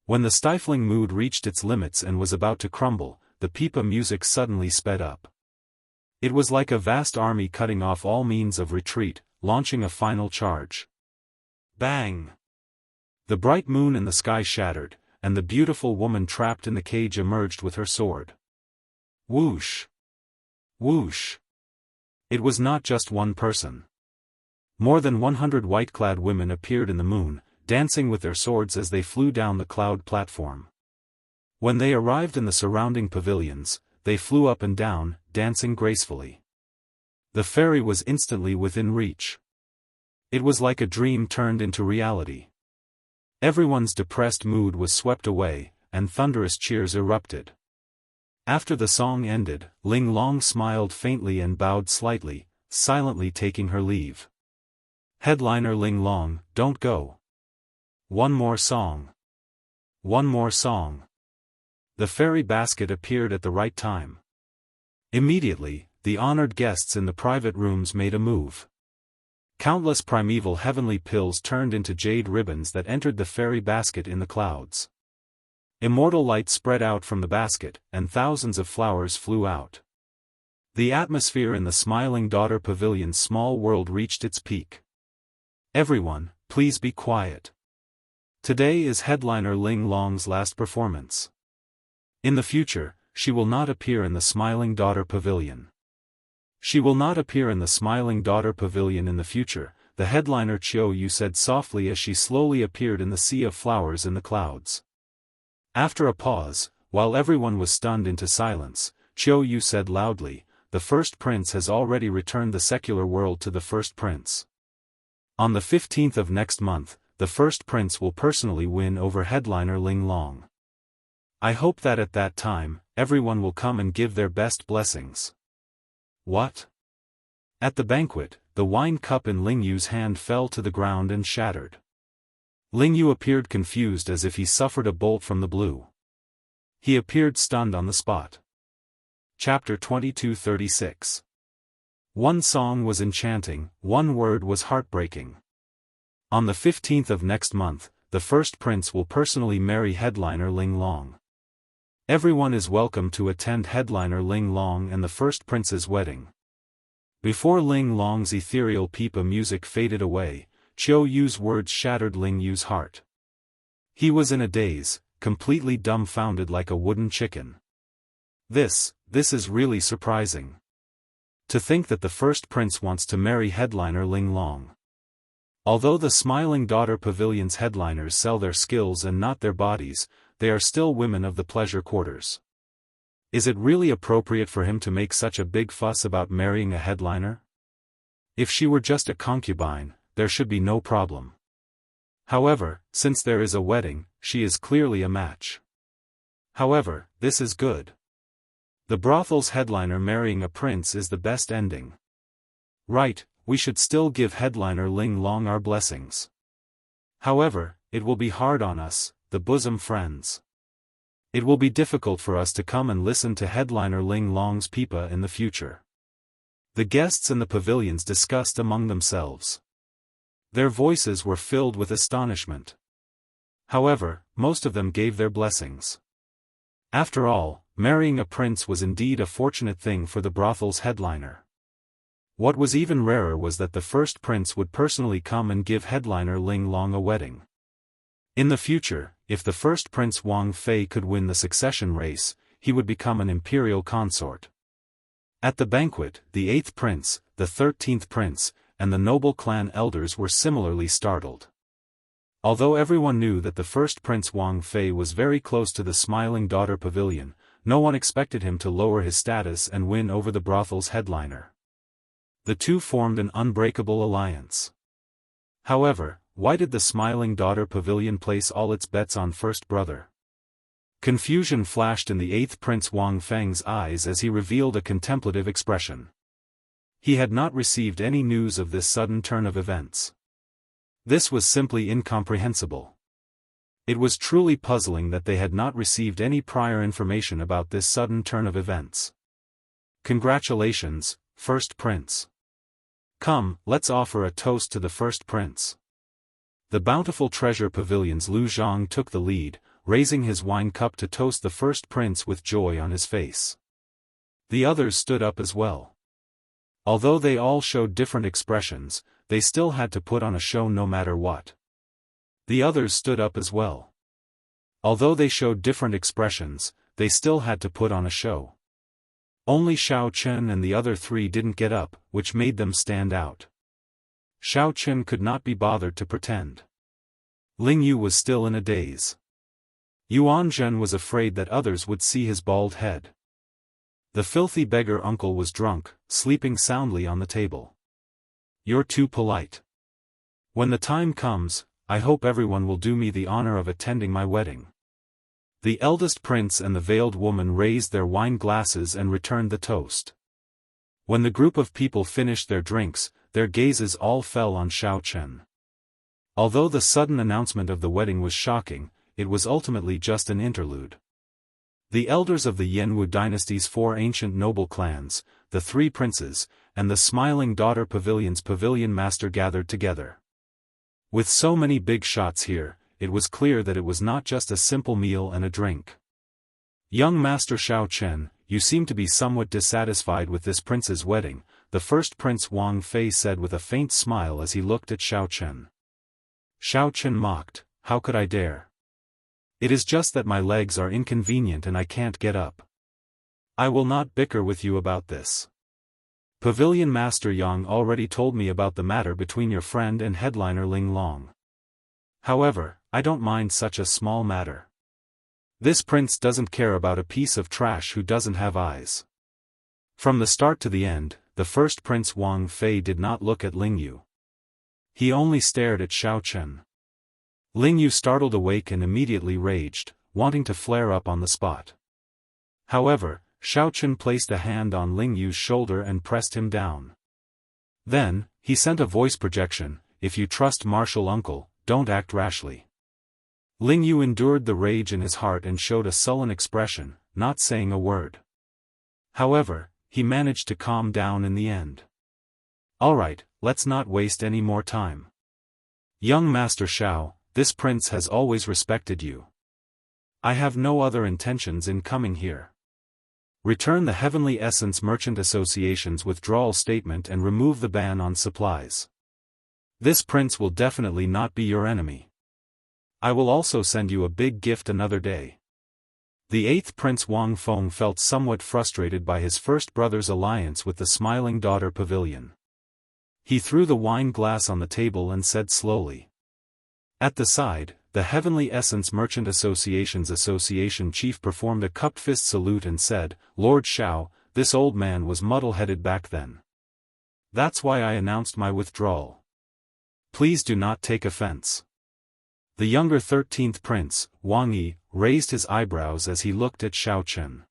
When the stifling mood reached its limits and was about to crumble, the pipa music suddenly sped up. It was like a vast army cutting off all means of retreat, launching a final charge. Bang! The bright moon in the sky shattered, and the beautiful woman trapped in the cage emerged with her sword. Whoosh! Whoosh! It was not just one person. More than 100 white-clad women appeared in the moon, dancing with their swords as they flew down the cloud platform. When they arrived in the surrounding pavilions, they flew up and down, dancing gracefully. The fairy was instantly within reach. It was like a dream turned into reality. Everyone's depressed mood was swept away, and thunderous cheers erupted. After the song ended, Ling Long smiled faintly and bowed slightly, silently taking her leave. Headliner Ling Long, don't go. One more song. one more song. The fairy basket appeared at the right time. Immediately, the honored guests in the private rooms made a move. Countless primeval heavenly pills turned into jade ribbons that entered the fairy basket in the clouds. Immortal light spread out from the basket, and thousands of flowers flew out. The atmosphere in the Smiling Daughter Pavilion's small world reached its peak. Everyone, please be quiet. Today is headliner Ling Long's last performance. In the future, she will not appear in the Smiling Daughter Pavilion. She will not appear in the Smiling Daughter Pavilion in the future, the headliner Chiu Yu said softly as she slowly appeared in the sea of flowers in the clouds. After a pause, while everyone was stunned into silence, Chiu Yu said loudly, "The first prince has already returned the secular world to the first prince. On the 15th of next month, the first prince will personally win over headliner Ling Long. I hope that at that time, everyone will come and give their best blessings." What? At the banquet, the wine cup in Ling Yu's hand fell to the ground and shattered. Ling Yu appeared confused as if he suffered a bolt from the blue. He appeared stunned on the spot. Chapter 2236. One song was enchanting, one word was heartbreaking. On the 15th of next month, the first prince will personally marry headliner Ling Long. Everyone is welcome to attend headliner Ling Long and the first prince's wedding. Before Ling Long's ethereal pipa music faded away, Chiu Yu's words shattered Ling Yu's heart. He was in a daze, completely dumbfounded like a wooden chicken. This is really surprising. To think that the first prince wants to marry headliner Ling Long. Although the Smiling Daughter Pavilion's headliners sell their skills and not their bodies, they are still women of the pleasure quarters. Is it really appropriate for him to make such a big fuss about marrying a headliner? If she were just a concubine, there should be no problem. However, since there is a wedding, she is clearly a match. However, this is good. The brothel's headliner marrying a prince is the best ending. Right, we should still give headliner Ling Long our blessings. However, it will be hard on us, the bosom friends. It will be difficult for us to come and listen to headliner Ling Long's pipa in the future. The guests in the pavilions discussed among themselves. Their voices were filled with astonishment. However, most of them gave their blessings. After all, marrying a prince was indeed a fortunate thing for the brothel's headliner. What was even rarer was that the first prince would personally come and give headliner Ling Long a wedding. In the future, if the first prince Wang Fei could win the succession race, he would become an imperial consort. At the banquet, the 8th prince, the 13th prince, and the noble clan elders were similarly startled. Although everyone knew that the first prince Wang Fei was very close to the Smiling Daughter Pavilion, no one expected him to lower his status and win over the brothel's headliner. The two formed an unbreakable alliance. However, why did the Smiling Daughter Pavilion place all its bets on first brother? Confusion flashed in the 8th Prince Wang Feng's eyes as he revealed a contemplative expression. He had not received any news of this sudden turn of events. This was simply incomprehensible. It was truly puzzling that they had not received any prior information about this sudden turn of events. Congratulations, first prince. Come, let's offer a toast to the first prince. The bountiful treasure pavilion's Lu Zhang took the lead, raising his wine cup to toast the first prince with joy on his face. The others stood up as well. Although they all showed different expressions, they still had to put on a show no matter what. The others stood up as well. Although they showed different expressions, they still had to put on a show. Only Xiao Chen and the other three didn't get up, which made them stand out. Xiao Chen could not be bothered to pretend. Ling Yu was still in a daze. Yuan Zhen was afraid that others would see his bald head. The filthy beggar uncle was drunk, sleeping soundly on the table. You're too polite. When the time comes, I hope everyone will do me the honor of attending my wedding. The eldest prince and the veiled woman raised their wine glasses and returned the toast. When the group of people finished their drinks, their gazes all fell on Xiao Chen. Although the sudden announcement of the wedding was shocking, it was ultimately just an interlude. The elders of the Yanwu dynasty's 4 ancient noble clans, the 3 princes, and the Smiling Daughter Pavilion's pavilion master gathered together. With so many big shots here, it was clear that it was not just a simple meal and a drink. "Young Master Xiao Chen, you seem to be somewhat dissatisfied with this prince's wedding," the first Prince Wang Fei said with a faint smile as he looked at Xiao Chen. Xiao Chen mocked, "How could I dare? It is just that my legs are inconvenient and I can't get up. I will not bicker with you about this. Pavilion Master Yang already told me about the matter between your friend and headliner Ling Long. However, I don't mind such a small matter. This prince doesn't care about a piece of trash who doesn't have eyes." From the start to the end, the first Prince Wang Fei did not look at Ling Yu. He only stared at Xiao Chen. Ling Yu startled awake and immediately raged, wanting to flare up on the spot. However, Xiao Chen placed a hand on Ling Yu's shoulder and pressed him down. Then, he sent a voice projection, "If you trust martial uncle, don't act rashly." Ling Yu endured the rage in his heart and showed a sullen expression, not saying a word. However, he managed to calm down in the end. "Alright, let's not waste any more time. Young Master Xiao, this prince has always respected you. I have no other intentions in coming here. Return the Heavenly Essence Merchant Association's withdrawal statement and remove the ban on supplies. This prince will definitely not be your enemy. I will also send you a big gift another day." The 8th Prince Wang Feng felt somewhat frustrated by his first brother's alliance with the Smiling Daughter Pavilion. He threw the wine glass on the table and said slowly. At the side, the Heavenly Essence Merchant Association's association chief performed a cupped fist salute and said, "Lord Xiao, this old man was muddle-headed back then. That's why I announced my withdrawal. Please do not take offense." The younger 13th Prince, Wang Yi, raised his eyebrows as he looked at Xiao Chen.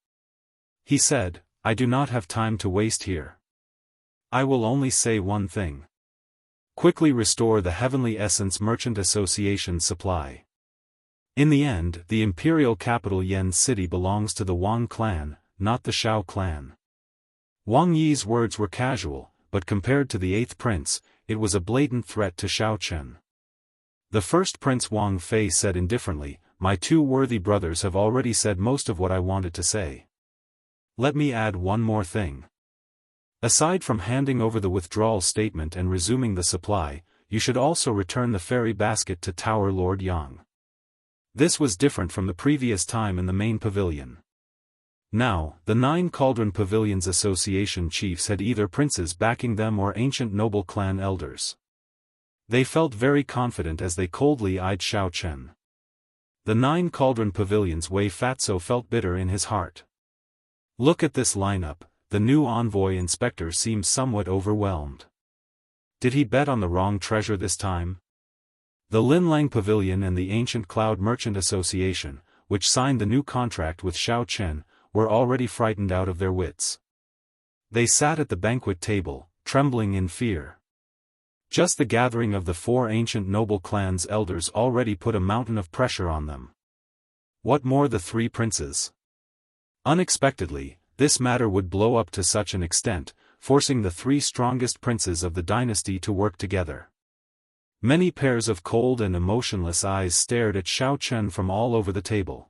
He said, "I do not have time to waste here. I will only say one thing. Quickly restore the Heavenly Essence Merchant Association's supply. In the end, the imperial capital Yen City belongs to the Wang clan, not the Xiao clan." Wang Yi's words were casual, but compared to the 8th prince, it was a blatant threat to Xiao Chen. The first Prince Wang Fei said indifferently, "My 2 worthy brothers have already said most of what I wanted to say. Let me add one more thing. Aside from handing over the withdrawal statement and resuming the supply, you should also return the fairy basket to Tower Lord Yang." This was different from the previous time in the main pavilion. Now, the 9 Cauldron Pavilions Association chiefs had either princes backing them or ancient noble clan elders. They felt very confident as they coldly eyed Xiao Chen. The 9 Cauldron Pavilions Wei Fatso felt bitter in his heart. Look at this lineup. The new envoy inspector seems somewhat overwhelmed. Did he bet on the wrong treasure this time? The Linlang Pavilion and the Ancient Cloud Merchant Association, which signed the new contract with Xiao Chen, were already frightened out of their wits. They sat at the banquet table, trembling in fear. Just the gathering of the 4 ancient noble clans' elders already put a mountain of pressure on them. What more the 3 princes? Unexpectedly, this matter would blow up to such an extent, forcing the 3 strongest princes of the dynasty to work together. Many pairs of cold and emotionless eyes stared at Xiao Chen from all over the table.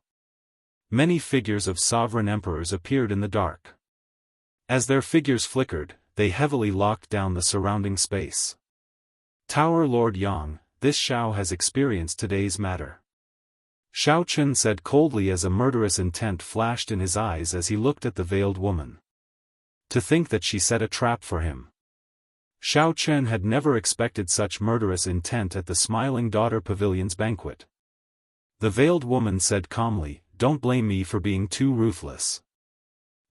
Many figures of sovereign emperors appeared in the dark. As their figures flickered, they heavily locked down the surrounding space. "Tower Lord Yang, this Xiao has experienced today's matter," Xiao Chen said coldly as a murderous intent flashed in his eyes as he looked at the veiled woman. To think that she set a trap for him. Xiao Chen had never expected such murderous intent at the Smiling Daughter Pavilion's banquet. The veiled woman said calmly, "Don't blame me for being too ruthless.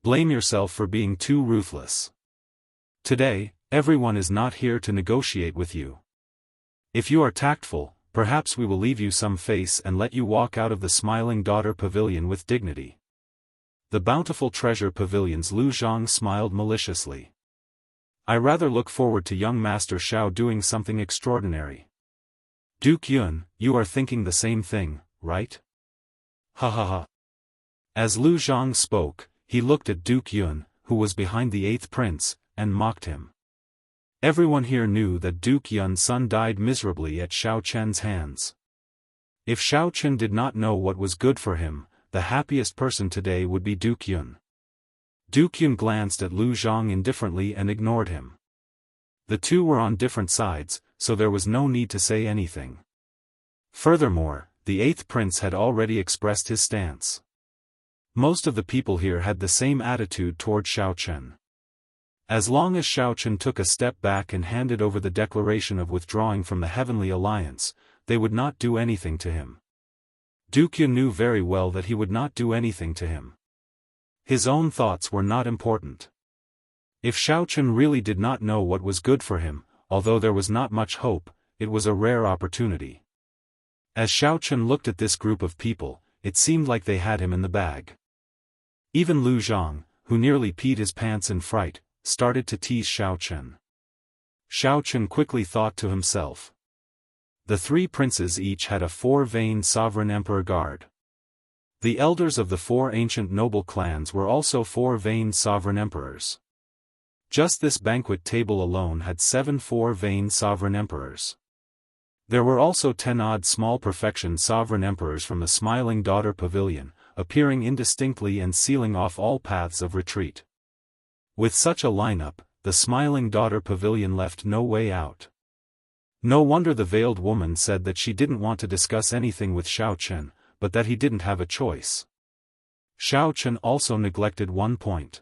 Blame yourself for being too ruthless. Today, everyone is not here to negotiate with you. If you are tactful, perhaps we will leave you some face and let you walk out of the Smiling Daughter Pavilion with dignity." The Bountiful Treasure Pavilion's Lu Zhang smiled maliciously. "I rather look forward to young Master Xiao doing something extraordinary." "Duke Yun, you are thinking the same thing, right?" Ha ha ha. As Lu Zhang spoke, he looked at Duke Yun, who was behind the 8th prince, and mocked him. Everyone here knew that Duke Yun's son died miserably at Xiao Chen's hands. If Xiao Chen did not know what was good for him, the happiest person today would be Duke Yun. Duke Yun glanced at Lu Zhang indifferently and ignored him. The two were on different sides, so there was no need to say anything. Furthermore, the 8th prince had already expressed his stance. Most of the people here had the same attitude toward Xiao Chen. As long as Xiao Chen took a step back and handed over the declaration of withdrawing from the Heavenly Alliance, they would not do anything to him. Duke Yun knew very well that he would not do anything to him. His own thoughts were not important. If Xiao Chen really did not know what was good for him, although there was not much hope, it was a rare opportunity. As Xiao Chen looked at this group of people, it seemed like they had him in the bag. Even Lu Zhang, who nearly peed his pants in fright, started to tease Xiao Chen. Xiao Chen quickly thought to himself. The 3 princes each had a 4-veined sovereign emperor guard. The elders of the 4 ancient noble clans were also 4-veined sovereign emperors. Just this banquet table alone had 7 4-veined sovereign emperors. There were also 10 odd small perfection sovereign emperors from the Smiling Daughter Pavilion, appearing indistinctly and sealing off all paths of retreat. With such a lineup, the Smiling Daughter Pavilion left no way out. No wonder the veiled woman said that she didn't want to discuss anything with Xiao Chen, but that he didn't have a choice. Xiao Chen also neglected one point.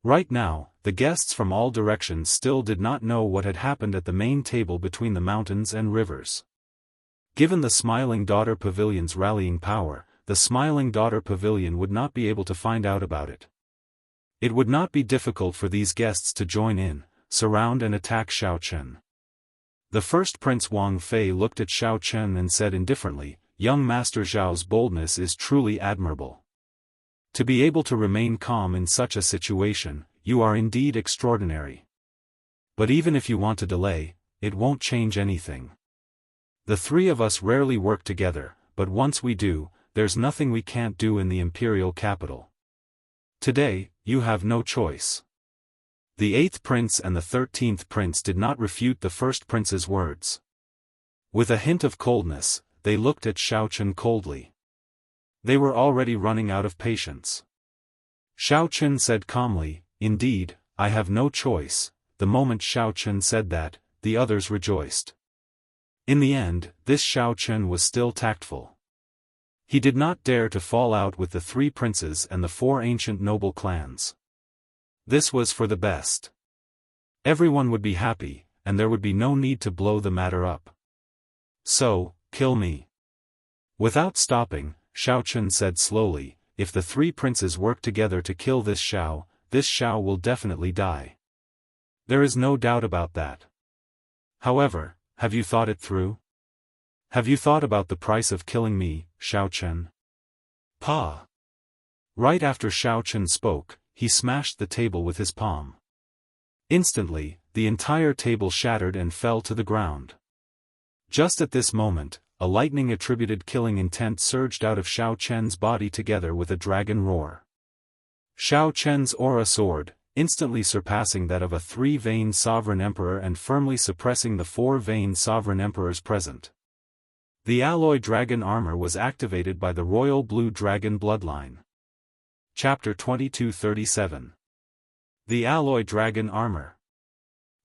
Right now, the guests from all directions still did not know what had happened at the main table between the mountains and rivers. Given the Smiling Daughter Pavilion's rallying power, the Smiling Daughter Pavilion would not be able to find out about it. It would not be difficult for these guests to join in, surround and attack Xiao Chen. The first Prince Wang Fei looked at Xiao Chen and said indifferently, "Young Master Zhao's boldness is truly admirable. To be able to remain calm in such a situation, you are indeed extraordinary. But even if you want to delay, it won't change anything. The 3 of us rarely work together, but once we do, there's nothing we can't do in the imperial capital. Today, you have no choice." The 8th prince and the 13th prince did not refute the 1st prince's words. With a hint of coldness, they looked at Xiao Chen coldly. They were already running out of patience. Xiao Chen said calmly, "Indeed, I have no choice." The moment Xiao Chen said that, the others rejoiced. In the end, this Xiao Chen was still tactful. He did not dare to fall out with the 3 princes and the 4 ancient noble clans. This was for the best. Everyone would be happy, and there would be no need to blow the matter up. So, kill me. Without stopping, Xiao Chen said slowly, "If the 3 princes work together to kill this Xiao will definitely die. There is no doubt about that. However, have you thought it through? Have you thought about the price of killing me, Xiao Chen?" Pa! Right after Xiao Chen spoke, he smashed the table with his palm. Instantly, the entire table shattered and fell to the ground. Just at this moment, a lightning-attributed killing intent surged out of Xiao Chen's body together with a dragon roar. Xiao Chen's aura soared, instantly surpassing that of a 3-veined sovereign emperor and firmly suppressing the 4-veined sovereign emperors present. The alloy dragon armor was activated by the royal blue dragon bloodline. Chapter 2237. The Alloy Dragon Armor.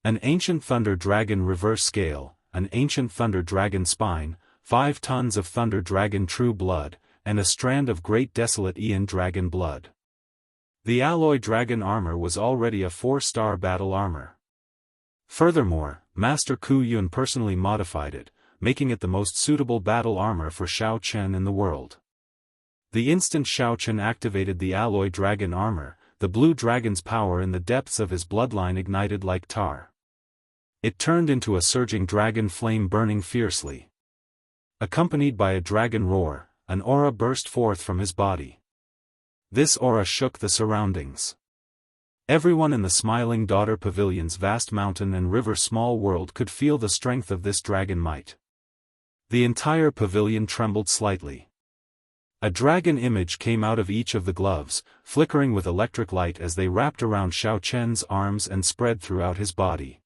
An ancient thunder dragon reverse scale, an ancient thunder dragon spine, 5 tons of thunder dragon true blood, and a strand of great desolate Aeon dragon blood. The alloy dragon armor was already a 4-star battle armor. Furthermore, Master Ku Yun personally modified it, making it the most suitable battle armor for Xiao Chen in the world. The instant Xiao Chen activated the alloy dragon armor, the blue dragon's power in the depths of his bloodline ignited like tar. It turned into a surging dragon flame burning fiercely. Accompanied by a dragon roar, an aura burst forth from his body. This aura shook the surroundings. Everyone in the Smiling Daughter Pavilion's vast mountain and river small world could feel the strength of this dragon might. The entire pavilion trembled slightly. A dragon image came out of each of the gloves, flickering with electric light as they wrapped around Xiao Chen's arms and spread throughout his body.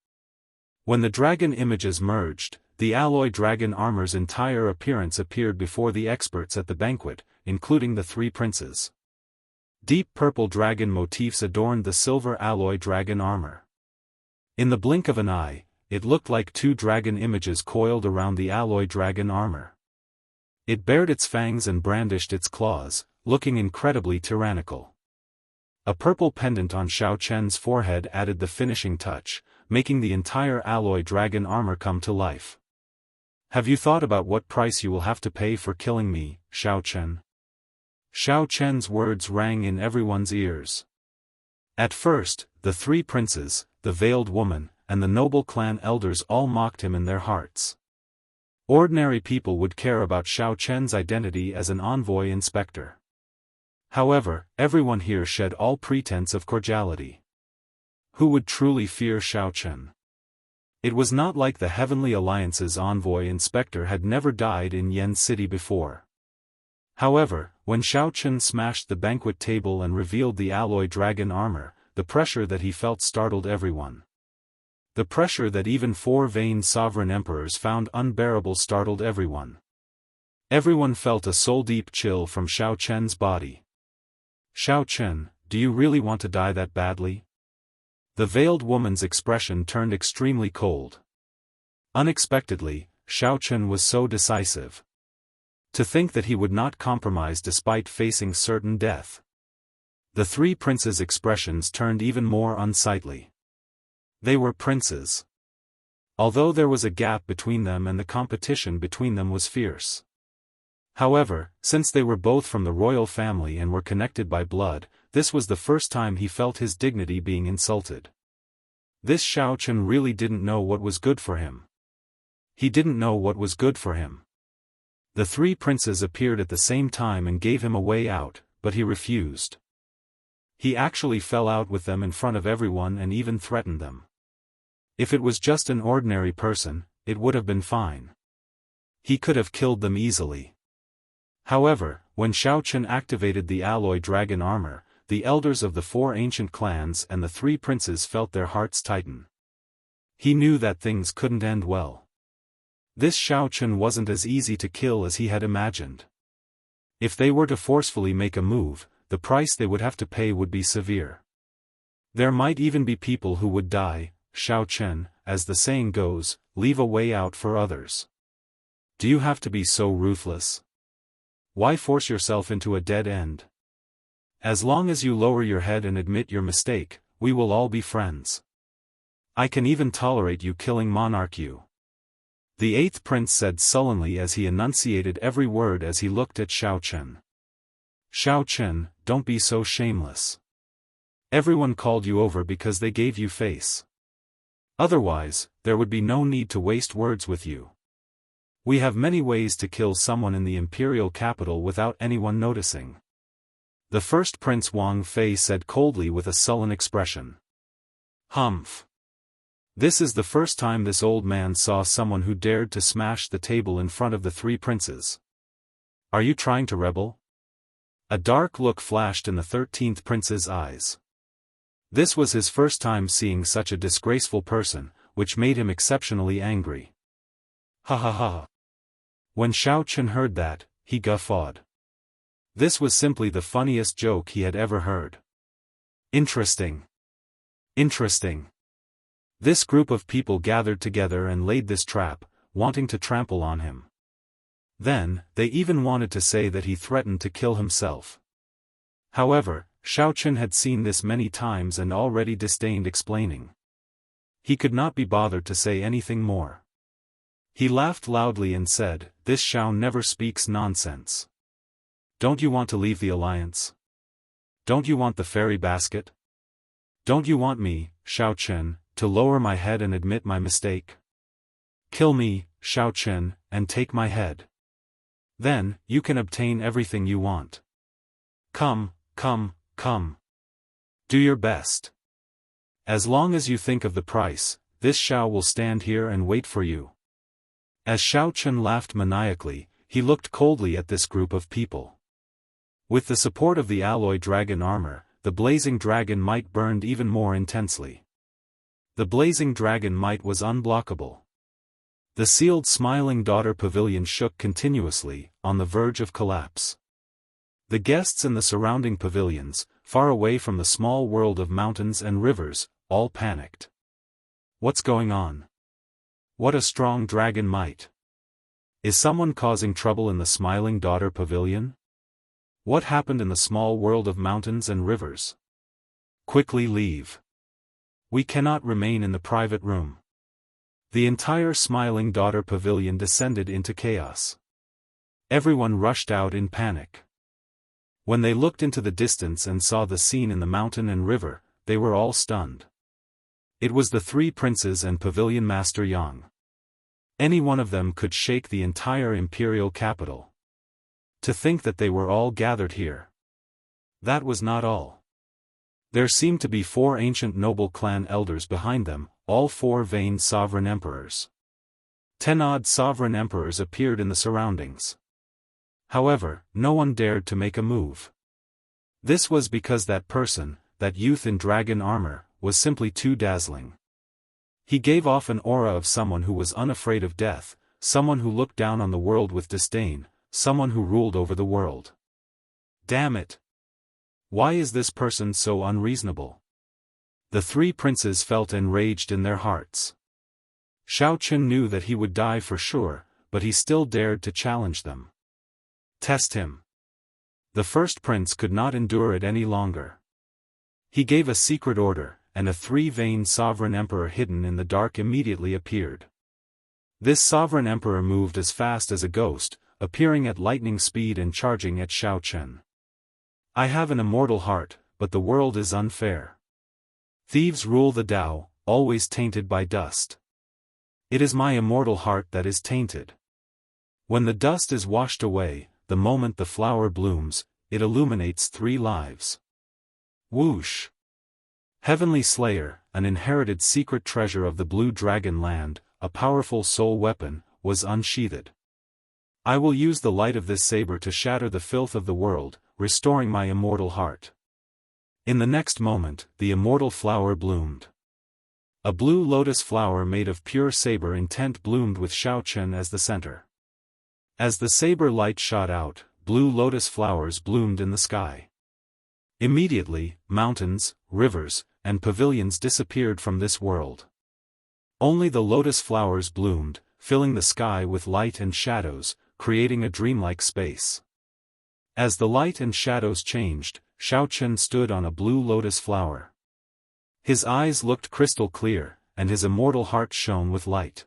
When the dragon images merged, the alloy dragon armor's entire appearance appeared before the experts at the banquet, including the three princes. Deep purple dragon motifs adorned the silver alloy dragon armor. In the blink of an eye, it looked like two dragon images coiled around the alloy dragon armor. It bared its fangs and brandished its claws, looking incredibly tyrannical. A purple pendant on Xiao Chen's forehead added the finishing touch, making the entire alloy dragon armor come to life. Have you thought about what price you will have to pay for killing me, Xiao Chen? Xiao Chen's words rang in everyone's ears. At first, the three princes, the veiled woman, and the noble clan elders all mocked him in their hearts. Ordinary people would care about Xiao Chen's identity as an envoy inspector. However, everyone here shed all pretense of cordiality. Who would truly fear Xiao Chen? It was not like the Heavenly Alliance's envoy inspector had never died in Yen City before. However, when Xiao Chen smashed the banquet table and revealed the alloy dragon armor, the pressure that he felt startled everyone. The pressure that even four vain sovereign emperors found unbearable startled everyone. Everyone felt a soul-deep chill from Xiao Chen's body. Xiao Chen, do you really want to die that badly? The veiled woman's expression turned extremely cold. Unexpectedly, Xiao Chen was so decisive. To think that he would not compromise despite facing certain death. The three princes' expressions turned even more unsightly. They were princes. Although there was a gap between them and the competition between them was fierce. However, since they were both from the royal family and were connected by blood, this was the first time he felt his dignity being insulted. This Xiao Chen really didn't know what was good for him. He didn't know what was good for him. The three princes appeared at the same time and gave him a way out, but he refused. He actually fell out with them in front of everyone and even threatened them. If it was just an ordinary person, it would have been fine. He could have killed them easily. However, when Xiao Chen activated the alloy dragon armor, the elders of the four ancient clans and the three princes felt their hearts tighten. He knew that things couldn't end well. This Xiao Chen wasn't as easy to kill as he had imagined. If they were to forcefully make a move, the price they would have to pay would be severe. There might even be people who would die. Xiao Chen, as the saying goes, leave a way out for others. Do you have to be so ruthless? Why force yourself into a dead end? As long as you lower your head and admit your mistake, we will all be friends. I can even tolerate you killing Monarch Yu. The eighth prince said sullenly as he enunciated every word as he looked at Xiao Chen. Xiao Chen, don't be so shameless. Everyone called you over because they gave you face. Otherwise, there would be no need to waste words with you. We have many ways to kill someone in the imperial capital without anyone noticing. The first Prince Wang Fei said coldly with a sullen expression. Humph. This is the first time this old man saw someone who dared to smash the table in front of the three princes. Are you trying to rebel? A dark look flashed in the 13th prince's eyes. This was his first time seeing such a disgraceful person, which made him exceptionally angry. Ha ha ha. When Xiao Chen heard that, he guffawed. This was simply the funniest joke he had ever heard. Interesting. Interesting. This group of people gathered together and laid this trap, wanting to trample on him. Then, they even wanted to say that he threatened to kill himself. However, Xiao Chen had seen this many times and already disdained explaining. He could not be bothered to say anything more. He laughed loudly and said, "This Xiao never speaks nonsense. Don't you want to leave the alliance? Don't you want the fairy basket? Don't you want me, Xiao Chen, to lower my head and admit my mistake? Kill me, Xiao Chen, and take my head. Then, you can obtain everything you want. Come, come, come. Do your best. As long as you think of the price, this Xiao will stand here and wait for you." As Xiao Chen laughed maniacally, he looked coldly at this group of people. With the support of the alloy dragon armor, the blazing dragon might burned even more intensely. The blazing dragon might was unblockable. The sealed Smiling Daughter Pavilion shook continuously, on the verge of collapse. The guests in the surrounding pavilions, far away from the small world of mountains and rivers, all panicked. What's going on? What a strong dragon might! Is someone causing trouble in the Smiling Daughter Pavilion? What happened in the small world of mountains and rivers? Quickly leave. We cannot remain in the private room. The entire Smiling Daughter Pavilion descended into chaos. Everyone rushed out in panic. When they looked into the distance and saw the scene in the mountain and river, they were all stunned. It was the three princes and Pavilion Master Yang. Any one of them could shake the entire imperial capital. To think that they were all gathered here. That was not all. There seemed to be 4 ancient noble clan elders behind them, all 4 vain sovereign emperors. 10 odd sovereign emperors appeared in the surroundings. However, no one dared to make a move. This was because that person, that youth in dragon armor, was simply too dazzling. He gave off an aura of someone who was unafraid of death, someone who looked down on the world with disdain, someone who ruled over the world. Damn it! Why is this person so unreasonable? The 3 princes felt enraged in their hearts. Xiaochen knew that he would die for sure, but he still dared to challenge them. Test him. The first prince could not endure it any longer. He gave a secret order, and a 3 vain sovereign emperor hidden in the dark immediately appeared. This sovereign emperor moved as fast as a ghost, appearing at lightning speed and charging at Xiaochen. I have an immortal heart, but the world is unfair. Thieves rule the Tao, always tainted by dust. It is my immortal heart that is tainted. When the dust is washed away, the moment the flower blooms, it illuminates 3 lives. Whoosh! Heavenly Slayer, an inherited secret treasure of the Blue Dragon Land, a powerful soul weapon, was unsheathed. I will use the light of this saber to shatter the filth of the world, restoring my immortal heart. In the next moment, the immortal flower bloomed. A blue lotus flower made of pure saber intent bloomed with Xiaochen as the center. As the saber light shot out, blue lotus flowers bloomed in the sky. Immediately, mountains, rivers, and pavilions disappeared from this world. Only the lotus flowers bloomed, filling the sky with light and shadows, creating a dreamlike space. As the light and shadows changed, Xiaochen stood on a blue lotus flower. His eyes looked crystal clear, and his immortal heart shone with light.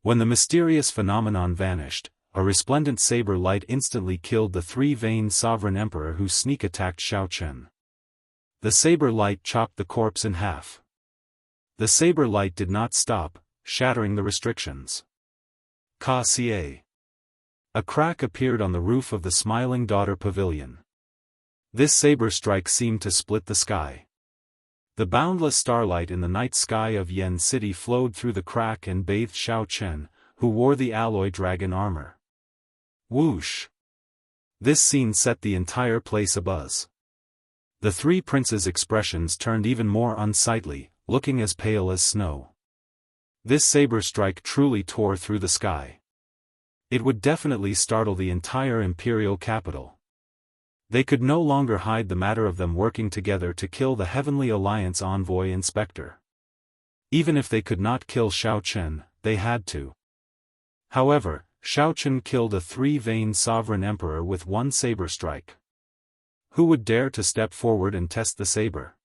When the mysterious phenomenon vanished, a resplendent saber light instantly killed the 3 vain sovereign emperor who sneak attacked Xiaochen. The saber light chopped the corpse in half. The saber light did not stop, shattering the restrictions. Ka-ca. A crack appeared on the roof of the Smiling Daughter Pavilion. This saber strike seemed to split the sky. The boundless starlight in the night sky of Yen City flowed through the crack and bathed Xiaochen, who wore the alloy dragon armor. Whoosh! This scene set the entire place abuzz. The 3 princes' expressions turned even more unsightly, looking as pale as snow. This saber strike truly tore through the sky. It would definitely startle the entire imperial capital. They could no longer hide the matter of them working together to kill the Heavenly Alliance envoy inspector. Even if they could not kill Xiaochen, they had to. However, Xiaochen killed a 3 vain sovereign emperor with 1 saber strike. Who would dare to step forward and test the saber?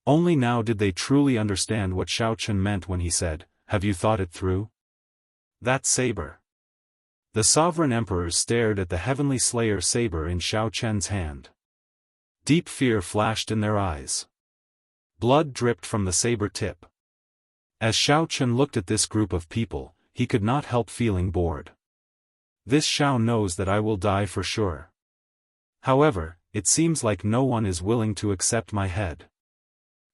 Only now did they truly understand what Xiaochen meant when he said, "Have you thought it through?" That saber. The sovereign emperors stared at the Heavenly Slayer saber in Xiaochen's hand. Deep fear flashed in their eyes. Blood dripped from the saber tip. As Xiaochen looked at this group of people, he could not help feeling bored. This Xiao knows that I will die for sure. However, it seems like no one is willing to accept my head.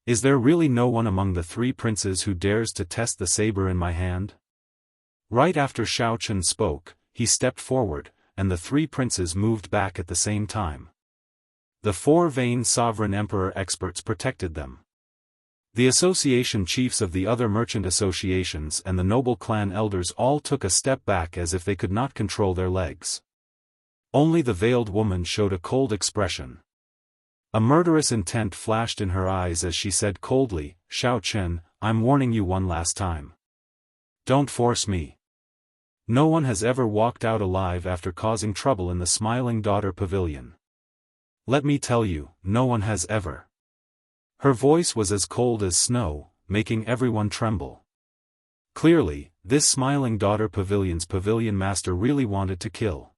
Is there really no one among the 3 princes who dares to test the saber in my hand? Right after Xiaochen spoke, he stepped forward, and the three princes moved back at the same time. The four vain sovereign emperor experts protected them. The association chiefs of the other merchant associations and the noble clan elders all took a step back as if they could not control their legs. Only the veiled woman showed a cold expression. A murderous intent flashed in her eyes as she said coldly, "Xiao Chen, I'm warning you one last time. Don't force me. No one has ever walked out alive after causing trouble in the Smiling Daughter Pavilion. Let me tell you, no one has ever." Her voice was as cold as snow, making everyone tremble. Clearly, this Smiling Daughter Pavilion's pavilion master really wanted to kill.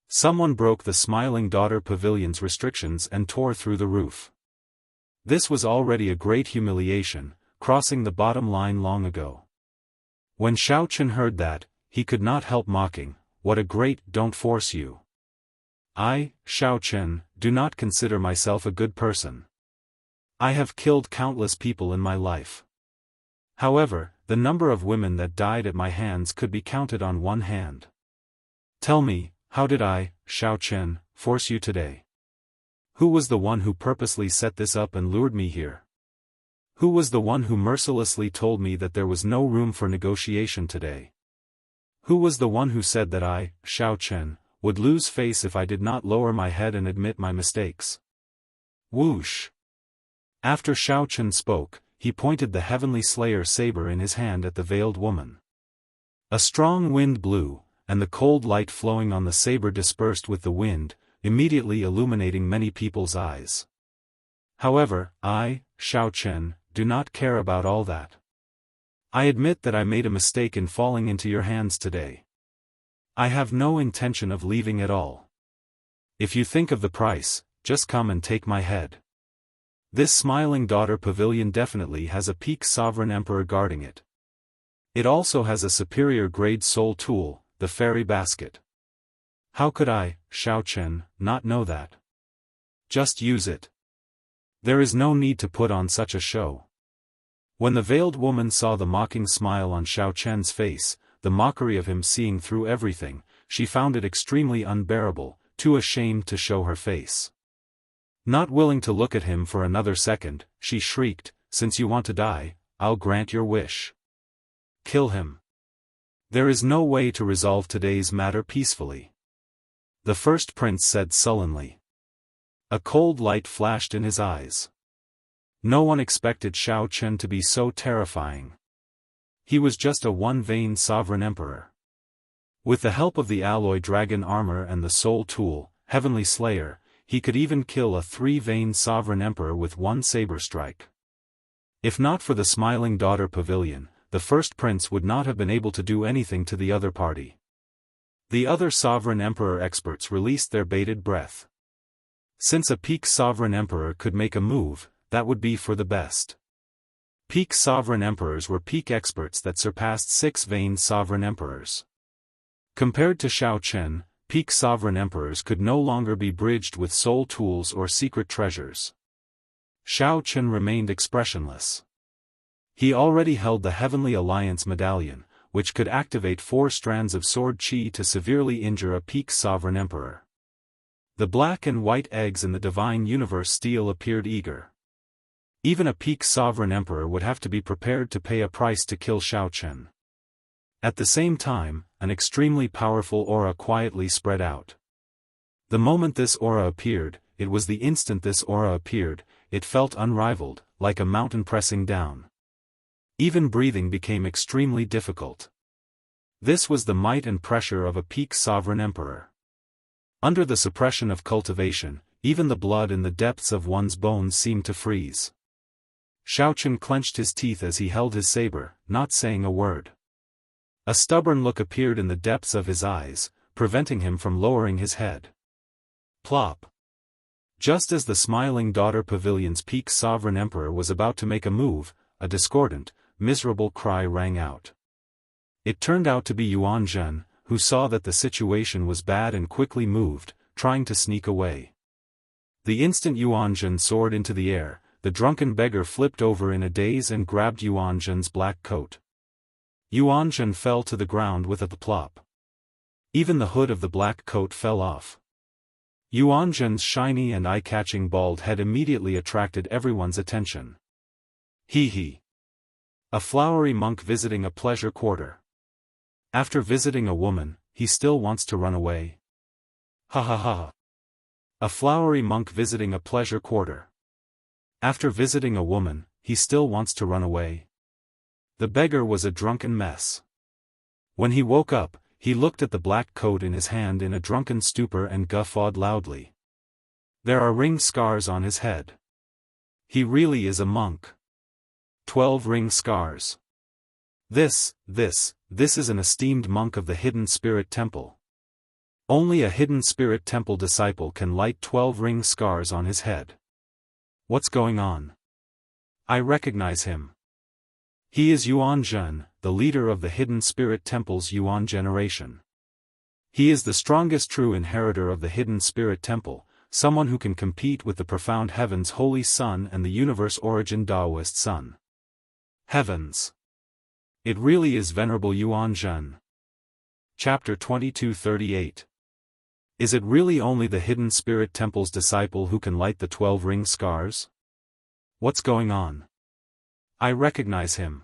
Someone broke the Smiling Daughter Pavilion's restrictions and tore through the roof. This was already a great humiliation, crossing the bottom line long ago. When Xiao Chen heard that, he could not help mocking, "What a great, don't force you. I, Xiao Chen, do not consider myself a good person. I have killed countless people in my life. However, the number of women that died at my hands could be counted on one hand. Tell me, how did I, Xiao Chen, force you today? Who was the one who purposely set this up and lured me here? Who was the one who mercilessly told me that there was no room for negotiation today? Who was the one who said that I, Xiao Chen, would lose face if I did not lower my head and admit my mistakes?" Whoosh! After Xiao Chen spoke, he pointed the Heavenly Slayer saber in his hand at the veiled woman. A strong wind blew, and the cold light flowing on the saber dispersed with the wind, immediately illuminating many people's eyes. However, I, Xiao Chen, do not care about all that. I admit that I made a mistake in falling into your hands today. I have no intention of leaving at all. If you think of the price, just come and take my head. This Smiling Daughter Pavilion definitely has a peak sovereign emperor guarding it. It also has a superior grade soul tool, the fairy basket. How could I, Xiao Chen, not know that? Just use it. There is no need to put on such a show. When the veiled woman saw the mocking smile on Xiao Chen's face, the mockery of him seeing through everything, she found it extremely unbearable, too ashamed to show her face. Not willing to look at him for another second, she shrieked, "Since you want to die, I'll grant your wish. Kill him. There is no way to resolve today's matter peacefully." The first prince said sullenly. A cold light flashed in his eyes. No one expected Xiao Chen to be so terrifying. He was just a one vain sovereign emperor. With the help of the alloy dragon armor and the soul tool, Heavenly Slayer, he could even kill a three-vein sovereign emperor with one saber strike. If not for the Smiling Daughter Pavilion, the first prince would not have been able to do anything to the other party. The other sovereign emperor experts released their bated breath. Since a peak sovereign emperor could make a move, that would be for the best. Peak sovereign emperors were peak experts that surpassed six-vein sovereign emperors. Compared to Xiao Chen, peak sovereign emperors could no longer be bridged with soul tools or secret treasures. Xiao Chen remained expressionless. He already held the Heavenly Alliance medallion, which could activate 4 strands of sword chi to severely injure a peak sovereign emperor. The black and white eggs in the divine universe steel appeared eager. Even a peak sovereign emperor would have to be prepared to pay a price to kill Xiao Chen. At the same time, an extremely powerful aura quietly spread out. The moment this aura appeared, it was the instant this aura appeared, it felt unrivaled, like a mountain pressing down. Even breathing became extremely difficult. This was the might and pressure of a peak sovereign emperor. Under the suppression of cultivation, even the blood in the depths of one's bones seemed to freeze. Xiao Chen clenched his teeth as he held his saber, not saying a word. A stubborn look appeared in the depths of his eyes, preventing him from lowering his head. Plop! Just as the Smiling Daughter Pavilion's peak sovereign emperor was about to make a move, a discordant, miserable cry rang out. It turned out to be Yuan Zhen, who saw that the situation was bad and quickly moved, trying to sneak away. The instant Yuan Zhen soared into the air, the drunken beggar flipped over in a daze and grabbed Yuan Zhen's black coat. Yuan Zhen fell to the ground with a plop. Even the hood of the black coat fell off. Yuanzhen's shiny and eye-catching bald head immediately attracted everyone's attention. He. A flowery monk visiting a pleasure quarter. After visiting a woman, he still wants to run away. Ha ha ha. A flowery monk visiting a pleasure quarter. After visiting a woman, he still wants to run away. The beggar was a drunken mess. When he woke up, he looked at the black coat in his hand in a drunken stupor and guffawed loudly. There are ring scars on his head. He really is a monk. 12 ring scars. This is an esteemed monk of the Hidden Spirit Temple. Only a Hidden Spirit Temple disciple can light 12 ring scars on his head. What's going on? I recognize him. He is Yuanzhen, the leader of the Hidden Spirit Temple's Yuan generation. He is the strongest true inheritor of the Hidden Spirit Temple, someone who can compete with the profound Heaven's Holy Sun and the universe origin Daoist Sun. Heavens! It really is Venerable Yuanzhen. Chapter 2238. Is it really only the Hidden Spirit Temple's disciple who can light the 12 ring scars? What's going on? I recognize him.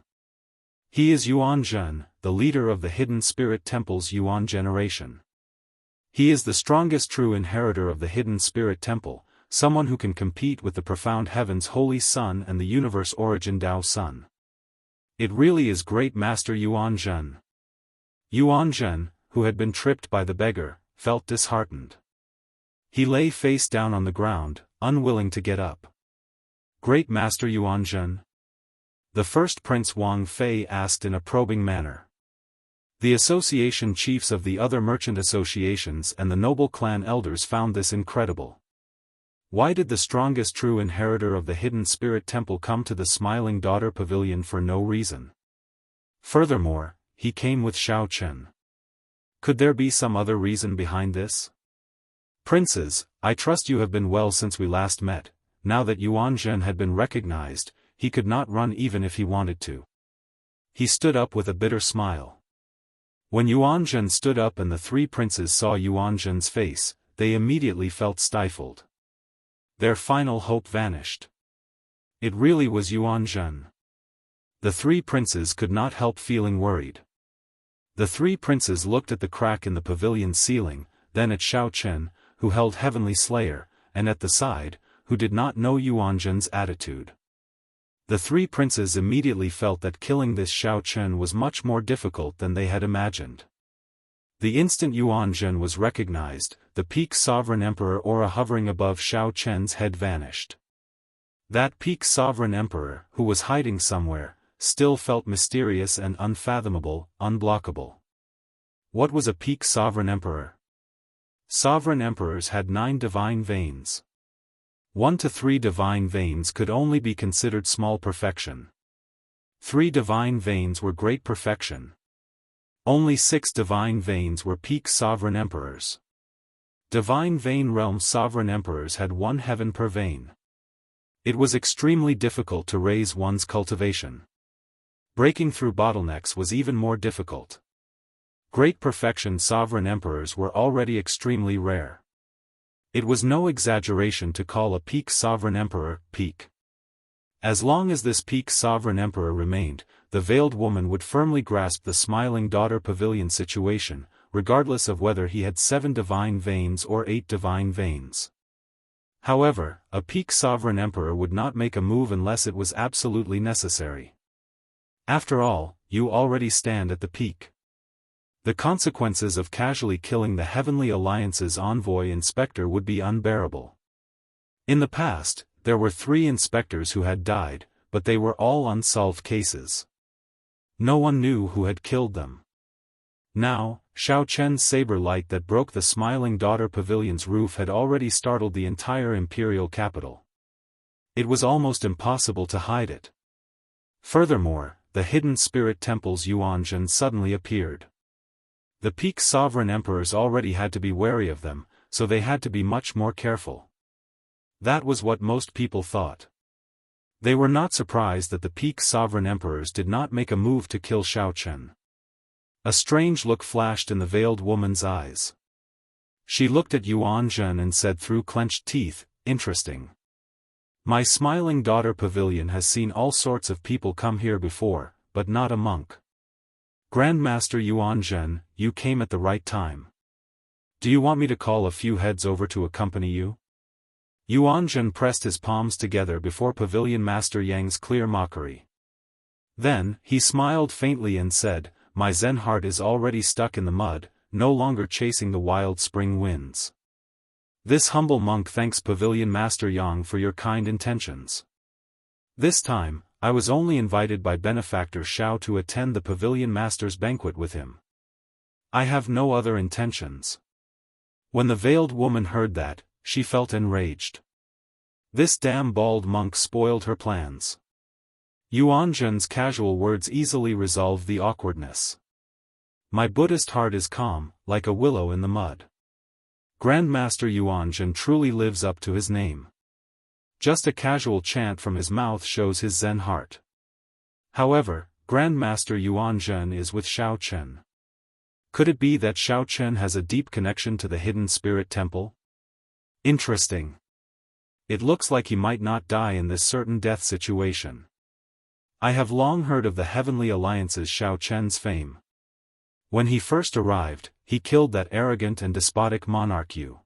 He is Yuanzhen, the leader of the Hidden Spirit Temple's Yuan generation. He is the strongest true inheritor of the Hidden Spirit Temple, someone who can compete with the profound Heaven's Holy Sun and the universe origin Dao Sun. It really is Great Master Yuanzhen. Yuanzhen, who had been tripped by the beggar, felt disheartened. He lay face down on the ground, unwilling to get up. Great Master Yuanzhen? The first Prince Wang Fei asked in a probing manner. The association chiefs of the other merchant associations and the noble clan elders found this incredible. Why did the strongest true inheritor of the Hidden Spirit Temple come to the Smiling Daughter Pavilion for no reason? Furthermore, he came with Xiao Chen. Could there be some other reason behind this? Princes, I trust you have been well since we last met. Now that Yuanzhen had been recognized, he could not run even if he wanted to. He stood up with a bitter smile. When Yuanzhen stood up and the three princes saw Yuanzhen's face, they immediately felt stifled. Their final hope vanished. It really was Yuanzhen. The three princes could not help feeling worried. The three princes looked at the crack in the pavilion's ceiling, then at Xiao Chen, who held Heavenly Slayer, and at the side, who did not know Yuanzhen's attitude. The three princes immediately felt that killing this Xiao Chen was much more difficult than they had imagined. The instant Yuanzhen was recognized, the peak Sovereign Emperor aura hovering above Xiao Chen's head vanished. That peak Sovereign Emperor, who was hiding somewhere, still felt mysterious and unfathomable, unblockable. What was a peak Sovereign Emperor? Sovereign Emperors had 9 divine veins. 1 to 3 divine veins could only be considered small perfection. 3 divine veins were great perfection. Only 6 divine veins were peak Sovereign Emperors. Divine Vein Realm Sovereign Emperors had 1 heaven per vein. It was extremely difficult to raise one's cultivation. Breaking through bottlenecks was even more difficult. Great perfection Sovereign Emperors were already extremely rare. It was no exaggeration to call a peak Sovereign Emperor, peak. As long as this peak Sovereign Emperor remained, the veiled woman would firmly grasp the Smiling Daughter Pavilion situation, regardless of whether he had 7 divine veins or 8 divine veins. However, a peak Sovereign Emperor would not make a move unless it was absolutely necessary. After all, you already stand at the peak. The consequences of casually killing the Heavenly Alliance's envoy inspector would be unbearable. In the past, there were 3 inspectors who had died, but they were all unsolved cases. No one knew who had killed them. Now, Xiao Chen's saber light that broke the Smiling Daughter Pavilion's roof had already startled the entire imperial capital. It was almost impossible to hide it. Furthermore, the Hidden Spirit Temple's Yuanzhen suddenly appeared. The peak Sovereign Emperors already had to be wary of them, so they had to be much more careful. That was what most people thought. They were not surprised that the peak Sovereign Emperors did not make a move to kill Xiao Chen. A strange look flashed in the veiled woman's eyes. She looked at Yuan Zhen and said through clenched teeth, "Interesting. My smiling daughter pavilion has seen all sorts of people come here before, but not a monk. Grandmaster Yuan Zhen, you came at the right time. Do you want me to call a few heads over to accompany you?" Yuan Zhen pressed his palms together before Pavilion Master Yang's clear mockery. Then, he smiled faintly and said, "My Zen heart is already stuck in the mud, no longer chasing the wild spring winds. This humble monk thanks Pavilion Master Yang for your kind intentions. This time, I was only invited by Benefactor Shao to attend the Pavilion Master's banquet with him. I have no other intentions." When the veiled woman heard that, she felt enraged. This damn bald monk spoiled her plans. Yuan Zhen's casual words easily resolved the awkwardness. My Buddhist heart is calm, like a willow in the mud. Grandmaster Yuan Zhen truly lives up to his name. Just a casual chant from his mouth shows his Zen heart. However, Grandmaster Yuan Zhen is with Shao Chen. Could it be that Shao Chen has a deep connection to the hidden spirit temple? Interesting. It looks like he might not die in this certain death situation. I have long heard of the Heavenly Alliance's Shao Chen's fame. When he first arrived, he killed that arrogant and despotic monarch Yu.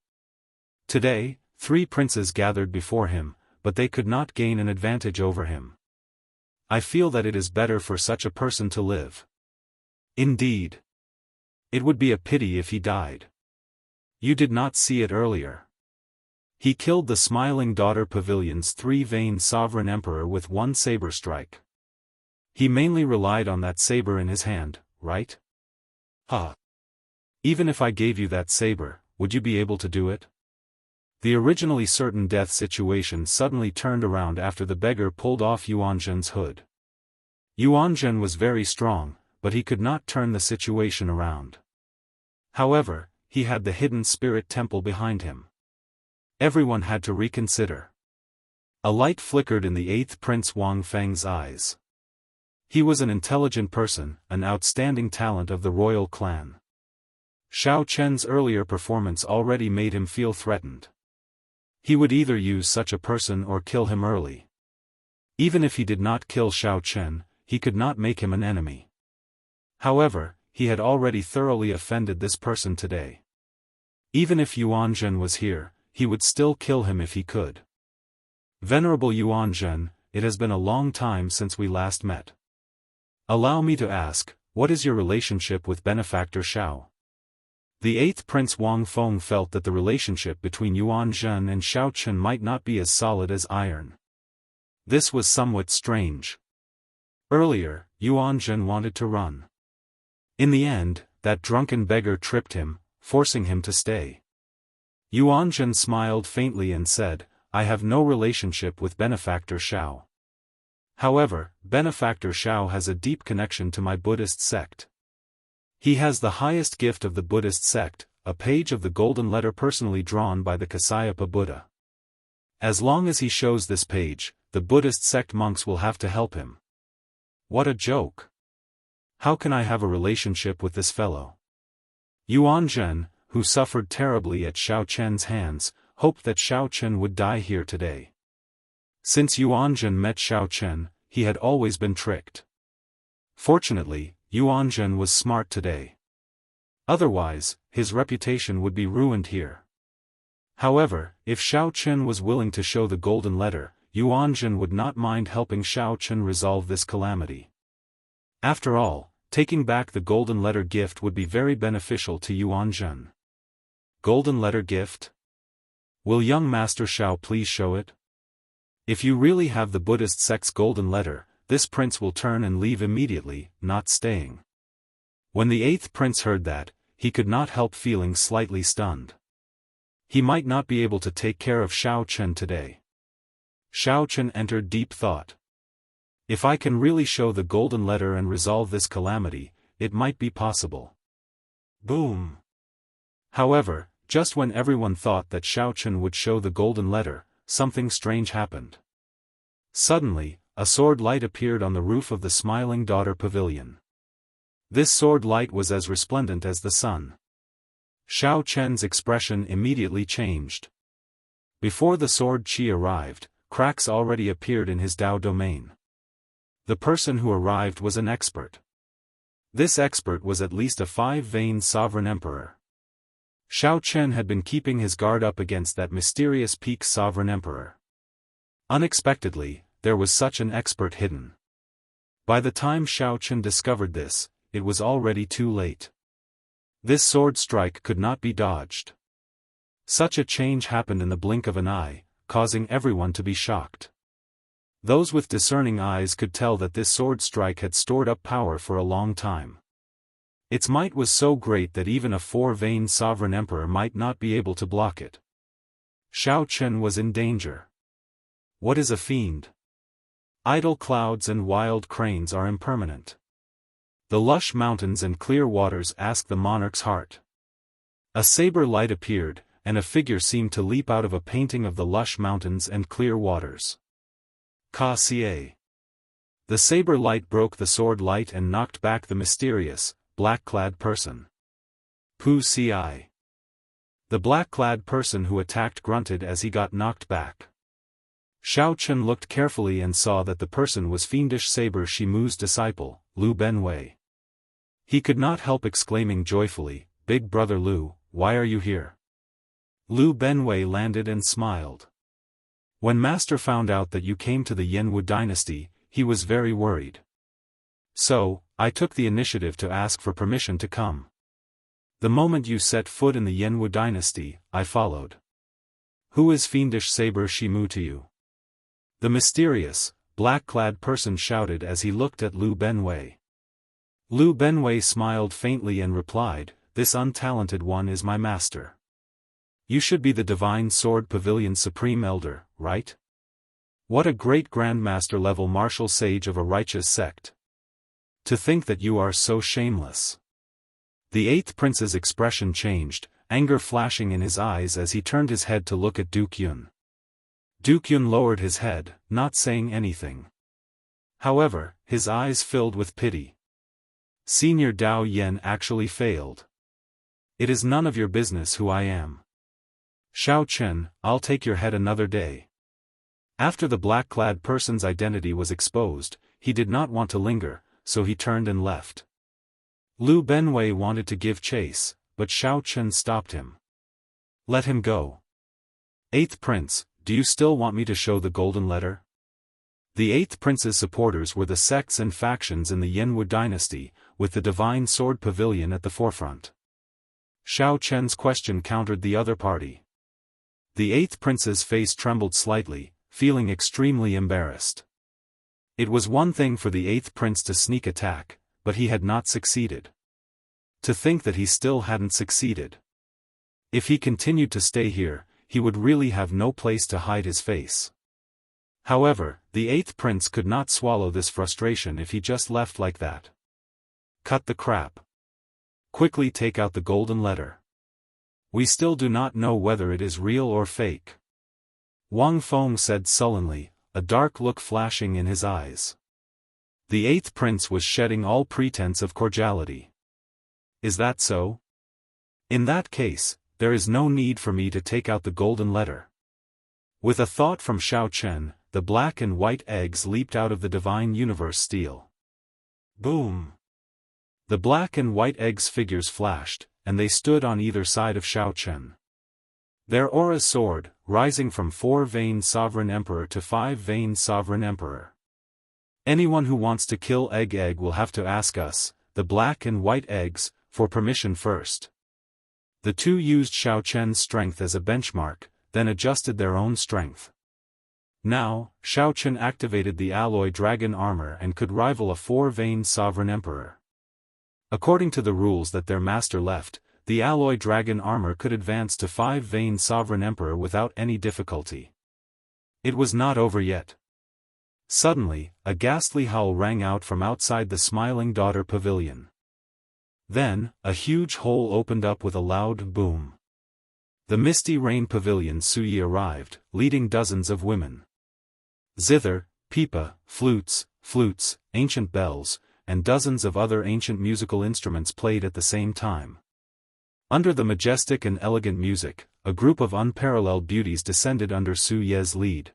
Today, 3 princes gathered before him, but they could not gain an advantage over him. I feel that it is better for such a person to live. Indeed. It would be a pity if he died. You did not see it earlier. He killed the smiling daughter pavilion's 3-veined sovereign emperor with 1 saber strike. He mainly relied on that saber in his hand, right? Huh. Even if I gave you that saber, would you be able to do it? The originally certain death situation suddenly turned around after the beggar pulled off Yuan Zhen's hood. Yuan Zhen was very strong, but he could not turn the situation around. However, he had the hidden spirit temple behind him. Everyone had to reconsider. A light flickered in the 8th Prince Wang Feng's eyes. He was an intelligent person, an outstanding talent of the royal clan. Shao Chen's earlier performance already made him feel threatened. He would either use such a person or kill him early. Even if he did not kill Shao Chen, he could not make him an enemy. However, he had already thoroughly offended this person today. Even if Yuan Zhen was here, he would still kill him if he could. Venerable Yuan Zhen, it has been a long time since we last met. Allow me to ask, what is your relationship with Benefactor Shao? The 8th Prince Wang Feng felt that the relationship between Yuan Zhen and Shao Chen might not be as solid as iron. This was somewhat strange. Earlier, Yuan Zhen wanted to run. In the end, that drunken beggar tripped him, forcing him to stay. Yuan Zhen smiled faintly and said, I have no relationship with Benefactor Shao. However, Benefactor Shao has a deep connection to my Buddhist sect. He has the highest gift of the Buddhist sect, a page of the golden letter personally drawn by the Kasyapa Buddha. As long as he shows this page, the Buddhist sect monks will have to help him. What a joke! How can I have a relationship with this fellow? Yuan Zhen, who suffered terribly at Shao Chen's hands, hoped that Shao Chen would die here today. Since Yuan Zhen met Shao Chen, he had always been tricked. Fortunately, Yuan Zhen was smart today. Otherwise, his reputation would be ruined here. However, if Shao Chen was willing to show the golden letter, Yuan Zhen would not mind helping Shao Chen resolve this calamity. After all, taking back the golden letter gift would be very beneficial to Yuan Zhen. Golden letter gift? Will young Master Shao please show it? If you really have the Buddhist sect's golden letter, this prince will turn and leave immediately, not staying. When the 8th prince heard that, he could not help feeling slightly stunned. He might not be able to take care of Shao Chen today. Shao Chen entered deep thought. If I can really show the golden letter and resolve this calamity, it might be possible. Boom! However, just when everyone thought that Shao Chen would show the golden letter, something strange happened. Suddenly, a sword light appeared on the roof of the Smiling Daughter Pavilion. This sword light was as resplendent as the sun. Xiao Chen's expression immediately changed. Before the sword qi arrived, cracks already appeared in his Dao domain. The person who arrived was an expert. This expert was at least a 5-vein sovereign emperor. Xiao Chen had been keeping his guard up against that mysterious peak sovereign emperor. Unexpectedly, there was such an expert hidden. By the time Xiao Chen discovered this, it was already too late. This sword strike could not be dodged. Such a change happened in the blink of an eye, causing everyone to be shocked. Those with discerning eyes could tell that this sword strike had stored up power for a long time. Its might was so great that even a 4-vein sovereign emperor might not be able to block it. Xiao Chen was in danger. What is a fiend? Idle clouds and wild cranes are impermanent. The lush mountains and clear waters ask the monarch's heart. A saber light appeared, and a figure seemed to leap out of a painting of the lush mountains and clear waters. Ka Xie. The saber light broke the sword light and knocked back the mysterious, black-clad person. Pu Ci. The black-clad person who attacked grunted as he got knocked back. Xiao Chen looked carefully and saw that the person was fiendish Saber Shimu's disciple, Lu Benwei. He could not help exclaiming joyfully, "Big brother Lu, why are you here?" Lu Benwei landed and smiled. When Master found out that you came to the Yanwu dynasty, he was very worried. So, I took the initiative to ask for permission to come. The moment you set foot in the Yanwu dynasty, I followed. Who is fiendish Saber Shimu to you? The mysterious, black-clad person shouted as he looked at Lu Benwei. Lu Benwei smiled faintly and replied, "This untalented one is my master. You should be the Divine Sword Pavilion's Supreme Elder, right? What a great Grandmaster-level martial sage of a righteous sect. To think that you are so shameless." The 8th prince's expression changed, anger flashing in his eyes as he turned his head to look at Duke Yun. Duke Yun lowered his head, not saying anything. However, his eyes filled with pity. Senior Dao Yen actually failed. It is none of your business who I am. Xiao Chen, I'll take your head another day. After the black-clad person's identity was exposed, he did not want to linger, so he turned and left. Lu Benwei wanted to give chase, but Xiao Chen stopped him. Let him go. 8th Prince, do you still want me to show the golden letter? The 8th Prince's supporters were the sects and factions in the Yanwu dynasty, with the Divine Sword Pavilion at the forefront. Xiao Chen's question countered the other party. The 8th Prince's face trembled slightly, feeling extremely embarrassed. It was one thing for the 8th Prince to sneak attack, but he had not succeeded. To think that he still hadn't succeeded. If he continued to stay here, he would really have no place to hide his face. However, the 8th Prince could not swallow this frustration if he just left like that. Cut the crap. Quickly take out the golden letter. We still do not know whether it is real or fake. Wang Feng said sullenly, a dark look flashing in his eyes. The 8th Prince was shedding all pretense of cordiality. Is that so? In that case, there is no need for me to take out the golden letter. With a thought from Xiao Chen, the black and white eggs leaped out of the divine universe steel. Boom! The black and white eggs figures flashed, and they stood on either side of Xiao Chen. Their auras soared, rising from 4-vein sovereign emperor to 5-vein sovereign emperor. Anyone who wants to kill Egg will have to ask us, the black and white eggs, for permission first. The two used Xiao Chen's strength as a benchmark, then adjusted their own strength. Now, Xiao Chen activated the alloy dragon armor and could rival a 4-vein sovereign emperor. According to the rules that their master left, the alloy dragon armor could advance to 5-vein sovereign emperor without any difficulty. It was not over yet. Suddenly, a ghastly howl rang out from outside the Smiling Daughter Pavilion. Then, a huge hole opened up with a loud boom. The Misty Rain Pavilion Suyi arrived, leading dozens of women. Zither, pipa, flutes, ancient bells, and dozens of other ancient musical instruments played at the same time. Under the majestic and elegant music, a group of unparalleled beauties descended under Su Ye's lead.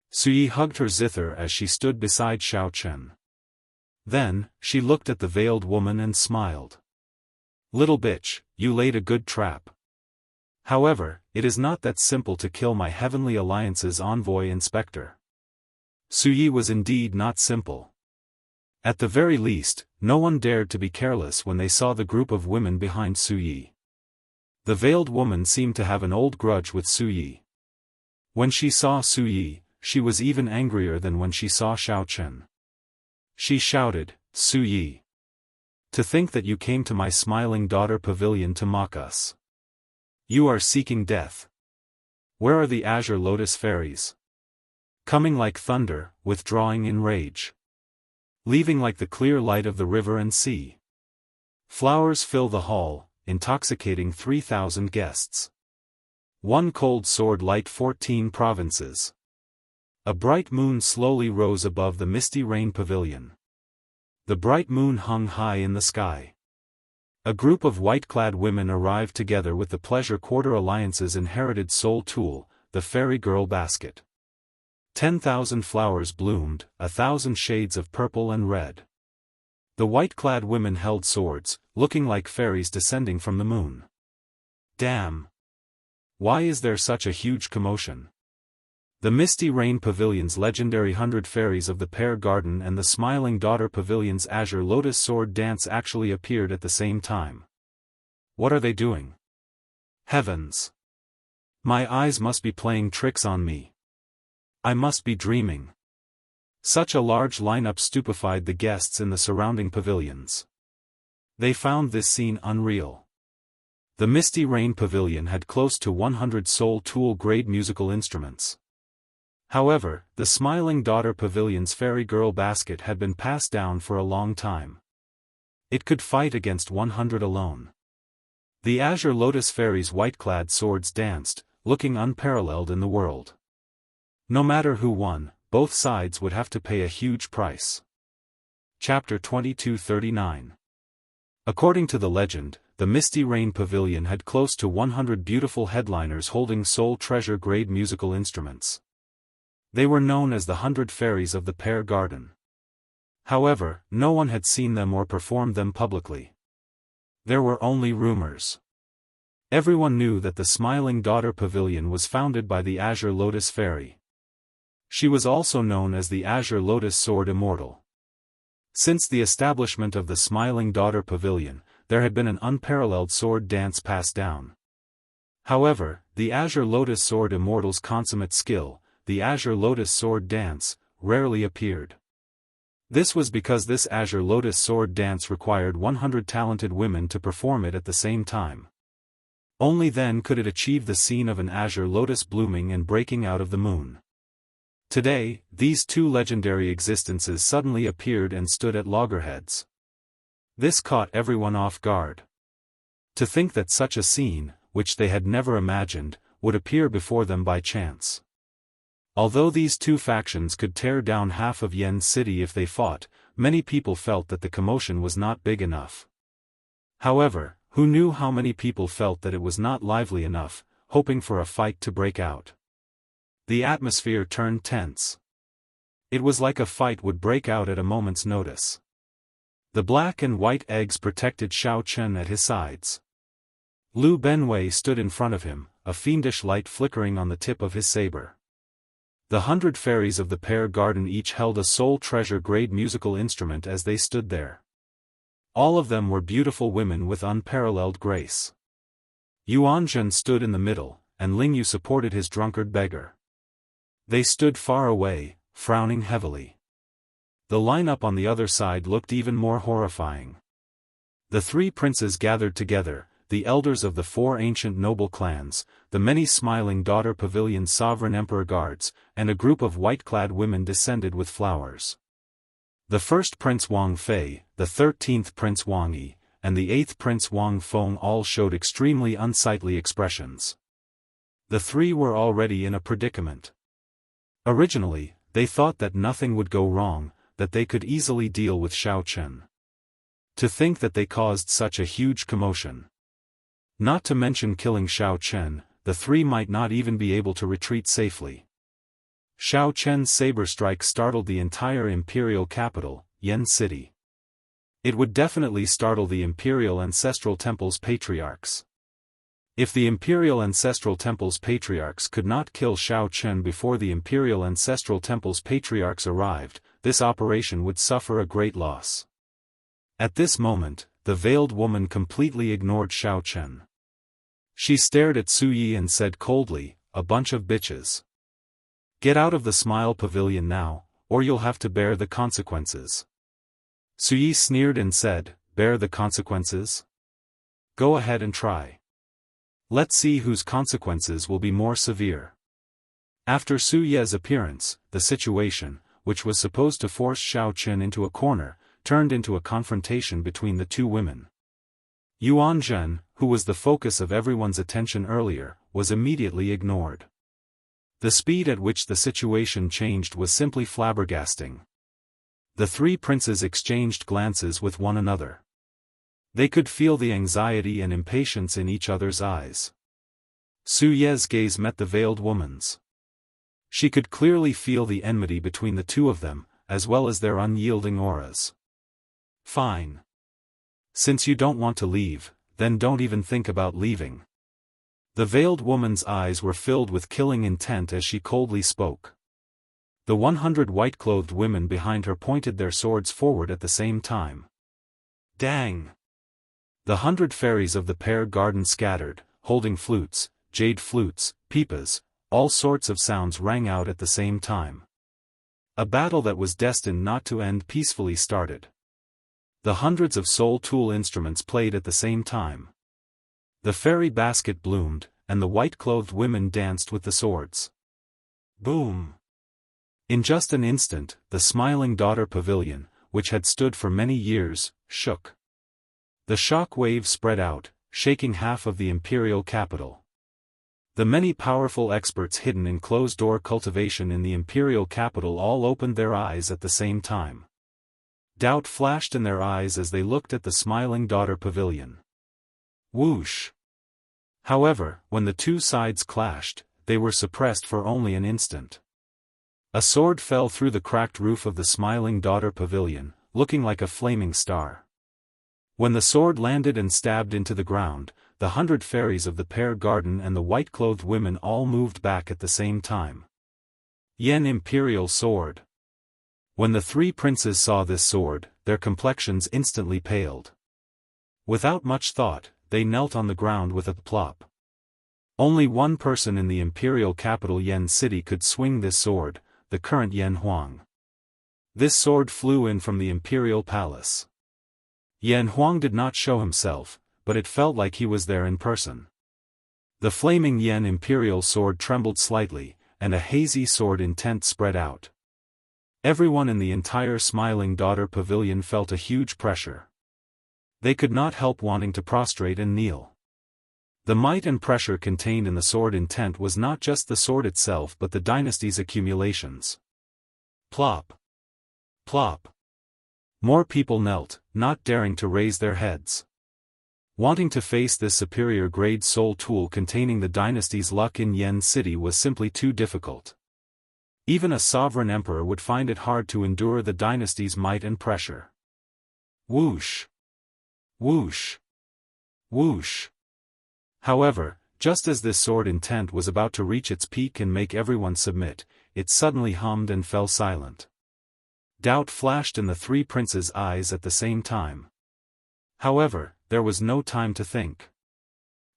Su Ye hugged her zither as she stood beside Xiao Chen. Then, she looked at the veiled woman and smiled. "Little bitch, you laid a good trap. However, it is not that simple to kill my Heavenly Alliance's envoy inspector." Su Ye was indeed not simple. At the very least, no one dared to be careless when they saw the group of women behind Su Ye. The veiled woman seemed to have an old grudge with Su Ye. When she saw Su Ye, she was even angrier than when she saw Xiao Chen. She shouted, "Su Ye! To think that you came to my smiling daughter pavilion to mock us. You are seeking death. Where are the azure lotus fairies? Coming like thunder, withdrawing in rage. Leaving like the clear light of the river and sea. Flowers fill the hall, intoxicating 3,000 guests. One cold sword light 14 provinces. A bright moon slowly rose above the misty rain pavilion. The bright moon hung high in the sky. A group of white-clad women arrived together with the Pleasure Quarter Alliance's inherited soul tool, the Fairy Girl Basket. 10,000 flowers bloomed, 1,000 shades of purple and red. The white-clad women held swords, looking like fairies descending from the moon. Damn! Why is there such a huge commotion? The Misty Rain Pavilion's legendary 100 Fairies of the Pear Garden and the Smiling Daughter Pavilion's Azure Lotus Sword Dance actually appeared at the same time. What are they doing? Heavens! My eyes must be playing tricks on me. I must be dreaming. Such a large lineup stupefied the guests in the surrounding pavilions. They found this scene unreal. The Misty Rain Pavilion had close to 100 Soul Tool-grade musical instruments. However, the Smiling Daughter Pavilion's Fairy Girl Basket had been passed down for a long time. It could fight against 100 alone. The Azure Lotus Fairy's white-clad swords danced, looking unparalleled in the world. No matter who won, both sides would have to pay a huge price. Chapter 2239. According to the legend, the Misty Rain Pavilion had close to 100 beautiful headliners holding soul treasure-grade musical instruments. They were known as the 100 Fairies of the Pear Garden. However, no one had seen them or performed them publicly. There were only rumors. Everyone knew that the Smiling Daughter Pavilion was founded by the Azure Lotus Fairy. She was also known as the Azure Lotus Sword Immortal. Since the establishment of the Smiling Daughter Pavilion, there had been an unparalleled sword dance passed down. However, the Azure Lotus Sword Immortal's consummate skill, the Azure Lotus Sword Dance, rarely appeared. This was because this Azure Lotus Sword Dance required 100 talented women to perform it at the same time. Only then could it achieve the scene of an Azure Lotus blooming and breaking out of the moon. Today, these two legendary existences suddenly appeared and stood at loggerheads. This caught everyone off guard. To think that such a scene, which they had never imagined, would appear before them by chance. Although these two factions could tear down half of Yen City if they fought, many people felt that the commotion was not big enough. However, who knew how many people felt that it was not lively enough, hoping for a fight to break out. The atmosphere turned tense. It was like a fight would break out at a moment's notice. The black and white eggs protected Xiao Chen at his sides. Lu Benwei stood in front of him, a fiendish light flickering on the tip of his saber. The 100 Fairies of the Pear Garden each held a soul treasure-grade musical instrument as they stood there. All of them were beautiful women with unparalleled grace. Yuanzhen stood in the middle, and Lingyu supported his drunkard beggar. They stood far away, frowning heavily. The lineup on the other side looked even more horrifying. The three princes gathered together, the elders of the four ancient noble clans, the many Smiling Daughter Pavilion's sovereign emperor guards, and a group of white-clad women descended with flowers. The first Prince Wang Fei, the 13th Prince Wang Yi, and the 8th Prince Wang Feng all showed extremely unsightly expressions. The three were already in a predicament. Originally, they thought that nothing would go wrong, that they could easily deal with Xiao Chen. To think that they caused such a huge commotion. Not to mention killing Xiao Chen, the three might not even be able to retreat safely. Xiao Chen's saber strike startled the entire imperial capital, Yan City. It would definitely startle the Imperial Ancestral Temple's patriarchs. If the Imperial Ancestral Temple's patriarchs could not kill Xiao Chen before the Imperial Ancestral Temple's patriarchs arrived, this operation would suffer a great loss. At this moment, the veiled woman completely ignored Xiao Chen. She stared at Su Yi and said coldly, "A bunch of bitches. Get out of the Smile Pavilion now, or you'll have to bear the consequences." Su Yi sneered and said, "Bear the consequences? Go ahead and try. Let's see whose consequences will be more severe." After Su Ye's appearance, the situation, which was supposed to force Xiao Chen into a corner, turned into a confrontation between the two women. Yuan Zhen, who was the focus of everyone's attention earlier, was immediately ignored. The speed at which the situation changed was simply flabbergasting. The three princes exchanged glances with one another. They could feel the anxiety and impatience in each other's eyes. Su Ye's gaze met the veiled woman's. She could clearly feel the enmity between the two of them, as well as their unyielding auras. "Fine. Since you don't want to leave, then don't even think about leaving." The veiled woman's eyes were filled with killing intent as she coldly spoke. The 100 white-clothed women behind her pointed their swords forward at the same time. Dang! The 100 fairies of the pear garden scattered, holding flutes, jade flutes, pipas, all sorts of sounds rang out at the same time. A battle that was destined not to end peacefully started. The hundreds of soul tool instruments played at the same time. The fairy basket bloomed, and the white-clothed women danced with the swords. Boom! In just an instant, the Smiling Daughter Pavilion, which had stood for many years, shook. The shock wave spread out, shaking half of the imperial capital. The many powerful experts hidden in closed-door cultivation in the imperial capital all opened their eyes at the same time. Doubt flashed in their eyes as they looked at the Smiling Daughter Pavilion. Whoosh! However, when the two sides clashed, they were suppressed for only an instant. A sword fell through the cracked roof of the Smiling Daughter Pavilion, looking like a flaming star. When the sword landed and stabbed into the ground, the 100 fairies of the pear garden and the white-clothed women all moved back at the same time. Yen Imperial Sword. When the three princes saw this sword, their complexions instantly paled. Without much thought, they knelt on the ground with a plop. Only one person in the imperial capital Yan City could swing this sword, the current Yan Huang. This sword flew in from the imperial palace. Yan Huang did not show himself, but it felt like he was there in person. The flaming Yan Imperial sword trembled slightly, and a hazy sword intent spread out. Everyone in the entire Smiling Daughter Pavilion felt a huge pressure. They could not help wanting to prostrate and kneel. The might and pressure contained in the sword intent was not just the sword itself but the dynasty's accumulations. Plop! Plop! More people knelt, not daring to raise their heads. Wanting to face this superior grade soul tool containing the dynasty's luck in Yen City was simply too difficult. Even a sovereign emperor would find it hard to endure the dynasty's might and pressure. Whoosh! Whoosh! Whoosh! However, just as this sword intent was about to reach its peak and make everyone submit, it suddenly hummed and fell silent. Doubt flashed in the three princes' eyes at the same time. However, there was no time to think.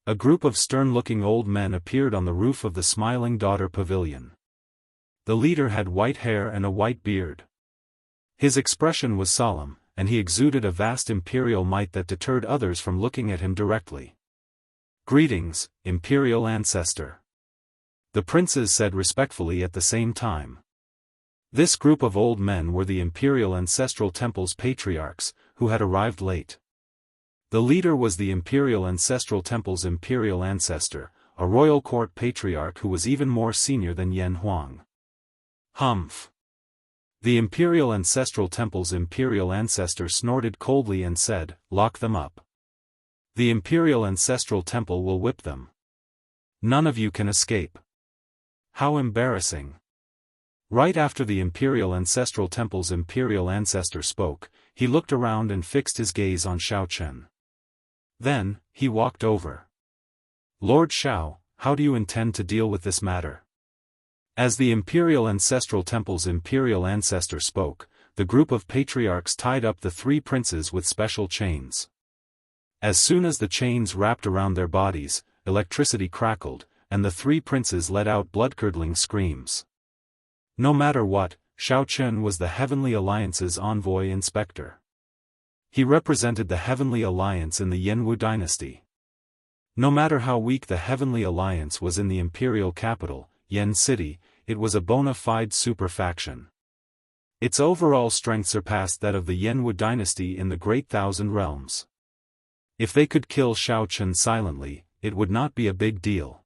A group of stern-looking old men appeared on the roof of the Smiling Daughter Pavilion. The leader had white hair and a white beard. His expression was solemn, and he exuded a vast imperial might that deterred others from looking at him directly. "Greetings, Imperial Ancestor," the princes said respectfully at the same time. This group of old men were the Imperial Ancestral Temple's patriarchs, who had arrived late. The leader was the Imperial Ancestral Temple's imperial ancestor, a royal court patriarch who was even more senior than Yan Huang. Humph! The Imperial Ancestral Temple's Imperial Ancestor snorted coldly and said, "Lock them up. The Imperial Ancestral Temple will whip them. None of you can escape." How embarrassing. Right after the Imperial Ancestral Temple's Imperial Ancestor spoke, he looked around and fixed his gaze on Xiao Chen. Then, he walked over. "Lord Xiao, how do you intend to deal with this matter?" As the Imperial Ancestral Temple's Imperial Ancestor spoke, the group of patriarchs tied up the three princes with special chains. As soon as the chains wrapped around their bodies, electricity crackled, and the three princes let out blood-curdling screams. No matter what, Xiao Chen was the Heavenly Alliance's envoy inspector. He represented the Heavenly Alliance in the Yanwu dynasty. No matter how weak the Heavenly Alliance was in the imperial capital, Yan City, it was a bona fide super faction. Its overall strength surpassed that of the Yanwu dynasty in the Great Thousand Realms. If they could kill Xiao Chen silently, it would not be a big deal.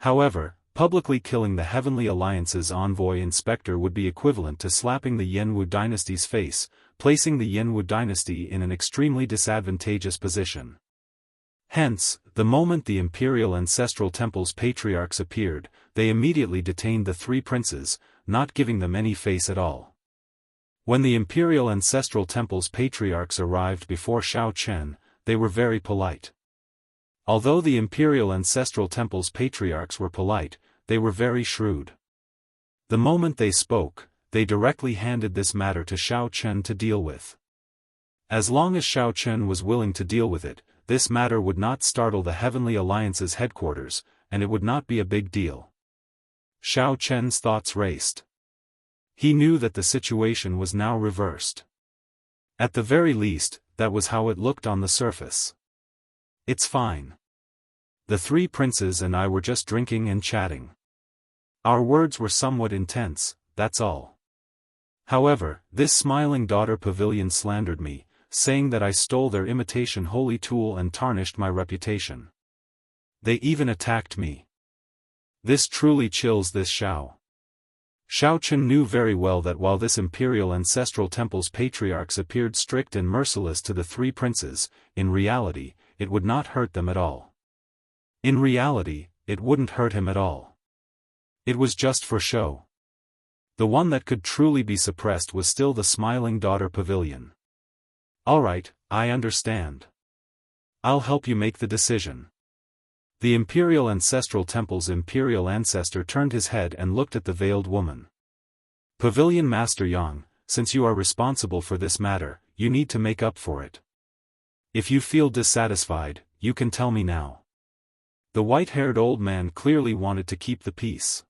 However, publicly killing the Heavenly Alliance's envoy inspector would be equivalent to slapping the Yanwu dynasty's face, placing the Yanwu dynasty in an extremely disadvantageous position. Hence, the moment the Imperial Ancestral Temple's patriarchs appeared, they immediately detained the three princes, not giving them any face at all. When the Imperial Ancestral Temple's patriarchs arrived before Xiao Chen, they were very polite. Although the Imperial Ancestral Temple's patriarchs were polite, they were very shrewd. The moment they spoke, they directly handed this matter to Xiao Chen to deal with. As long as Xiao Chen was willing to deal with it, this matter would not startle the Heavenly Alliance's headquarters, and it would not be a big deal. Xiao Chen's thoughts raced. He knew that the situation was now reversed. At the very least, that was how it looked on the surface. "It's fine. The three princes and I were just drinking and chatting. Our words were somewhat intense, that's all. However, this smiling daughter pavilion slandered me, saying that I stole their imitation holy tool and tarnished my reputation. They even attacked me. This truly chills this Xiao." Xiao Chen knew very well that while this Imperial Ancestral Temple's patriarchs appeared strict and merciless to the three princes, in reality, it would not hurt them at all. In reality, it wouldn't hurt him at all. It was just for show. The one that could truly be suppressed was still the smiling daughter pavilion. "Alright, I understand. I'll help you make the decision." The Imperial Ancestral Temple's Imperial Ancestor turned his head and looked at the veiled woman. "Pavilion Master Yang, since you are responsible for this matter, you need to make up for it. If you feel dissatisfied, you can tell me now." The white-haired old man clearly wanted to keep the peace.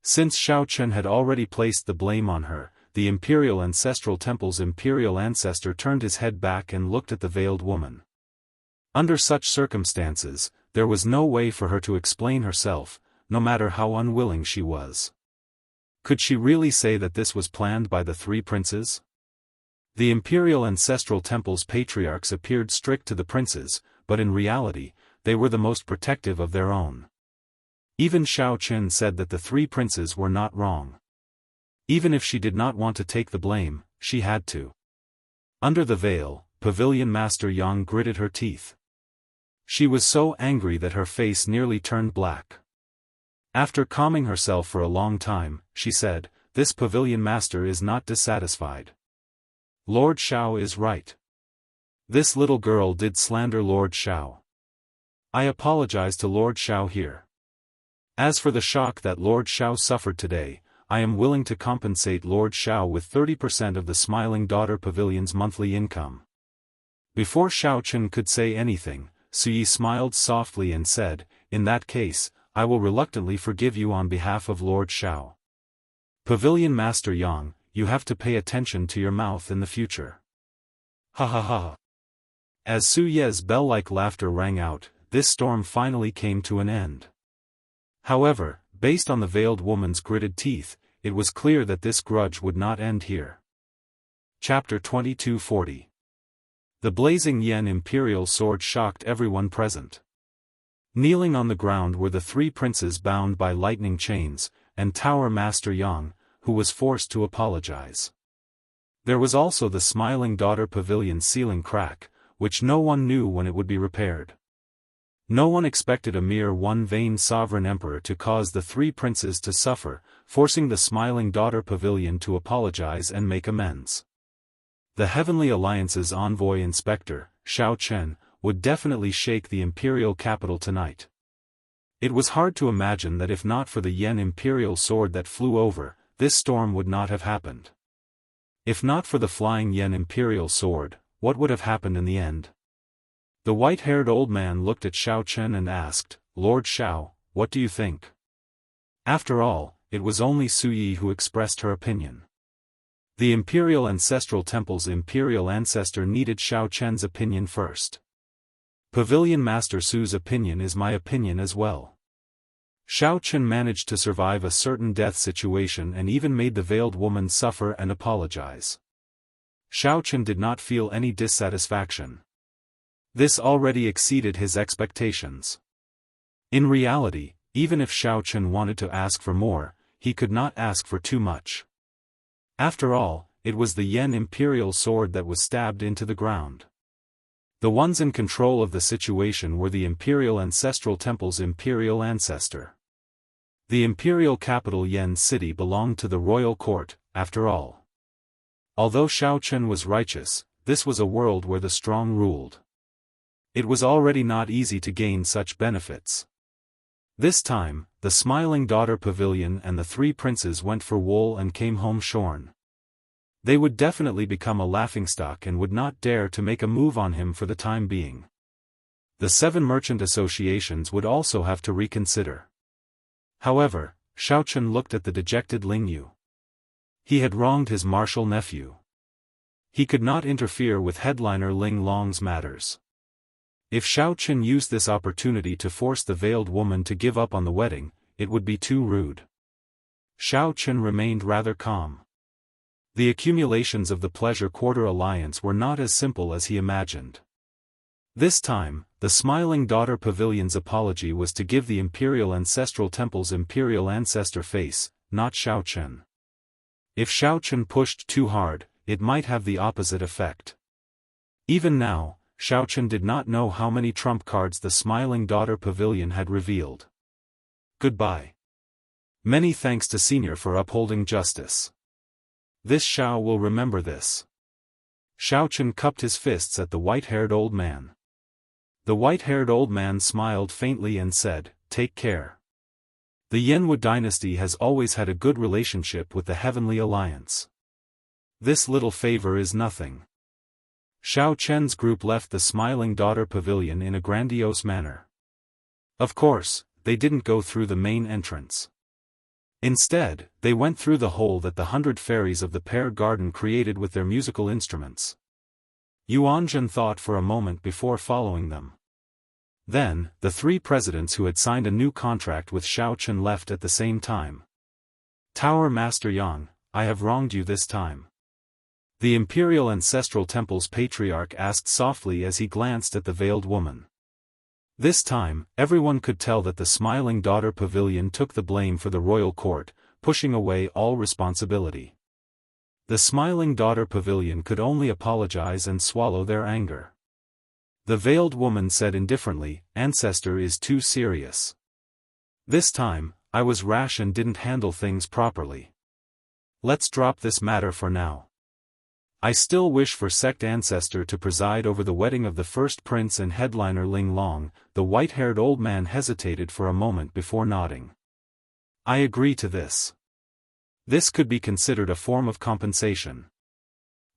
Since Xiao Chen had already placed the blame on her, the Imperial Ancestral Temple's Imperial Ancestor turned his head back and looked at the veiled woman. Under such circumstances, there was no way for her to explain herself, no matter how unwilling she was. Could she really say that this was planned by the three princes? The Imperial Ancestral Temple's patriarchs appeared strict to the princes, but in reality, they were the most protective of their own. Even Xiao Chen said that the three princes were not wrong. Even if she did not want to take the blame, she had to. Under the veil, Pavilion Master Yang gritted her teeth. She was so angry that her face nearly turned black. After calming herself for a long time, she said, "This Pavilion Master is not dissatisfied. Lord Xiao is right. This little girl did slander Lord Xiao. I apologize to Lord Xiao here. As for the shock that Lord Xiao suffered today, I am willing to compensate Lord Xiao with 30% of the Smiling Daughter Pavilion's monthly income." Before Xiao Chen could say anything, Suyi smiled softly and said, "In that case, I will reluctantly forgive you on behalf of Lord Xiao. Pavilion Master Yang, you have to pay attention to your mouth in the future." Ha ha ha. As Su Ye's bell-like laughter rang out, this storm finally came to an end. However, based on the veiled woman's gritted teeth, it was clear that this grudge would not end here. Chapter 2240. The blazing yen imperial sword shocked everyone present. Kneeling on the ground were the three princes bound by lightning chains, and Tower Master Yang, who was forced to apologize. There was also the Smiling Daughter Pavilion's ceiling crack, which no one knew when it would be repaired. No one expected a mere one vain sovereign emperor to cause the three princes to suffer, forcing the Smiling Daughter Pavilion to apologize and make amends. The Heavenly Alliance's envoy inspector, Xiao Chen, would definitely shake the imperial capital tonight. It was hard to imagine that if not for the Yen imperial sword that flew over, this storm would not have happened. If not for the flying Yen imperial sword, what would have happened in the end? The white-haired old man looked at Xiao Chen and asked, "Lord Xiao, what do you think?" After all, it was only Su Yi who expressed her opinion. The Imperial Ancestral Temple's imperial ancestor needed Xiao Chen's opinion first. Pavilion Master Su's opinion is my opinion as well. Xiao Chen managed to survive a certain death situation and even made the veiled woman suffer and apologize. Xiao Chen did not feel any dissatisfaction. This already exceeded his expectations. In reality, even if Xiao Chen wanted to ask for more, he could not ask for too much. After all, it was the Yen imperial sword that was stabbed into the ground. The ones in control of the situation were the Imperial Ancestral Temple's imperial ancestor. The imperial capital Yen City belonged to the royal court, after all. Although Xiao Chen was righteous, this was a world where the strong ruled. It was already not easy to gain such benefits. This time, the Smiling Daughter Pavilion and the three princes went for wool and came home shorn. They would definitely become a laughingstock and would not dare to make a move on him for the time being. The 7 merchant associations would also have to reconsider. However, Xiao Chen looked at the dejected Ling Yu. He had wronged his martial nephew. He could not interfere with headliner Ling Long's matters. If Xiao Chen used this opportunity to force the veiled woman to give up on the wedding, it would be too rude. Xiao Chen remained rather calm. The accumulations of the Pleasure Quarter Alliance were not as simple as he imagined. This time, the Smiling Daughter Pavilion's apology was to give the Imperial Ancestral Temple's imperial ancestor face, not Xiao Chen. If Xiao Chen pushed too hard, it might have the opposite effect. Even now, Xiao Chen did not know how many trump cards the Smiling Daughter Pavilion had revealed. Goodbye. Many thanks to Senior for upholding justice. This Xiao will remember this. Xiao Chen cupped his fists at the white-haired old man. The white-haired old man smiled faintly and said, "Take care. The Yanwu dynasty has always had a good relationship with the Heavenly Alliance. This little favor is nothing." Xiao Chen's group left the Smiling Daughter Pavilion in a grandiose manner. Of course, they didn't go through the main entrance. Instead, they went through the hole that the 100 fairies of the Pear Garden created with their musical instruments. Yuanzhen thought for a moment before following them. Then, the 3 presidents who had signed a new contract with Xiao Chen left at the same time. "Tower Master Yang, I have wronged you this time." The Imperial Ancestral Temple's patriarch asked softly as he glanced at the veiled woman. This time, everyone could tell that the Smiling Daughter Pavilion took the blame for the royal court, pushing away all responsibility. The Smiling Daughter Pavilion could only apologize and swallow their anger. The veiled woman said indifferently, "Ancestor is too serious. This time, I was rash and didn't handle things properly. Let's drop this matter for now. I still wish for Sect Ancestor to preside over the wedding of the first prince and headliner Ling Long." The white-haired old man hesitated for a moment before nodding. "I agree to this. This could be considered a form of compensation."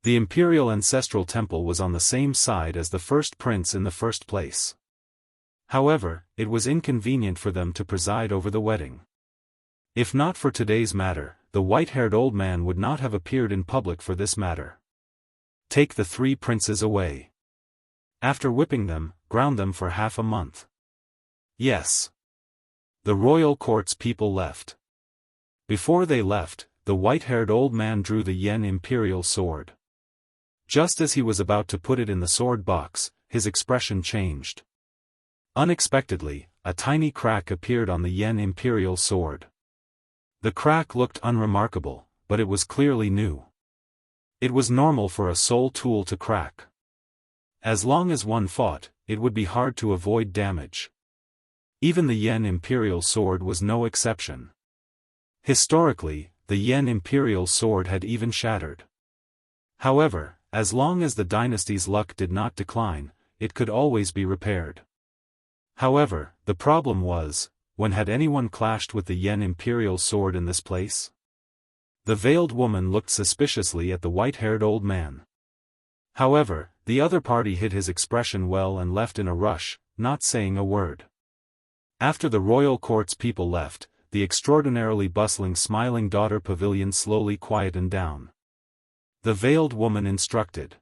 The Imperial Ancestral Temple was on the same side as the first prince in the first place. However, it was inconvenient for them to preside over the wedding. If not for today's matter, the white-haired old man would not have appeared in public for this matter. Take the 3 princes away. After whipping them, ground them for half a month. Yes. The royal court's people left. Before they left, the white-haired old man drew the Yen imperial sword. Just as he was about to put it in the sword box, his expression changed. Unexpectedly, a tiny crack appeared on the Yen imperial sword. The crack looked unremarkable, but it was clearly new. It was normal for a soul tool to crack. As long as one fought, it would be hard to avoid damage. Even the Yen Imperial Sword was no exception. Historically, the Yen Imperial Sword had even shattered. However, as long as the dynasty's luck did not decline, it could always be repaired. However, the problem was, when had anyone clashed with the Yen Imperial Sword in this place? The veiled woman looked suspiciously at the white-haired old man. However, the other party hid his expression well and left in a rush, not saying a word. After the royal court's people left, the extraordinarily bustling Smiling Daughter Pavilion slowly quietened down. The veiled woman instructed.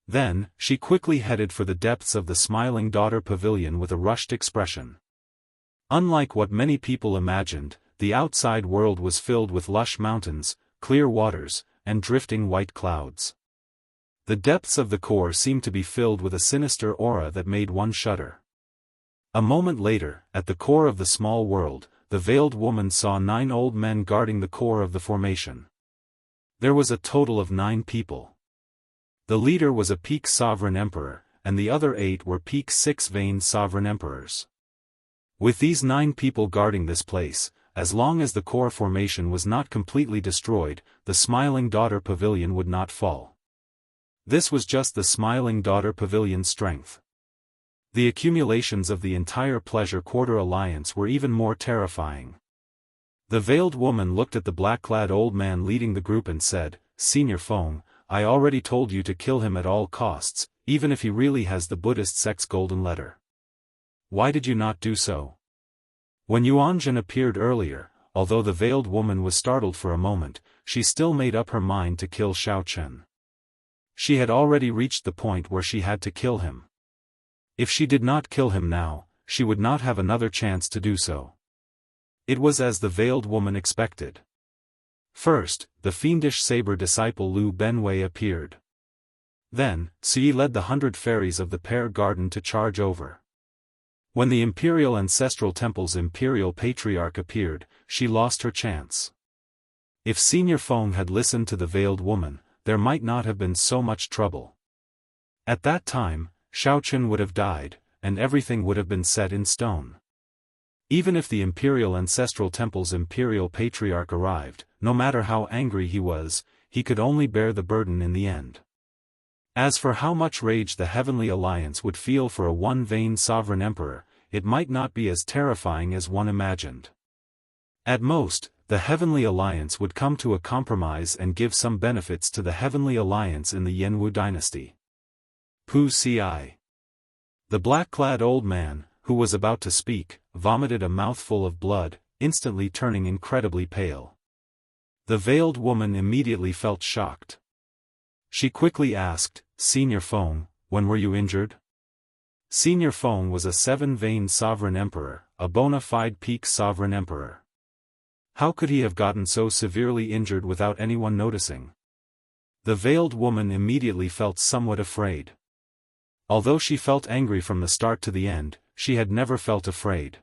Then, she quickly headed for the depths of the Smiling Daughter Pavilion with a rushed expression. Unlike what many people imagined, the outside world was filled with lush mountains, clear waters, and drifting white clouds. The depths of the core seemed to be filled with a sinister aura that made one shudder. A moment later, at the core of the small world, the veiled woman saw 9 old men guarding the core of the formation. There was a total of 9 people. The leader was a peak sovereign emperor, and the other 8 were peak 6-vein sovereign emperors. With these 9 people guarding this place, as long as the core formation was not completely destroyed, the Smiling Daughter Pavilion would not fall. This was just the Smiling Daughter Pavilion's strength. The accumulations of the entire Pleasure Quarter Alliance were even more terrifying. The veiled woman looked at the black-clad old man leading the group and said, "Senior Feng, I already told you to kill him at all costs, even if he really has the Buddhist sect's golden letter. Why did you not do so?" When Yuanjun appeared earlier, although the veiled woman was startled for a moment, she still made up her mind to kill Xiao Chen. She had already reached the point where she had to kill him. If she did not kill him now, she would not have another chance to do so. It was as the veiled woman expected. First, the fiendish saber disciple Lu Benwei appeared. Then, Sui led the 100 fairies of the Pear Garden to charge over. When the Imperial Ancestral Temple's Imperial Patriarch appeared, she lost her chance. If Senior Feng had listened to the veiled woman, there might not have been so much trouble. At that time, Xiao Chen would have died, and everything would have been set in stone. Even if the Imperial Ancestral Temple's Imperial Patriarch arrived, no matter how angry he was, he could only bear the burden in the end. As for how much rage the Heavenly Alliance would feel for a one-vein sovereign emperor, it might not be as terrifying as one imagined. At most, the Heavenly Alliance would come to a compromise and give some benefits to the Heavenly Alliance in the Yanwu dynasty. Pu Ci. The black-clad old man, who was about to speak, vomited a mouthful of blood, instantly turning incredibly pale. The veiled woman immediately felt shocked. She quickly asked, "Senior Feng, when were you injured?" Senior Feng was a 7-vein sovereign emperor, a bona fide peak sovereign emperor. How could he have gotten so severely injured without anyone noticing? The veiled woman immediately felt somewhat afraid. Although she felt angry from the start to the end, she had never felt afraid.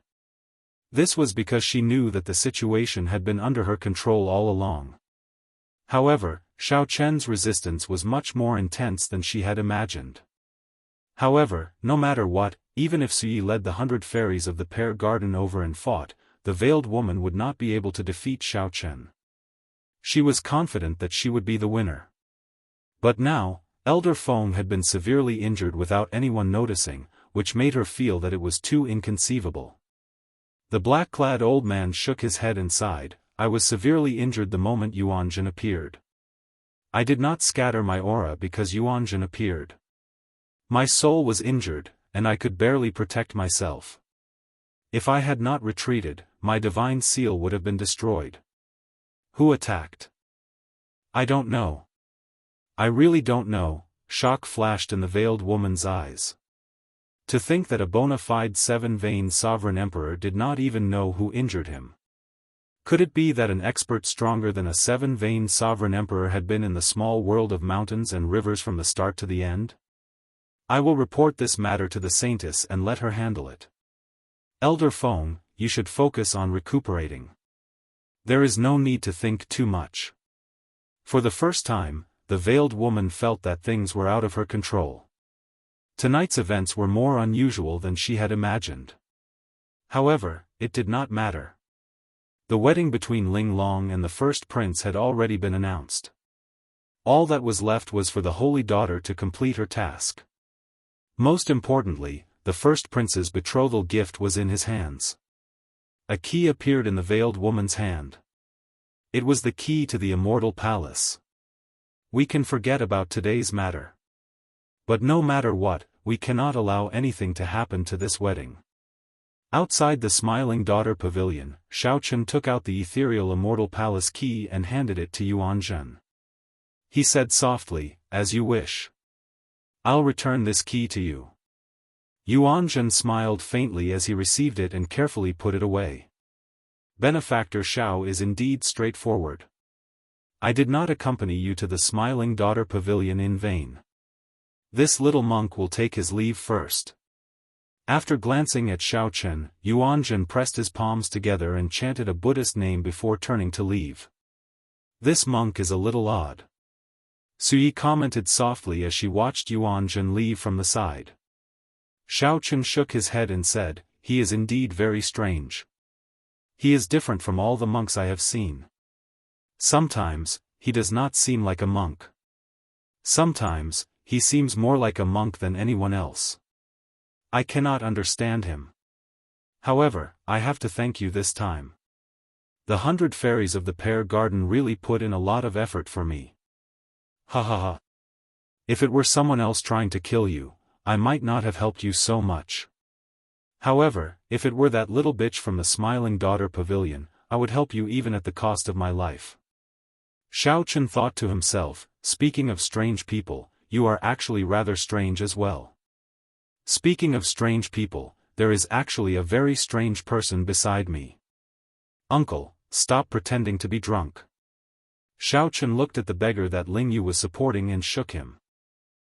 This was because she knew that the situation had been under her control all along. However, Xiao Chen's resistance was much more intense than she had imagined. However, no matter what, even if Sui led the 100 fairies of the Pear Garden over and fought, the veiled woman would not be able to defeat Xiao Chen. She was confident that she would be the winner. But now, Elder Feng had been severely injured without anyone noticing, which made her feel that it was too inconceivable. The black-clad old man shook his head and sighed, "I was severely injured the moment Yuanjun appeared. I did not scatter my aura because Yuanjun appeared. My soul was injured, and I could barely protect myself. If I had not retreated, my divine seal would have been destroyed." "Who attacked?" "I don't know. I really don't know," shock flashed in the veiled woman's eyes. To think that a bona fide 7-vein sovereign emperor did not even know who injured him. Could it be that an expert stronger than a 7-vein sovereign emperor had been in the small world of mountains and rivers from the start to the end? I will report this matter to the Saintess and let her handle it. Elder Feng, you should focus on recuperating. There is no need to think too much. For the first time, the veiled woman felt that things were out of her control. Tonight's events were more unusual than she had imagined. However, it did not matter. The wedding between Ling Long and the first prince had already been announced. All that was left was for the holy daughter to complete her task. Most importantly, the first prince's betrothal gift was in his hands. A key appeared in the veiled woman's hand. It was the key to the Immortal Palace. We can forget about today's matter. But no matter what, we cannot allow anything to happen to this wedding. Outside the Smiling Daughter Pavilion, Xiaochen took out the ethereal Immortal Palace key and handed it to Yuanzhen. He said softly, "As you wish. I'll return this key to you." Yuanzhen smiled faintly as he received it and carefully put it away. Benefactor Xiao is indeed straightforward. I did not accompany you to the Smiling Daughter Pavilion in vain. This little monk will take his leave first. After glancing at Xiaochen, Yuanzhen pressed his palms together and chanted a Buddhist name before turning to leave. This monk is a little odd. Sui commented softly as she watched Yuanzhen leave from the side. Xiaochen shook his head and said, "He is indeed very strange. He is different from all the monks I have seen. Sometimes, he does not seem like a monk. Sometimes, he seems more like a monk than anyone else. I cannot understand him. However, I have to thank you this time. The 100 fairies of the Pear Garden really put in a lot of effort for me. Ha ha ha. If it were someone else trying to kill you, I might not have helped you so much. However, if it were that little bitch from the Smiling Daughter Pavilion, I would help you even at the cost of my life." Xiaochen thought to himself, "Speaking of strange people, you are actually rather strange as well. Speaking of strange people, there is actually a very strange person beside me. Uncle, stop pretending to be drunk." Xiaochen looked at the beggar that Ling Yu was supporting and shook him.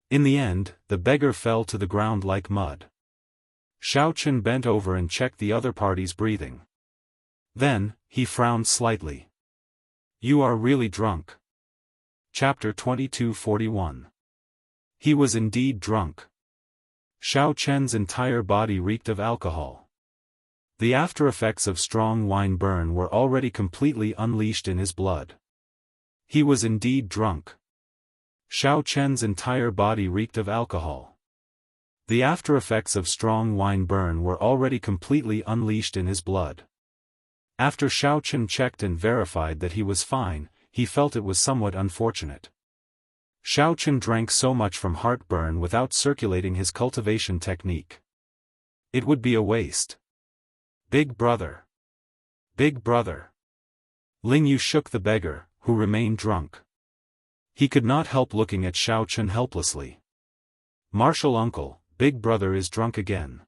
In the end, the beggar fell to the ground like mud. Xiaochen bent over and checked the other party's breathing. Then, he frowned slightly. "You are really drunk." Chapter 2241. He was indeed drunk. Xiaochen's entire body reeked of alcohol. The after-effects of strong wine burn were already completely unleashed in his blood. He was indeed drunk. Xiaochen's entire body reeked of alcohol. The after-effects of strong wine burn were already completely unleashed in his blood. After Xiaochen checked and verified that he was fine, he felt it was somewhat unfortunate. Xiaochen drank so much from heartburn without circulating his cultivation technique. It would be a waste. "Big brother. Big brother." Ling Yu shook the beggar, who remained drunk. He could not help looking at Xiaochen helplessly. "Martial uncle, Big brother is drunk again.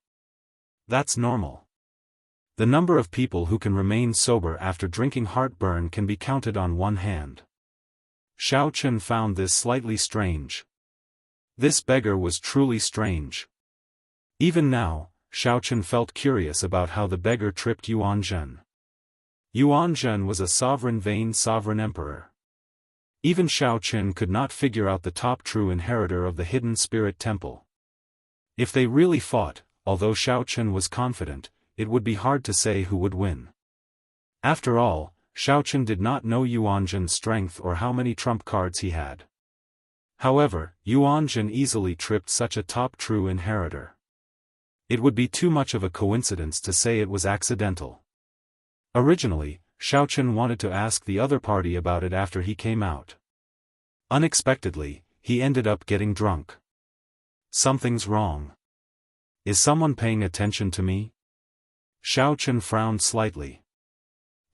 That's normal. The number of people who can remain sober after drinking heartburn can be counted on one hand." Xiaochen found this slightly strange. This beggar was truly strange. Even now, Xiaochen felt curious about how the beggar tripped Yuanzhen. Yuanzhen was a vain sovereign emperor. Even Xiaochen could not figure out the top true inheritor of the hidden spirit temple. If they really fought, although Xiaochen was confident, it would be hard to say who would win. After all, Xiaochen did not know Yuanzhen's strength or how many trump cards he had. However, Yuanzhen easily tripped such a top true inheritor. It would be too much of a coincidence to say it was accidental. Originally, Xiaochen wanted to ask the other party about it after he came out. Unexpectedly, he ended up getting drunk. Something's wrong. Is someone paying attention to me? Xiaochen frowned slightly.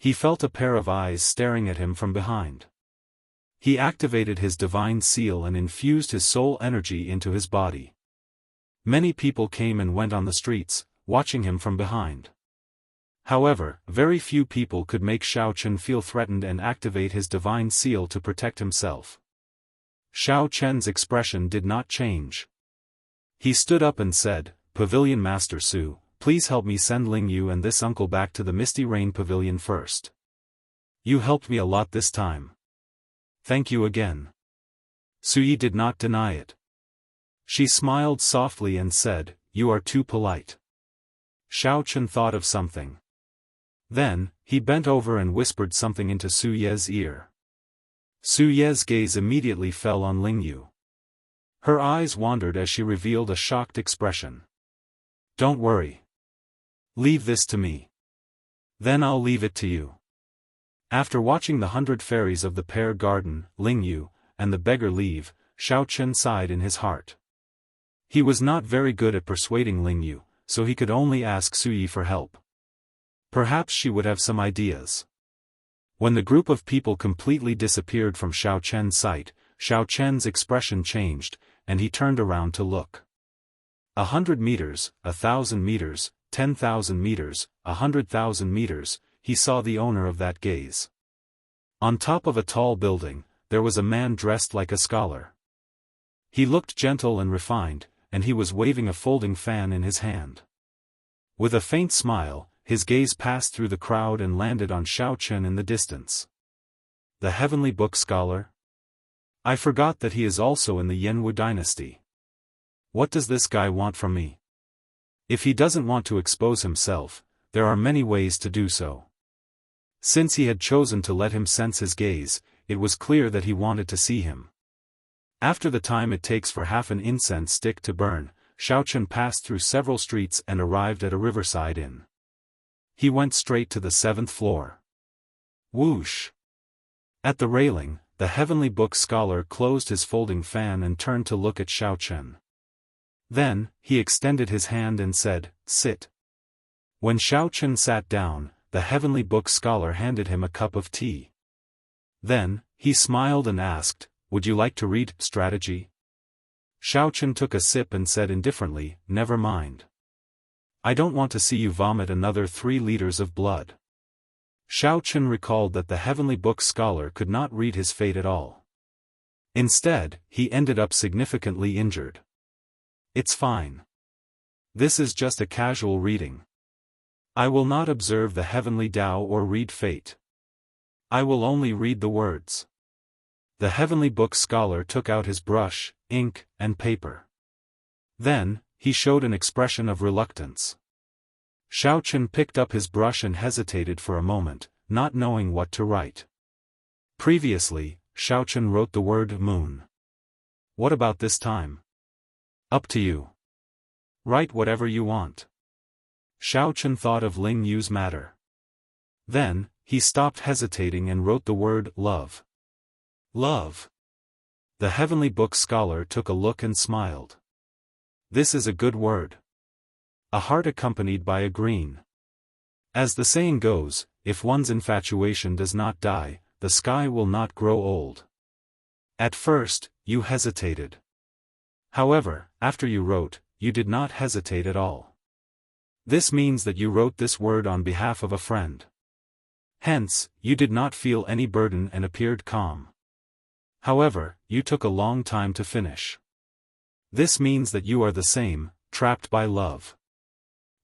He felt a pair of eyes staring at him from behind. He activated his divine seal and infused his soul energy into his body. Many people came and went on the streets, watching him from behind. However, very few people could make Xiaochen feel threatened and activate his divine seal to protect himself. Xiaochen's expression did not change. He stood up and said, "Pavilion Master Su, please help me send Ling Yu and this uncle back to the Misty Rain Pavilion first. You helped me a lot this time. Thank you again. Sui did not deny it. She smiled softly and said, You are too polite. Xiaochen thought of something. Then, he bent over and whispered something into Su Ye's ear. Su Ye's gaze immediately fell on Ling Yu. Her eyes wandered as she revealed a shocked expression. Don't worry. Leave this to me. Then I'll leave it to you. After watching the 100 fairies of the pear garden, Ling Yu, and the beggar leave, Xiaochen sighed in his heart. He was not very good at persuading Ling Yu, so he could only ask Sui for help. Perhaps she would have some ideas. When the group of people completely disappeared from Xiaochen's sight, Xiaochen's expression changed, and he turned around to look. 100 meters, 1,000 meters, 10,000 meters, 100,000 meters, he saw the owner of that gaze. On top of a tall building, there was a man dressed like a scholar. He looked gentle and refined, and he was waving a folding fan in his hand. With a faint smile, his gaze passed through the crowd and landed on Xiaochen in the distance. The Heavenly Book Scholar? I forgot that he is also in the Yanwu dynasty. What does this guy want from me? If he doesn't want to expose himself, there are many ways to do so. Since he had chosen to let him sense his gaze, it was clear that he wanted to see him. After the time it takes for half an incense stick to burn, Xiaochen passed through several streets and arrived at a riverside inn. He went straight to the 7th floor. Whoosh! At the railing, the Heavenly Book Scholar closed his folding fan and turned to look at Xiaochen. Then, he extended his hand and said, Sit. When Xiaochen sat down, the Heavenly Book Scholar handed him a cup of tea. Then, he smiled and asked, Would you like to read strategy? Xiaochen took a sip and said indifferently, Never mind. I don't want to see you vomit another 3 liters of blood. Xiaochen recalled that the Heavenly Book Scholar could not read his fate at all. Instead, he ended up significantly injured. It's fine. This is just a casual reading. I will not observe the heavenly Tao or read fate. I will only read the words. The Heavenly Book Scholar took out his brush, ink, and paper. Then, he showed an expression of reluctance. Xiaochen picked up his brush and hesitated for a moment, not knowing what to write. Previously, Xiaochen wrote the word moon. What about this time? Up to you. Write whatever you want. Xiaochen thought of Ling Yu's matter. Then, he stopped hesitating and wrote the word love. Love. The Heavenly Book Scholar took a look and smiled. This is a good word. A heart accompanied by a green. As the saying goes, if one's infatuation does not die, the sky will not grow old. At first, you hesitated. However, after you wrote, you did not hesitate at all. This means that you wrote this word on behalf of a friend. Hence, you did not feel any burden and appeared calm. However, you took a long time to finish. This means that you are the same, trapped by love.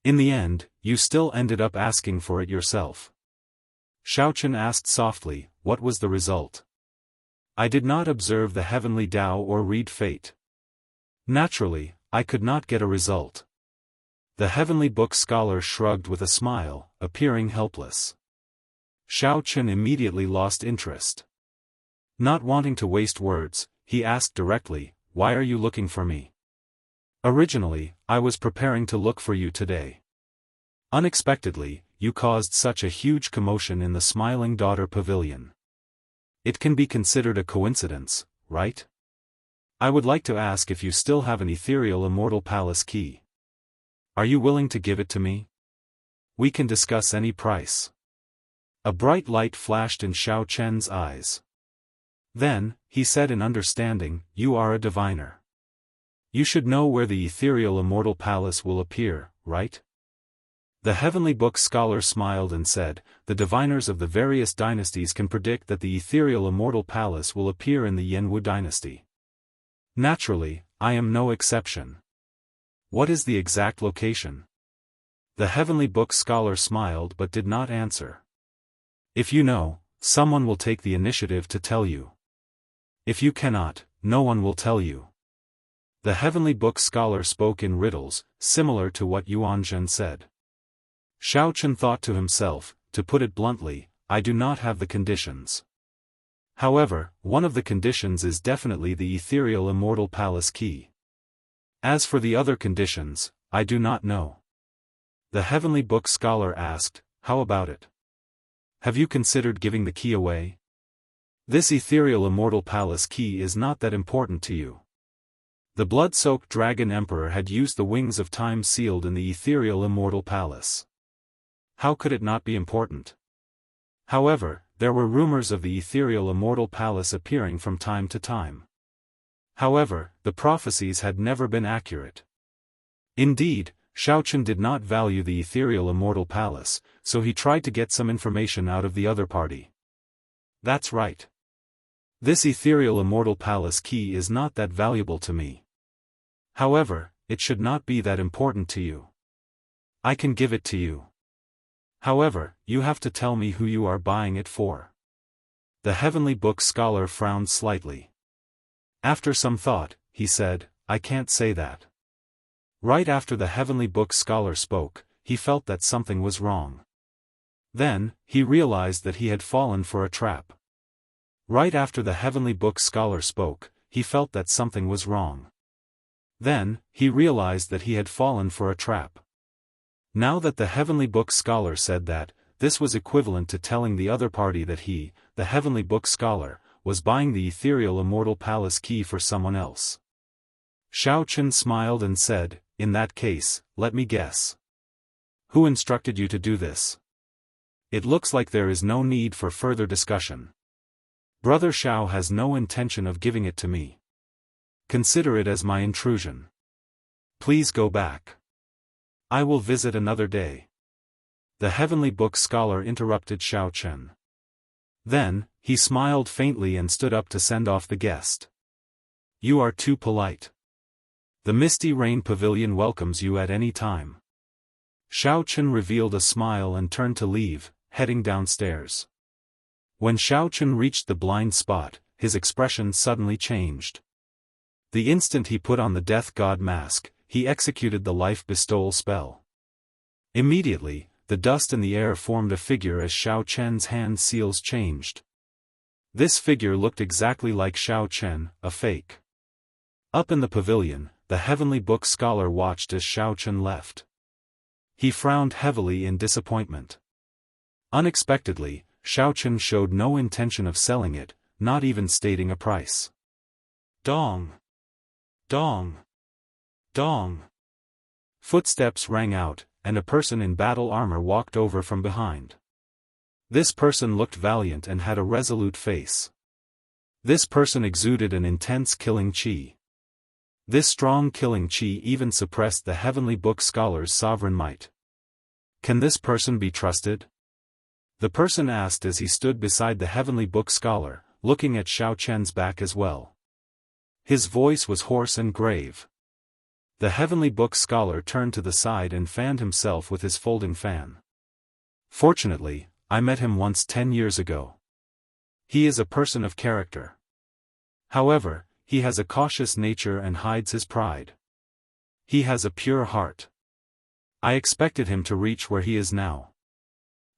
In the end, you still ended up asking for it yourself. Xiaochen asked softly, what was the result? I did not observe the heavenly Tao or read fate. Naturally, I could not get a result. The Heavenly Book Scholar shrugged with a smile, appearing helpless. Xiaochen immediately lost interest. Not wanting to waste words, he asked directly, Why are you looking for me? Originally, I was preparing to look for you today. Unexpectedly, you caused such a huge commotion in the Smiling Daughter Pavilion. It can be considered a coincidence, right? I would like to ask if you still have an ethereal immortal palace key. Are you willing to give it to me? We can discuss any price. A bright light flashed in Xiaochen's eyes. Then, he said in understanding, You are a diviner. You should know where the ethereal immortal palace will appear, right? The Heavenly Book Scholar smiled and said, The diviners of the various dynasties can predict that the ethereal immortal palace will appear in the Yanwu dynasty. Naturally, I am no exception. What is the exact location? The Heavenly Book Scholar smiled but did not answer. If you know, someone will take the initiative to tell you. If you cannot, no one will tell you. The Heavenly Book scholar spoke in riddles, similar to what Yuanzhen said. Xiaochen thought to himself, to put it bluntly, I do not have the conditions. However, one of the conditions is definitely the ethereal immortal palace key. As for the other conditions, I do not know. The Heavenly Book scholar asked, how about it? Have you considered giving the key away? This ethereal immortal palace key is not that important to you. The blood-soaked dragon emperor had used the wings of time sealed in the ethereal immortal palace. How could it not be important? However, there were rumors of the ethereal immortal palace appearing from time to time. However, the prophecies had never been accurate. Indeed, Xiaochen did not value the ethereal immortal palace, so he tried to get some information out of the other party. That's right. This ethereal immortal palace key is not that valuable to me. However, it should not be that important to you. I can give it to you. However, you have to tell me who you are buying it for. The Heavenly Book scholar frowned slightly. After some thought, he said, I can't say that. Right after the Heavenly Book scholar spoke, he felt that something was wrong. Then, he realized that he had fallen for a trap. Right after the Heavenly Book scholar spoke, he felt that something was wrong. Then, he realized that he had fallen for a trap. Now that the Heavenly Book scholar said that, this was equivalent to telling the other party that he, the Heavenly Book scholar, was buying the ethereal immortal palace key for someone else. Xiaochen smiled and said, in that case, let me guess. Who instructed you to do this? It looks like there is no need for further discussion. Brother Xiao has no intention of giving it to me. Consider it as my intrusion. Please go back. I will visit another day. The Heavenly Book scholar interrupted Xiaochen. Then, he smiled faintly and stood up to send off the guest. You are too polite. The Misty Rain Pavilion welcomes you at any time. Xiaochen revealed a smile and turned to leave, heading downstairs. When Xiaochen reached the blind spot, his expression suddenly changed. The instant he put on the Death God mask, he executed the life bestowal spell. Immediately, the dust in the air formed a figure as Xiaochen's hand seals changed. This figure looked exactly like Xiaochen, a fake. Up in the pavilion, the Heavenly Book scholar watched as Xiaochen left. He frowned heavily in disappointment. Unexpectedly, Xiaochen showed no intention of selling it, not even stating a price. Dong! Dong! Dong! Footsteps rang out, and a person in battle armor walked over from behind. This person looked valiant and had a resolute face. This person exuded an intense killing chi. This strong killing chi even suppressed the Heavenly Book scholar's sovereign might. Can this person be trusted? The person asked as he stood beside the Heavenly Book scholar, looking at Xiaochen's back as well. His voice was hoarse and grave. The Heavenly Book scholar turned to the side and fanned himself with his folding fan. Fortunately, I met him once 10 years ago. He is a person of character. However, he has a cautious nature and hides his pride. He has a pure heart. I expected him to reach where he is now.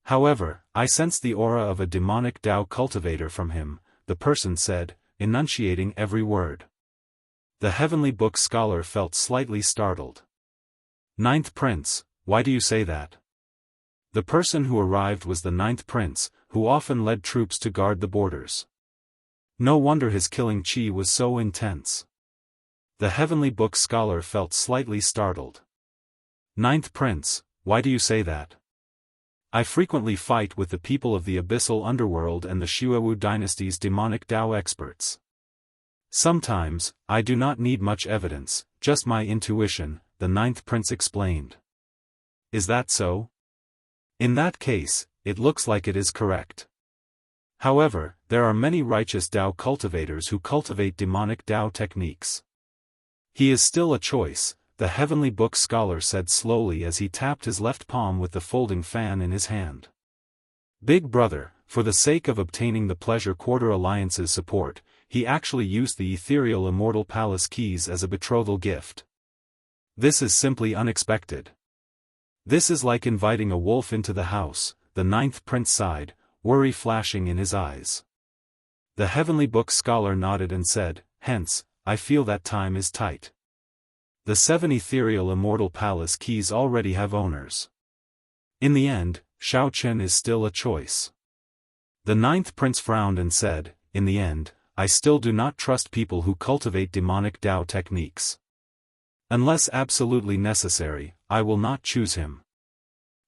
However, I sensed the aura of a demonic Dao cultivator from him, the person said, enunciating every word. The Heavenly Book scholar felt slightly startled. Ninth Prince, why do you say that? The person who arrived was the Ninth Prince, who often led troops to guard the borders. No wonder his killing chi was so intense. The Heavenly Book scholar felt slightly startled. Ninth Prince, why do you say that? I frequently fight with the people of the abyssal underworld and the Xuewu dynasty's demonic Dao experts. Sometimes, I do not need much evidence, just my intuition, the Ninth Prince explained. Is that so? In that case, it looks like it is correct. However, there are many righteous Dao cultivators who cultivate demonic Dao techniques. He is still a choice, the Heavenly Book scholar said slowly as he tapped his left palm with the folding fan in his hand. Big brother, for the sake of obtaining the Pleasure Quarter Alliance's support, he actually used the ethereal immortal palace keys as a betrothal gift. This is simply unexpected. This is like inviting a wolf into the house, the ninth prince sighed, worry flashing in his eyes. The heavenly book scholar nodded and said, hence, I feel that time is tight. The 7 ethereal immortal palace keys already have owners. In the end, Xiaochen is still a choice. The ninth prince frowned and said, in the end, I still do not trust people who cultivate demonic Dao techniques. Unless absolutely necessary, I will not choose him.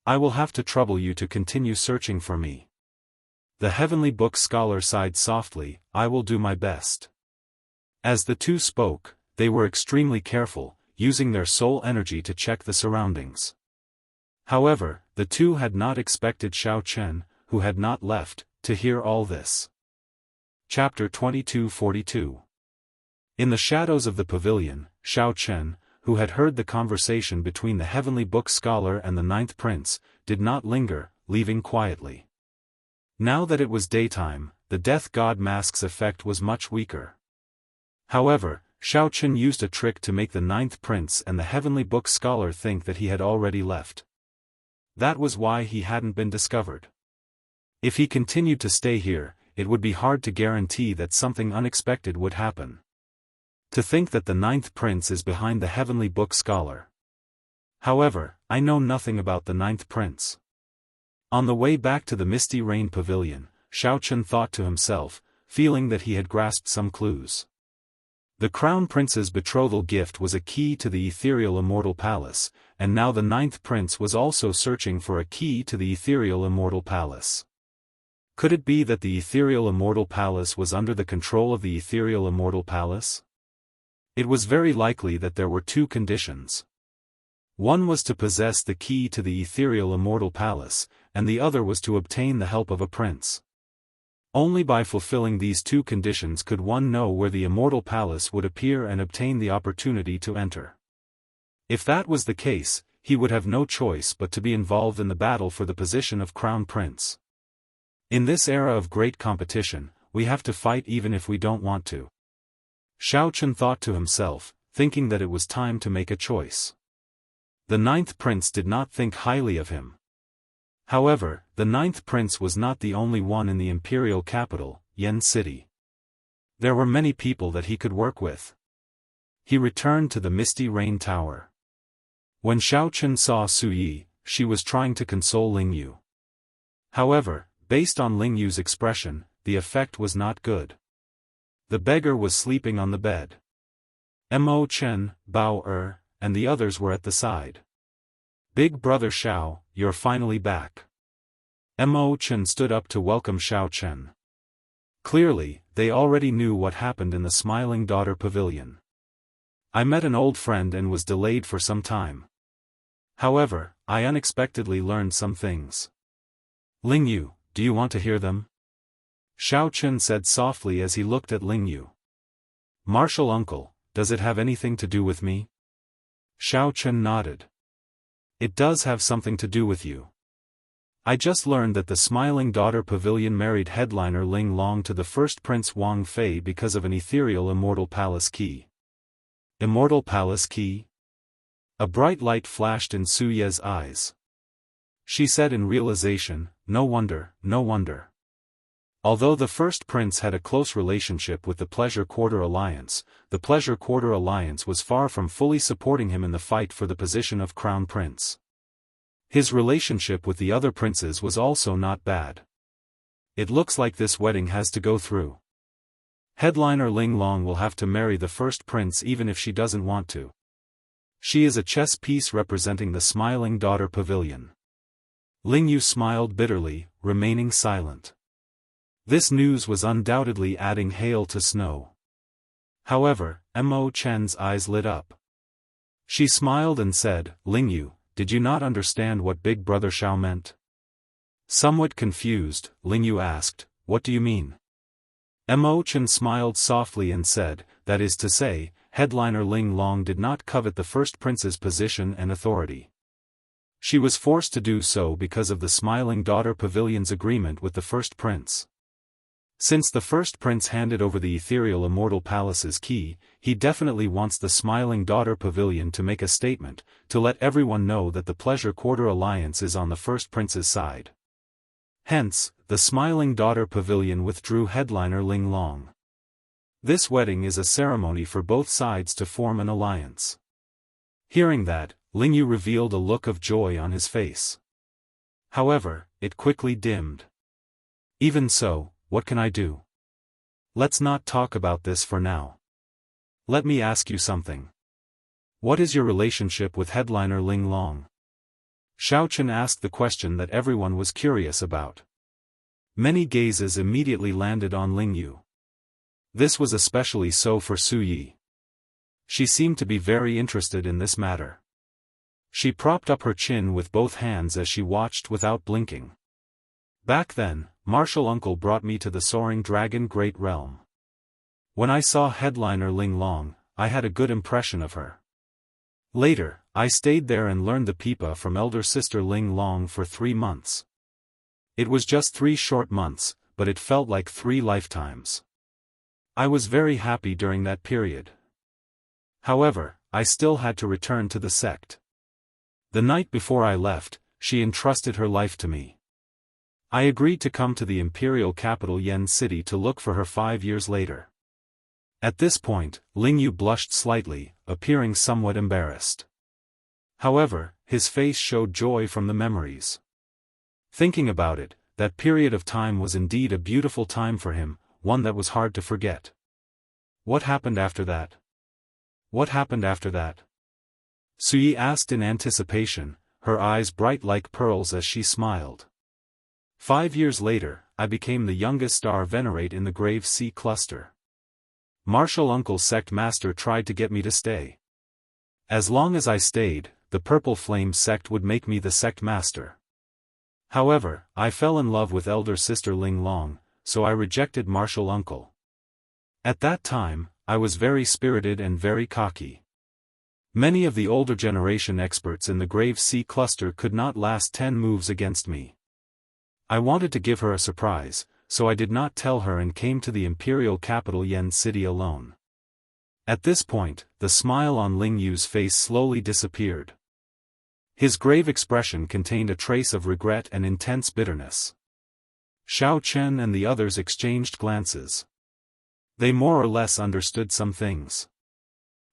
I will have to trouble you to continue searching for me. The heavenly book scholar sighed softly, I will do my best. As the two spoke, they were extremely careful, using their soul energy to check the surroundings. However, the two had not expected Xiaochen, who had not left, to hear all this. Chapter 2242. In the shadows of the pavilion, Xiaochen, who had heard the conversation between the heavenly book scholar and the ninth prince, did not linger, leaving quietly. Now that it was daytime, the death god mask's effect was much weaker. However, Xiaochen used a trick to make the ninth prince and the heavenly book scholar think that he had already left. That was why he hadn't been discovered. If he continued to stay here, it would be hard to guarantee that something unexpected would happen. To think that the ninth prince is behind the heavenly book scholar. However, I know nothing about the ninth prince. On the way back to the Misty Rain Pavilion, Xiaochen thought to himself, feeling that he had grasped some clues. The Crown Prince's betrothal gift was a key to the ethereal immortal palace, and now the ninth prince was also searching for a key to the ethereal immortal palace. Could it be that the ethereal immortal palace was under the control of the ethereal immortal palace? It was very likely that there were two conditions. One was to possess the key to the ethereal immortal palace, and the other was to obtain the help of a prince. Only by fulfilling these two conditions could one know where the immortal palace would appear and obtain the opportunity to enter. If that was the case, he would have no choice but to be involved in the battle for the position of Crown Prince. In this era of great competition, we have to fight even if we don't want to. Xiaochen thought to himself, thinking that it was time to make a choice. The ninth prince did not think highly of him. However, the ninth prince was not the only one in the imperial capital, Yan City. There were many people that he could work with. He returned to the Misty Rain Tower. When Xiaochen saw Su Yi, she was trying to console Ling Yu. However, based on Ling Yu's expression, the effect was not good. The beggar was sleeping on the bed. Mo Chen, Bao and the others were at the side. Big brother Xiao, you're finally back. Mo Chen stood up to welcome Xiaochen. Clearly, they already knew what happened in the Smiling Daughter Pavilion. I met an old friend and was delayed for some time. However, I unexpectedly learned some things. Ling Yu, do you want to hear them? Xiaochen said softly as he looked at Ling Yu. Martial uncle, does it have anything to do with me? Xiaochen nodded. It does have something to do with you. I just learned that the Smiling Daughter Pavilion married headliner Ling Long to the first Prince Wang Fei because of an ethereal immortal palace key. Immortal palace key? A bright light flashed in Su Ye's eyes. She said in realization, no wonder, no wonder. Although the first prince had a close relationship with the Pleasure Quarter Alliance, the Pleasure Quarter Alliance was far from fully supporting him in the fight for the position of Crown Prince. His relationship with the other princes was also not bad. It looks like this wedding has to go through. Headliner Ling Long will have to marry the first prince even if she doesn't want to. She is a chess piece representing the Smiling Daughter Pavilion. Ling Yu smiled bitterly, remaining silent. This news was undoubtedly adding hail to snow. However, Mo Chen's eyes lit up. She smiled and said, Ling Yu, did you not understand what Big Brother Xiao meant? Somewhat confused, Ling Yu asked, what do you mean? Mo Chen smiled softly and said, that is to say, headliner Ling Long did not covet the first prince's position and authority. She was forced to do so because of the Smiling Daughter Pavilion's agreement with the first prince. Since the first prince handed over the ethereal Immortal Palace's key, he definitely wants the Smiling Daughter Pavilion to make a statement, to let everyone know that the Pleasure Quarter Alliance is on the first prince's side. Hence, the Smiling Daughter Pavilion withdrew headliner Ling Long. This wedding is a ceremony for both sides to form an alliance. Hearing that, Ling Yu revealed a look of joy on his face. However, it quickly dimmed. Even so, what can I do? Let's not talk about this for now. Let me ask you something. What is your relationship with headliner Ling Long? Xiaochen asked the question that everyone was curious about. Many gazes immediately landed on Ling Yu. This was especially so for Su Yi. She seemed to be very interested in this matter. She propped up her chin with both hands as she watched without blinking. Back then, Martial Uncle brought me to the Soaring Dragon Great Realm. When I saw headliner Ling Long, I had a good impression of her. Later, I stayed there and learned the pipa from elder sister Ling Long for 3 months. It was just 3 short months, but it felt like 3 lifetimes. I was very happy during that period. However, I still had to return to the sect. The night before I left, she entrusted her life to me. I agreed to come to the imperial capital Yen City to look for her 5 years later. At this point, Ling Yu blushed slightly, appearing somewhat embarrassed. However, his face showed joy from the memories. Thinking about it, that period of time was indeed a beautiful time for him, one that was hard to forget. What happened after that? What happened after that? Sui asked in anticipation, her eyes bright like pearls as she smiled. 5 years later, I became the youngest star venerate in the Grave Sea cluster. Martial Uncle's sect master tried to get me to stay. As long as I stayed, the Purple Flame sect would make me the sect master. However, I fell in love with elder sister Ling Long, so I rejected Martial Uncle. At that time, I was very spirited and very cocky. Many of the older generation experts in the Grave Sea cluster could not last 10 moves against me. I wanted to give her a surprise, so I did not tell her and came to the imperial capital Yen City alone. At this point, the smile on Ling Yu's face slowly disappeared. His grave expression contained a trace of regret and intense bitterness. Xiao Chen and the others exchanged glances. They more or less understood some things.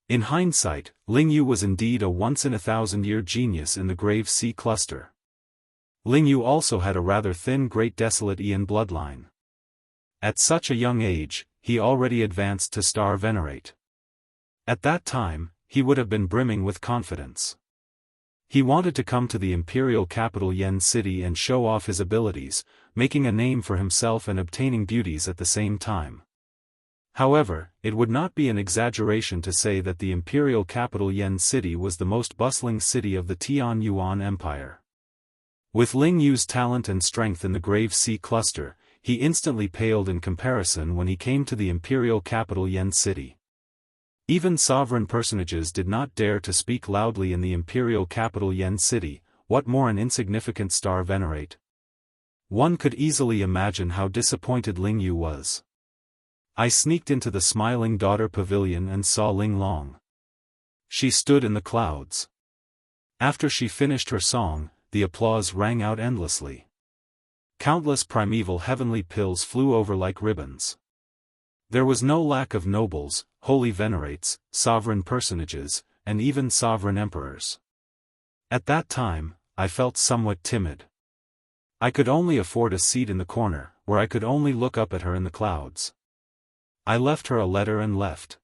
In hindsight, Ling Yu was indeed a once-in-a-thousand-year genius in the Grave Sea cluster. Ling Yu also had a rather thin Great Desolate Aeon bloodline. At such a young age, he already advanced to Star Venerate. At that time, he would have been brimming with confidence. He wanted to come to the imperial capital Yen City and show off his abilities, making a name for himself and obtaining beauties at the same time. However, it would not be an exaggeration to say that the imperial capital Yen City was the most bustling city of the Tian Yuan Empire. With Ling Yu's talent and strength in the Grave Sea cluster, he instantly paled in comparison when he came to the imperial capital Yen City. Even sovereign personages did not dare to speak loudly in the imperial capital Yen City, what more an insignificant star venerate. One could easily imagine how disappointed Ling Yu was. I sneaked into the Smiling Daughter Pavilion and saw Ling Long. She stood in the clouds. After she finished her song, the applause rang out endlessly. Countless primeval heavenly pills flew over like ribbons. There was no lack of nobles, holy venerates, sovereign personages, and even sovereign emperors. At that time, I felt somewhat timid. I could only afford a seat in the corner, where I could only look up at her in the clouds. I left her a letter and left.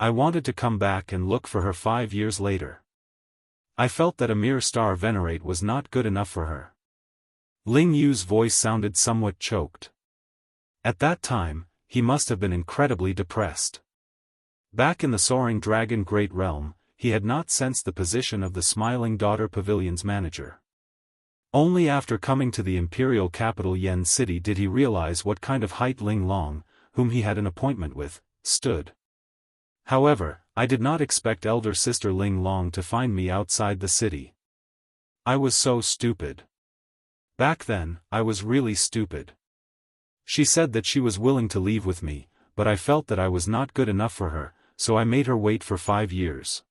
I wanted to come back and look for her 5 years later. I felt that a mere star venerate was not good enough for her. Ling Yu's voice sounded somewhat choked. At that time, he must have been incredibly depressed. Back in the Soaring Dragon Great Realm, he had not sensed the position of the Smiling Daughter Pavilion's manager. Only after coming to the imperial capital Yen City did he realize what kind of height Ling Long, whom he had an appointment with, stood. However, I did not expect elder sister Ling Long to find me outside the city. I was so stupid. Back then, I was really stupid. She said that she was willing to leave with me, but I felt that I was not good enough for her, so I made her wait for 5 years.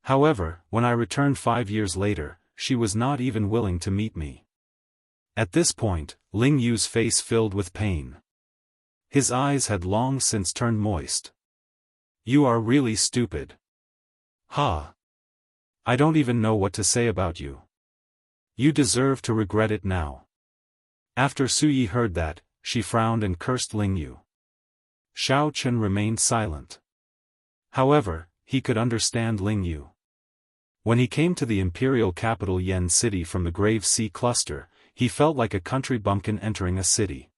However, when I returned 5 years later, she was not even willing to meet me. At this point, Ling Yu's face filled with pain. His eyes had long since turned moist. You are really stupid. Ha! I don't even know what to say about you. You deserve to regret it now. After Su Yi heard that, she frowned and cursed Ling Yu. Xiao Chen remained silent. However, he could understand Ling Yu. When he came to the imperial capital Yen City from the Grave Sea Cluster, he felt like a country bumpkin entering a city.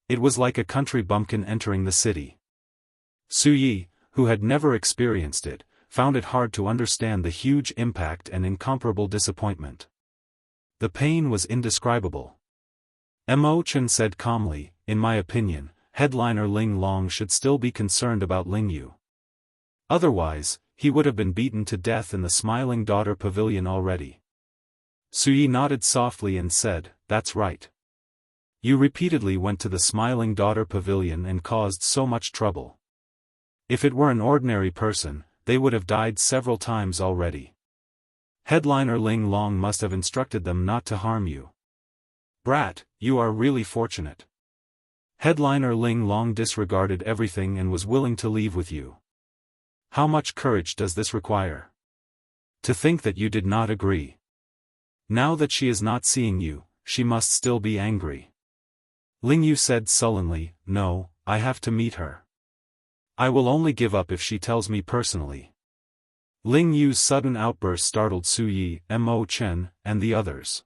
It was like a country bumpkin entering the city. Su Yi, who had never experienced it, found it hard to understand the huge impact and incomparable disappointment. The pain was indescribable. Mo Chen said calmly, in my opinion, headliner Ling Long should still be concerned about Ling Yu. Otherwise, he would have been beaten to death in the Smiling Daughter Pavilion already. Su Yi nodded softly and said, that's right. You repeatedly went to the Smiling Daughter Pavilion and caused so much trouble. If it were an ordinary person, they would have died several times already. Headliner Ling Long must have instructed them not to harm you. Brat, you are really fortunate. Headliner Ling Long disregarded everything and was willing to leave with you. How much courage does this require? To think that you did not agree. Now that she is not seeing you, she must still be angry. Ling Yu said sullenly, no, I have to meet her. I will only give up if she tells me personally. Ling Yu's sudden outburst startled Su Yi, Mo Chen, and the others.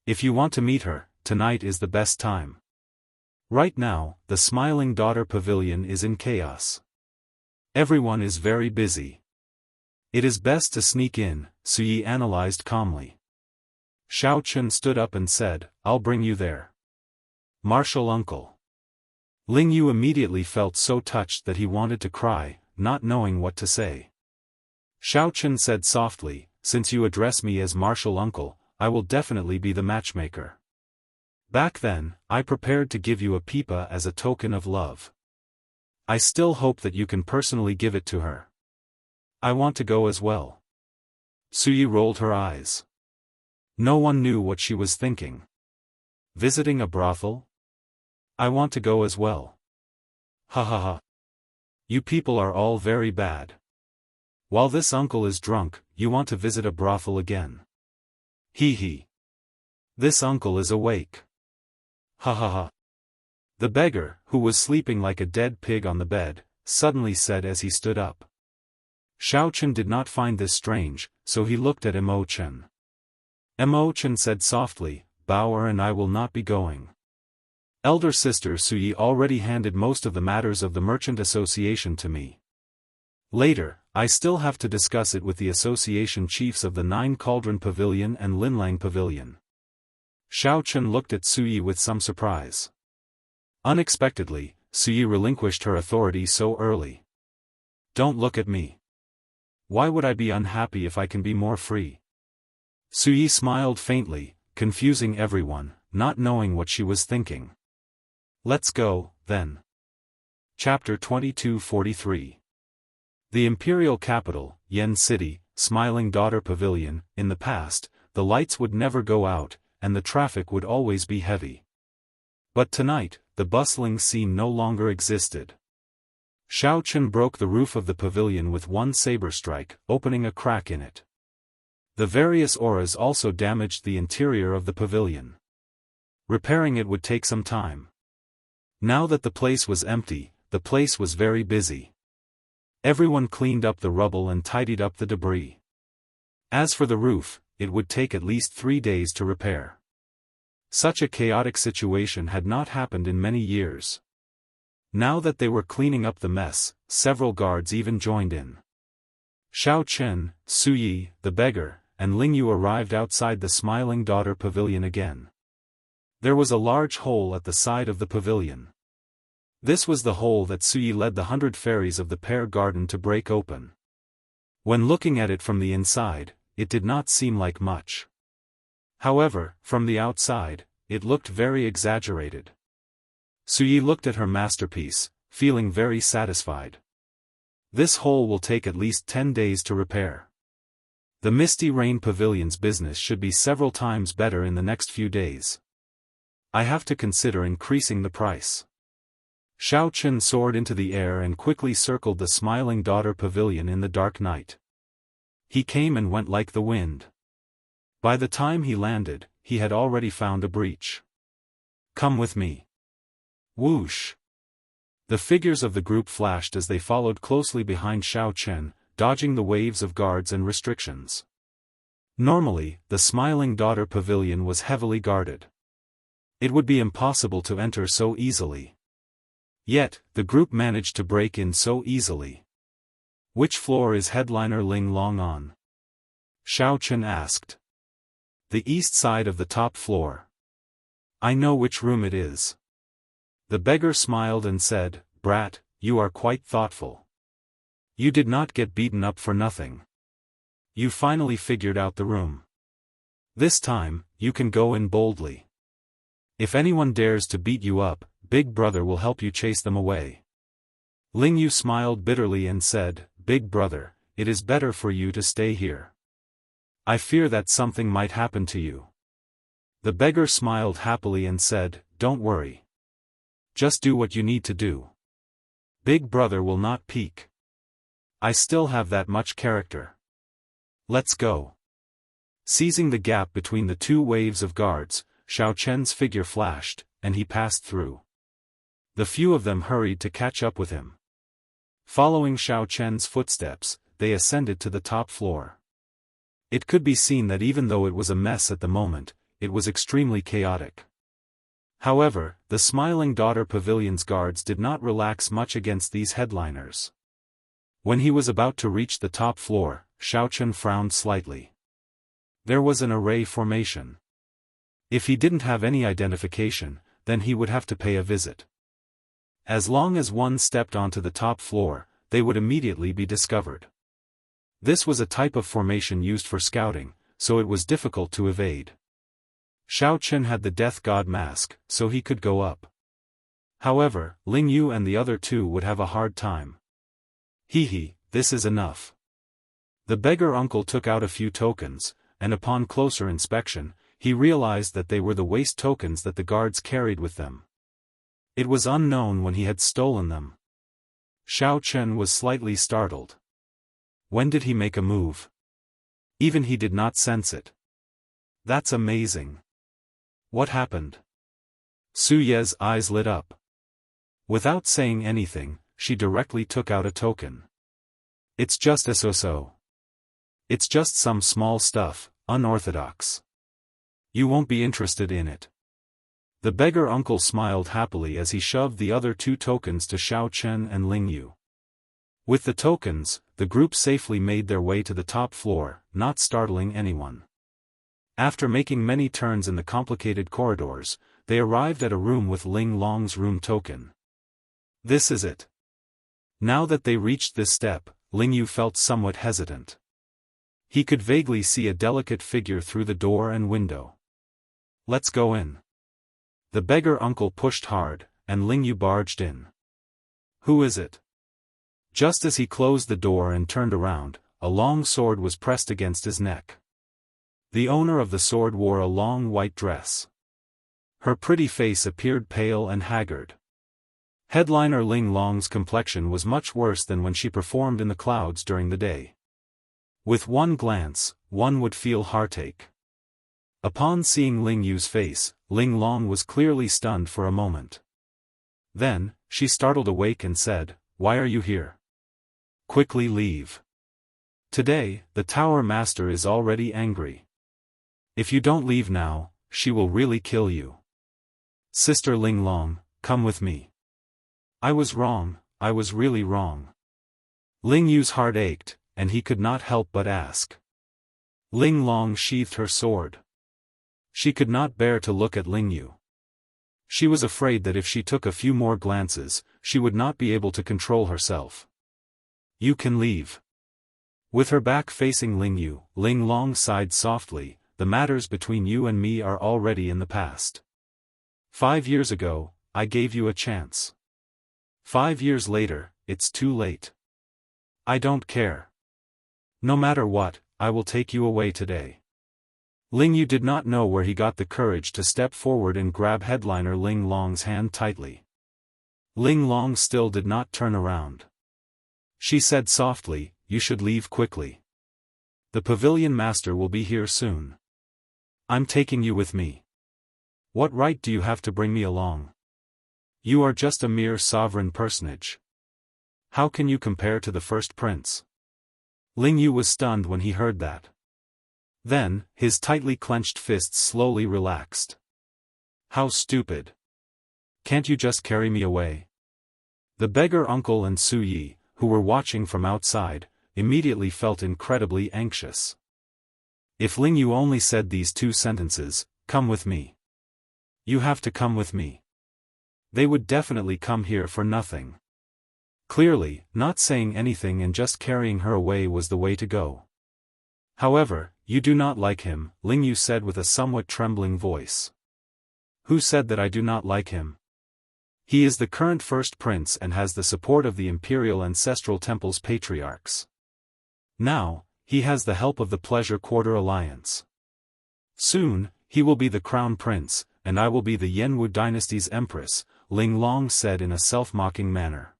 If you want to meet her, tonight is the best time. Right now, the Smiling Daughter Pavilion is in chaos. Everyone is very busy. It is best to sneak in, Su Yi analyzed calmly. Xiao Chen stood up and said, I'll bring you there. Martial uncle. Ling Yu immediately felt so touched that he wanted to cry, not knowing what to say. Xiao Chen said softly, since you address me as martial uncle, I will definitely be the matchmaker. Back then, I prepared to give you a pipa as a token of love. I still hope that you can personally give it to her. I want to go as well. Su Yi rolled her eyes. No one knew what she was thinking. Visiting a brothel? I want to go as well. Ha ha ha. You people are all very bad. While this uncle is drunk, you want to visit a brothel again. Hee hee. This uncle is awake. Ha ha ha. The beggar, who was sleeping like a dead pig on the bed, suddenly said as he stood up. Xiao Chen did not find this strange, so he looked at Mo Chen. Mo Chen said softly, Bauer and I will not be going. Elder sister Su Yi already handed most of the matters of the Merchant Association to me. Later, I still have to discuss it with the association chiefs of the Nine Cauldron Pavilion and Linlang Pavilion. Xiao Chen looked at Su Yi with some surprise. Unexpectedly, Su Yi relinquished her authority so early. Don't look at me. Why would I be unhappy if I can be more free? Su Yi smiled faintly, confusing everyone, not knowing what she was thinking. Let's go, then. Chapter 2243. The imperial capital, Yen City, Smiling Daughter Pavilion. In the past, the lights would never go out, and the traffic would always be heavy. But tonight, the bustling scene no longer existed. Xiao Chen broke the roof of the pavilion with one saber strike, opening a crack in it. The various auras also damaged the interior of the pavilion. Repairing it would take some time. Now that the place was empty, the place was very busy. Everyone cleaned up the rubble and tidied up the debris. As for the roof, it would take at least 3 days to repair. Such a chaotic situation had not happened in many years. Now that they were cleaning up the mess, several guards even joined in. Xiao Chen, Su Yi, the beggar, and Ling Yu arrived outside the Smiling Daughter Pavilion again. There was a large hole at the side of the pavilion. This was the hole that Su Yi led the 100 fairies of the Pear Garden to break open. When looking at it from the inside, it did not seem like much. However, from the outside, it looked very exaggerated. Suyi looked at her masterpiece, feeling very satisfied. This hole will take at least 10 days to repair. The Misty Rain Pavilion's business should be several times better in the next few days. I have to consider increasing the price. Xiao Chen soared into the air and quickly circled the Smiling Daughter Pavilion in the dark night. He came and went like the wind. By the time he landed, he had already found a breach. Come with me. Whoosh! The figures of the group flashed as they followed closely behind Xiao Chen, dodging the waves of guards and restrictions. Normally, the Smiling Daughter Pavilion was heavily guarded. It would be impossible to enter so easily. Yet, the group managed to break in so easily. Which floor is headliner Ling Long on? Xiao Chen asked. The east side of the top floor. I know which room it is. The beggar smiled and said, Brat, you are quite thoughtful. You did not get beaten up for nothing. You finally figured out the room. This time, you can go in boldly. If anyone dares to beat you up, Big Brother will help you chase them away. Ling Yu smiled bitterly and said, Big Brother, it is better for you to stay here. I fear that something might happen to you. The beggar smiled happily and said, Don't worry. Just do what you need to do. Big Brother will not peek. I still have that much character. Let's go. Seizing the gap between the two waves of guards, Xiao Chen's figure flashed, and he passed through. The few of them hurried to catch up with him. Following Xiao Chen's footsteps, they ascended to the top floor. It could be seen that even though it was a mess at the moment, it was extremely chaotic. However, the Smiling Daughter Pavilion's guards did not relax much against these headliners. When he was about to reach the top floor, Xiao Chen frowned slightly. There was an array formation. If he didn't have any identification, then he would have to pay a visit. As long as one stepped onto the top floor, they would immediately be discovered. This was a type of formation used for scouting, so it was difficult to evade. Xiao Chen had the Death God mask, so he could go up. However, Ling Yu and the other two would have a hard time. Hee, this is enough. The beggar uncle took out a few tokens, and upon closer inspection, he realized that they were the waste tokens that the guards carried with them. It was unknown when he had stolen them. Xiao Chen was slightly startled. When did he make a move? Even he did not sense it. That's amazing. What happened? Su Ye's eyes lit up. Without saying anything, she directly took out a token. It's just a so-so. It's just some small stuff, unorthodox. You won't be interested in it. The beggar uncle smiled happily as he shoved the other two tokens to Xiao Chen and Ling Yu. With the tokens, the group safely made their way to the top floor, not startling anyone. After making many turns in the complicated corridors, they arrived at a room with Ling Long's room token. This is it. Now that they reached this step, Ling Yu felt somewhat hesitant. He could vaguely see a delicate figure through the door and window. Let's go in. The beggar uncle pushed hard, and Ling Yu barged in. Who is it? Just as he closed the door and turned around, a long sword was pressed against his neck. The owner of the sword wore a long white dress. Her pretty face appeared pale and haggard. Headliner Ling Long's complexion was much worse than when she performed in the clouds during the day. With one glance, one would feel heartache. Upon seeing Ling Yu's face, Ling Long was clearly stunned for a moment. Then, she startled awake and said, "Why are you here? Quickly leave. Today, the Tower Master is already angry. If you don't leave now, she will really kill you. Sister Ling Long, come with me. I was wrong, I was really wrong." Ling Yu's heart ached, and he could not help but ask. Ling Long sheathed her sword. She could not bear to look at Ling Yu. She was afraid that if she took a few more glances, she would not be able to control herself. "You can leave." With her back facing Ling Yu, Ling Long sighed softly, "The matters between you and me are already in the past. 5 years ago, I gave you a chance. 5 years later, it's too late. I don't care. No matter what, I will take you away today. Ling Yu did not know where he got the courage to step forward and grab headliner Ling Long's hand tightly. Ling Long still did not turn around. She said softly, "You should leave quickly. The pavilion master will be here soon. I'm taking you with me. What right do you have to bring me along? You are just a mere sovereign personage. How can you compare to the first prince?" Ling Yu was stunned when he heard that. Then, his tightly clenched fists slowly relaxed. How stupid. Can't you just carry me away? The beggar uncle and Su Yi, who were watching from outside, immediately felt incredibly anxious. If Ling Yu only said these 2 sentences, "Come with me. You have to come with me," they would definitely come here for nothing. Clearly, not saying anything and just carrying her away was the way to go. However, you do not like him, Ling Yu said with a somewhat trembling voice. Who said that I do not like him? He is the current first prince and has the support of the Imperial Ancestral Temple's patriarchs. Now, he has the help of the Pleasure Quarter Alliance. Soon, he will be the crown prince, and I will be the Yanwu dynasty's empress, Ling Long said in a self-mocking manner.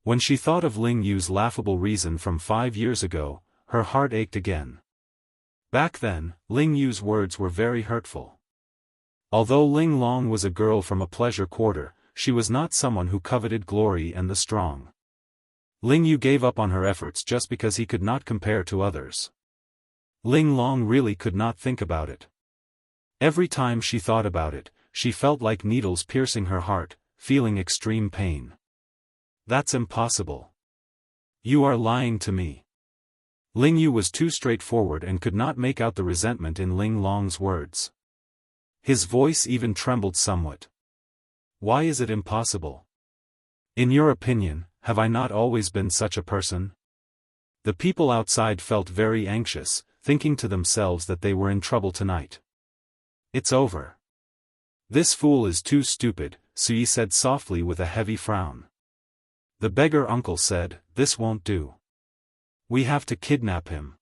When she thought of Ling Yu's laughable reason from 5 years ago, her heart ached again. Back then, Ling Yu's words were very hurtful. Although Ling Long was a girl from a pleasure quarter, she was not someone who coveted glory and the strong. Ling Yu gave up on her efforts just because he could not compare to others. Ling Long really could not think about it. Every time she thought about it, she felt like needles piercing her heart, feeling extreme pain. That's impossible. You are lying to me. Ling Yu was too straightforward and could not make out the resentment in Ling Long's words. His voice even trembled somewhat. Why is it impossible? In your opinion, have I not always been such a person? The people outside felt very anxious, thinking to themselves that they were in trouble tonight. It's over. This fool is too stupid, Sui said softly with a heavy frown. The beggar uncle said, "This won't do. We have to kidnap him.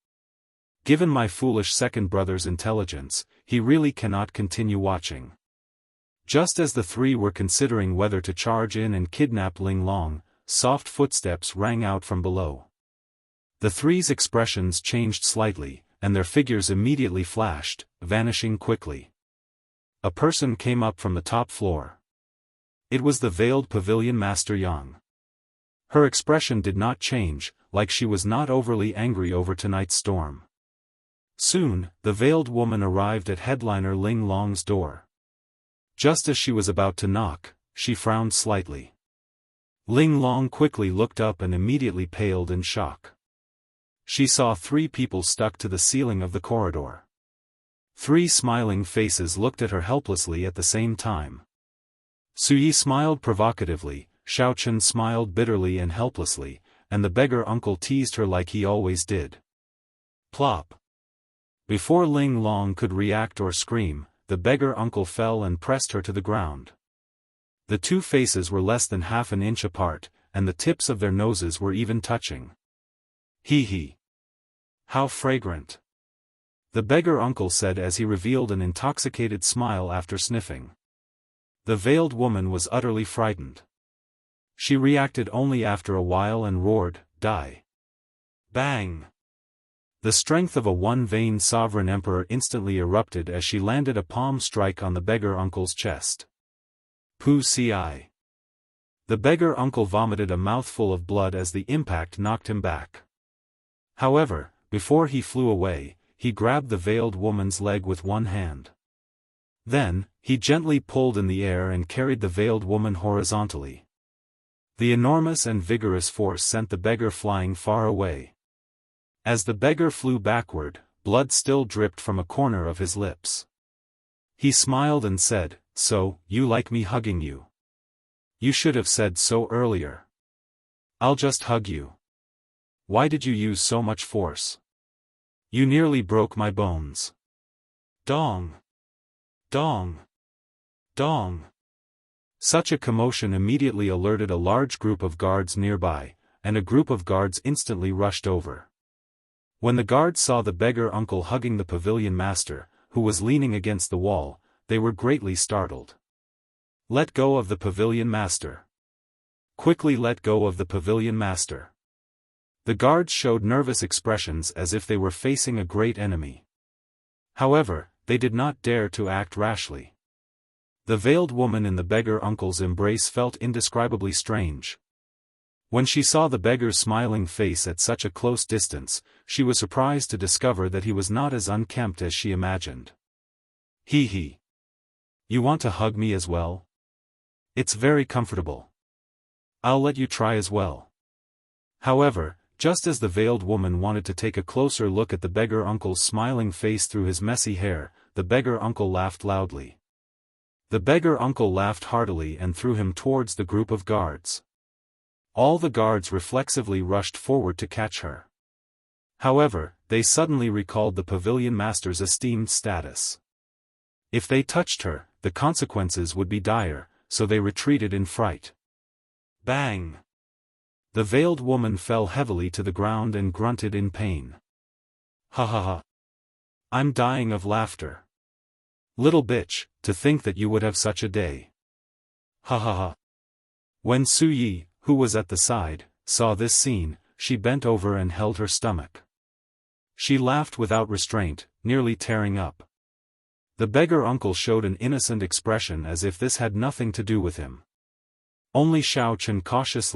Given my foolish second brother's intelligence, he really cannot continue watching." Just as the 3 were considering whether to charge in and kidnap Ling Long, soft footsteps rang out from below. The 3's expressions changed slightly, and their figures immediately flashed, vanishing quickly. A person came up from the top floor. It was the veiled pavilion master Yang. Her expression did not change, like she was not overly angry over tonight's storm. Soon, the veiled woman arrived at headliner Ling Long's door. Just as she was about to knock, she frowned slightly. Ling Long quickly looked up and immediately paled in shock. She saw 3 people stuck to the ceiling of the corridor. 3 smiling faces looked at her helplessly at the same time. Suyi smiled provocatively, Xiaochen smiled bitterly and helplessly, and the beggar uncle teased her like he always did. Plop. Before Ling Long could react or scream, the beggar uncle fell and pressed her to the ground. The 2 faces were less than half an inch apart, and the tips of their noses were even touching. Hee hee. How fragrant. The beggar uncle said as he revealed an intoxicated smile after sniffing. The veiled woman was utterly frightened. She reacted only after a while and roared, "Die!" Bang! The strength of a one-veined sovereign emperor instantly erupted as she landed a palm strike on the beggar uncle's chest. Pu ci. The beggar uncle vomited a mouthful of blood as the impact knocked him back. However, before he flew away, he grabbed the veiled woman's leg with one hand. Then, he gently pulled in the air and carried the veiled woman horizontally. The enormous and vigorous force sent the beggar flying far away. As the beggar flew backward, blood still dripped from a corner of his lips. He smiled and said, "So, you like me hugging you? You should have said so earlier. I'll just hug you. Why did you use so much force? You nearly broke my bones." Dong! Dong! Dong! Such a commotion immediately alerted a large group of guards nearby, and a group of guards instantly rushed over. When the guards saw the beggar uncle hugging the pavilion master, who was leaning against the wall, they were greatly startled. "Let go of the pavilion master. Quickly let go of the pavilion master." The guards showed nervous expressions as if they were facing a great enemy. However, they did not dare to act rashly. The veiled woman in the beggar uncle's embrace felt indescribably strange. When she saw the beggar's smiling face at such a close distance, she was surprised to discover that he was not as unkempt as she imagined. He. You want to hug me as well? It's very comfortable. I'll let you try as well. However, just as the veiled woman wanted to take a closer look at the beggar uncle's smiling face through his messy hair, the beggar uncle laughed loudly. The beggar uncle laughed heartily and threw him towards the group of guards. All the guards reflexively rushed forward to catch her. However, they suddenly recalled the pavilion master's esteemed status. If they touched her, the consequences would be dire, so they retreated in fright. Bang! The veiled woman fell heavily to the ground and grunted in pain. Ha ha ha! I'm dying of laughter. Little bitch, to think that you would have such a day. Ha ha ha! When Su Yi, who was at the side, saw this scene, she bent over and held her stomach. She laughed without restraint, nearly tearing up. The beggar uncle showed an innocent expression as if this had nothing to do with him. Only Xiao Chen cautiously